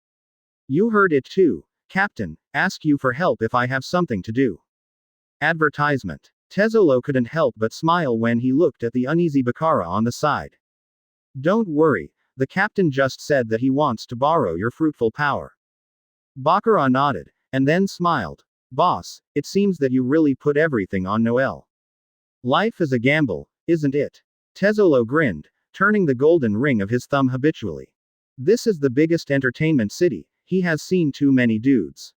You heard it too, Captain. Ask you for help if I have something to do. Advertisement. Tezzolo couldn't help but smile when he looked at the uneasy Baccara on the side. Don't worry, the captain just said that he wants to borrow your fruitful power. Baccara nodded, and then smiled. Boss, it seems that you really put everything on Noel. Life is a gamble, isn't it? Tezzolo grinned, turning the golden ring of his thumb habitually. This is the biggest entertainment city, he has seen too many dudes.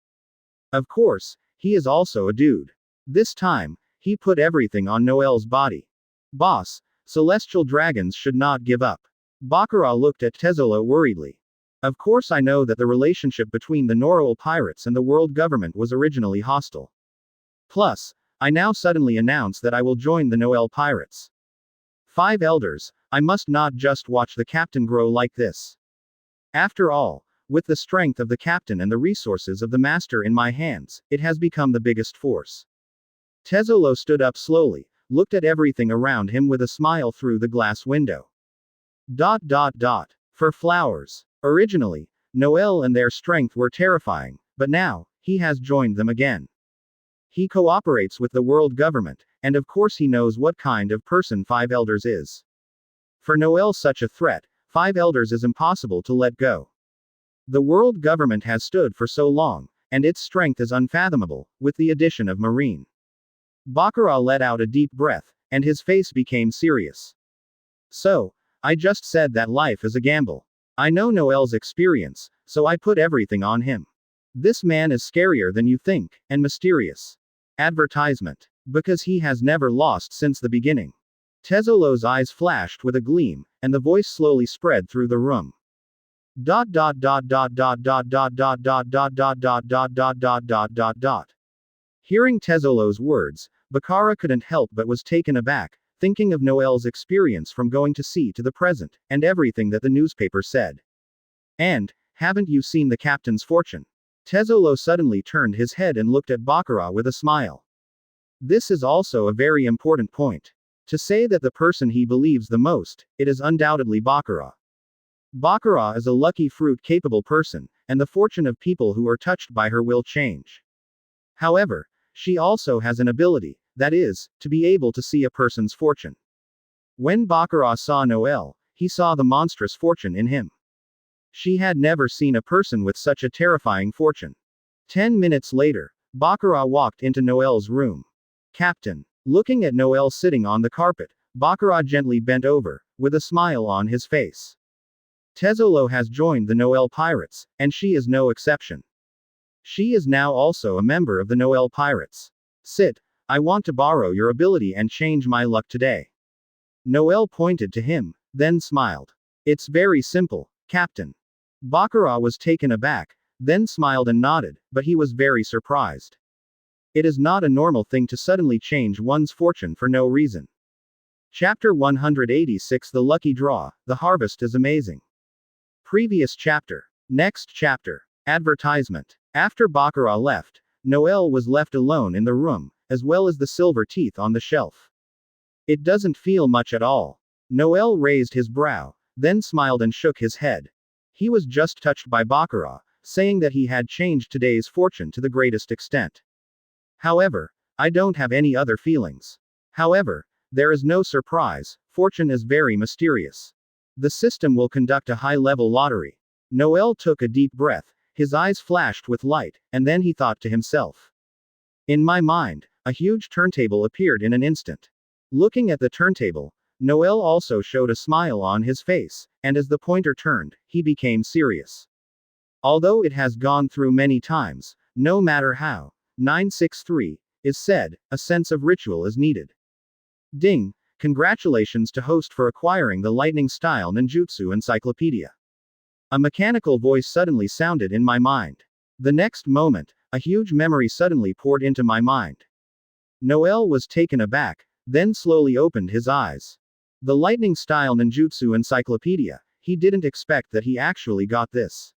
Of course, he is also a dude. This time, he put everything on Noel's body. Boss, celestial dragons should not give up. Baccara looked at Tezzolo worriedly. Of course I know that the relationship between the Noel pirates and the world government was originally hostile. Plus, I now suddenly announce that I will join the Noel pirates. 5 elders, I must not just watch the captain grow like this. After all, with the strength of the captain and the resources of the master in my hands, it has become the biggest force. Tezzolo stood up slowly, looked at everything around him with a smile through the glass window. For flowers. Originally, Noel and their strength were terrifying, but now, he has joined them again. He cooperates with the world government, and of course he knows what kind of person 5 elders is. For Noel, such a threat, 5 elders is impossible to let go. The world government has stood for so long, and its strength is unfathomable, with the addition of Marine. Baccara let out a deep breath, and his face became serious. So, I just said that life is a gamble. I know Noel's experience, so I put everything on him. This man is scarier than you think, and mysterious. Advertisement. Because he has never lost since the beginning. Tezzolo's eyes flashed with a gleam, and the voice slowly spread through the room. Hearing Tezzolo's words, Baccara couldn't help but was taken aback, thinking of Noel's experience from going to sea to the present, and everything that the newspaper said. And, haven't you seen the captain's fortune? Tezzolo suddenly turned his head and looked at Baccara with a smile. This is also a very important point. To say that the person he believes the most, it is undoubtedly Baccara. Baccara is a lucky fruit-capable person, and the fortune of people who are touched by her will change. However, she also has an ability, that is, to be able to see a person's fortune. When Baccara saw Noel, he saw the monstrous fortune in him. She had never seen a person with such a terrifying fortune. 10 minutes later, Baccara walked into Noel's room. Captain. Looking at Noel sitting on the carpet, Baccara gently bent over, with a smile on his face. Tezzolo has joined the Noel pirates, and she is no exception. She is now also a member of the Noel pirates. Sit. I want to borrow your ability and change my luck today. Noel pointed to him, then smiled. It's very simple, Captain. Baccara was taken aback, then smiled and nodded, but he was very surprised. It is not a normal thing to suddenly change one's fortune for no reason. Chapter 186 The Lucky Draw, The Harvest is Amazing. Previous chapter. Next chapter. Advertisement. After Baccara left, Noel was left alone in the room, as well as the silver teeth on the shelf. It doesn't feel much at all. Noel raised his brow, then smiled and shook his head. He was just touched by Baccara, saying that he had changed today's fortune to the greatest extent. However, I don't have any other feelings. However, there is no surprise, fortune is very mysterious. The system will conduct a high-level lottery. Noel took a deep breath, his eyes flashed with light, and then he thought to himself. In my mind, a huge turntable appeared in an instant. Looking at the turntable, Noel also showed a smile on his face, and as the pointer turned, he became serious. Although it has gone through many times, no matter how, 963, is said, a sense of ritual is needed. Ding! Congratulations to host for acquiring the lightning style ninjutsu encyclopedia. A mechanical voice suddenly sounded in my mind. The next moment, a huge memory suddenly poured into my mind. Noel was taken aback, then slowly opened his eyes. The lightning style ninjutsu encyclopedia, he didn't expect that he actually got this.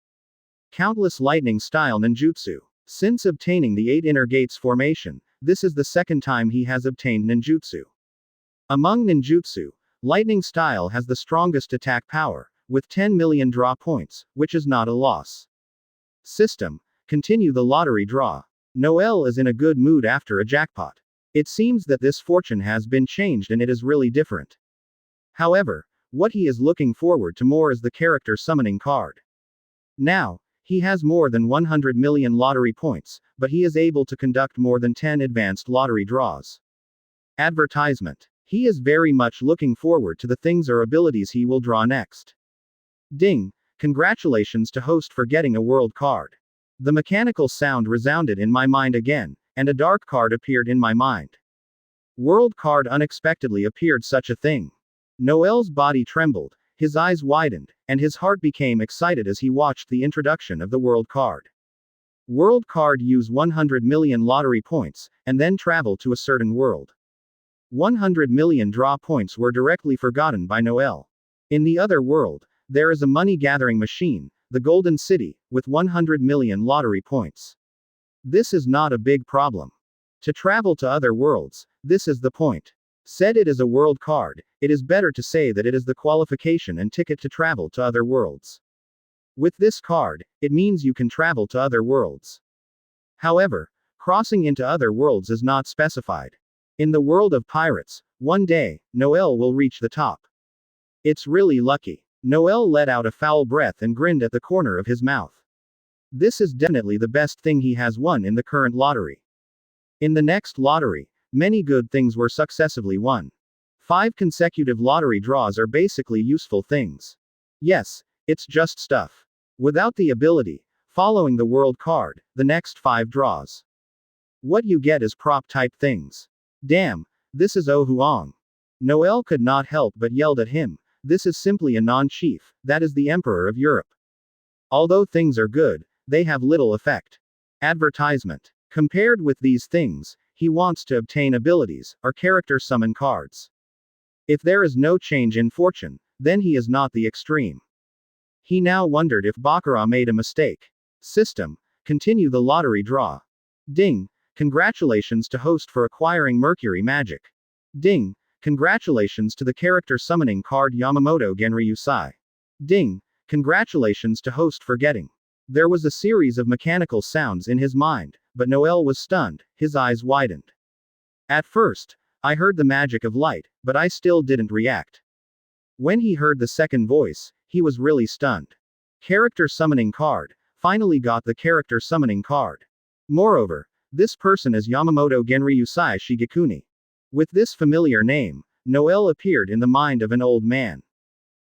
Countless lightning style ninjutsu. Since obtaining the 8 inner gates formation, this is the second time he has obtained ninjutsu. Among ninjutsu, Lightning style has the strongest attack power, with 10 million draw points, which is not a loss. System. Continue the lottery draw. Noel is in a good mood after a jackpot. It seems that this fortune has been changed and it is really different. However, what he is looking forward to more is the character summoning card. Now, he has more than 100 million lottery points, but he is able to conduct more than 10 advanced lottery draws. Advertisement. He is very much looking forward to the things or abilities he will draw next. Ding! Congratulations to host for getting a world card. The mechanical sound resounded in my mind again, and a dark card appeared in my mind. World card unexpectedly appeared such a thing. Noel's body trembled, his eyes widened, and his heart became excited as he watched the introduction of the world card. World card use 100 million lottery points, and then travel to a certain world. 100 million draw points were directly forgotten by Noel. In the other world, there is a money-gathering machine, the Golden City, with 100 million lottery points. This is not a big problem. To travel to other worlds, this is the point. Said it is a world card, it is better to say that it is the qualification and ticket to travel to other worlds. With this card, it means you can travel to other worlds. However, crossing into other worlds is not specified. In the world of pirates, one day, Noel will reach the top. It's really lucky. Noel let out a foul breath and grinned at the corner of his mouth. This is definitely the best thing he has won in the current lottery. In the next lottery, many good things were successively won. 5 consecutive lottery draws are basically useful things. Yes, it's just stuff. Without the ability, following the world card, the next 5 draws. What you get is prop type things. Damn, this is Oh Huang. Noel could not help but yelled at him. This is simply a non-chief, that is the Emperor of Europe. Although things are good, they have little effect. Advertisement. Compared with these things, he wants to obtain abilities, or character summon cards. If there is no change in fortune, then he is not the extreme. He now wondered if Baccarat made a mistake. System. Continue the lottery draw. Ding! Congratulations to host for acquiring Mercury Magic. Ding! Congratulations to the character summoning card Yamamoto Genryusai. Ding! Congratulations to host for getting. There was a series of mechanical sounds in his mind, but Noel was stunned, his eyes widened. At first, I heard the magic of light, but I still didn't react. When he heard the second voice, he was really stunned. Character summoning card, finally got the character summoning card. Moreover, this person is Yamamoto Genryusai Shigekuni. With this familiar name, Noel appeared in the mind of an old man.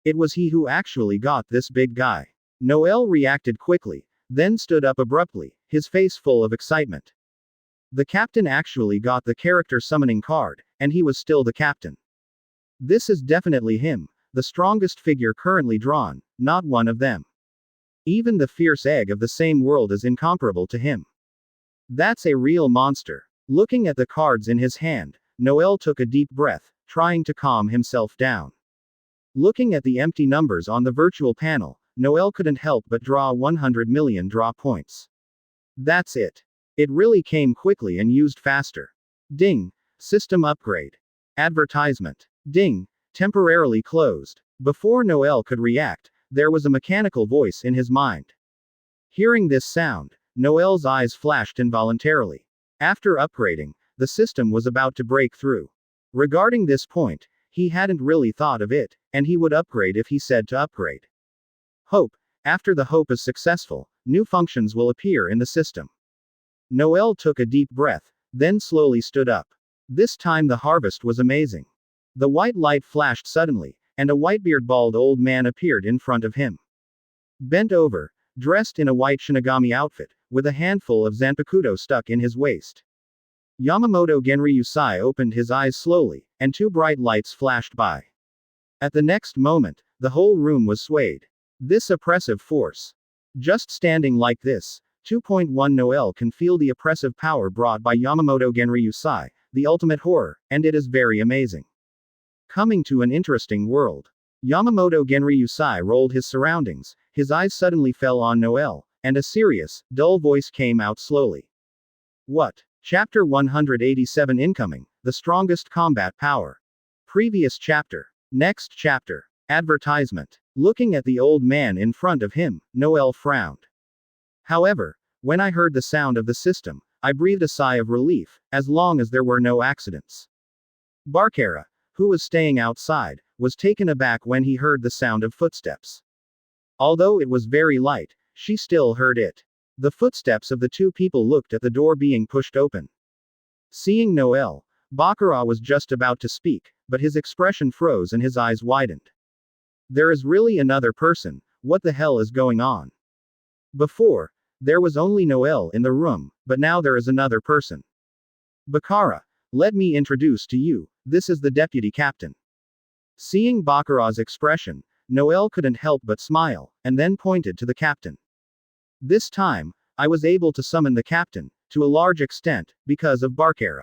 It was he who actually got this big guy. Noel reacted quickly, then stood up abruptly, his face full of excitement. The captain actually got the character summoning card, and he was still the captain. This is definitely him, the strongest figure currently drawn, not one of them. Even the fierce egg of the same world is incomparable to him. That's a real monster. Looking at the cards in his hand, Noel took a deep breath, trying to calm himself down. Looking at the empty numbers on the virtual panel, Noel couldn't help but draw 100 million draw points. That's it. It really came quickly and used faster. Ding! System upgrade. Advertisement. Ding! Temporarily closed. Before Noel could react, there was a mechanical voice in his mind. Hearing this sound, Noel's eyes flashed involuntarily. After upgrading, the system was about to break through. Regarding this point, he hadn't really thought of it, and he would upgrade if he said to upgrade. Hope. After the hope is successful, new functions will appear in the system. Noel took a deep breath, then slowly stood up. This time the harvest was amazing. The white light flashed suddenly, and a white-beard bald old man appeared in front of him. Bent over, dressed in a white Shinigami outfit, with a handful of Zanpakuto stuck in his waist. Yamamoto Genryusai opened his eyes slowly, and 2 bright lights flashed by. At the next moment, the whole room was swayed. This oppressive force. Just standing like this, 2.1 Noel can feel the oppressive power brought by Yamamoto Genryusai, the ultimate horror, and it is very amazing. Coming to an interesting world. Yamamoto Genryusai rolled his surroundings, his eyes suddenly fell on Noel, and a serious, dull voice came out slowly. What? Chapter 187 Incoming, the strongest combat power. Previous chapter. Next chapter. Advertisement. Looking at the old man in front of him, Noel frowned. However, when I heard the sound of the system, I breathed a sigh of relief, as long as there were no accidents. Barkera, who was staying outside, was taken aback when he heard the sound of footsteps. Although it was very light, she still heard it. The footsteps of the two people looked at the door being pushed open. Seeing Noel, Bakara was just about to speak, but his expression froze and his eyes widened. There is really another person, what the hell is going on? Before, there was only Noel in the room, but now there is another person. Bakara, let me introduce to you, this is the deputy captain. Seeing Bakara's expression, Noel couldn't help but smile, and then pointed to the captain. This time, I was able to summon the captain, to a large extent, because of Barkera.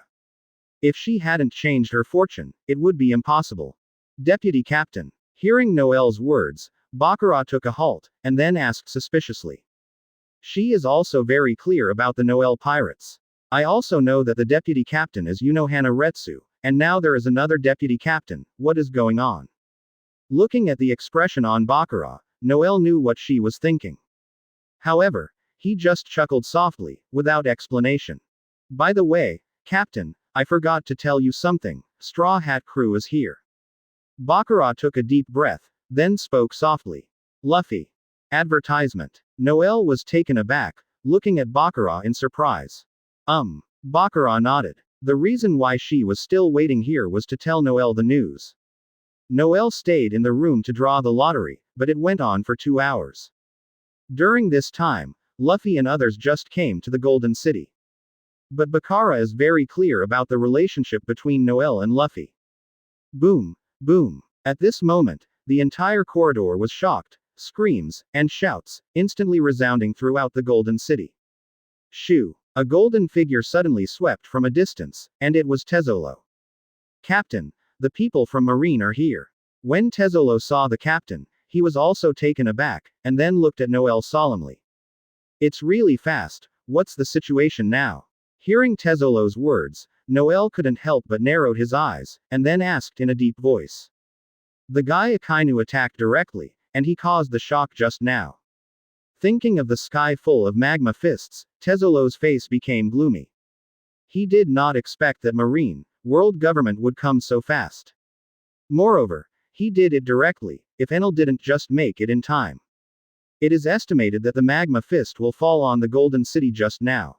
If she hadn't changed her fortune, it would be impossible. Deputy captain. Hearing Noel's words, Bakara took a halt, and then asked suspiciously. She is also very clear about the Noel pirates. I also know that the deputy captain is Unohana Retsu, and now there is another deputy captain, what is going on? Looking at the expression on Bakara, Noel knew what she was thinking. However, he just chuckled softly, without explanation. By the way, Captain, I forgot to tell you something, Straw Hat Crew is here. Bakara took a deep breath, then spoke softly. Luffy. Advertisement. Noel was taken aback, looking at Bakara in surprise. Bakara nodded. The reason why she was still waiting here was to tell Noel the news. Noel stayed in the room to draw the lottery, but it went on for 2 hours. During this time, Luffy and others just came to the Golden City. But Bakara is very clear about the relationship between Noel and Luffy. Boom, boom. At this moment, the entire corridor was shocked, screams, and shouts, instantly resounding throughout the Golden City. Shoo! A golden figure suddenly swept from a distance, and it was Tezzolo. Captain, the people from Marine are here. When Tezzolo saw the captain, he was also taken aback, and then looked at Noel solemnly. It's really fast, what's the situation now? Hearing Tezzolo's words, Noel couldn't help but narrowed his eyes, and then asked in a deep voice. The guy Akainu attacked directly, and he caused the shock just now. Thinking of the sky full of magma fists, Tezzolo's face became gloomy. He did not expect that Marine, world government would come so fast. Moreover, he did it directly, if Enel didn't just make it in time. It is estimated that the magma fist will fall on the Golden City just now.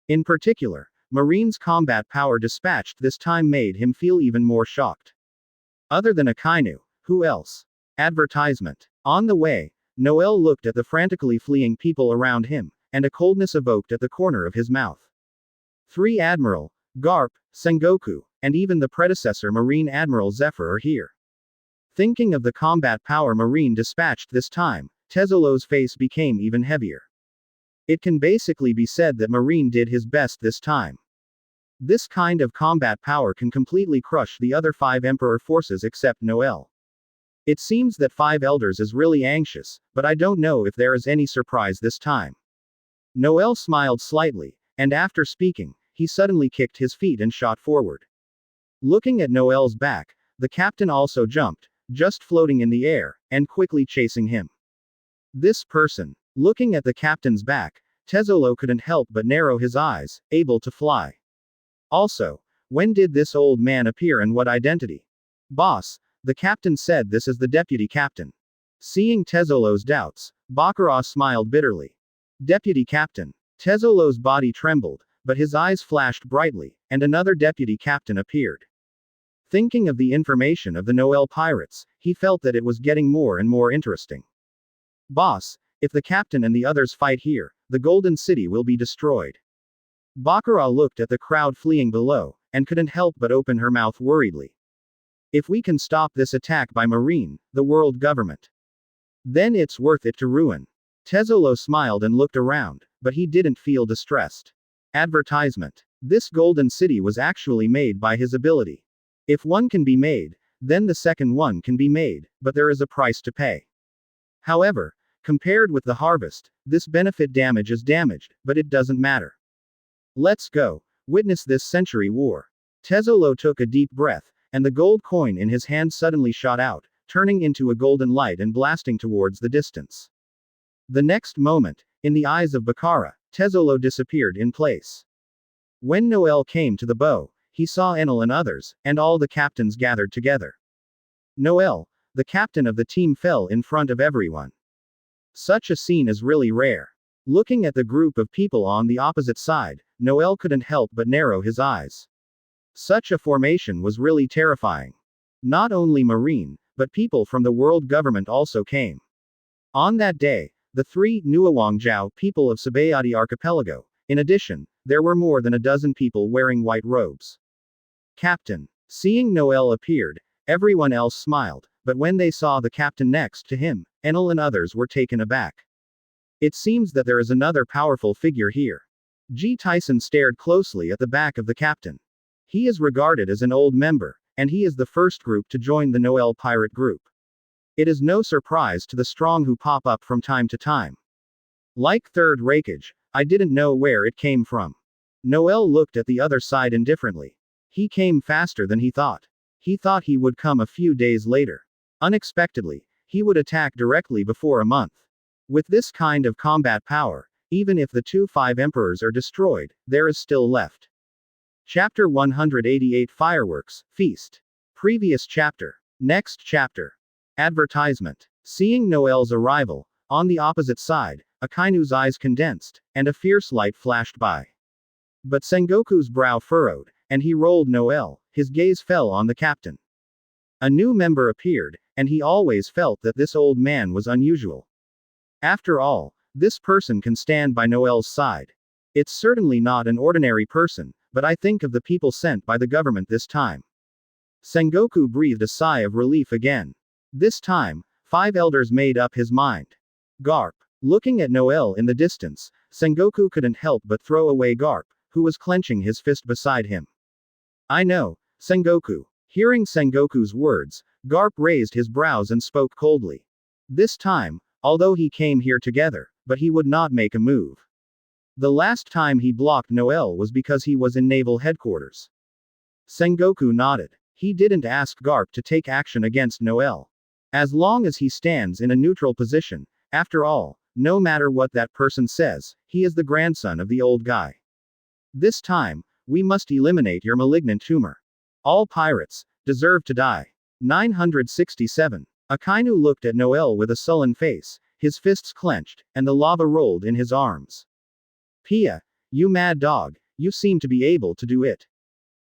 In particular, Marine's combat power dispatched this time made him feel even more shocked. Other than Akainu, who else? Advertisement. On the way, Noel looked at the frantically fleeing people around him, and a coldness evoked at the corner of his mouth. 3 Admiral, Garp, Sengoku, and even the predecessor Marine Admiral Zephyr are here. Thinking of the combat power Marine dispatched this time, Tezzolo's face became even heavier. It can basically be said that Marine did his best this time. This kind of combat power can completely crush the other 5 Emperor forces except Noel. It seems that 5 Elders is really anxious, but I don't know if there is any surprise this time. Noel smiled slightly, and after speaking, he suddenly kicked his feet and shot forward. Looking at Noel's back, the captain also jumped, just floating in the air, and quickly chasing him. This person. Looking at the captain's back, Tezzolo couldn't help but narrow his eyes, able to fly. Also, when did this old man appear and what identity? Boss, the captain said this is the deputy captain. Seeing Tezzolo's doubts, Bakara smiled bitterly. Deputy captain. Tezzolo's body trembled, but his eyes flashed brightly, and another deputy captain appeared. Thinking of the information of the Noel pirates, he felt that it was getting more and more interesting. Boss, if the captain and the others fight here, the Golden City will be destroyed. Bakara looked at the crowd fleeing below, and couldn't help but open her mouth worriedly. If we can stop this attack by Marine, the world government, then it's worth it to ruin. Tezzolo smiled and looked around, but he didn't feel distressed. Advertisement. This Golden City was actually made by his ability. If one can be made, then the second one can be made, but there is a price to pay. However, compared with the harvest, this benefit damage is damaged, but it doesn't matter. Let's go. Witness this century war. Tezzolo took a deep breath, and the gold coin in his hand suddenly shot out, turning into a golden light and blasting towards the distance. The next moment, in the eyes of Bakara, Tezzolo disappeared in place. When Noel came to the bow, he saw Enel and others, and all the captains gathered together. Noel, the captain of the team, fell in front of everyone. Such a scene is really rare. Looking at the group of people on the opposite side, Noel couldn't help but narrow his eyes. Such a formation was really terrifying. Not only Marine, but people from the world government also came. On that day, the 3 Nuawangjiao people of Sabayati Archipelago. In addition, there were more than a dozen people wearing white robes. Captain. Seeing Noel appeared, everyone else smiled, but when they saw the captain next to him, Enel and others were taken aback. It seems that there is another powerful figure here. G. Tyson stared closely at the back of the captain. He is regarded as an old member, and he is the first group to join the Noel pirate group. It is no surprise to the strong who pop up from time to time. Like third Rakage, I didn't know where it came from. Noel looked at the other side indifferently. He came faster than he thought. He thought he would come a few days later. Unexpectedly, he would attack directly before a month. With this kind of combat power, even if the 5 emperors are destroyed, there is still left. Chapter 188 Fireworks, Feast. Previous chapter. Next chapter. Advertisement. Seeing Noel's arrival, on the opposite side, Akainu's eyes condensed, and a fierce light flashed by. But Sengoku's brow furrowed, and he rolled Noel, his gaze fell on the captain. A new member appeared, and he always felt that this old man was unusual. After all, this person can stand by Noel's side. It's certainly not an ordinary person, but I think of the people sent by the government this time. Sengoku breathed a sigh of relief again. This time, 5 elders made up his mind. Garp. Looking at Noel in the distance, Sengoku couldn't help but throw away Garp, who was clenching his fist beside him. I know, Sengoku. Hearing Sengoku's words, Garp raised his brows and spoke coldly. This time, although he came here together, but he would not make a move. The last time he blocked Noel was because he was in naval headquarters. Sengoku nodded. He didn't ask Garp to take action against Noel. As long as he stands in a neutral position, after all, no matter what that person says, he is the grandson of the old guy. This time, we must eliminate your malignant tumor. All pirates deserve to die. 967. Akainu looked at Noel with a sullen face, his fists clenched, and the lava rolled in his arms. Pia, you mad dog, you seem to be able to do it.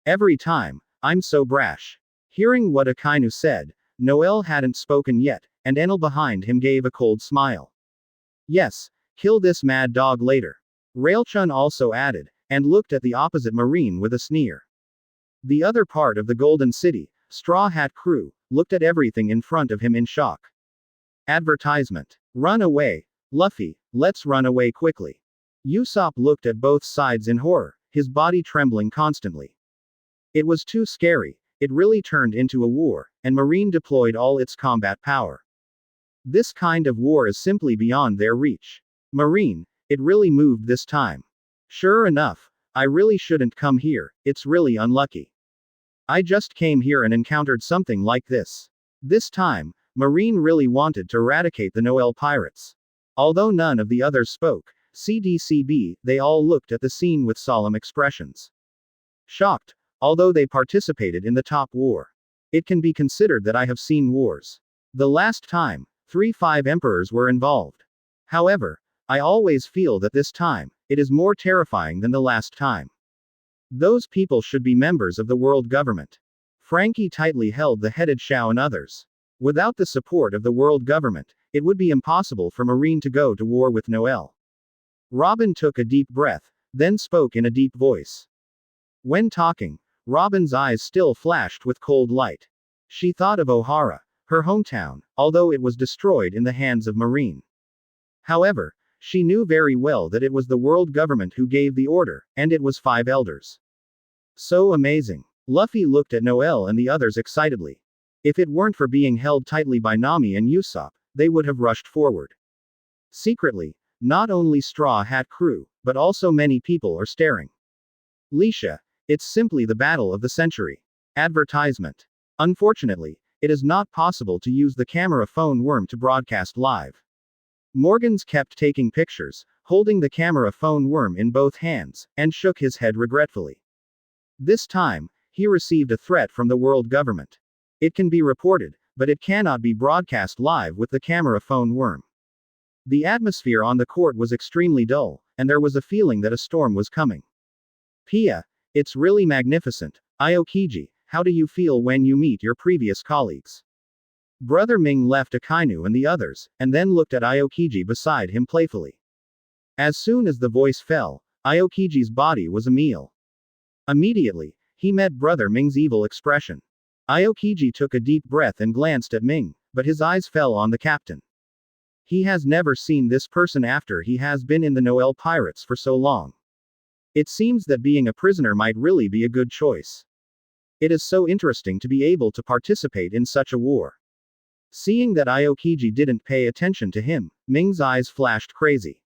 Every time, I'm so brash. Hearing what Akainu said, Noel hadn't spoken yet, and Enel behind him gave a cold smile. Yes, kill this mad dog later. Railchun also added, and looked at the opposite marine with a sneer. The other part of the Golden City, Straw Hat Crew, looked at everything in front of him in shock. Advertisement. Run away. Luffy, let's run away quickly. Usopp looked at both sides in horror, his body trembling constantly. It was too scary. It really turned into a war, and Marine deployed all its combat power. This kind of war is simply beyond their reach. Marine, it really moved this time. Sure enough, I really shouldn't come here, it's really unlucky. I just came here and encountered something like this. This time, Marine really wanted to eradicate the Noel pirates. Although none of the others spoke, CDCB, they all looked at the scene with solemn expressions. Shocked, although they participated in the top war. It can be considered that I have seen wars. The last time, 5 emperors were involved. However, I always feel that this time, it is more terrifying than the last time. Those people should be members of the world government. Frankie tightly held the headed Shao and others. Without the support of the world government, it would be impossible for Marine to go to war with Noel. Robin took a deep breath, then spoke in a deep voice. When talking, Robin's eyes still flashed with cold light. She thought of Ohara, her hometown, although it was destroyed in the hands of Marine. However, she knew very well that it was the world government who gave the order, and it was 5 elders. So amazing. Luffy looked at Noel and the others excitedly. If it weren't for being held tightly by Nami and Usopp, they would have rushed forward. Secretly, not only Straw Hat Crew, but also many people are staring. Lisha, it's simply the battle of the century. Advertisement. Unfortunately, it is not possible to use the camera phone worm to broadcast live. Morgans kept taking pictures, holding the camera phone worm in both hands, and shook his head regretfully. This time, he received a threat from the world government. It can be reported, but it cannot be broadcast live with the camera phone worm. The atmosphere on the court was extremely dull, and there was a feeling that a storm was coming. Pia, it's really magnificent. Aokiji, how do you feel when you meet your previous colleagues? Brother Ming left Akainu and the others, and then looked at Aokiji beside him playfully. As soon as the voice fell, Aokiji's body was a meal. Immediately, he met Brother Ming's evil expression. Aokiji took a deep breath and glanced at Ming, but his eyes fell on the captain. He has never seen this person after he has been in the Noel Pirates for so long. It seems that being a prisoner might really be a good choice. It is so interesting to be able to participate in such a war. Seeing that Aokiji didn't pay attention to him, Ming's eyes flashed crazy.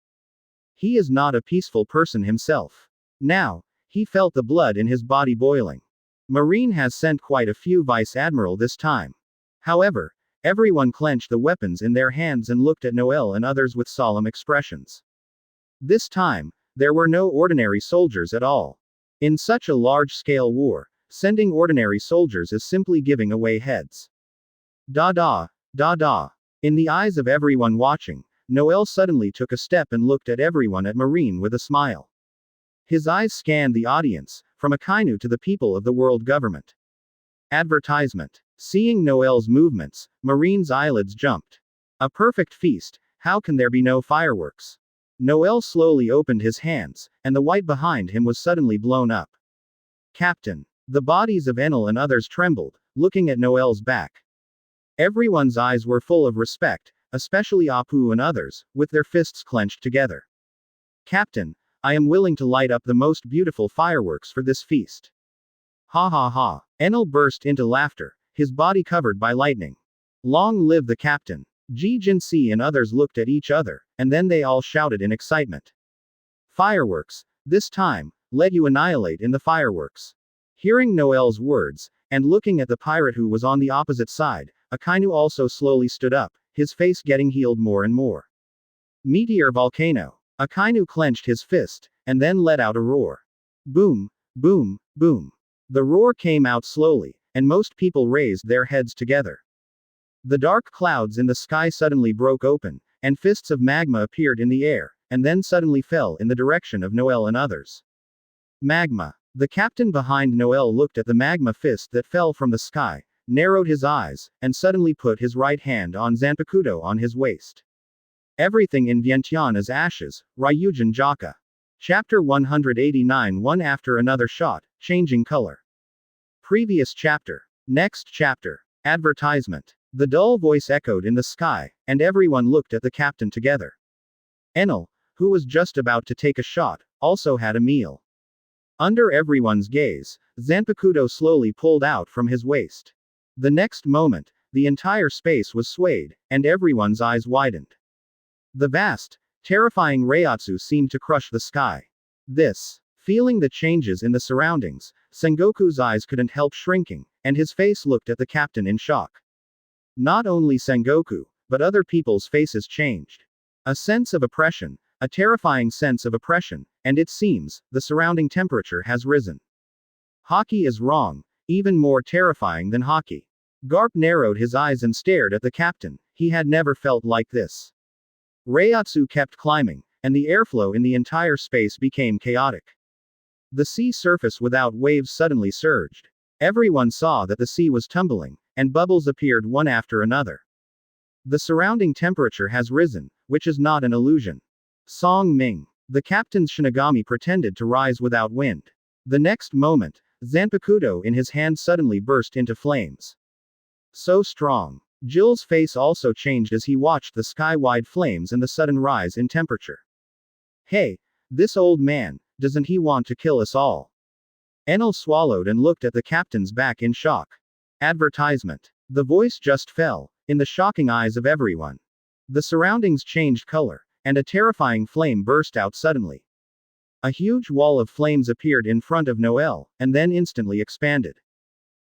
He is not a peaceful person himself. Now, he felt the blood in his body boiling. Marine has sent quite a few vice admiral this time. However, everyone clenched the weapons in their hands and looked at Noel and others with solemn expressions. This time, there were no ordinary soldiers at all. In such a large-scale war, sending ordinary soldiers is simply giving away heads. Da da, da da. In the eyes of everyone watching, Noel suddenly took a step and looked at everyone at Marine with a smile. His eyes scanned the audience, from Akainu to the people of the world government. Advertisement. Seeing Noel's movements, Marine's eyelids jumped. A perfect feast, how can there be no fireworks? Noel slowly opened his hands, and the white behind him was suddenly blown up. Captain. The bodies of Enel and others trembled, looking at Noel's back. Everyone's eyes were full of respect, especially Apu and others, with their fists clenched together. Captain, I am willing to light up the most beautiful fireworks for this feast. Ha ha ha. Enel burst into laughter, his body covered by lightning. Long live the captain. Ji Jinsi and others looked at each other, and then they all shouted in excitement. Fireworks, this time, let you annihilate in the fireworks. Hearing Noel's words, and looking at the pirate who was on the opposite side, Akainu also slowly stood up, his face getting healed more and more. Meteor volcano. Akainu clenched his fist, and then let out a roar. Boom, boom, boom. The roar came out slowly, and most people raised their heads together. The dark clouds in the sky suddenly broke open, and fists of magma appeared in the air, and then suddenly fell in the direction of Noel and others. Magma. The captain behind Noel looked at the magma fist that fell from the sky, narrowed his eyes, and suddenly put his right hand on Zanpakuto on his waist. Everything in Vientiane is ashes, Ryujin Jaka. Chapter 189. One after another shot, changing color. Previous chapter. Next chapter. Advertisement. The dull voice echoed in the sky, and everyone looked at the captain together. Enel, who was just about to take a shot, also had a meal. Under everyone's gaze, Zanpakuto slowly pulled out from his waist. The next moment, the entire space was swayed, and everyone's eyes widened. The vast, terrifying Reiatsu seemed to crush the sky. Feeling the changes in the surroundings, Sengoku's eyes couldn't help shrinking, and his face looked at the captain in shock. Not only Sengoku, but other people's faces changed. A sense of oppression, a terrifying sense of oppression, and it seems, the surrounding temperature has risen. Hockey is wrong, even more terrifying than hockey. Garp narrowed his eyes and stared at the captain, he had never felt like this. Reiatsu kept climbing, and the airflow in the entire space became chaotic. The sea surface without waves suddenly surged. Everyone saw that the sea was tumbling, and bubbles appeared one after another. The surrounding temperature has risen, which is not an illusion. Song Ming. The captain's Shinigami pretended to rise without wind. The next moment, Zanpakuto in his hand suddenly burst into flames. So strong. Jill's face also changed as he watched the sky-wide flames and the sudden rise in temperature. Hey, this old man, doesn't he want to kill us all? Enel swallowed and looked at the captain's back in shock. Advertisement. The voice just fell, in the shocking eyes of everyone. The surroundings changed color, and a terrifying flame burst out suddenly. A huge wall of flames appeared in front of Noel, and then instantly expanded.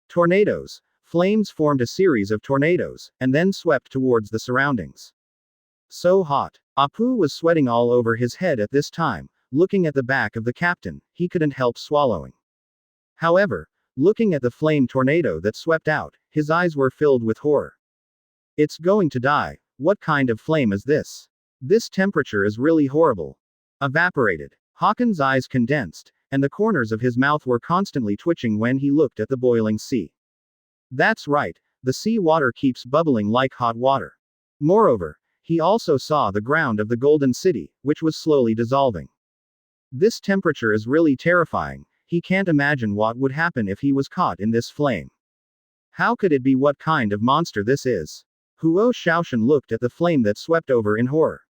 Tornadoes. Flames formed a series of tornadoes, and then swept towards the surroundings. So hot. Apu was sweating all over his head at this time, looking at the back of the captain, he couldn't help swallowing. However, looking at the flame tornado that swept out, his eyes were filled with horror. It's going to die. What kind of flame is this? This temperature is really horrible. Evaporated. Hawkins' eyes condensed, and the corners of his mouth were constantly twitching when he looked at the boiling sea. That's right, the sea water keeps bubbling like hot water. Moreover, he also saw the ground of the Golden City, which was slowly dissolving. This temperature is really terrifying, he can't imagine what would happen if he was caught in this flame. How could it be? What kind of monster this is? Huo Shaoshan looked at the flame that swept over in horror.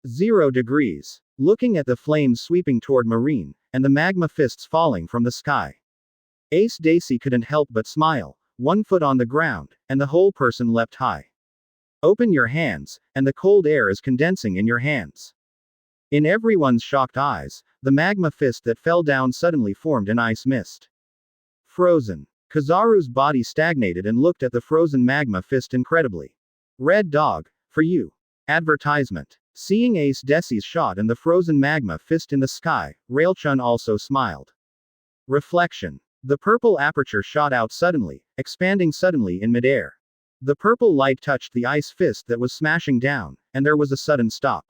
0 degrees. Looking at the flames sweeping toward Marine, and the magma fists falling from the sky. Ace Daisy couldn't help but smile, 1 foot on the ground, and the whole person leapt high. Open your hands, and the cold air is condensing in your hands. In everyone's shocked eyes, the magma fist that fell down suddenly formed an ice mist. Frozen. Kizaru's body stagnated and looked at the frozen magma fist incredibly. Red dog, for you. Advertisement. Seeing Ace Desi's shot and the frozen magma fist in the sky, Railchun also smiled. Reflection. The purple aperture shot out suddenly, expanding suddenly in midair. The purple light touched the ice fist that was smashing down, and there was a sudden stop.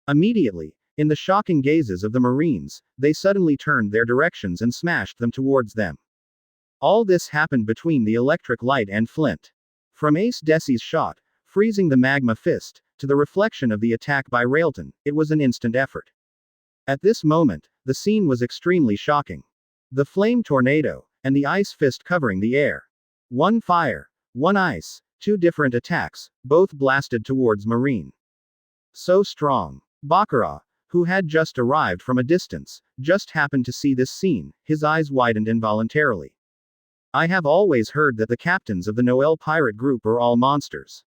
Immediately, in the shocking gazes of the Marines, they suddenly turned their directions and smashed them towards them. All this happened between the electric light and flint. From Ace Desi's shot, freezing the magma fist, to the reflection of the attack by Railton, it was an instant effort. At this moment, the scene was extremely shocking. The flame tornado, and the ice fist covering the air. 1 fire, 1 ice, 2 different attacks, both blasted towards Marine. So strong. Baccarat, who had just arrived from a distance, just happened to see this scene, his eyes widened involuntarily. I have always heard that the captains of the Noel pirate group are all monsters.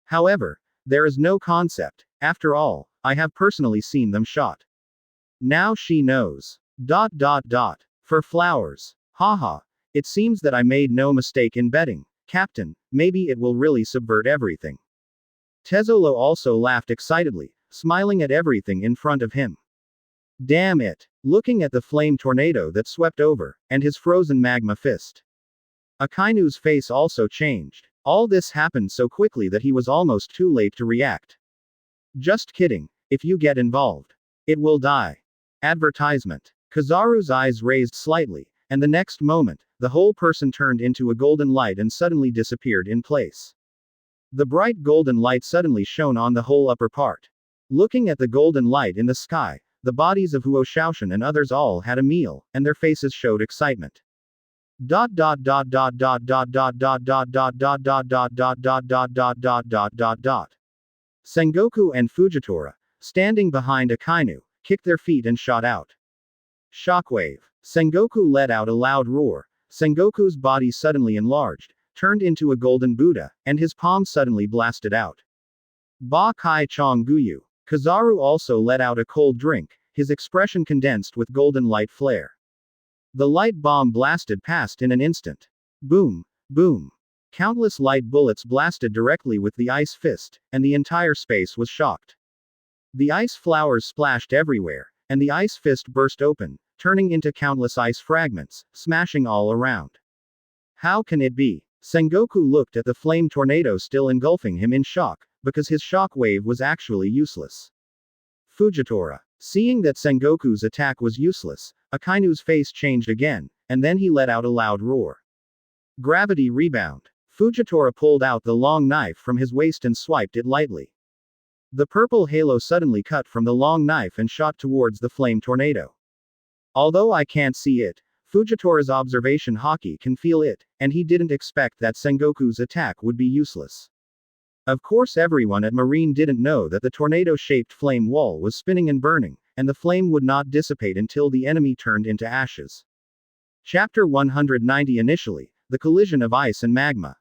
However, there is no concept, after all, I have personally seen them shot. Now she knows. ... For flowers. Haha. It seems that I made no mistake in betting, Captain, maybe it will really subvert everything. Tezzolo also laughed excitedly, smiling at everything in front of him. Damn it. Looking at the flame tornado that swept over, and his frozen magma fist. Akainu's face also changed. All this happened so quickly that he was almost too late to react. Just kidding, if you get involved, it will die. Advertisement. Kizaru's eyes raised slightly, and the next moment, the whole person turned into a golden light and suddenly disappeared in place. The bright golden light suddenly shone on the whole upper part. Looking at the golden light in the sky, the bodies of Huo Shaoshan and others all had a meal, and their faces showed excitement. Sengoku and Fujitora, standing behind Akainu, kicked their feet and shot out. Shockwave. Sengoku let out a loud roar. Sengoku's body suddenly enlarged, turned into a golden Buddha, and his palm suddenly blasted out. Ba Kai Chong Guyu. Kizaru also let out a cold drink, his expression condensed with golden light flare. The light bomb blasted past in an instant. Boom, boom. Countless light bullets blasted directly with the ice fist, and the entire space was shocked. The ice flowers splashed everywhere, and the ice fist burst open, turning into countless ice fragments, smashing all around. How can it be? Sengoku looked at the flame tornado still engulfing him in shock, because his shock wave was actually useless. Fujitora. Seeing that Sengoku's attack was useless, Akainu's face changed again, and then he let out a loud roar. Gravity rebound. Fujitora pulled out the long knife from his waist and swiped it lightly. The purple halo suddenly cut from the long knife and shot towards the flame tornado. Although I can't see it, Fujitora's observation hockey can feel it, and he didn't expect that Sengoku's attack would be useless. Of course, everyone at Marine didn't know that the tornado-shaped flame wall was spinning and burning, and the flame would not dissipate until the enemy turned into ashes. Chapter 190. Initially, the collision of ice and magma.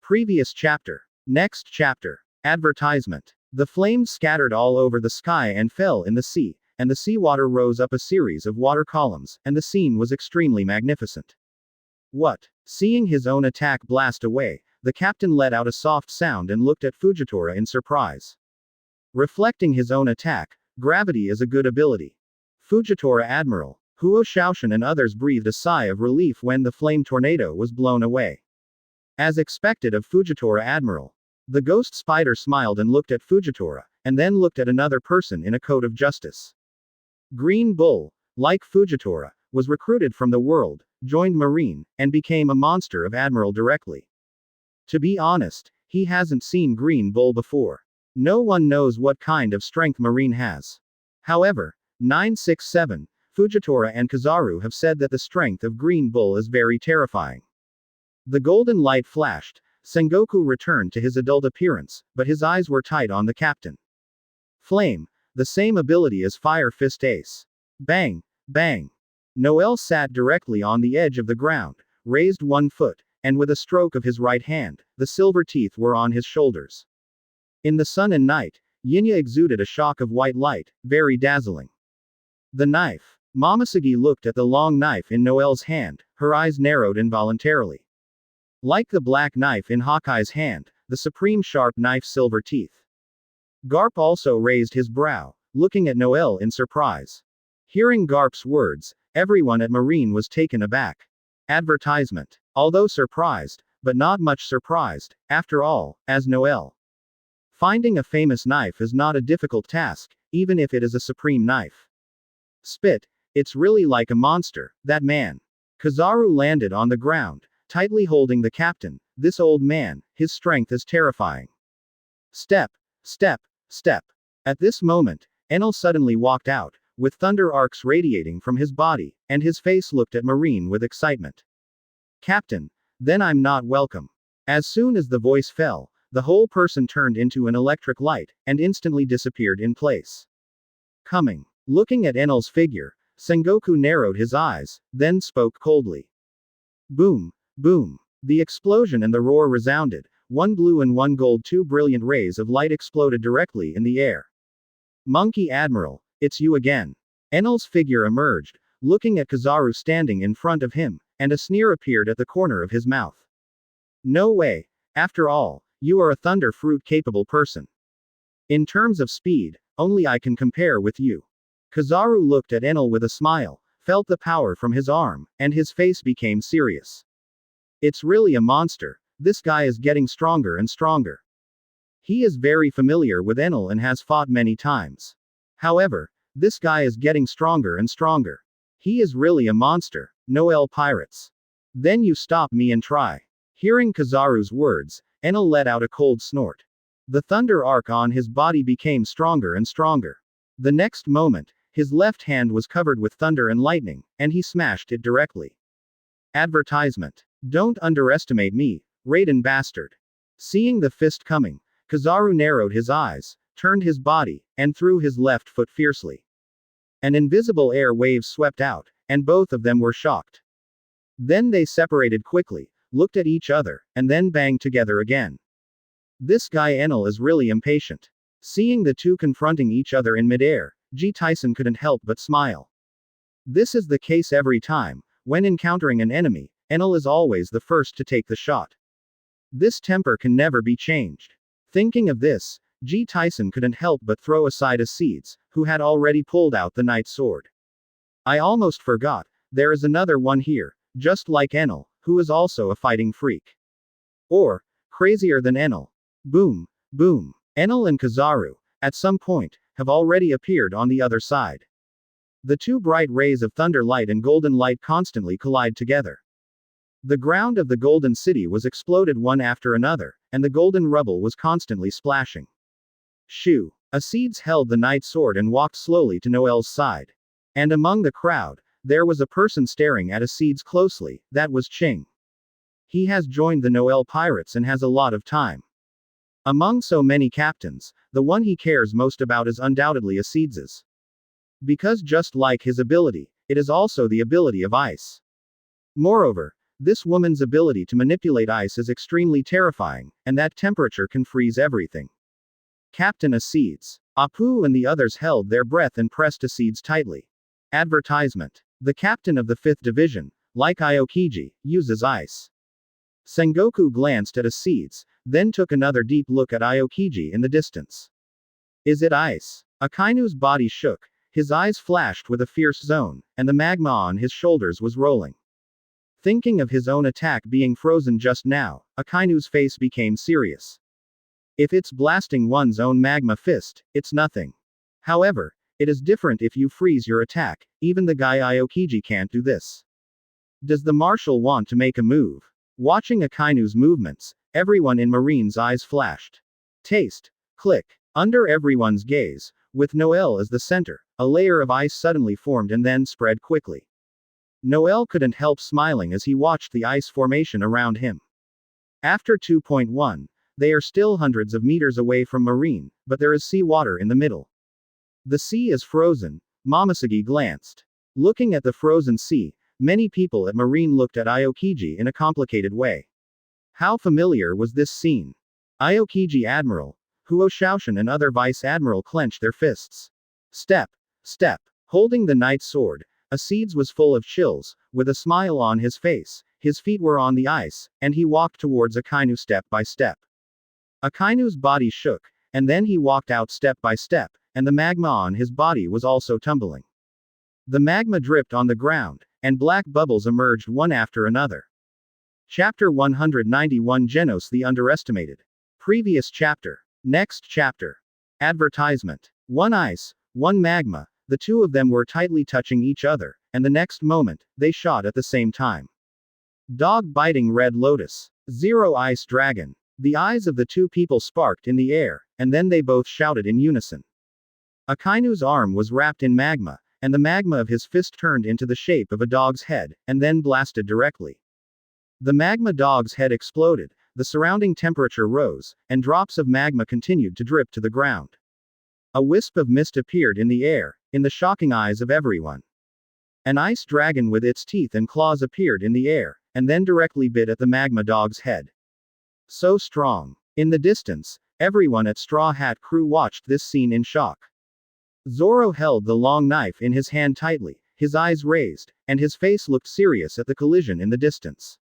Previous chapter. Next chapter. Advertisement. The flames scattered all over the sky and fell in the sea, and the seawater rose up a series of water columns, and the scene was extremely magnificent. What? Seeing his own attack blast away, the captain let out a soft sound and looked at Fujitora in surprise. Reflecting his own attack, gravity is a good ability. Fujitora Admiral, Huo Shaoshan and others breathed a sigh of relief when the flame tornado was blown away. As expected of Fujitora Admiral. The ghost spider smiled and looked at Fujitora, and then looked at another person in a coat of justice. Green Bull, like Fujitora, was recruited from the world, joined Marine, and became a monster of Admiral directly. To be honest, he hasn't seen Green Bull before. No one knows what kind of strength Marine has. However, 967, Fujitora and Kizaru have said that the strength of Green Bull is very terrifying. The golden light flashed. Sengoku returned to his adult appearance, but his eyes were tight on the captain. Flame, the same ability as Fire Fist Ace. Bang, bang. Noel sat directly on the edge of the ground, raised one foot, and with a stroke of his right hand, the silver teeth were on his shoulders. In the sun and night, Yinya exuded a shock of white light, very dazzling. The knife. Momosugi looked at the long knife in Noel's hand, her eyes narrowed involuntarily. Like the black knife in Hawkeye's hand, the supreme sharp knife silver teeth. Garp also raised his brow, looking at Noel in surprise. Hearing Garp's words, everyone at Marine was taken aback. Advertisement. Although surprised, but not much surprised, after all, as Noel. Finding a famous knife is not a difficult task, even if it is a supreme knife. Spit, it's really like a monster, that man. Kizaru landed on the ground, tightly holding the captain. This old man, his strength is terrifying. Step, step, step. At this moment, Enel suddenly walked out, with thunder arcs radiating from his body, and his face looked at Marine with excitement. Captain, then I'm not welcome. As soon as the voice fell, the whole person turned into an electric light, and instantly disappeared in place. Coming. Looking at Enel's figure, Sengoku narrowed his eyes, then spoke coldly. Boom, boom. The explosion and the roar resounded, one blue and one gold, two brilliant rays of light exploded directly in the air. Monkey Admiral, it's you again. Enel's figure emerged, looking at Kizaru standing in front of him, and a sneer appeared at the corner of his mouth. No way. After all, you are a thunder fruit capable person. In terms of speed, only I can compare with you. Kizaru looked at Enel with a smile, felt the power from his arm, and his face became serious. It's really a monster. This guy is getting stronger and stronger. He is very familiar with Enel and has fought many times. However, this guy is getting stronger and stronger. He is really a monster. Noel Pirates. Then you stop me and try. Hearing Kizaru's words, Enel let out a cold snort. The thunder arc on his body became stronger and stronger. The next moment, his left hand was covered with thunder and lightning, and he smashed it directly. Advertisement. Don't underestimate me, Raiden bastard. Seeing the fist coming, Kizaru narrowed his eyes, turned his body, and threw his left foot fiercely. An invisible air wave swept out, and both of them were shocked. Then they separated quickly, looked at each other, and then banged together again. This guy Enel is really impatient. Seeing the two confronting each other in midair, G. Tyson couldn't help but smile. This is the case every time. When encountering an enemy, Enel is always the first to take the shot. This temper can never be changed. Thinking of this, G. Tyson couldn't help but throw aside Asides, who had already pulled out the knight's sword. I almost forgot, there is another one here, just like Enel, who is also a fighting freak. Or, crazier than Enel. Boom, boom. Enel and Kizaru, at some point, have already appeared on the other side. The two bright rays of thunder light and golden light constantly collide together. The ground of the Golden City was exploded one after another, and the golden rubble was constantly splashing. Shoo. Asides held the knight's sword and walked slowly to Noel's side. And among the crowd, there was a person staring at Asides closely, that was Ching. He has joined the Noel Pirates and has a lot of time. Among so many captains, the one he cares most about is undoubtedly Asides's. Because just like his ability, it is also the ability of ice. Moreover, this woman's ability to manipulate ice is extremely terrifying, and that temperature can freeze everything. Captain Asides. Apu and the others held their breath and pressed Asides tightly. Advertisement. The captain of the 5th Division, like Aokiji, uses ice. Sengoku glanced at Acedes, then took another deep look at Aokiji in the distance. Is it ice? Akainu's body shook, his eyes flashed with a fierce zone, and the magma on his shoulders was rolling. Thinking of his own attack being frozen just now, Akainu's face became serious. If it's blasting one's own magma fist, it's nothing. However, it is different if you freeze your attack, even the guy Aokiji can't do this. Does the marshal want to make a move? Watching Akainu's movements, everyone in Marine's eyes flashed. Taste. Click. Under everyone's gaze, with Noel as the center, a layer of ice suddenly formed and then spread quickly. Noel couldn't help smiling as he watched the ice formation around him. After 2.1, they are still hundreds of meters away from Marine, but there is seawater in the middle. The sea is frozen, Momoshiki glanced. Looking at the frozen sea, many people at Marine looked at Aokiji in a complicated way. How familiar was this scene? Aokiji Admiral, Huo Shaoshan and other Vice Admiral clenched their fists. Step. Step. Holding the knight's sword, Acedes was full of chills, with a smile on his face, his feet were on the ice, and he walked towards Akainu step by step. Akainu's body shook, and then he walked out step by step, and the magma on his body was also tumbling. The magma dripped on the ground, and black bubbles emerged one after another. Chapter 191 Genos the Underestimated. Previous chapter. Next chapter. Advertisement. One ice, one magma, the two of them were tightly touching each other, and the next moment, they shot at the same time. Dog biting red lotus. Zero ice dragon. The eyes of the two people sparked in the air, and then they both shouted in unison. Akainu's arm was wrapped in magma, and the magma of his fist turned into the shape of a dog's head, and then blasted directly. The magma dog's head exploded, the surrounding temperature rose, and drops of magma continued to drip to the ground. A wisp of mist appeared in the air, in the shocking eyes of everyone. An ice dragon with its teeth and claws appeared in the air, and then directly bit at the magma dog's head. So strong. In the distance, everyone at Straw Hat Crew watched this scene in shock. Zoro held the long knife in his hand tightly, his eyes raised, and his face looked serious at the collision in the distance.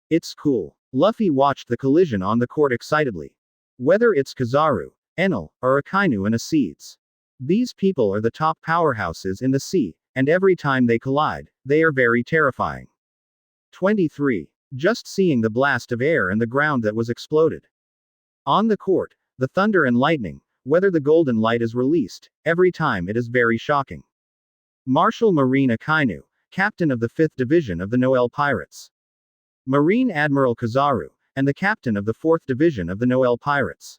It's cool. Luffy watched the collision on the court excitedly. Whether it's Kizaru, Enel, or Akainu and Acedes. These people are the top powerhouses in the sea, and every time they collide, they are very terrifying. 23. Just seeing the blast of air and the ground that was exploded. On the court, the thunder and lightning, whether the golden light is released, every time it is very shocking. Marshal Marine Akainu, captain of the 5th Division of the Noel Pirates. Marine Admiral Kizaru, and the captain of the 4th Division of the Noel Pirates.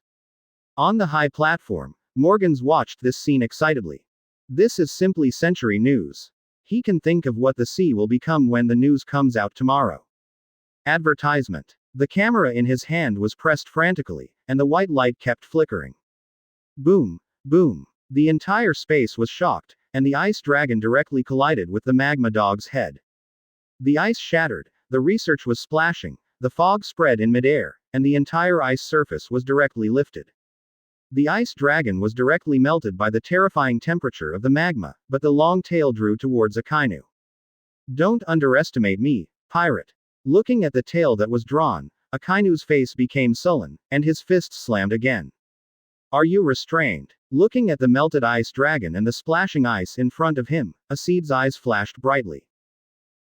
On the high platform, Morgans watched this scene excitedly. This is simply century news. He can think of what the sea will become when the news comes out tomorrow. Advertisement. The camera in his hand was pressed frantically, and the white light kept flickering. Boom, boom. The entire space was shocked, and the ice dragon directly collided with the magma dog's head. The ice shattered, the research was splashing, the fog spread in midair, and the entire ice surface was directly lifted. The ice dragon was directly melted by the terrifying temperature of the magma, but the long tail drew towards Akainu. Don't underestimate me, pirate. Looking at the tail that was drawn, Akainu's face became sullen, and his fists slammed again. Are you restrained? Looking at the melted ice dragon and the splashing ice in front of him, Acedes' eyes flashed brightly.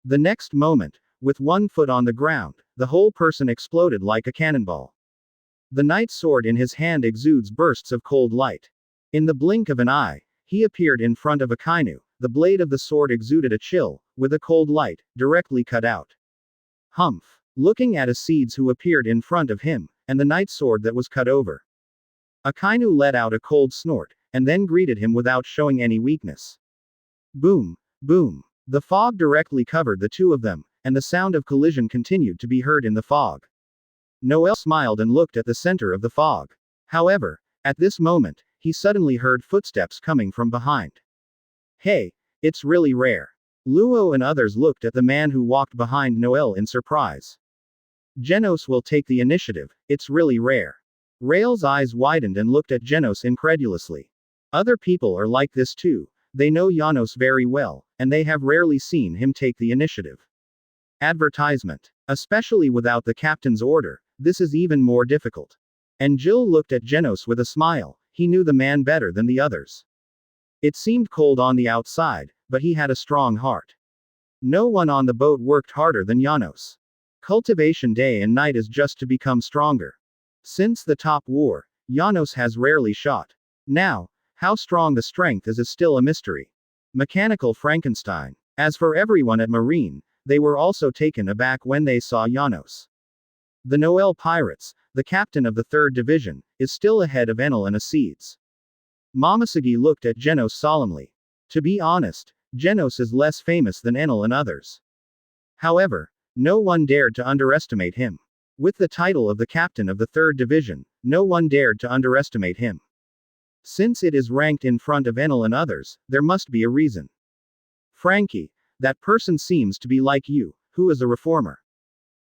The next moment, with one foot on the ground, the whole person exploded like a cannonball. The knight's sword in his hand exudes bursts of cold light. In the blink of an eye, he appeared in front of Akainu, the blade of the sword exuded a chill, with a cold light, directly cut out. Humph. Looking at Acedes who appeared in front of him, and the knight's sword that was cut over. Akainu let out a cold snort, and then greeted him without showing any weakness. Boom, boom. The fog directly covered the two of them, and the sound of collision continued to be heard in the fog. Noel smiled and looked at the center of the fog. However, at this moment, he suddenly heard footsteps coming from behind. Hey, it's really rare. Luo and others looked at the man who walked behind Noel in surprise. Genos will take the initiative, it's really rare. Rail's eyes widened and looked at Genos incredulously. Other people are like this too, they know Janos very well, and they have rarely seen him take the initiative. Advertisement. Especially without the captain's order, this is even more difficult. And Jill looked at Genos with a smile. He knew the man better than the others. It seemed cold on the outside, but he had a strong heart. No one on the boat worked harder than Janos. Cultivation day and night is just to become stronger. Since the top war, Janos has rarely shot. Now, how strong the strength is still a mystery. Mechanical Frankenstein. As for everyone at Marine, they were also taken aback when they saw Janos. The Noel Pirates, the captain of the 3rd Division, is still ahead of Enel and Acides. Momoshige looked at Genos solemnly. To be honest, Genos is less famous than Enel and others. However, no one dared to underestimate him. With the title of the captain of the 3rd Division, no one dared to underestimate him. Since it is ranked in front of Enel and others, there must be a reason. Frankie, that person seems to be like you, who is a reformer.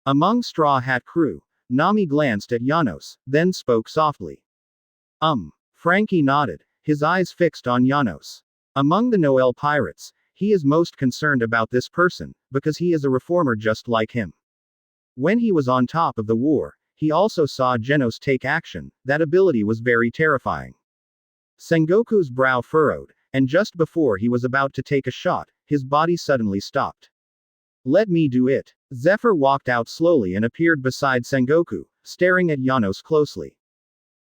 Among Straw Hat crew, Nami glanced at Janos, then spoke softly. Frankie nodded, his eyes fixed on Janos. Among the Noel Pirates, he is most concerned about this person, because he is a reformer just like him. When he was on top of the war, he also saw Genos take action. That ability was very terrifying. Sengoku's brow furrowed, and just before he was about to take a shot, his body suddenly stopped. Let me do it. Zephyr walked out slowly and appeared beside Sengoku, staring at Janos closely.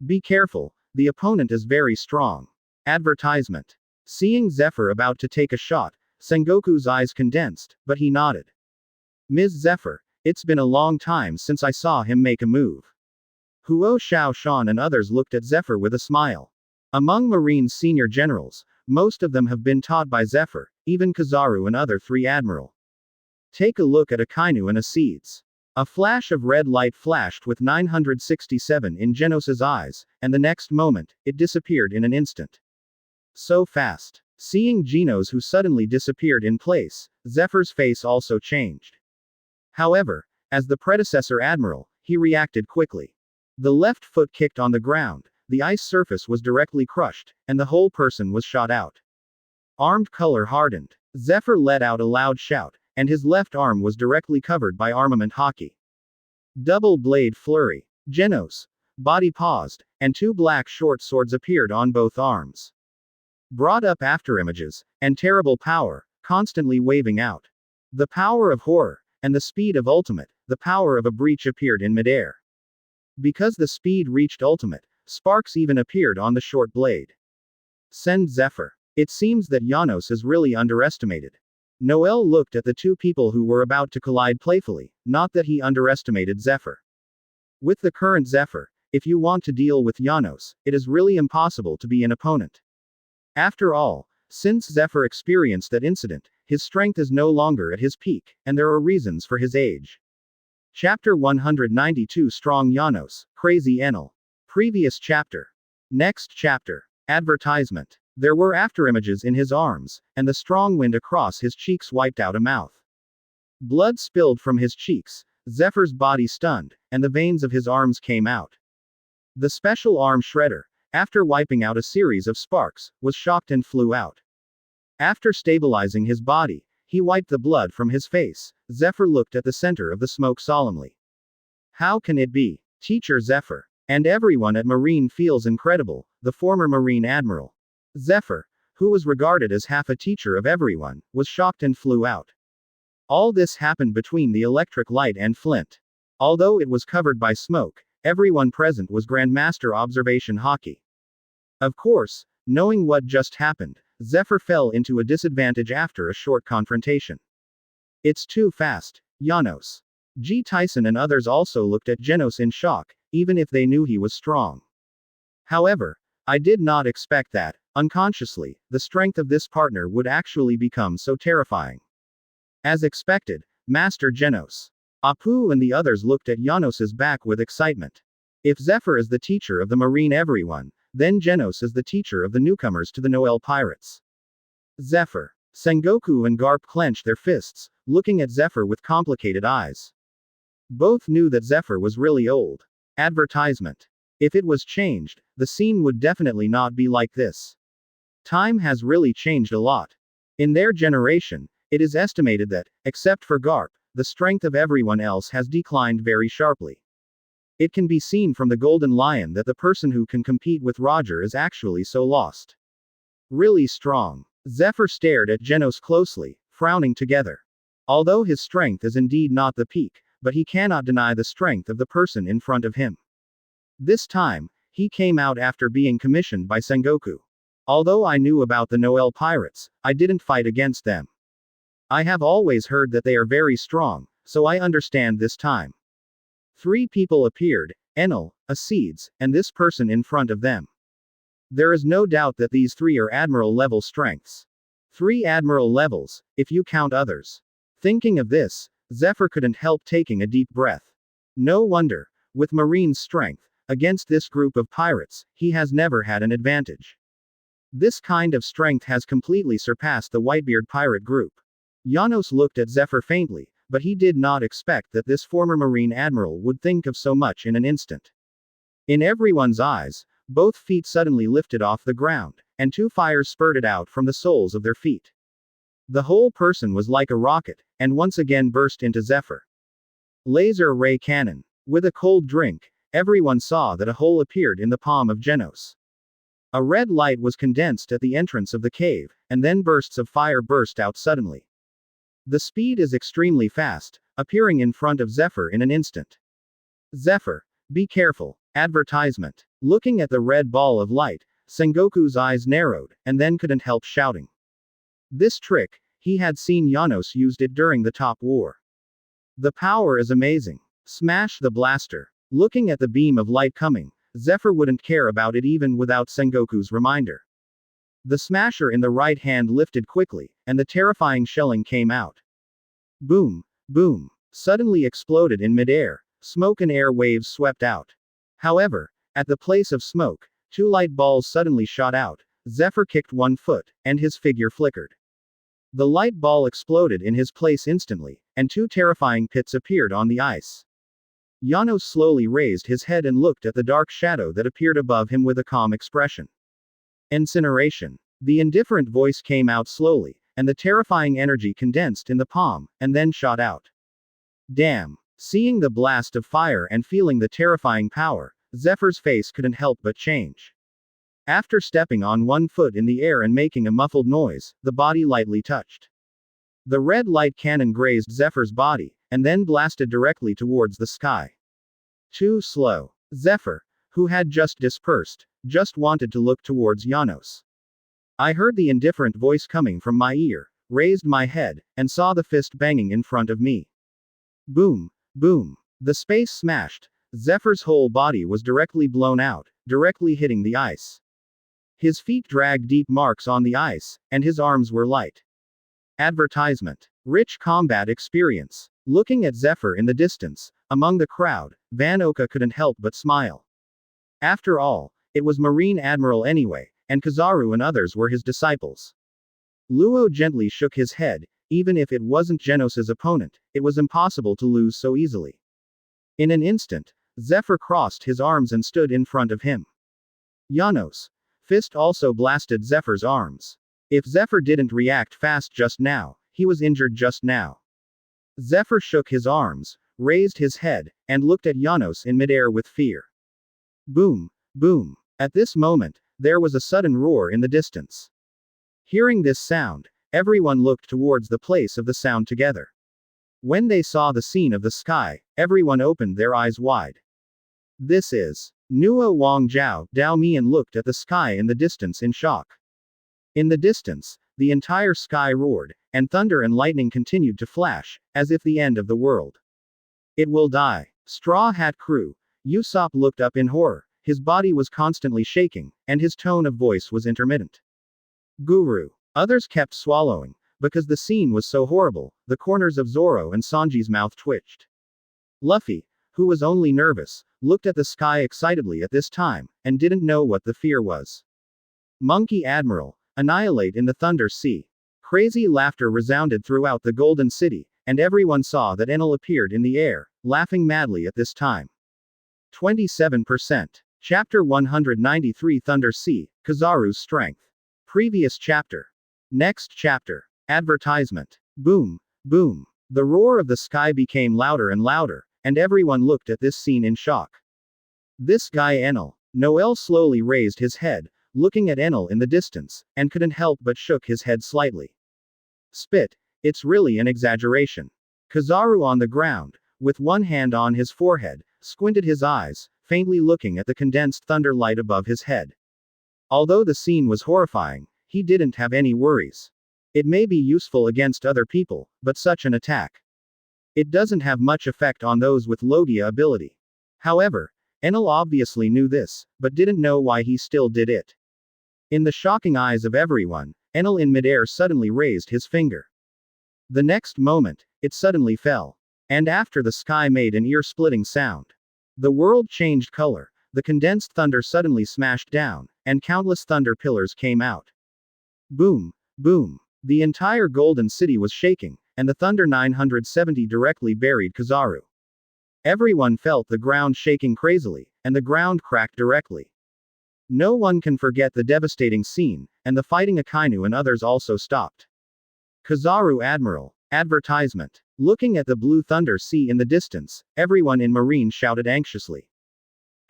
Be careful, the opponent is very strong. Advertisement. Seeing Zephyr about to take a shot, Sengoku's eyes condensed, but he nodded. Ms. Zephyr, it's been a long time since I saw him make a move. Huo Xiaoshan and others looked at Zephyr with a smile. Among Marine's senior generals, most of them have been taught by Zephyr, even Kizaru and other 3 admiral. Take a look at Akainu and Acides. A flash of red light flashed with 967 in Genos's eyes, and the next moment, it disappeared in an instant. So fast. Seeing Genos who suddenly disappeared in place, Zephyr's face also changed. However, as the predecessor admiral, he reacted quickly. The left foot kicked on the ground, the ice surface was directly crushed, and the whole person was shot out. Armed color hardened. Zephyr let out a loud shout, and his left arm was directly covered by armament hockey. Double blade flurry. Genos. Body paused, and 2 black short swords appeared on both arms. Brought up afterimages, and terrible power, constantly waving out. The power of horror, and the speed of ultimate, the power of a breach appeared in midair. Because the speed reached ultimate, sparks even appeared on the short blade. Send Zephyr. It seems that Janos is really underestimated. Noel looked at the 2 people who were about to collide playfully, not that he underestimated Zephyr. With the current Zephyr, if you want to deal with Janos, it is really impossible to be an opponent. After all, since Zephyr experienced that incident, his strength is no longer at his peak, and there are reasons for his age. Chapter 192 Strong Janos, Crazy Enel. Previous chapter. Next chapter. Advertisement. There were afterimages in his arms, and the strong wind across his cheeks wiped out a mouth. Blood spilled from his cheeks, Zephyr's body stunned, and the veins of his arms came out. The special arm shredder, after wiping out a series of sparks, was shocked and flew out. After stabilizing his body, he wiped the blood from his face. Zephyr looked at the center of the smoke solemnly. How can it be? Teacher Zephyr. And everyone at Marine feels incredible, the former Marine admiral. Zephyr, who was regarded as half a teacher of everyone, was shocked and flew out. All this happened between the electric light and flint. Although it was covered by smoke, everyone present was Grandmaster Observation Hockey. Of course, knowing what just happened, Zephyr fell into a disadvantage after a short confrontation. It's too fast, Janos. G. Tyson and others also looked at Genos in shock, even if they knew he was strong. However, I did not expect that, unconsciously, the strength of this partner would actually become so terrifying. As expected, Master Genos. Apu and the others looked at Janos's back with excitement. If Zephyr is the teacher of the Marine everyone, then Genos is the teacher of the newcomers to the Noel Pirates. Zephyr. Sengoku and Garp clenched their fists, looking at Zephyr with complicated eyes. Both knew that Zephyr was really old. Advertisement. If it was changed, the scene would definitely not be like this. Time has really changed a lot. In their generation, it is estimated that, except for Garp, the strength of everyone else has declined very sharply. It can be seen from the Golden Lion that the person who can compete with Roger is actually so lost. Really strong. Zephyr stared at Genos closely, frowning together. Although his strength is indeed not the peak, but he cannot deny the strength of the person in front of him. This time, he came out after being commissioned by Sengoku. Although I knew about the Noel pirates, I didn't fight against them. I have always heard that they are very strong, so I understand this time. 3 people appeared, Enel, Acides, and this person in front of them. There is no doubt that these 3 are Admiral level strengths. 3 Admiral levels, if you count others. Thinking of this, Zephyr couldn't help taking a deep breath. No wonder, with Marine's strength, against this group of pirates, he has never had an advantage. This kind of strength has completely surpassed the Whitebeard pirate group. Janos looked at Zephyr faintly, but he did not expect that this former Marine Admiral would think of so much in an instant. In everyone's eyes, both feet suddenly lifted off the ground, and 2 fires spurted out from the soles of their feet. The whole person was like a rocket, and once again burst into Zephyr. Laser ray cannon. With a cold drink, everyone saw that a hole appeared in the palm of Genos. A red light was condensed at the entrance of the cave, and then bursts of fire burst out suddenly. The speed is extremely fast, appearing in front of Zephyr in an instant. Zephyr, be careful. Advertisement. Looking at the red ball of light, Sengoku's eyes narrowed, and then couldn't help shouting. This trick, he had seen Janos used it during the Top War. The power is amazing. Smash the blaster. Looking at the beam of light coming, Zephyr wouldn't care about it even without Sengoku's reminder. The smasher in the right hand lifted quickly, and the terrifying shelling came out. Boom, boom, suddenly exploded in midair, smoke and air waves swept out. However, at the place of smoke, 2 light balls suddenly shot out. Zephyr kicked 1 foot, and his figure flickered. The light ball exploded in his place instantly, and 2 terrifying pits appeared on the ice. Janos slowly raised his head and looked at the dark shadow that appeared above him with a calm expression. Incineration. The indifferent voice came out slowly, and the terrifying energy condensed in the palm, and then shot out. Damn. Seeing the blast of fire and feeling the terrifying power, Zephyr's face couldn't help but change. After stepping on 1 foot in the air and making a muffled noise, the body lightly touched. The red light cannon grazed Zephyr's body, and then blasted directly towards the sky. Too slow. Zephyr, who had just dispersed, just wanted to look towards Janos. I heard the indifferent voice coming from my ear, raised my head, and saw the fist banging in front of me. Boom, boom. The space smashed. Zephyr's whole body was directly blown out, directly hitting the ice. His feet dragged deep marks on the ice, and his arms were light. Advertisement. Rich combat experience. Looking at Zephyr in the distance, among the crowd, Van Oka couldn't help but smile. After all, it was Marine Admiral anyway, and Kizaru and others were his disciples. Luo gently shook his head. Even if it wasn't Genos's opponent, it was impossible to lose so easily. In an instant, Zephyr crossed his arms and stood in front of him. Janos' fist also blasted Zephyr's arms. If Zephyr didn't react fast just now, he was injured just now. Zephyr shook his arms, raised his head, and looked at Janos in midair with fear. Boom, boom. At this moment, there was a sudden roar in the distance. Hearing this sound, everyone looked towards the place of the sound together. When they saw the scene of the sky, everyone opened their eyes wide. This is Nuo Wang Zhao. Dao Mian looked at the sky in the distance in shock. In the distance, the entire sky roared, and thunder and lightning continued to flash, as if the end of the world. It will die. Straw Hat Crew. Usopp looked up in horror. His body was constantly shaking, and his tone of voice was intermittent. Guru. Others kept swallowing, because the scene was so horrible. The corners of Zoro and Sanji's mouth twitched. Luffy, who was only nervous, looked at the sky excitedly at this time, and didn't know what the fear was. Monkey Admiral. Annihilate in the Thunder Sea. Crazy laughter resounded throughout the Golden City, and everyone saw that Enel appeared in the air, laughing madly at this time. 27%. Chapter 193 Thunder Sea, Kizaru's Strength. Previous chapter. Next chapter. Advertisement. Boom, boom. The roar of the sky became louder and louder, and everyone looked at this scene in shock. This guy Enel. Noel slowly raised his head, looking at Enel in the distance, and couldn't help but shook his head slightly. Spit. It's really an exaggeration. Kizaru on the ground, with one hand on his forehead, squinted his eyes, faintly looking at the condensed thunder light above his head. Although the scene was horrifying, he didn't have any worries. It may be useful against other people, but such an attack. It doesn't have much effect on those with Logia ability. However, Enel obviously knew this, but didn't know why he still did it. In the shocking eyes of everyone, Enel in midair suddenly raised his finger. The next moment, it suddenly fell. And after the sky made an ear-splitting sound. The world changed color, the condensed thunder suddenly smashed down, and countless thunder pillars came out. Boom, boom. The entire Golden City was shaking, and the Thunder 970 directly buried Kizaru. Everyone felt the ground shaking crazily, and the ground cracked directly. No one can forget the devastating scene, and the fighting Akainu and others also stopped. Kizaru Admiral. Advertisement. Looking at the blue thunder sea in the distance, everyone in Marine shouted anxiously.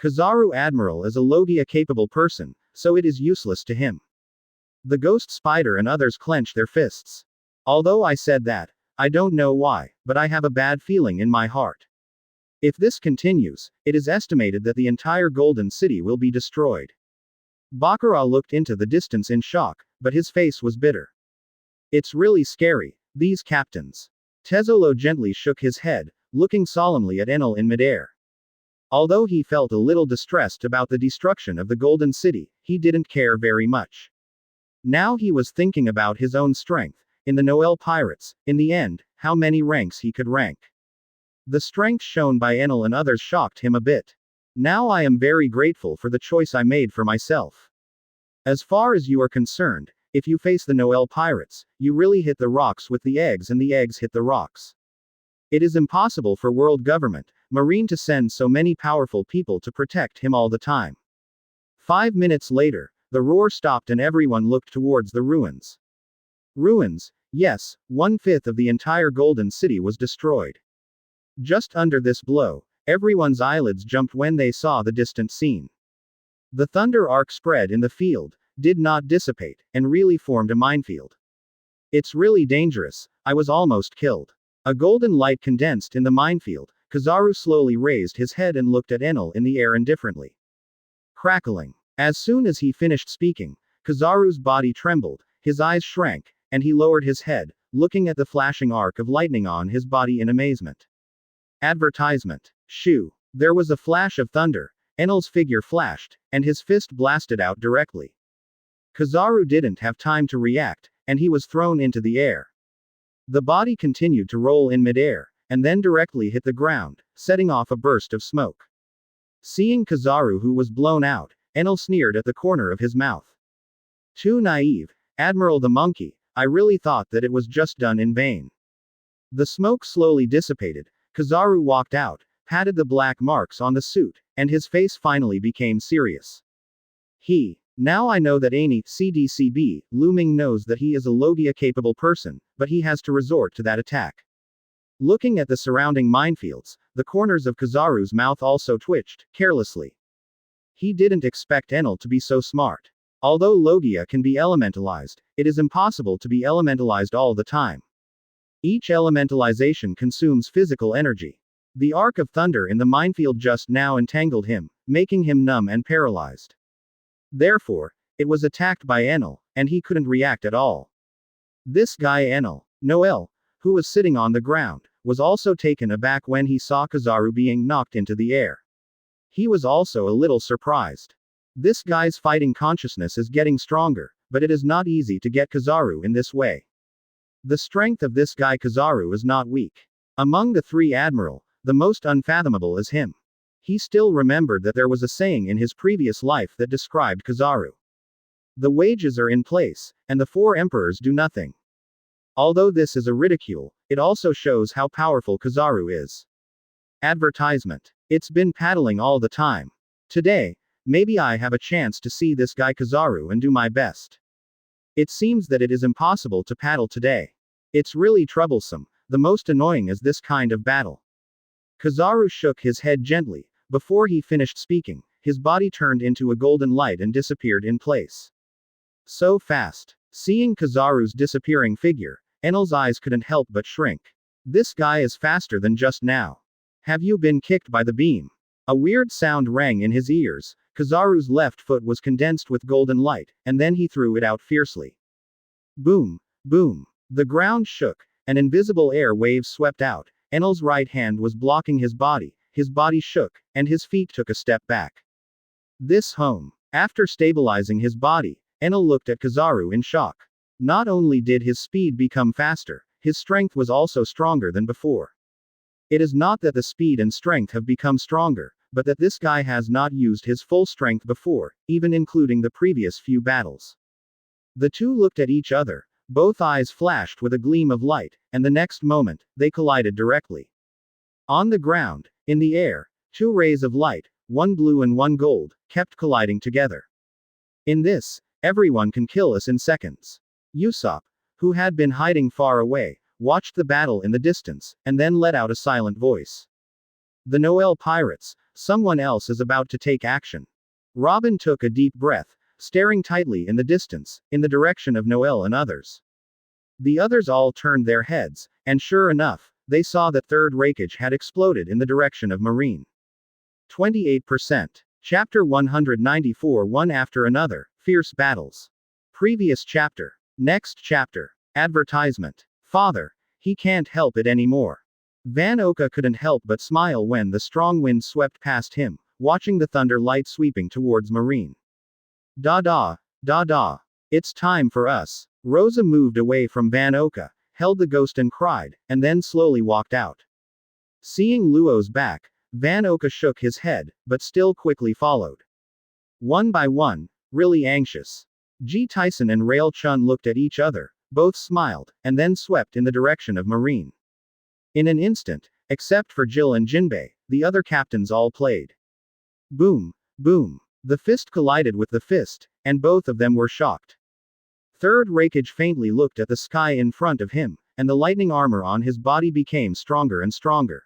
Kizaru Admiral is a Logia-capable person, so it is useless to him. The Ghost Spider and others clenched their fists. Although I said that, I don't know why, but I have a bad feeling in my heart. If this continues, it is estimated that the entire Golden City will be destroyed. Bakura looked into the distance in shock, but his face was bitter. It's really scary, these captains. Tezzolo gently shook his head, looking solemnly at Enel in midair. Although he felt a little distressed about the destruction of the Golden City, he didn't care very much. Now he was thinking about his own strength, in the Noel Pirates, in the end, how many ranks he could rank. The strength shown by Enel and others shocked him a bit. Now I am very grateful for the choice I made for myself. As far as you are concerned, if you face the Noel Pirates, you really hit the rocks with the eggs and the eggs hit the rocks. It is impossible for world government, Marine to send so many powerful people to protect him all the time. 5 minutes later, the roar stopped and everyone looked towards the ruins. Ruins, yes, 1/5 of the entire Golden City was destroyed. Just under this blow, everyone's eyelids jumped when they saw the distant scene. The thunder arc spread in the field, did not dissipate, and really formed a minefield. It's really dangerous, I was almost killed. A golden light condensed in the minefield. Kizaru slowly raised his head and looked at Enel in the air indifferently. Crackling. As soon as he finished speaking, Kizaru's body trembled, his eyes shrank, and he lowered his head, looking at the flashing arc of lightning on his body in amazement. Advertisement. Shoo. There was a flash of thunder, Enel's figure flashed, and his fist blasted out directly. Kizaru didn't have time to react, and he was thrown into the air. The body continued to roll in midair, and then directly hit the ground, setting off a burst of smoke. Seeing Kizaru who was blown out, Enel sneered at the corner of his mouth. Too naive, Admiral the Monkey, I really thought that it was just done in vain. The smoke slowly dissipated, Kizaru walked out, patted the black marks on the suit, and his face finally became serious. Now I know that Ani, CDCB, Looming knows that he is a Logia-capable person, but he has to resort to that attack. Looking at the surrounding minefields, the corners of Kizaru's mouth also twitched, carelessly. He didn't expect Enel to be so smart. Although Logia can be elementalized, it is impossible to be elementalized all the time. Each elementalization consumes physical energy. The arc of thunder in the minefield just now entangled him, making him numb and paralyzed. Therefore, it was attacked by Enel, and he couldn't react at all. This guy Enel, Noel, who was sitting on the ground, was also taken aback when he saw Kizaru being knocked into the air. He was also a little surprised. This guy's fighting consciousness is getting stronger, but it is not easy to get Kizaru in this way. The strength of this guy Kizaru is not weak. Among the three Admiral, the most unfathomable is him. He still remembered that there was a saying in his previous life that described Kizaru. The wages are in place, and the 4 emperors do nothing. Although this is a ridicule, it also shows how powerful Kizaru is. Advertisement. It's been paddling all the time. Today, maybe I have a chance to see this guy Kizaru and do my best. It seems that it is impossible to paddle today. It's really troublesome, the most annoying is this kind of battle. Kizaru shook his head gently. Before he finished speaking, his body turned into a golden light and disappeared in place. So fast. Seeing Kizaru's disappearing figure, Enel's eyes couldn't help but shrink. This guy is faster than just now. Have you been kicked by the beam? A weird sound rang in his ears. Kizaru's left foot was condensed with golden light, and then he threw it out fiercely. Boom, boom. The ground shook. An invisible air wave swept out. Enel's right hand was blocking his body shook, and his feet took a step back. This home. After stabilizing his body, Enel looked at Kizaru in shock. Not only did his speed become faster, his strength was also stronger than before. It is not that the speed and strength have become stronger, but that this guy has not used his full strength before, even including the previous few battles. The two looked at each other, both eyes flashed with a gleam of light, and the next moment, they collided directly. On the ground, in the air, two rays of light, one blue and one gold, kept colliding together. In this, everyone can kill us in seconds. Usopp, who had been hiding far away, watched the battle in the distance, and then let out a silent voice. The Noel pirates, someone else is about to take action. Robin took a deep breath, staring tightly in the distance, in the direction of Noel and others. The others all turned their heads, and sure enough, they saw that third Raikage had exploded in the direction of Marine. 28%. Chapter 194. One after another, fierce battles. Previous chapter. Next chapter. Advertisement. Father, he can't help it anymore. Van Oka couldn't help but smile when the strong wind swept past him, watching the thunder light sweeping towards Marine. Da. It's time for us. Rosa moved away from Van Oka, held the ghost and cried, and then slowly walked out. Seeing Luo's back, Van Oka shook his head, but still quickly followed. One by one, really anxious. Ji Tyson and Rail Chun looked at each other, both smiled, and then swept in the direction of Marine. In an instant, except for Jill and Jinbei, the other captains all played. Boom, boom. The fist collided with the fist, and both of them were shocked. Third Raikage faintly looked at the sky in front of him, and the lightning armor on his body became stronger and stronger.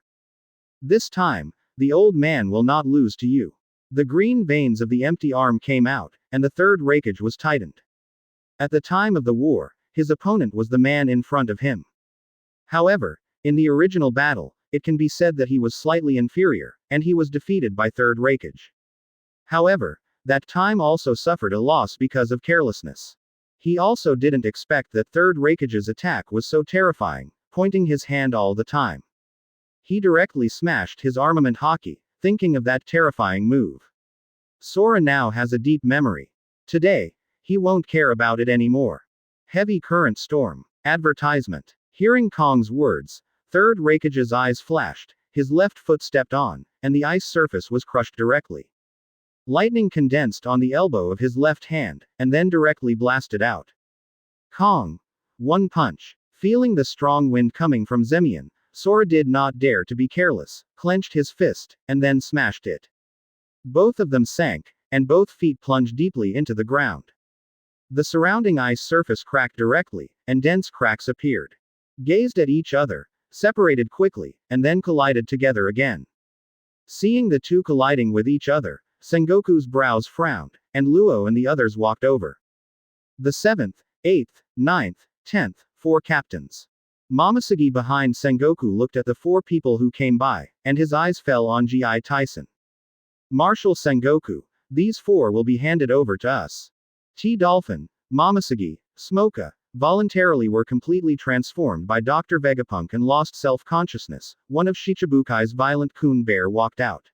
This time, the old man will not lose to you. The green veins of the empty arm came out, and the third Raikage was tightened. At the time of the war, his opponent was the man in front of him. However, in the original battle, it can be said that he was slightly inferior, and he was defeated by third Raikage. However, that time also suffered a loss because of carelessness. He also didn't expect that third Raikage's attack was so terrifying, pointing his hand all the time. He directly smashed his armament haki, thinking of that terrifying move. Sora now has a deep memory. Today, he won't care about it anymore. Heavy current storm. Advertisement. Hearing Kong's words, third Raikage's eyes flashed, his left foot stepped on, and the ice surface was crushed directly. Lightning condensed on the elbow of his left hand, and then directly blasted out. Kong. One punch. Feeling the strong wind coming from Zemian, Sora did not dare to be careless, clenched his fist, and then smashed it. Both of them sank, and both feet plunged deeply into the ground. The surrounding ice surface cracked directly, and dense cracks appeared. Gazed at each other, separated quickly, and then collided together again. Seeing the two colliding with each other, Sengoku's brows frowned, and Luo and the others walked over. The 7th, 8th, 9th, 10th, 4 captains. Momoshiki behind Sengoku looked at the 4 people who came by, and his eyes fell on Ji Tyson. Marshal Sengoku, these 4 will be handed over to us. T-Dolphin, Momoshiki, Smoka, voluntarily were completely transformed by Dr. Vegapunk and lost self-consciousness. One of Shichibukai's violent Kun Bear walked out.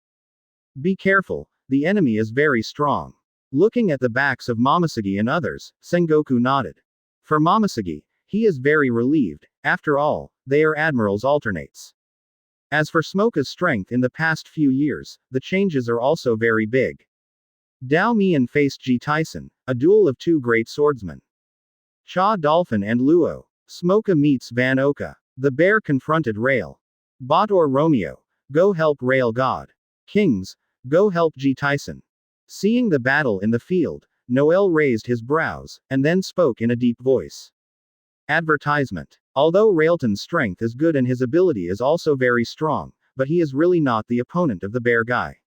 Be careful, the enemy is very strong. Looking at the backs of Momoshiki and others, Sengoku nodded. For Momoshiki, he is very relieved, after all, they are admirals alternates. As for Smoka's strength in the past few years, the changes are also very big. Dao Mian faced Ji Tyson, a duel of 2 great swordsmen. Cha Dolphin and Luo. Smoka meets Van Oka. The bear confronted Rail. Bot or Romeo, go help Rail God. Kings, go help Ji Tyson. Seeing the battle in the field, Noel raised his brows, and then spoke in a deep voice. Advertisement. Although Railton's strength is good and his ability is also very strong, but he is really not the opponent of the bear guy.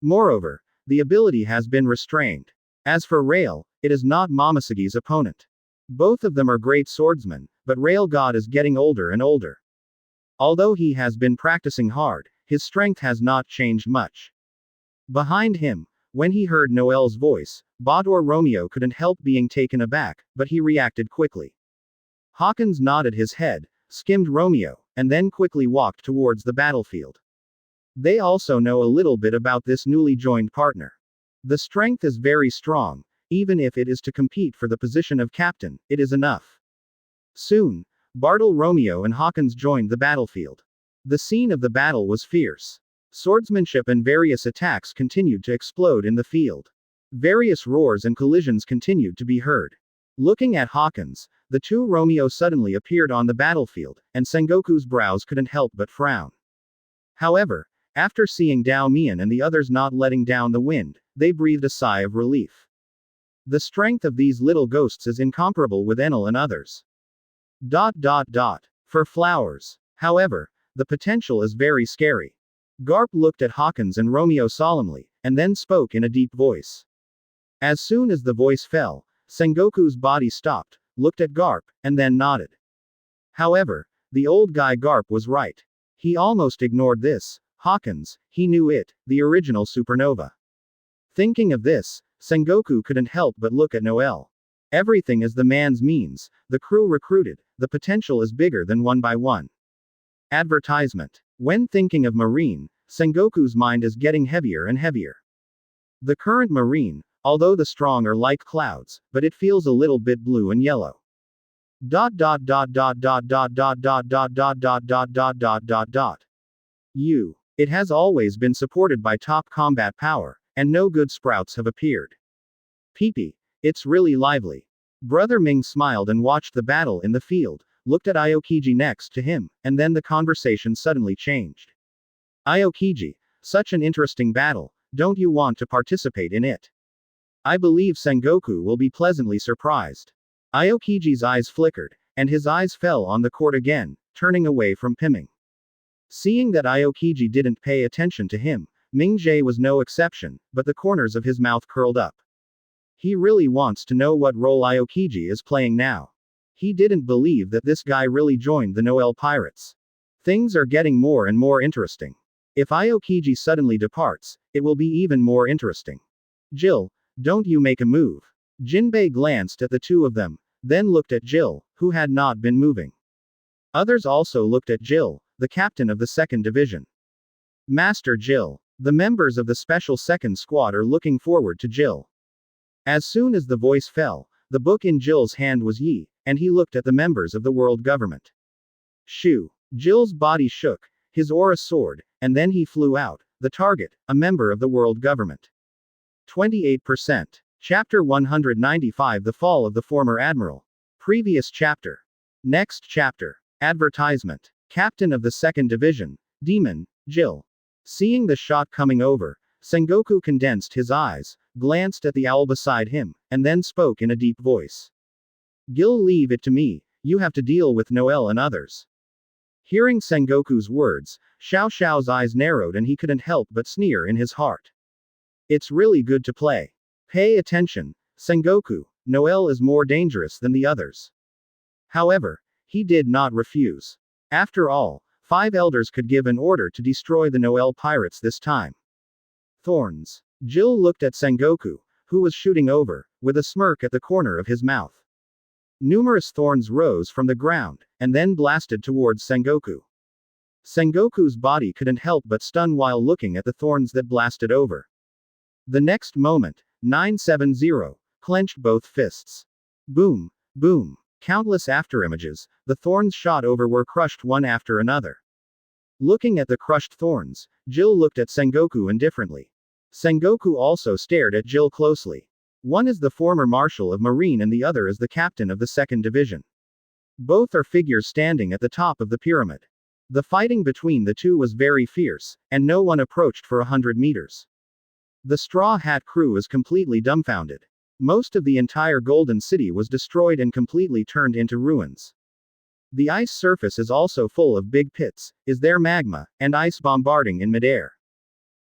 Moreover, the ability has been restrained. As for Rail, it is not Momosegi's opponent. Both of them are great swordsmen, but Rail God is getting older and older. Although he has been practicing hard, his strength has not changed much. Behind him, when he heard Noel's voice, Bador Romeo couldn't help being taken aback, but he reacted quickly. Hawkins nodded his head, skimmed Romeo, and then quickly walked towards the battlefield. They also know a little bit about this newly joined partner. The strength is very strong, even if it is to compete for the position of captain, it is enough. Soon, Bartle Romeo and Hawkins joined the battlefield. The scene of the battle was fierce. Swordsmanship and various attacks continued to explode in the field. Various roars and collisions continued to be heard. Looking at Hawkins, the two Romeo suddenly appeared on the battlefield, and Sengoku's brows couldn't help but frown. However, after seeing Dao Mian and the others not letting down the wind, they breathed a sigh of relief. The strength of these little ghosts is incomparable with Enel and others. For flowers. However, the potential is very scary. Garp looked at Hawkins and Romeo solemnly, and then spoke in a deep voice. As soon as the voice fell, Sengoku's body stopped, looked at Garp, and then nodded. However, the old guy Garp was right. He almost ignored this. Hawkins, he knew it, the original supernova. Thinking of this, Sengoku couldn't help but look at Noel. Everything is the man's means, the crew recruited, the potential is bigger than 1 by 1. Advertisement. When thinking of Marine, Sengoku's mind is getting heavier and heavier. The current Marine, although the strong are like clouds, but it feels a little bit blue and yellow. It has always been supported by top combat power, and no good sprouts have appeared. PP. It's really lively. Brother Ming smiled and watched the battle in the field, looked at Aokiji next to him, and then the conversation suddenly changed. Aokiji, such an interesting battle, don't you want to participate in it? I believe Sengoku will be pleasantly surprised. Aokiji's eyes flickered, and his eyes fell on the court again, turning away from Piming. Seeing that Aokiji didn't pay attention to him, Ming-jae was no exception, but the corners of his mouth curled up. He really wants to know what role Aokiji is playing now. He didn't believe that this guy really joined the Noel Pirates. Things are getting more and more interesting. If Aokiji suddenly departs, it will be even more interesting. Jill, don't you make a move. Jinbei glanced at the two of them, then looked at Jill, who had not been moving. Others also looked at Jill, the captain of the 2nd Division. Master Jill. The members of the Special 2nd Squad are looking forward to Jill. As soon as the voice fell, the book in Jill's hand was Yi, and he looked at the members of the world government. Shoo. Jill's body shook, his aura soared, and then he flew out. The target, a member of the world government. 28%. Chapter 195 The Fall of the Former Admiral. Previous chapter. Next chapter. Advertisement. Captain of the 2nd Division, Demon, Jill. Seeing the shot coming over, Sengoku condensed his eyes, glanced at the owl beside him, and then spoke in a deep voice. Gil, leave it to me, you have to deal with Noel and others. Hearing Sengoku's words, Xiao Xiao's eyes narrowed and he couldn't help but sneer in his heart. It's really good to play. Pay attention, Sengoku, Noel is more dangerous than the others. However, he did not refuse. After all, 5 elders could give an order to destroy the Noel Pirates this time. Thorns. Jill looked at Sengoku, who was shooting over, with a smirk at the corner of his mouth. Numerous thorns rose from the ground, and then blasted towards Sengoku. Sengoku's body couldn't help but stun while looking at the thorns that blasted over. The next moment, 970 clenched both fists. Boom, boom. Countless afterimages, the thorns shot over were crushed one after another. Looking at the crushed thorns, Jill looked at Sengoku indifferently. Sengoku also stared at Jill closely. One is the former Marshal of Marine and the other is the captain of the 2nd Division. Both are figures standing at the top of the pyramid. The fighting between the two was very fierce, and no one approached for 100 meters. The Straw Hat crew is completely dumbfounded. Most of the entire Golden City was destroyed and completely turned into ruins. The ice surface is also full of big pits, is there magma, and ice bombarding in midair.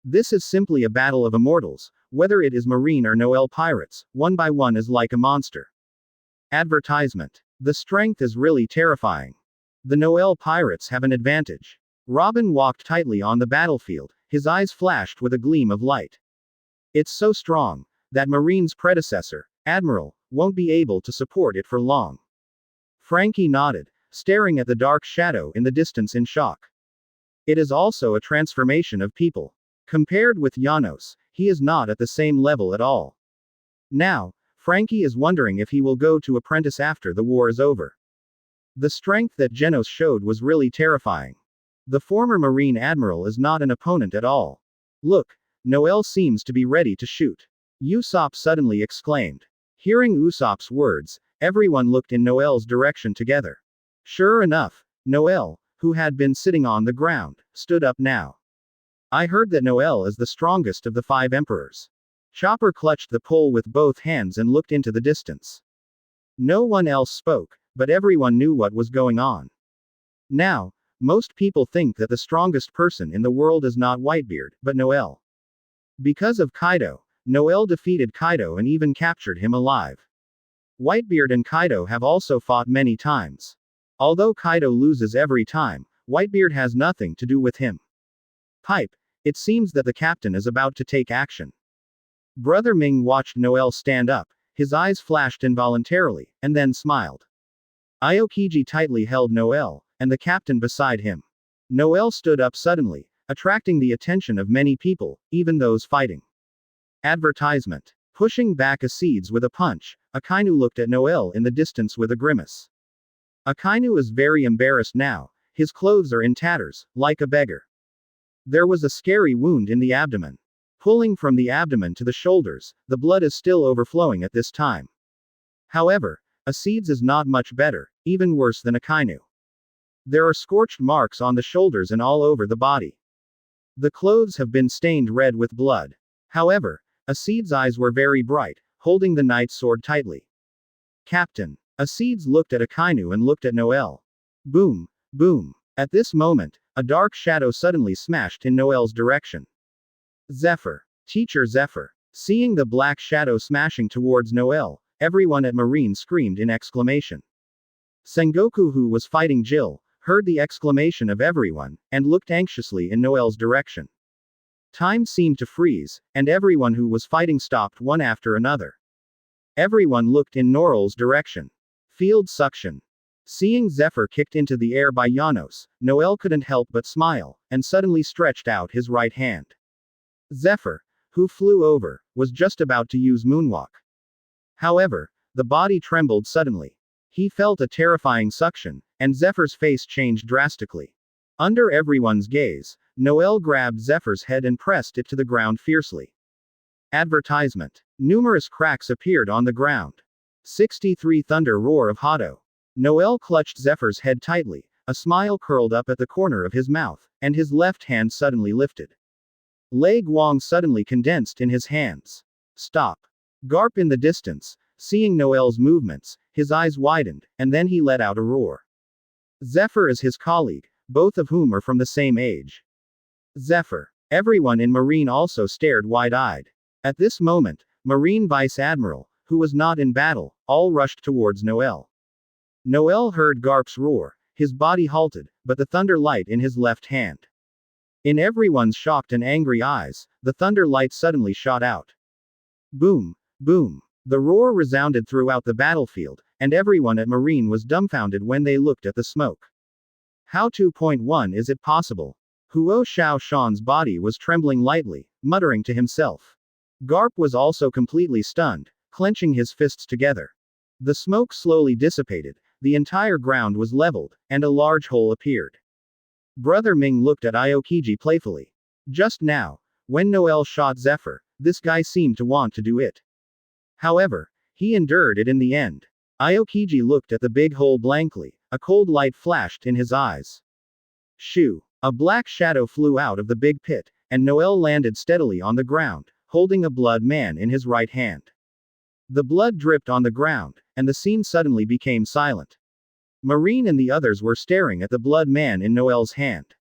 This is simply a battle of immortals, whether it is Marine or Noel pirates, one by one is like a monster. Advertisement. The strength is really terrifying. The Noel pirates have an advantage. Robin walked tightly on the battlefield, his eyes flashed with a gleam of light. It's so strong, that Marine's predecessor, Admiral, won't be able to support it for long. Frankie nodded, staring at the dark shadow in the distance in shock. It is also a transformation of people. Compared with Janos, he is not at the same level at all. Now, Frankie is wondering if he will go to apprentice after the war is over. The strength that Janos showed was really terrifying. The former Marine Admiral is not an opponent at all. Look, Noel seems to be ready to shoot. Usopp suddenly exclaimed. Hearing Usopp's words, everyone looked in Noel's direction together. Sure enough, Noel, who had been sitting on the ground, stood up now. I heard that Noel is the strongest of the 5 emperors. Chopper clutched the pole with both hands and looked into the distance. No one else spoke, but everyone knew what was going on. Now, most people think that the strongest person in the world is not Whitebeard, but Noel. Because of Kaido, Noel defeated Kaido and even captured him alive. Whitebeard and Kaido have also fought many times. Although Kaido loses every time, Whitebeard has nothing to do with him. Pipe, it seems that the captain is about to take action. Brother Ming watched Noel stand up, his eyes flashed involuntarily, and then smiled. Aokiji tightly held Noel, and the captain beside him. Noel stood up suddenly, attracting the attention of many people, even those fighting. Advertisement. Pushing back Acides with a punch, Akainu looked at Noel in the distance with a grimace. Akainu is very embarrassed now, his clothes are in tatters, like a beggar. There was a scary wound in the abdomen. Pulling from the abdomen to the shoulders, the blood is still overflowing at this time. However, Acides is not much better, even worse than Akainu. There are scorched marks on the shoulders and all over the body. The clothes have been stained red with blood. However, Acides' eyes were very bright, holding the knight's sword tightly. Captain. Acides looked at Akainu and looked at Noel. Boom, boom. At this moment, a dark shadow suddenly smashed in Noel's direction. Zephyr. Teacher Zephyr. Seeing the black shadow smashing towards Noel, everyone at Marine screamed in exclamation. Sengoku, who was fighting Jill, heard the exclamation of everyone, and looked anxiously in Noel's direction. Time seemed to freeze, and everyone who was fighting stopped one after another. Everyone looked in Norel's direction. Field suction. Seeing Zephyr kicked into the air by Janos, Noel couldn't help but smile, and suddenly stretched out his right hand. Zephyr, who flew over, was just about to use moonwalk. However, the body trembled suddenly. He felt a terrifying suction, and Zephyr's face changed drastically. Under everyone's gaze, Noel grabbed Zephyr's head and pressed it to the ground fiercely. Advertisement. Numerous cracks appeared on the ground. 63 Thunder Roar of Hado. Noel clutched Zephyr's head tightly, a smile curled up at the corner of his mouth, and his left hand suddenly lifted. Lei Guang suddenly condensed in his hands. Stop. Garp in the distance, seeing Noel's movements, his eyes widened, and then he let out a roar. Zephyr is his colleague, both of whom are from the same age. Zephyr. Everyone in Marine also stared wide-eyed. At this moment, Marine Vice Admiral, who was not in battle, all rushed towards Noel. Noel heard Garp's roar, his body halted, but the thunder light in his left hand. In everyone's shocked and angry eyes, the thunder light suddenly shot out. Boom, boom. The roar resounded throughout the battlefield, and everyone at Marine was dumbfounded when they looked at the smoke. How 2.1 is it possible? Huo Xiao Shan's body was trembling lightly, muttering to himself. Garp was also completely stunned, clenching his fists together. The smoke slowly dissipated, the entire ground was leveled, and a large hole appeared. Brother Ming looked at Aokiji playfully. Just now, when Noel shot Zephyr, this guy seemed to want to do it. However, he endured it in the end. Aokiji looked at the big hole blankly, a cold light flashed in his eyes. Shoo! A black shadow flew out of the big pit, and Noel landed steadily on the ground, holding a blood man in his right hand. The blood dripped on the ground, and the scene suddenly became silent. Marine and the others were staring at the blood man in Noel's hand.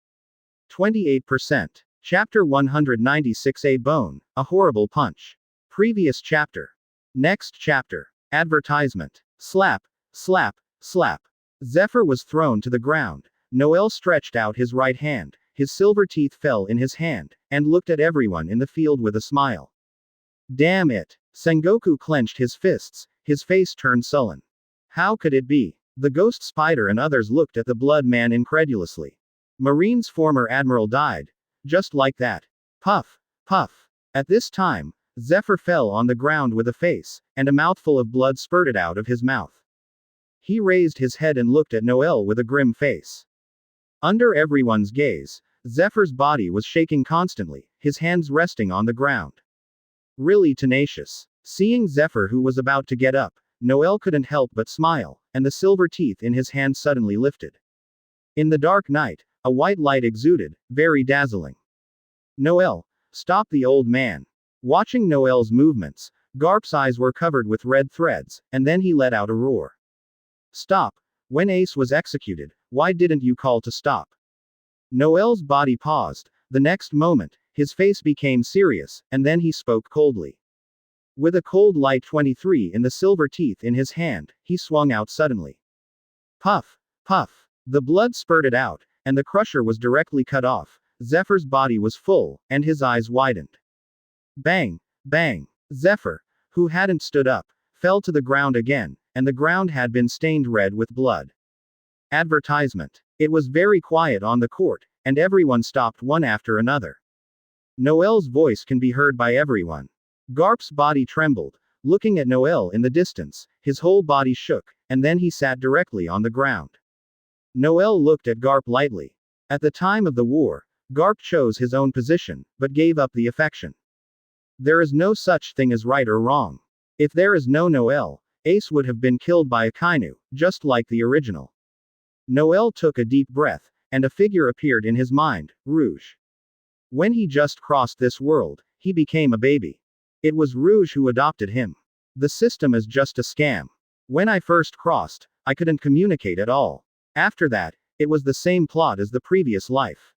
28%. Chapter 196. A bone, a horrible punch. Previous chapter. Next chapter. Advertisement. Slap, slap, slap. Zephyr was thrown to the ground. Noel stretched out his right hand, his silver teeth fell in his hand, and looked at everyone in the field with a smile. Damn it! Sengoku clenched his fists, his face turned sullen. How could it be? The ghost spider and others looked at the blood man incredulously. Marine's former admiral died. Just like that. Puff, puff. At this time, Zephyr fell on the ground with a face, and a mouthful of blood spurted out of his mouth. He raised his head and looked at Noel with a grim face. Under everyone's gaze, Zephyr's body was shaking constantly, his hands resting on the ground. Really tenacious. Seeing Zephyr, who was about to get up, Noel couldn't help but smile, and the silver teeth in his hand suddenly lifted. In the dark night, a white light exuded, very dazzling. Noel, stop the old man. Watching Noel's movements, Garp's eyes were covered with red threads, and then he let out a roar. Stop. When Ace was executed, why didn't you call to stop? Noel's body paused. The next moment, his face became serious, and then he spoke coldly. With a cold light 23 in the silver teeth in his hand, he swung out suddenly. Puff, puff. The blood spurted out, and the crusher was directly cut off. Zephyr's body was full, and his eyes widened. Bang, bang. Zephyr, who hadn't stood up, fell to the ground again, and the ground had been stained red with blood. Advertisement. It was very quiet on the court, and everyone stopped one after another. Noel's voice can be heard by everyone. Garp's body trembled, looking at Noel in the distance, his whole body shook, and then he sat directly on the ground. Noel looked at Garp lightly. At the time of the war, Garp chose his own position, but gave up the affection. There is no such thing as right or wrong. If there is no Noel, Ace would have been killed by Akainu, just like the original. Noel took a deep breath, and a figure appeared in his mind, Rouge. When he just crossed this world, he became a baby. It was Rouge who adopted him. The system is just a scam. When I first crossed, I couldn't communicate at all. After that, it was the same plot as the previous life.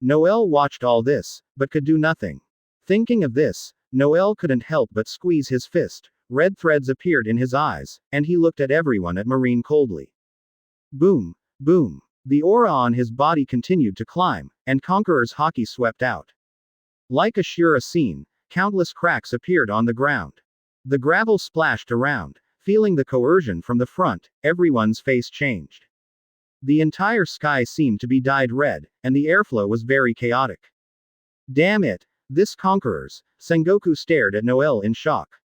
Noel watched all this, but could do nothing. Thinking of this, Noel couldn't help but squeeze his fist. Red threads appeared in his eyes, and he looked at everyone at Marine coldly. Boom, boom. The aura on his body continued to climb, and Conqueror's Haki swept out. Like a Shura scene, countless cracks appeared on the ground. The gravel splashed around. Feeling the coercion from the front, everyone's face changed. The entire sky seemed to be dyed red, and the airflow was very chaotic. Damn it! This Conqueror's, Sengoku stared at Noel in shock.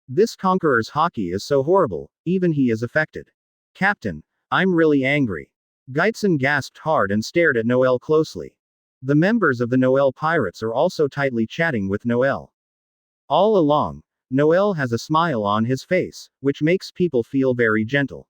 This Conqueror's Haki is so horrible, even he is affected. Captain, I'm really angry. Gaitsun gasped hard and stared at Noel closely. The members of the Noel Pirates are also tightly chatting with Noel. All along, Noel has a smile on his face, which makes people feel very gentle.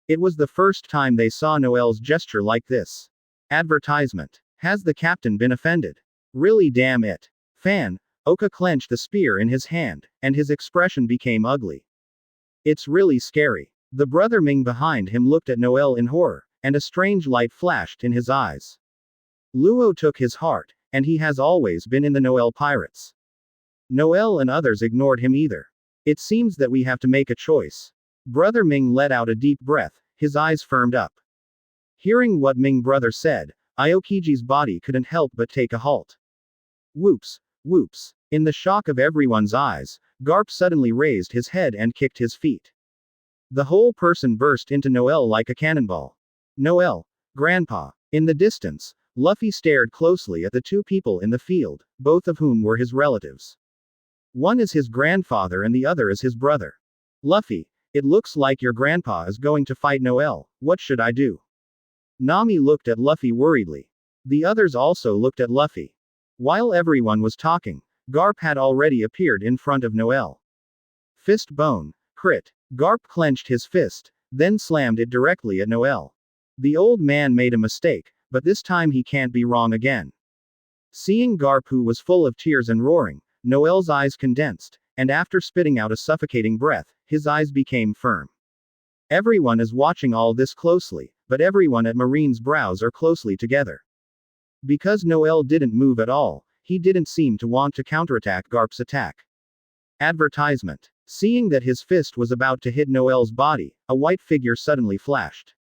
It was the first time they saw Noel's gesture like this. Advertisement. Has the captain been offended? Really damn it. Fan, Oka clenched the spear in his hand, and his expression became ugly. It's really scary. The brother Ming behind him looked at Noel in horror, and a strange light flashed in his eyes. Luo took his heart, and he has always been in the Noel Pirates. Noel and others ignored him either. It seems that we have to make a choice. Brother Ming let out a deep breath, his eyes firmed up. Hearing what Ming brother said, Aokiji's body couldn't help but take a halt. Whoops, whoops. In the shock of everyone's eyes, Garp suddenly raised his head and kicked his feet. The whole person burst into Noel like a cannonball. Noel, Grandpa. In the distance, Luffy stared closely at the two people in the field, both of whom were his relatives. One is his grandfather and the other is his brother. Luffy, it looks like your grandpa is going to fight Noel, what should I do? Nami looked at Luffy worriedly. The others also looked at Luffy. While everyone was talking, Garp had already appeared in front of Noel. Fist bone, crit. Garp clenched his fist, then slammed it directly at Noel. The old man made a mistake, but this time he can't be wrong again. Seeing Garp, who was full of tears and roaring, Noel's eyes condensed, and after spitting out a suffocating breath, his eyes became firm. Everyone is watching all this closely, but everyone at Marine's brows are closely together. Because Noel didn't move at all, he didn't seem to want to counterattack Garp's attack. Advertisement. Seeing that his fist was about to hit Noel's body, a white figure suddenly flashed.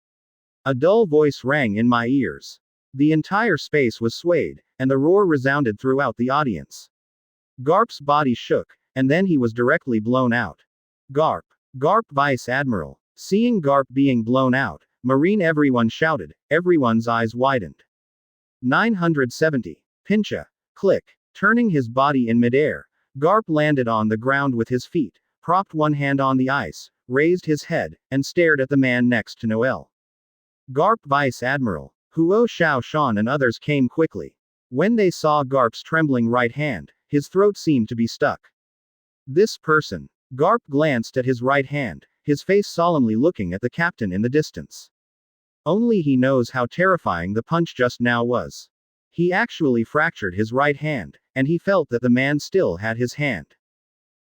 A dull voice rang in my ears. The entire space was swayed, and the roar resounded throughout the audience. Garp's body shook, and then he was directly blown out. Garp. Garp Vice Admiral. Seeing Garp being blown out, Marine everyone shouted, everyone's eyes widened. 970. Pincha. Click. Turning his body in midair, Garp landed on the ground with his feet, propped one hand on the ice, raised his head, and stared at the man next to Noel. Garp Vice Admiral. Huo Xiao Shan and others came quickly. When they saw Garp's trembling right hand, his throat seemed to be stuck. This person. Garp glanced at his right hand, his face solemnly looking at the captain in the distance. Only he knows how terrifying the punch just now was. He actually fractured his right hand, and he felt that the man still had his hand.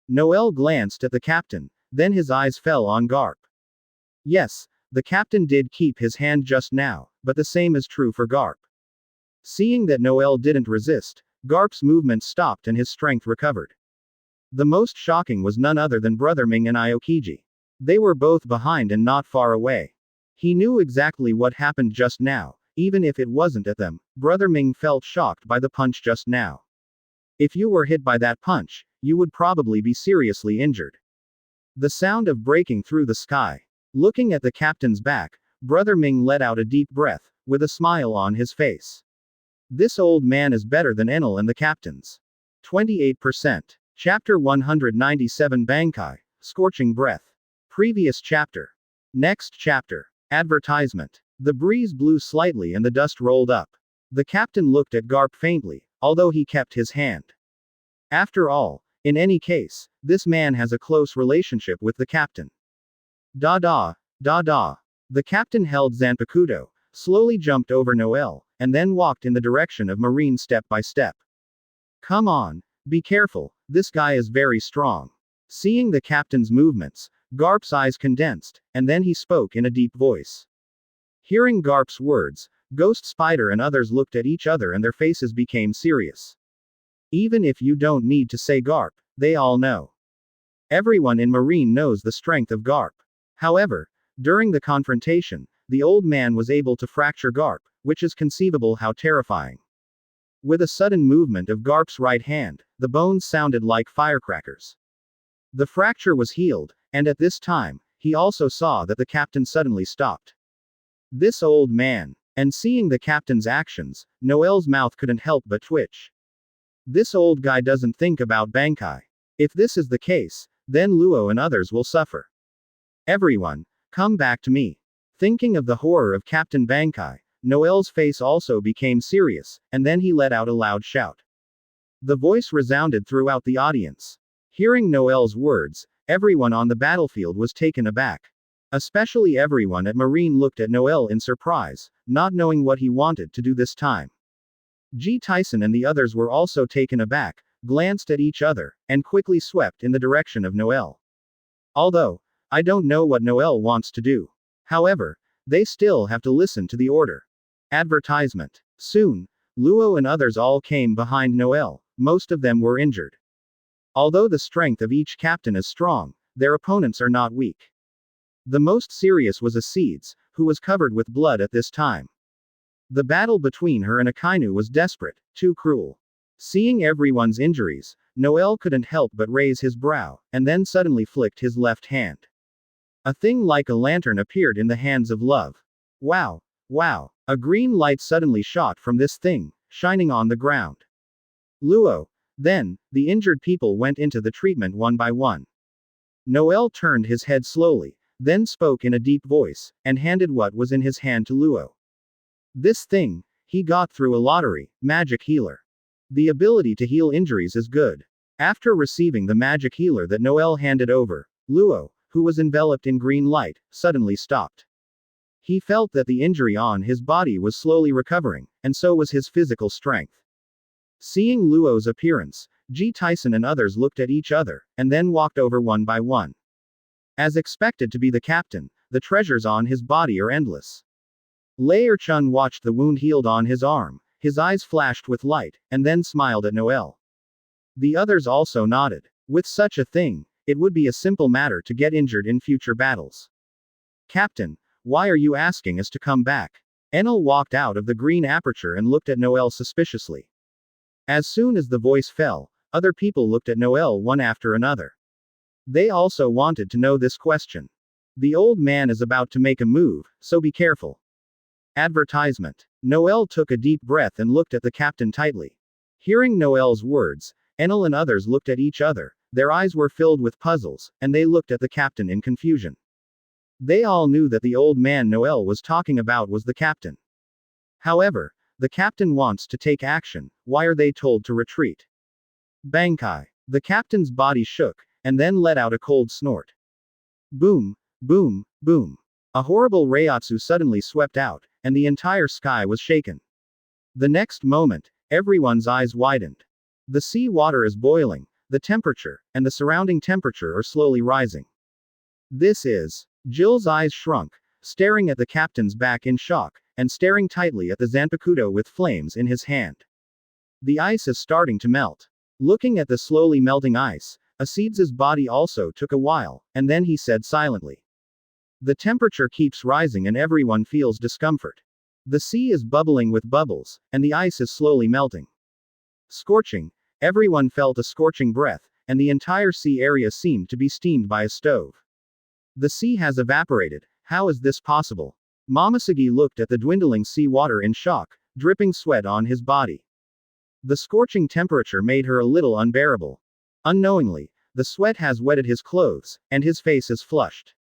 Noel glanced at the captain, then his eyes fell on Garp. Yes, the captain did keep his hand just now, but the same is true for Garp. Seeing that Noel didn't resist, Garp's movement stopped and his strength recovered. The most shocking was none other than Brother Ming and Aokiji. They were both behind and not far away. He knew exactly what happened just now, even if it wasn't at them. Brother Ming felt shocked by the punch just now. If you were hit by that punch, you would probably be seriously injured. The sound of breaking through the sky. Looking at the captain's back, Brother Ming let out a deep breath, with a smile on his face. This old man is better than Enel and the captains. 28%. Chapter 197 Bankai, Scorching Breath. Previous chapter. Next chapter. Advertisement. The breeze blew slightly and the dust rolled up. The captain looked at Garp faintly, although he kept his hand. After all, in any case, this man has a close relationship with the captain. Da. The captain held Zanpakuto, slowly jumped over Noel, and then walked in the direction of Marine step by step. Come on, be careful, this guy is very strong. Seeing the captain's movements, Garp's eyes condensed, and then he spoke in a deep voice. Hearing Garp's words, Ghost Spider and others looked at each other and their faces became serious. Even if you don't need to say Garp, they all know. Everyone in Marine knows the strength of Garp. However, during the confrontation, the old man was able to fracture Garp, which is conceivable how terrifying. With a sudden movement of Garp's right hand, the bones sounded like firecrackers. The fracture was healed, and at this time, he also saw that the captain suddenly stopped. This old man. And seeing the captain's actions, Noel's mouth couldn't help but twitch. This old guy doesn't think about Bankai. If this is the case, then Luo and others will suffer. Everyone, come back to me. Thinking of the horror of Captain Bankai, Noel's face also became serious, and then he let out a loud shout. The voice resounded throughout the audience. Hearing Noel's words, everyone on the battlefield was taken aback. Especially everyone at Marine looked at Noel in surprise, not knowing what he wanted to do this time. G. Tyson and the others were also taken aback, glanced at each other, and quickly swept in the direction of Noel. Although, I don't know what Noel wants to do. However, they still have to listen to the order. Advertisement. Soon, Luo and others all came behind Noel, most of them were injured. Although the strength of each captain is strong, their opponents are not weak. The most serious was Acedes, who was covered with blood at this time. The battle between her and Akainu was desperate, too cruel. Seeing everyone's injuries, Noel couldn't help but raise his brow, and then suddenly flicked his left hand. A thing like a lantern appeared in the hands of Love. Wow! A green light suddenly shot from this thing, shining on the ground. Luo. Then, the injured people went into the treatment one by one. Noel turned his head slowly, then spoke in a deep voice, and handed what was in his hand to Luo. This thing, he got through a lottery, Magic Healer. The ability to heal injuries is good. After receiving the Magic Healer that Noel handed over, Luo, who was enveloped in green light, suddenly stopped. He felt that the injury on his body was slowly recovering, and so was his physical strength. Seeing Luo's appearance, G. Tyson and others looked at each other, and then walked over one by one. As expected to be the captain, the treasures on his body are endless. Layer Chun watched the wound healed on his arm, his eyes flashed with light, and then smiled at Noel. The others also nodded. With such a thing, it would be a simple matter to get injured in future battles. Captain, why are you asking us to come back? Enel walked out of the green aperture and looked at Noel suspiciously. As soon as the voice fell, other people looked at Noel one after another. They also wanted to know this question. The old man is about to make a move, so be careful. Advertisement. Noel took a deep breath and looked at the captain tightly. Hearing Noel's words, Enel and others looked at each other, their eyes were filled with puzzles, and they looked at the captain in confusion. They all knew that the old man Noel was talking about was the captain. However, the captain wants to take action, why are they told to retreat? Bankai. The captain's body shook, and then let out a cold snort. Boom, boom, boom. A horrible reiatsu suddenly swept out, and the entire sky was shaken. The next moment, everyone's eyes widened. The sea water is boiling, the temperature, and the surrounding temperature are slowly rising. This is. Jill's eyes shrunk, staring at the captain's back in shock, and staring tightly at the Zanpakuto with flames in his hand. The ice is starting to melt. Looking at the slowly melting ice, Acides' body also took a while, and then he said silently. The temperature keeps rising and everyone feels discomfort. The sea is bubbling with bubbles, and the ice is slowly melting. Scorching, everyone felt a scorching breath, and the entire sea area seemed to be steamed by a stove. The sea has evaporated, how is this possible? Momosuke looked at the dwindling sea water in shock, dripping sweat on his body. The scorching temperature made her a little unbearable. Unknowingly, the sweat has wetted his clothes, and his face is flushed.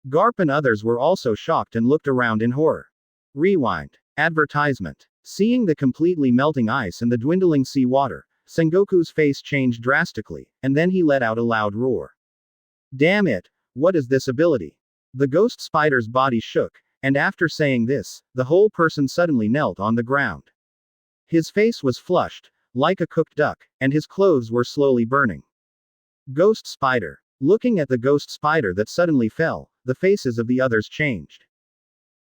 Garp and others were also shocked and looked around in horror. Rewind. Advertisement. Seeing the completely melting ice and the dwindling sea water, Sengoku's face changed drastically, and then he let out a loud roar. Damn it! What is this ability? The ghost spider's body shook, and after saying this, the whole person suddenly knelt on the ground. His face was flushed, like a cooked duck, and his clothes were slowly burning. Ghost spider. Looking at the ghost spider that suddenly fell, the faces of the others changed.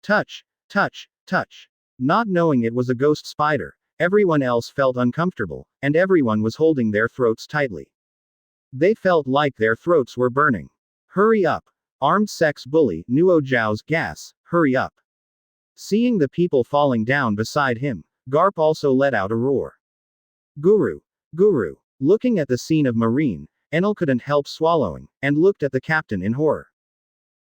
Touch, touch, touch. Not knowing it was a ghost spider, everyone else felt uncomfortable, and everyone was holding their throats tightly. They felt like their throats were burning. Hurry up. Armed sex bully, Nuo Zhao's gas, hurry up. Seeing the people falling down beside him, Garp also let out a roar. Guru. Guru. Looking at the scene of Marine, Enel couldn't help swallowing, and looked at the captain in horror.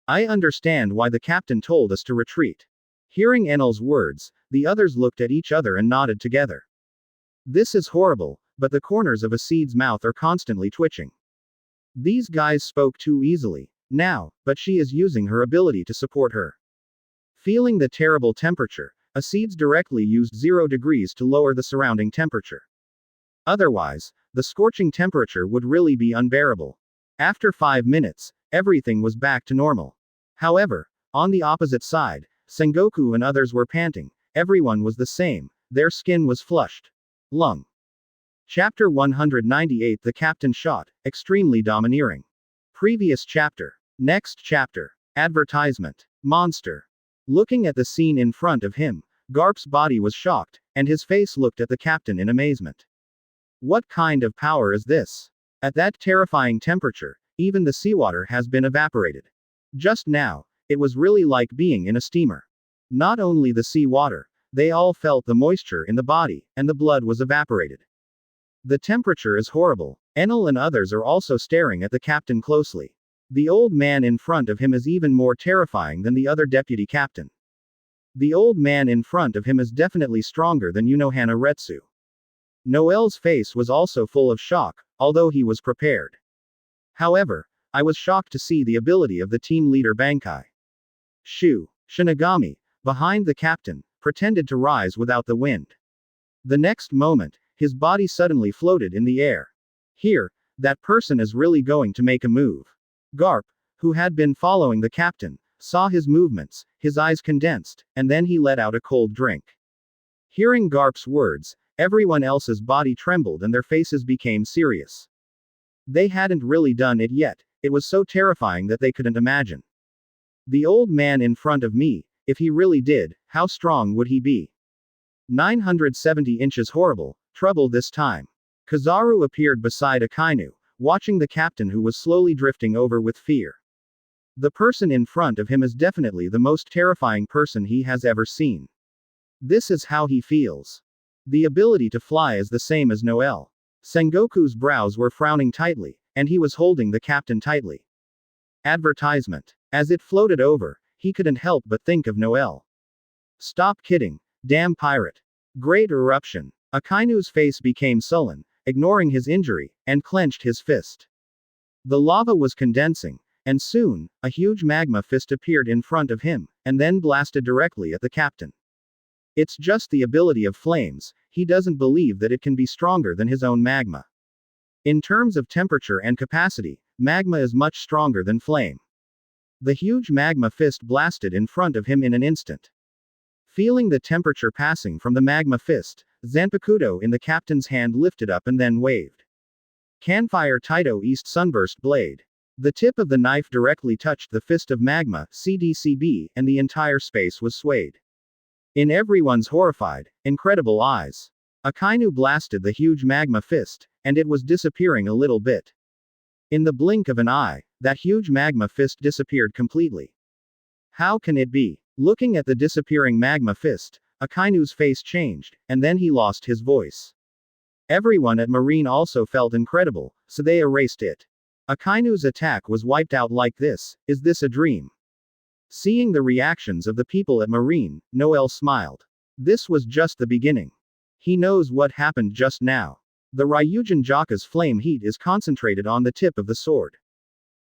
I understand why the captain told us to retreat. Hearing Enel's words, the others looked at each other and nodded together. This is horrible, but the corners of Acide's mouth are constantly twitching. These guys spoke too easily. Now, but she is using her ability to support her. Feeling the terrible temperature, Acides directly used 0 degrees to lower the surrounding temperature. Otherwise, the scorching temperature would really be unbearable. After 5 minutes, everything was back to normal. However, on the opposite side, Sengoku and others were panting, everyone was the same, their skin was flushed. Lung. Chapter 198 The Captain Shot, extremely domineering. Previous chapter. Next chapter. Advertisement. Monster. Looking at the scene in front of him, Garp's body was shocked, and his face looked at the captain in amazement. What kind of power is this? At that terrifying temperature, even the seawater has been evaporated. Just now, it was really like being in a steamer. Not only the seawater, they all felt the moisture in the body, and the blood was evaporated. The temperature is horrible. Enel and others are also staring at the captain closely. The old man in front of him is even more terrifying than the other deputy captain. The old man in front of him is definitely stronger than Unohana Retsu. Noel's face was also full of shock, although he was prepared. However, I was shocked to see the ability of the team leader Bankai. Shinigami, behind the captain, pretended to rise without the wind. The next moment, his body suddenly floated in the air. Here, that person is really going to make a move. Garp, who had been following the captain, saw his movements, his eyes condensed, and then he let out a cold drink. Hearing Garp's words, everyone else's body trembled and their faces became serious. They hadn't really done it yet, it was so terrifying that they couldn't imagine. The old man in front of me, if he really did, how strong would he be? 970 inches horrible, trouble this time. Kizaru appeared beside Akainu, watching the captain who was slowly drifting over with fear. The person in front of him is definitely the most terrifying person he has ever seen. This is how he feels. The ability to fly is the same as Noel. Sengoku's brows were frowning tightly, and he was holding the captain tightly. Advertisement. As it floated over, he couldn't help but think of Noel. Stop kidding. Damn pirate. Great eruption. Akainu's face became sullen, ignoring his injury, and clenched his fist. The lava was condensing, and soon, a huge magma fist appeared in front of him, and then blasted directly at the captain. It's just the ability of flames, he doesn't believe that it can be stronger than his own magma. In terms of temperature and capacity, magma is much stronger than flame. The huge magma fist blasted in front of him in an instant. Feeling the temperature passing from the magma fist, Zanpakuto in the captain's hand lifted up and then waved. Canfire Taito East Sunburst Blade. The tip of the knife directly touched the fist of magma, CDCB, and the entire space was swayed. In everyone's horrified, incredible eyes, Akainu blasted the huge magma fist, and it was disappearing a little bit. In the blink of an eye, that huge magma fist disappeared completely. How can it be? Looking at the disappearing magma fist, Akainu's face changed, and then he lost his voice. Everyone at Marine also felt incredible, so they erased it. Akainu's attack was wiped out like this. Is this a dream? Seeing the reactions of the people at Marine, Noel smiled. This was just the beginning. He knows what happened just now. The Ryujin Jaka's flame heat is concentrated on the tip of the sword.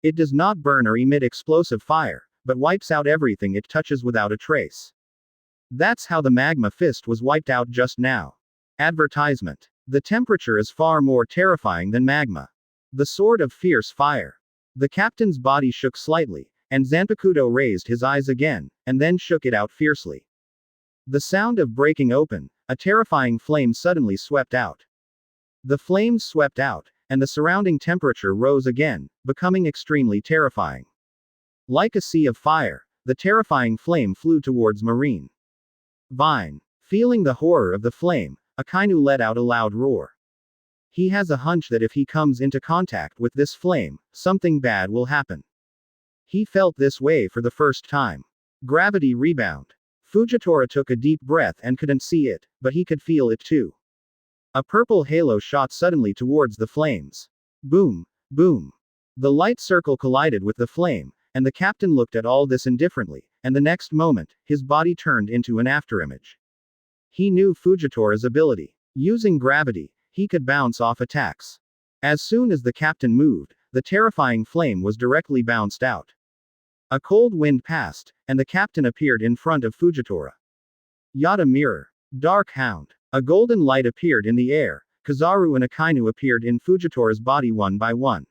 It does not burn or emit explosive fire, but wipes out everything it touches without a trace. That's how the magma fist was wiped out just now. Advertisement. The temperature is far more terrifying than magma. The sword of fierce fire. The captain's body shook slightly, and Zanpakuto raised his eyes again, and then shook it out fiercely. The sound of breaking open, a terrifying flame suddenly swept out. The flames swept out, and the surrounding temperature rose again, becoming extremely terrifying. Like a sea of fire, the terrifying flame flew towards Marine. Vine. Feeling the horror of the flame, Akainu let out a loud roar. He has a hunch that if he comes into contact with this flame, something bad will happen. He felt this way for the first time. Gravity rebound. Fujitora took a deep breath and couldn't see it, but he could feel it too. A purple halo shot suddenly towards the flames. Boom, boom. The light circle collided with the flame, and the captain looked at all this indifferently, and the next moment, his body turned into an afterimage. He knew Fujitora's ability. Using gravity, he could bounce off attacks. As soon as the captain moved, the terrifying flame was directly bounced out. A cold wind passed, and the captain appeared in front of Fujitora. Yada mirror. Dark hound. A golden light appeared in the air. Kizaru and Akainu appeared in Fujitora's body one by one.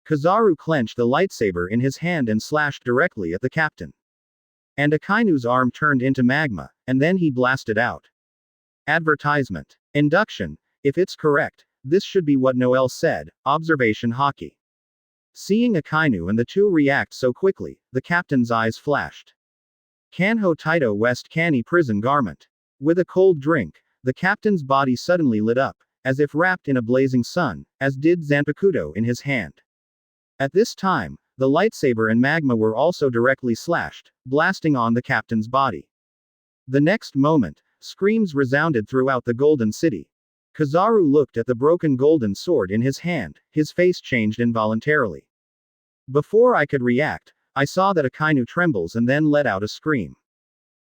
Kizaru clenched the lightsaber in his hand and slashed directly at the captain. And Akainu's arm turned into magma, and then he blasted out. Advertisement. Induction. If it's correct, this should be what Noel said. Observation Hockey. Seeing Akainu and the two react so quickly, the captain's eyes flashed. Kanho Taito West Canny Prison Garment. With a cold drink, the captain's body suddenly lit up, as if wrapped in a blazing sun, as did Zanpakuto in his hand. At this time, the lightsaber and magma were also directly slashed, blasting on the captain's body. The next moment, screams resounded throughout the Golden City. Kizaru looked at the broken golden sword in his hand, his face changed involuntarily. Before I could react, I saw that Akainu trembles and then let out a scream.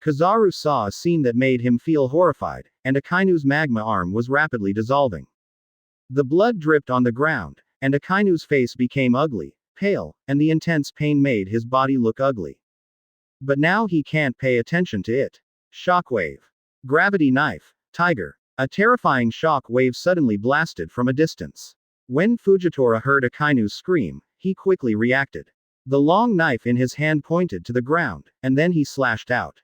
Kizaru saw a scene that made him feel horrified, and Akainu's magma arm was rapidly dissolving. The blood dripped on the ground, and Akainu's face became ugly, pale, and the intense pain made his body look ugly. But now he can't pay attention to it. Shockwave. Gravity knife. Tiger. A terrifying shock wave suddenly blasted from a distance. When Fujitora heard Akainu's scream, he quickly reacted. The long knife in his hand pointed to the ground, and then he slashed out.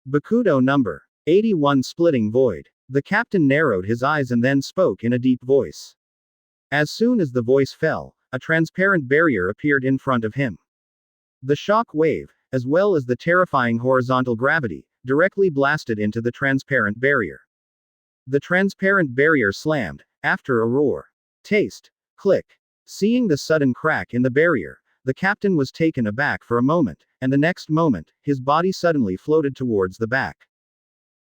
Bakudo number 81 Splitting Void. The captain narrowed his eyes and then spoke in a deep voice. As soon as the voice fell, a transparent barrier appeared in front of him. The shock wave, as well as the terrifying horizontal gravity, directly blasted into the transparent barrier. The transparent barrier slammed, after a roar. Taste. Click. Seeing the sudden crack in the barrier, the captain was taken aback for a moment, and the next moment, his body suddenly floated towards the back.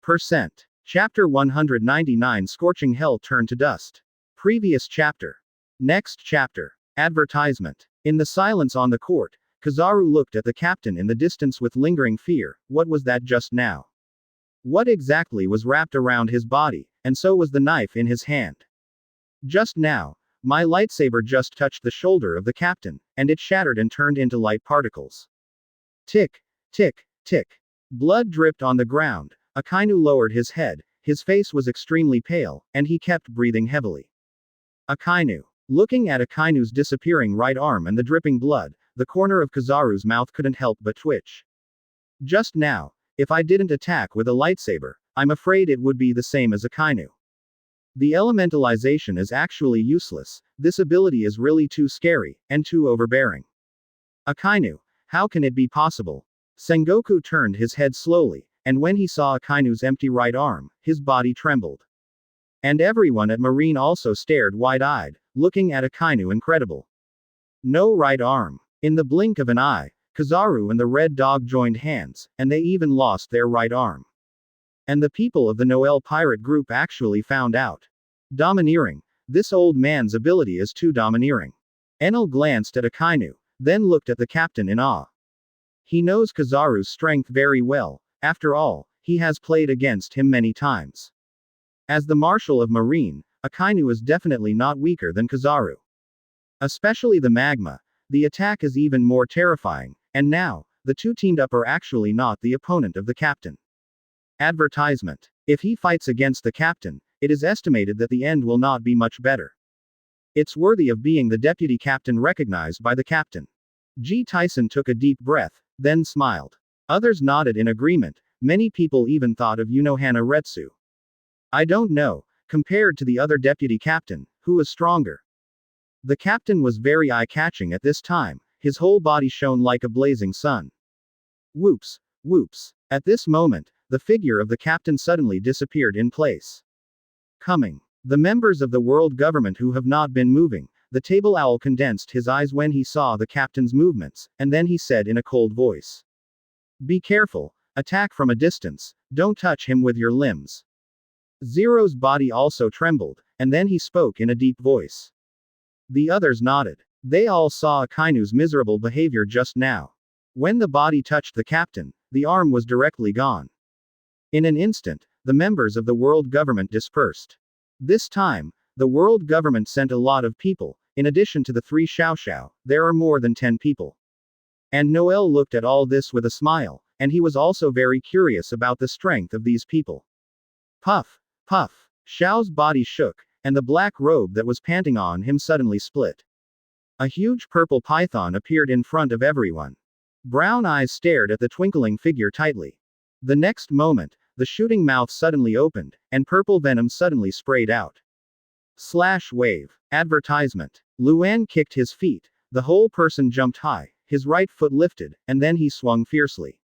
Percent. Chapter 199 Scorching Hell Turned to Dust. Previous chapter. Next chapter. Advertisement. In the silence on the court, Kizaru looked at the captain in the distance with lingering fear. What was that just now? What exactly was wrapped around his body, and so was the knife in his hand? Just now, my lightsaber just touched the shoulder of the captain, and it shattered and turned into light particles. Tick, tick, tick. Blood dripped on the ground. Akainu lowered his head, his face was extremely pale, and he kept breathing heavily. Akainu. Looking at Akainu's disappearing right arm and the dripping blood, the corner of Kizaru's mouth couldn't help but twitch. Just now, if I didn't attack with a lightsaber, I'm afraid it would be the same as Akainu. The elementalization is actually useless, this ability is really too scary, and too overbearing. Akainu, how can it be possible? Sengoku turned his head slowly, and when he saw Akainu's empty right arm, his body trembled. And everyone at Marine also stared wide-eyed, looking at Akainu incredible. No right arm. In the blink of an eye, Kizaru and the Red Dog joined hands, and they even lost their right arm. And the people of the Noel pirate group actually found out. Domineering. This old man's ability is too domineering. Enel glanced at Akainu, then looked at the captain in awe. He knows Kizaru's strength very well, after all, he has played against him many times. As the Marshal of Marine, Akainu is definitely not weaker than Kizaru. Especially the magma, the attack is even more terrifying, and now, the two teamed up are actually not the opponent of the captain. Advertisement. If he fights against the captain, it is estimated that the end will not be much better. It's worthy of being the deputy captain recognized by the captain. G. Tyson took a deep breath, then smiled. Others nodded in agreement, many people even thought of Unohana Retsu. I don't know, compared to the other deputy captain, who was stronger. The captain was very eye-catching at this time, his whole body shone like a blazing sun. Whoops, whoops. At this moment, the figure of the captain suddenly disappeared in place. Coming. The members of the world government who have not been moving, the table owl condensed his eyes when he saw the captain's movements, and then he said in a cold voice. Be careful, attack from a distance, don't touch him with your limbs. Zero's body also trembled, and then he spoke in a deep voice. The others nodded. They all saw Akainu's miserable behavior just now. When the body touched the captain, the arm was directly gone. In an instant, the members of the world government dispersed. This time, the world government sent a lot of people, in addition to the 3 Xiao, there are more than 10 people. And Noel looked at all this with a smile, and he was also very curious about the strength of these people. Puff, puff, Xiao's body shook, and the black robe that was panting on him suddenly split. A huge purple python appeared in front of everyone. Brown eyes stared at the twinkling figure tightly. The next moment, the shooting mouth suddenly opened, and purple venom suddenly sprayed out. Slash wave. Advertisement. Luan kicked his feet, the whole person jumped high, his right foot lifted, and then he swung fiercely.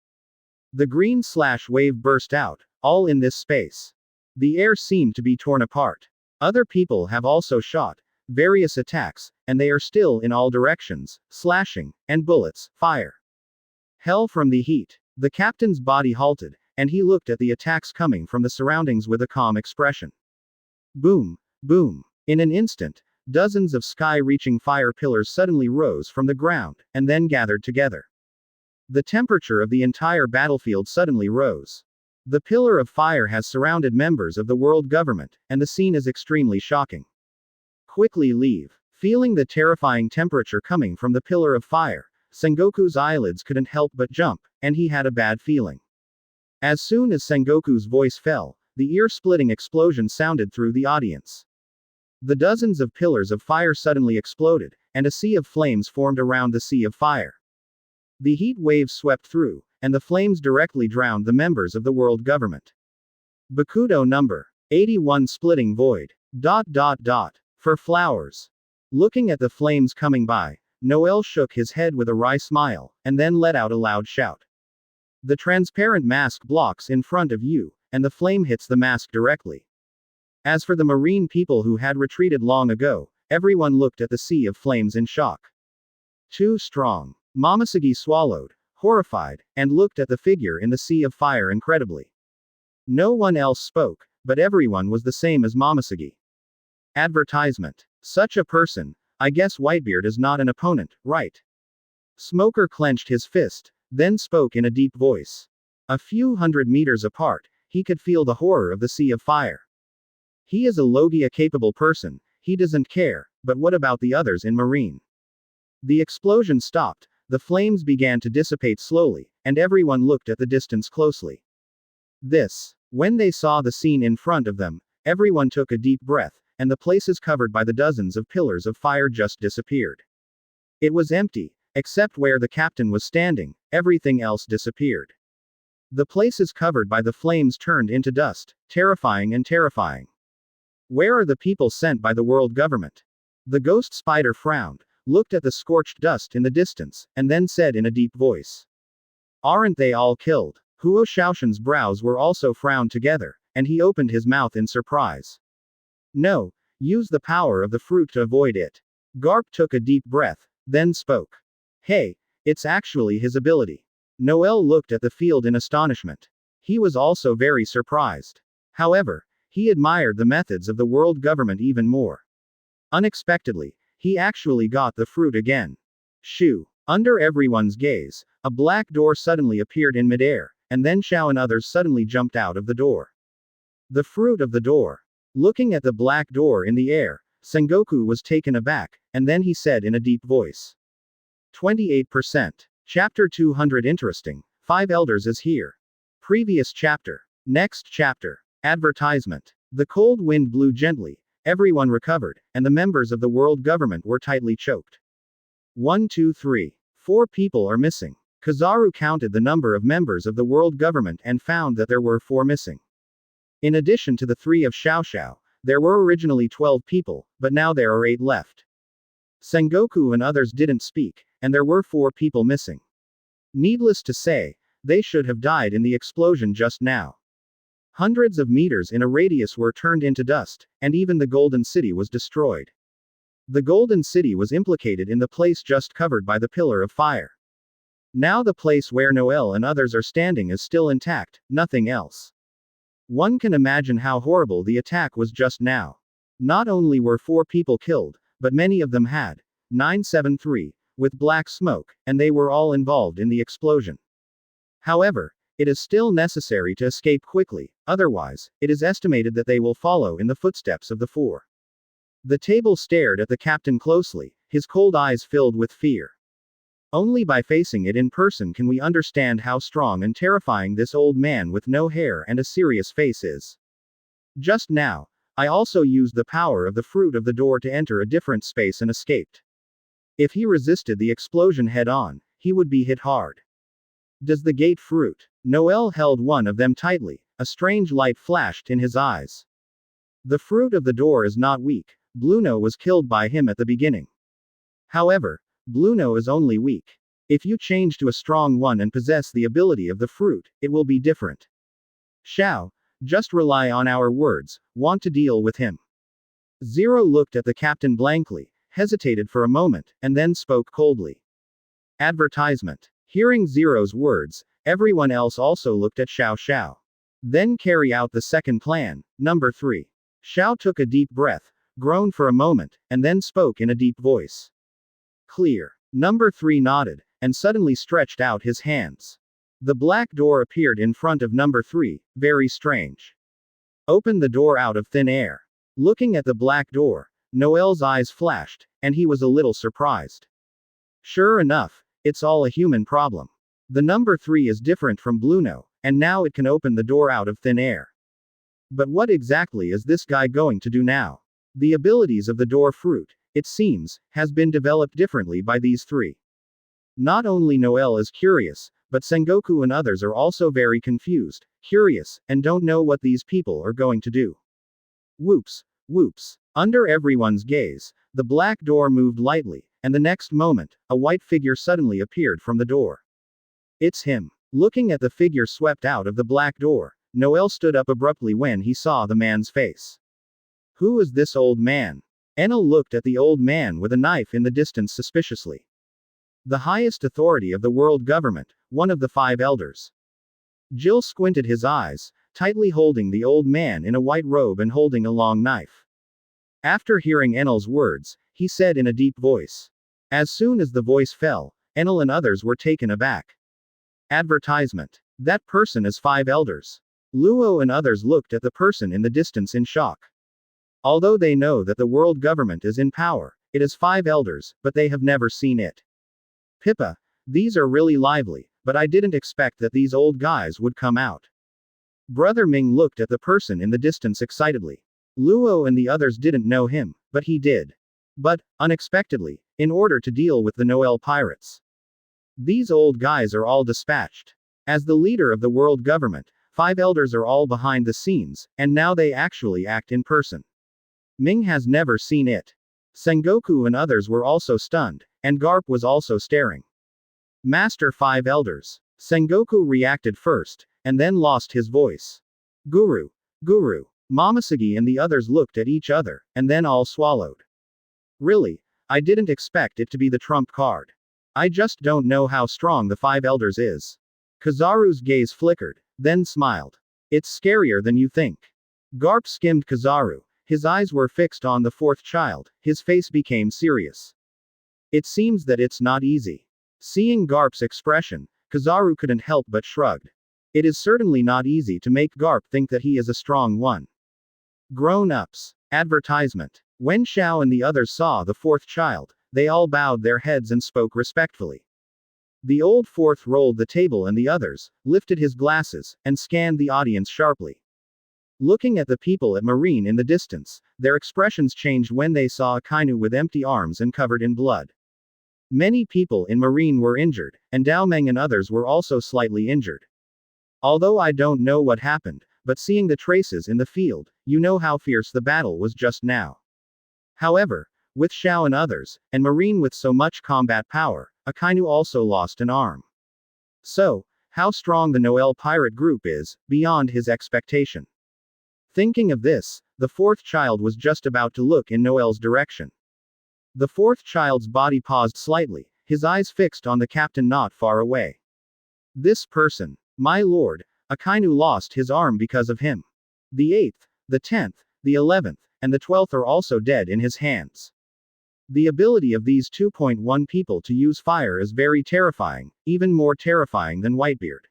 The green slash wave burst out, all in this space. The air seemed to be torn apart. Other people have also shot various attacks, and they are still in all directions, slashing, and bullets, fire. Hell from the heat. The captain's body halted, and he looked at the attacks coming from the surroundings with a calm expression. Boom, boom. In an instant, dozens of sky-reaching fire pillars suddenly rose from the ground, and then gathered together. The temperature of the entire battlefield suddenly rose. The pillar of fire has surrounded members of the world government, and the scene is extremely shocking. Quickly leave. Feeling the terrifying temperature coming from the pillar of fire, Sengoku's eyelids couldn't help but jump, and he had a bad feeling. As soon as Sengoku's voice fell, the ear-splitting explosion sounded through the audience. The dozens of pillars of fire suddenly exploded, and a sea of flames formed around the sea of fire. The heat waves swept through, and the flames directly drowned the members of the world government. Bakudo number 81 splitting void. For flowers. Looking at the flames coming by, Noel shook his head with a wry smile, and then let out a loud shout. The transparent mask blocks in front of you, and the flame hits the mask directly. As for the marine people who had retreated long ago, everyone looked at the sea of flames in shock. Too strong. Momoshiki swallowed, horrified, and looked at the figure in the sea of fire incredibly. No one else spoke, but everyone was the same as Momoshiki. Advertisement. Such a person. I guess Whitebeard is not an opponent, right? Smoker clenched his fist, then spoke in a deep voice. A few hundred meters apart, he could feel the horror of the sea of fire. He is a Logia-capable person, he doesn't care, but what about the others in Marine? The explosion stopped, the flames began to dissipate slowly, and everyone looked at the distance closely. When they saw the scene in front of them, everyone took a deep breath, and the places covered by the dozens of pillars of fire just disappeared. It was empty, except where the captain was standing, everything else disappeared. The places covered by the flames turned into dust, terrifying and terrifying. Where are the people sent by the world government? The ghost spider frowned, looked at the scorched dust in the distance, and then said in a deep voice. Aren't they all killed? Huo Shaoshan's brows were also frowned together, and he opened his mouth in surprise. No, use the power of the fruit to avoid it. Garp took a deep breath, then spoke. Hey, it's actually his ability. Noel looked at the field in astonishment. He was also very surprised. However, he admired the methods of the world government even more. Unexpectedly, he actually got the fruit again. Shoo! Under everyone's gaze, a black door suddenly appeared in midair, and then Xiao and others suddenly jumped out of the door. The fruit of the door. Looking at the black door in the air, Sengoku was taken aback, and then he said in a deep voice. 28%. Chapter 200 Interesting. 5 Elders is here. Previous chapter. Next chapter. Advertisement. The cold wind blew gently, everyone recovered, and the members of the world government were tightly choked. 1, 2, 3. 4 people are missing. Kizaru counted the number of members of the world government and found that there were 4 missing. In addition to the 3 of Xiaoxiao, there were originally 12 people, but now there are 8 left. Sengoku and others didn't speak, and there were 4 people missing. Needless to say, they should have died in the explosion just now. Hundreds of meters in a radius were turned into dust, and even the Golden City was destroyed. The Golden City was implicated in the place just covered by the pillar of fire. Now the place where Noel and others are standing is still intact, nothing else. One can imagine how horrible the attack was just now. Not only were 4 people killed, but many of them had 973, with black smoke, and they were all involved in the explosion. However, it is still necessary to escape quickly, otherwise, it is estimated that they will follow in the footsteps of the 4. The table stared at the captain closely, his cold eyes filled with fear. Only by facing it in person can we understand how strong and terrifying this old man with no hair and a serious face is. Just now, I also used the power of the fruit of the door to enter a different space and escaped. If he resisted the explosion head-on, he would be hit hard. Does the gate fruit? Noel held one of them tightly, a strange light flashed in his eyes. The fruit of the door is not weak, Bluno was killed by him at the beginning. However, Bluno is only weak. If you change to a strong one and possess the ability of the fruit, it will be different. Xiao, just rely on our words, want to deal with him. Zero looked at the captain blankly, hesitated for a moment, and then spoke coldly. Advertisement. Hearing Zero's words, everyone else also looked at Xiao Xiao. Then carry out the second plan, number 3. Xiao took a deep breath, groaned for a moment, and then spoke in a deep voice. Clear. Number 3 nodded, and suddenly stretched out his hands. The black door appeared in front of number 3, very strange. Open the door out of thin air. Looking at the black door, Noel's eyes flashed, and he was a little surprised. Sure enough, it's all a human problem. The number 3 is different from Bluno, and now it can open the door out of thin air. But what exactly is this guy going to do now? The abilities of the door fruit, it seems, has been developed differently by these 3. Not only Noel is curious, but Sengoku and others are also very confused, curious, and don't know what these people are going to do. Whoops, whoops. Under everyone's gaze, the black door moved lightly, and the next moment, a white figure suddenly appeared from the door. It's him. Looking at the figure swept out of the black door, Noel stood up abruptly when he saw the man's face. Who is this old man? Enel looked at the old man with a knife in the distance suspiciously. The highest authority of the world government, one of the 5 elders. Jill squinted his eyes, tightly holding the old man in a white robe and holding a long knife. After hearing Enel's words, he said in a deep voice. As soon as the voice fell, Enel and others were taken aback. Advertisement. That person is 5 elders. Luo and others looked at the person in the distance in shock. Although they know that the world government is in power, it is 5 elders, but they have never seen it. Pippa, these are really lively, but I didn't expect that these old guys would come out. Brother Ming looked at the person in the distance excitedly. Luo and the others didn't know him, but he did. But, unexpectedly, in order to deal with the Noel pirates. These old guys are all dispatched. As the leader of the world government, 5 elders are all behind the scenes, and now they actually act in person. Ming has never seen it. Sengoku and others were also stunned, and Garp was also staring. Master 5 elders. Sengoku reacted first, and then lost his voice. Guru. Guru. Momoshiki and the others looked at each other, and then all swallowed. Really, I didn't expect it to be the trump card. I just don't know how strong the 5 elders is. Kizaru's gaze flickered, then smiled. It's scarier than you think. Garp skimmed Kizaru. His eyes were fixed on the 4th child, his face became serious. It seems that it's not easy. Seeing Garp's expression, Kizaru couldn't help but shrugged. It is certainly not easy to make Garp think that he is a strong one. Grown-ups. Advertisement. When Xiao and the others saw the 4th child, they all bowed their heads and spoke respectfully. The old 4th rolled the table and the others, lifted his glasses, and scanned the audience sharply. Looking at the people at Marine in the distance, their expressions changed when they saw Akainu with empty arms and covered in blood. Many people in Marine were injured, and Daomeng and others were also slightly injured. Although I don't know what happened, but seeing the traces in the field, you know how fierce the battle was just now. However, with Xiao and others, and Marine with so much combat power, Akainu also lost an arm. So, how strong the Noel pirate group is, beyond his expectation. Thinking of this, the 4th child was just about to look in Noel's direction. The 4th child's body paused slightly, his eyes fixed on the captain not far away. This person, my lord, Akainu lost his arm because of him. The 8th, the 10th, the 11th, and the 12th are also dead in his hands. The ability of these 2.1 people to use fire is very terrifying, even more terrifying than Whitebeard.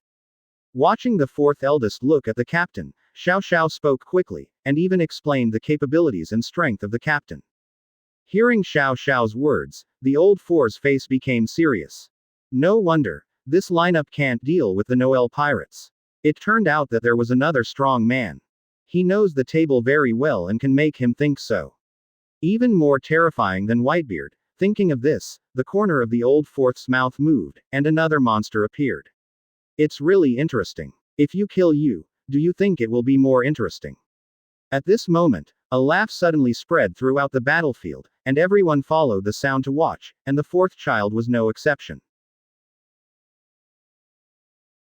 Watching the 4th eldest look at the captain, Xiao Xiao spoke quickly, and even explained the capabilities and strength of the captain. Hearing Xiao Xiao's words, the old 4's face became serious. No wonder, this lineup can't deal with the Noel pirates. It turned out that there was another strong man. He knows the table very well and can make him think so. Even more terrifying than Whitebeard, thinking of this, the corner of the old 4th's mouth moved, and another monster appeared. It's really interesting. If you kill you, do you think it will be more interesting? At this moment, a laugh suddenly spread throughout the battlefield, and everyone followed the sound to watch, and the 4th child was no exception.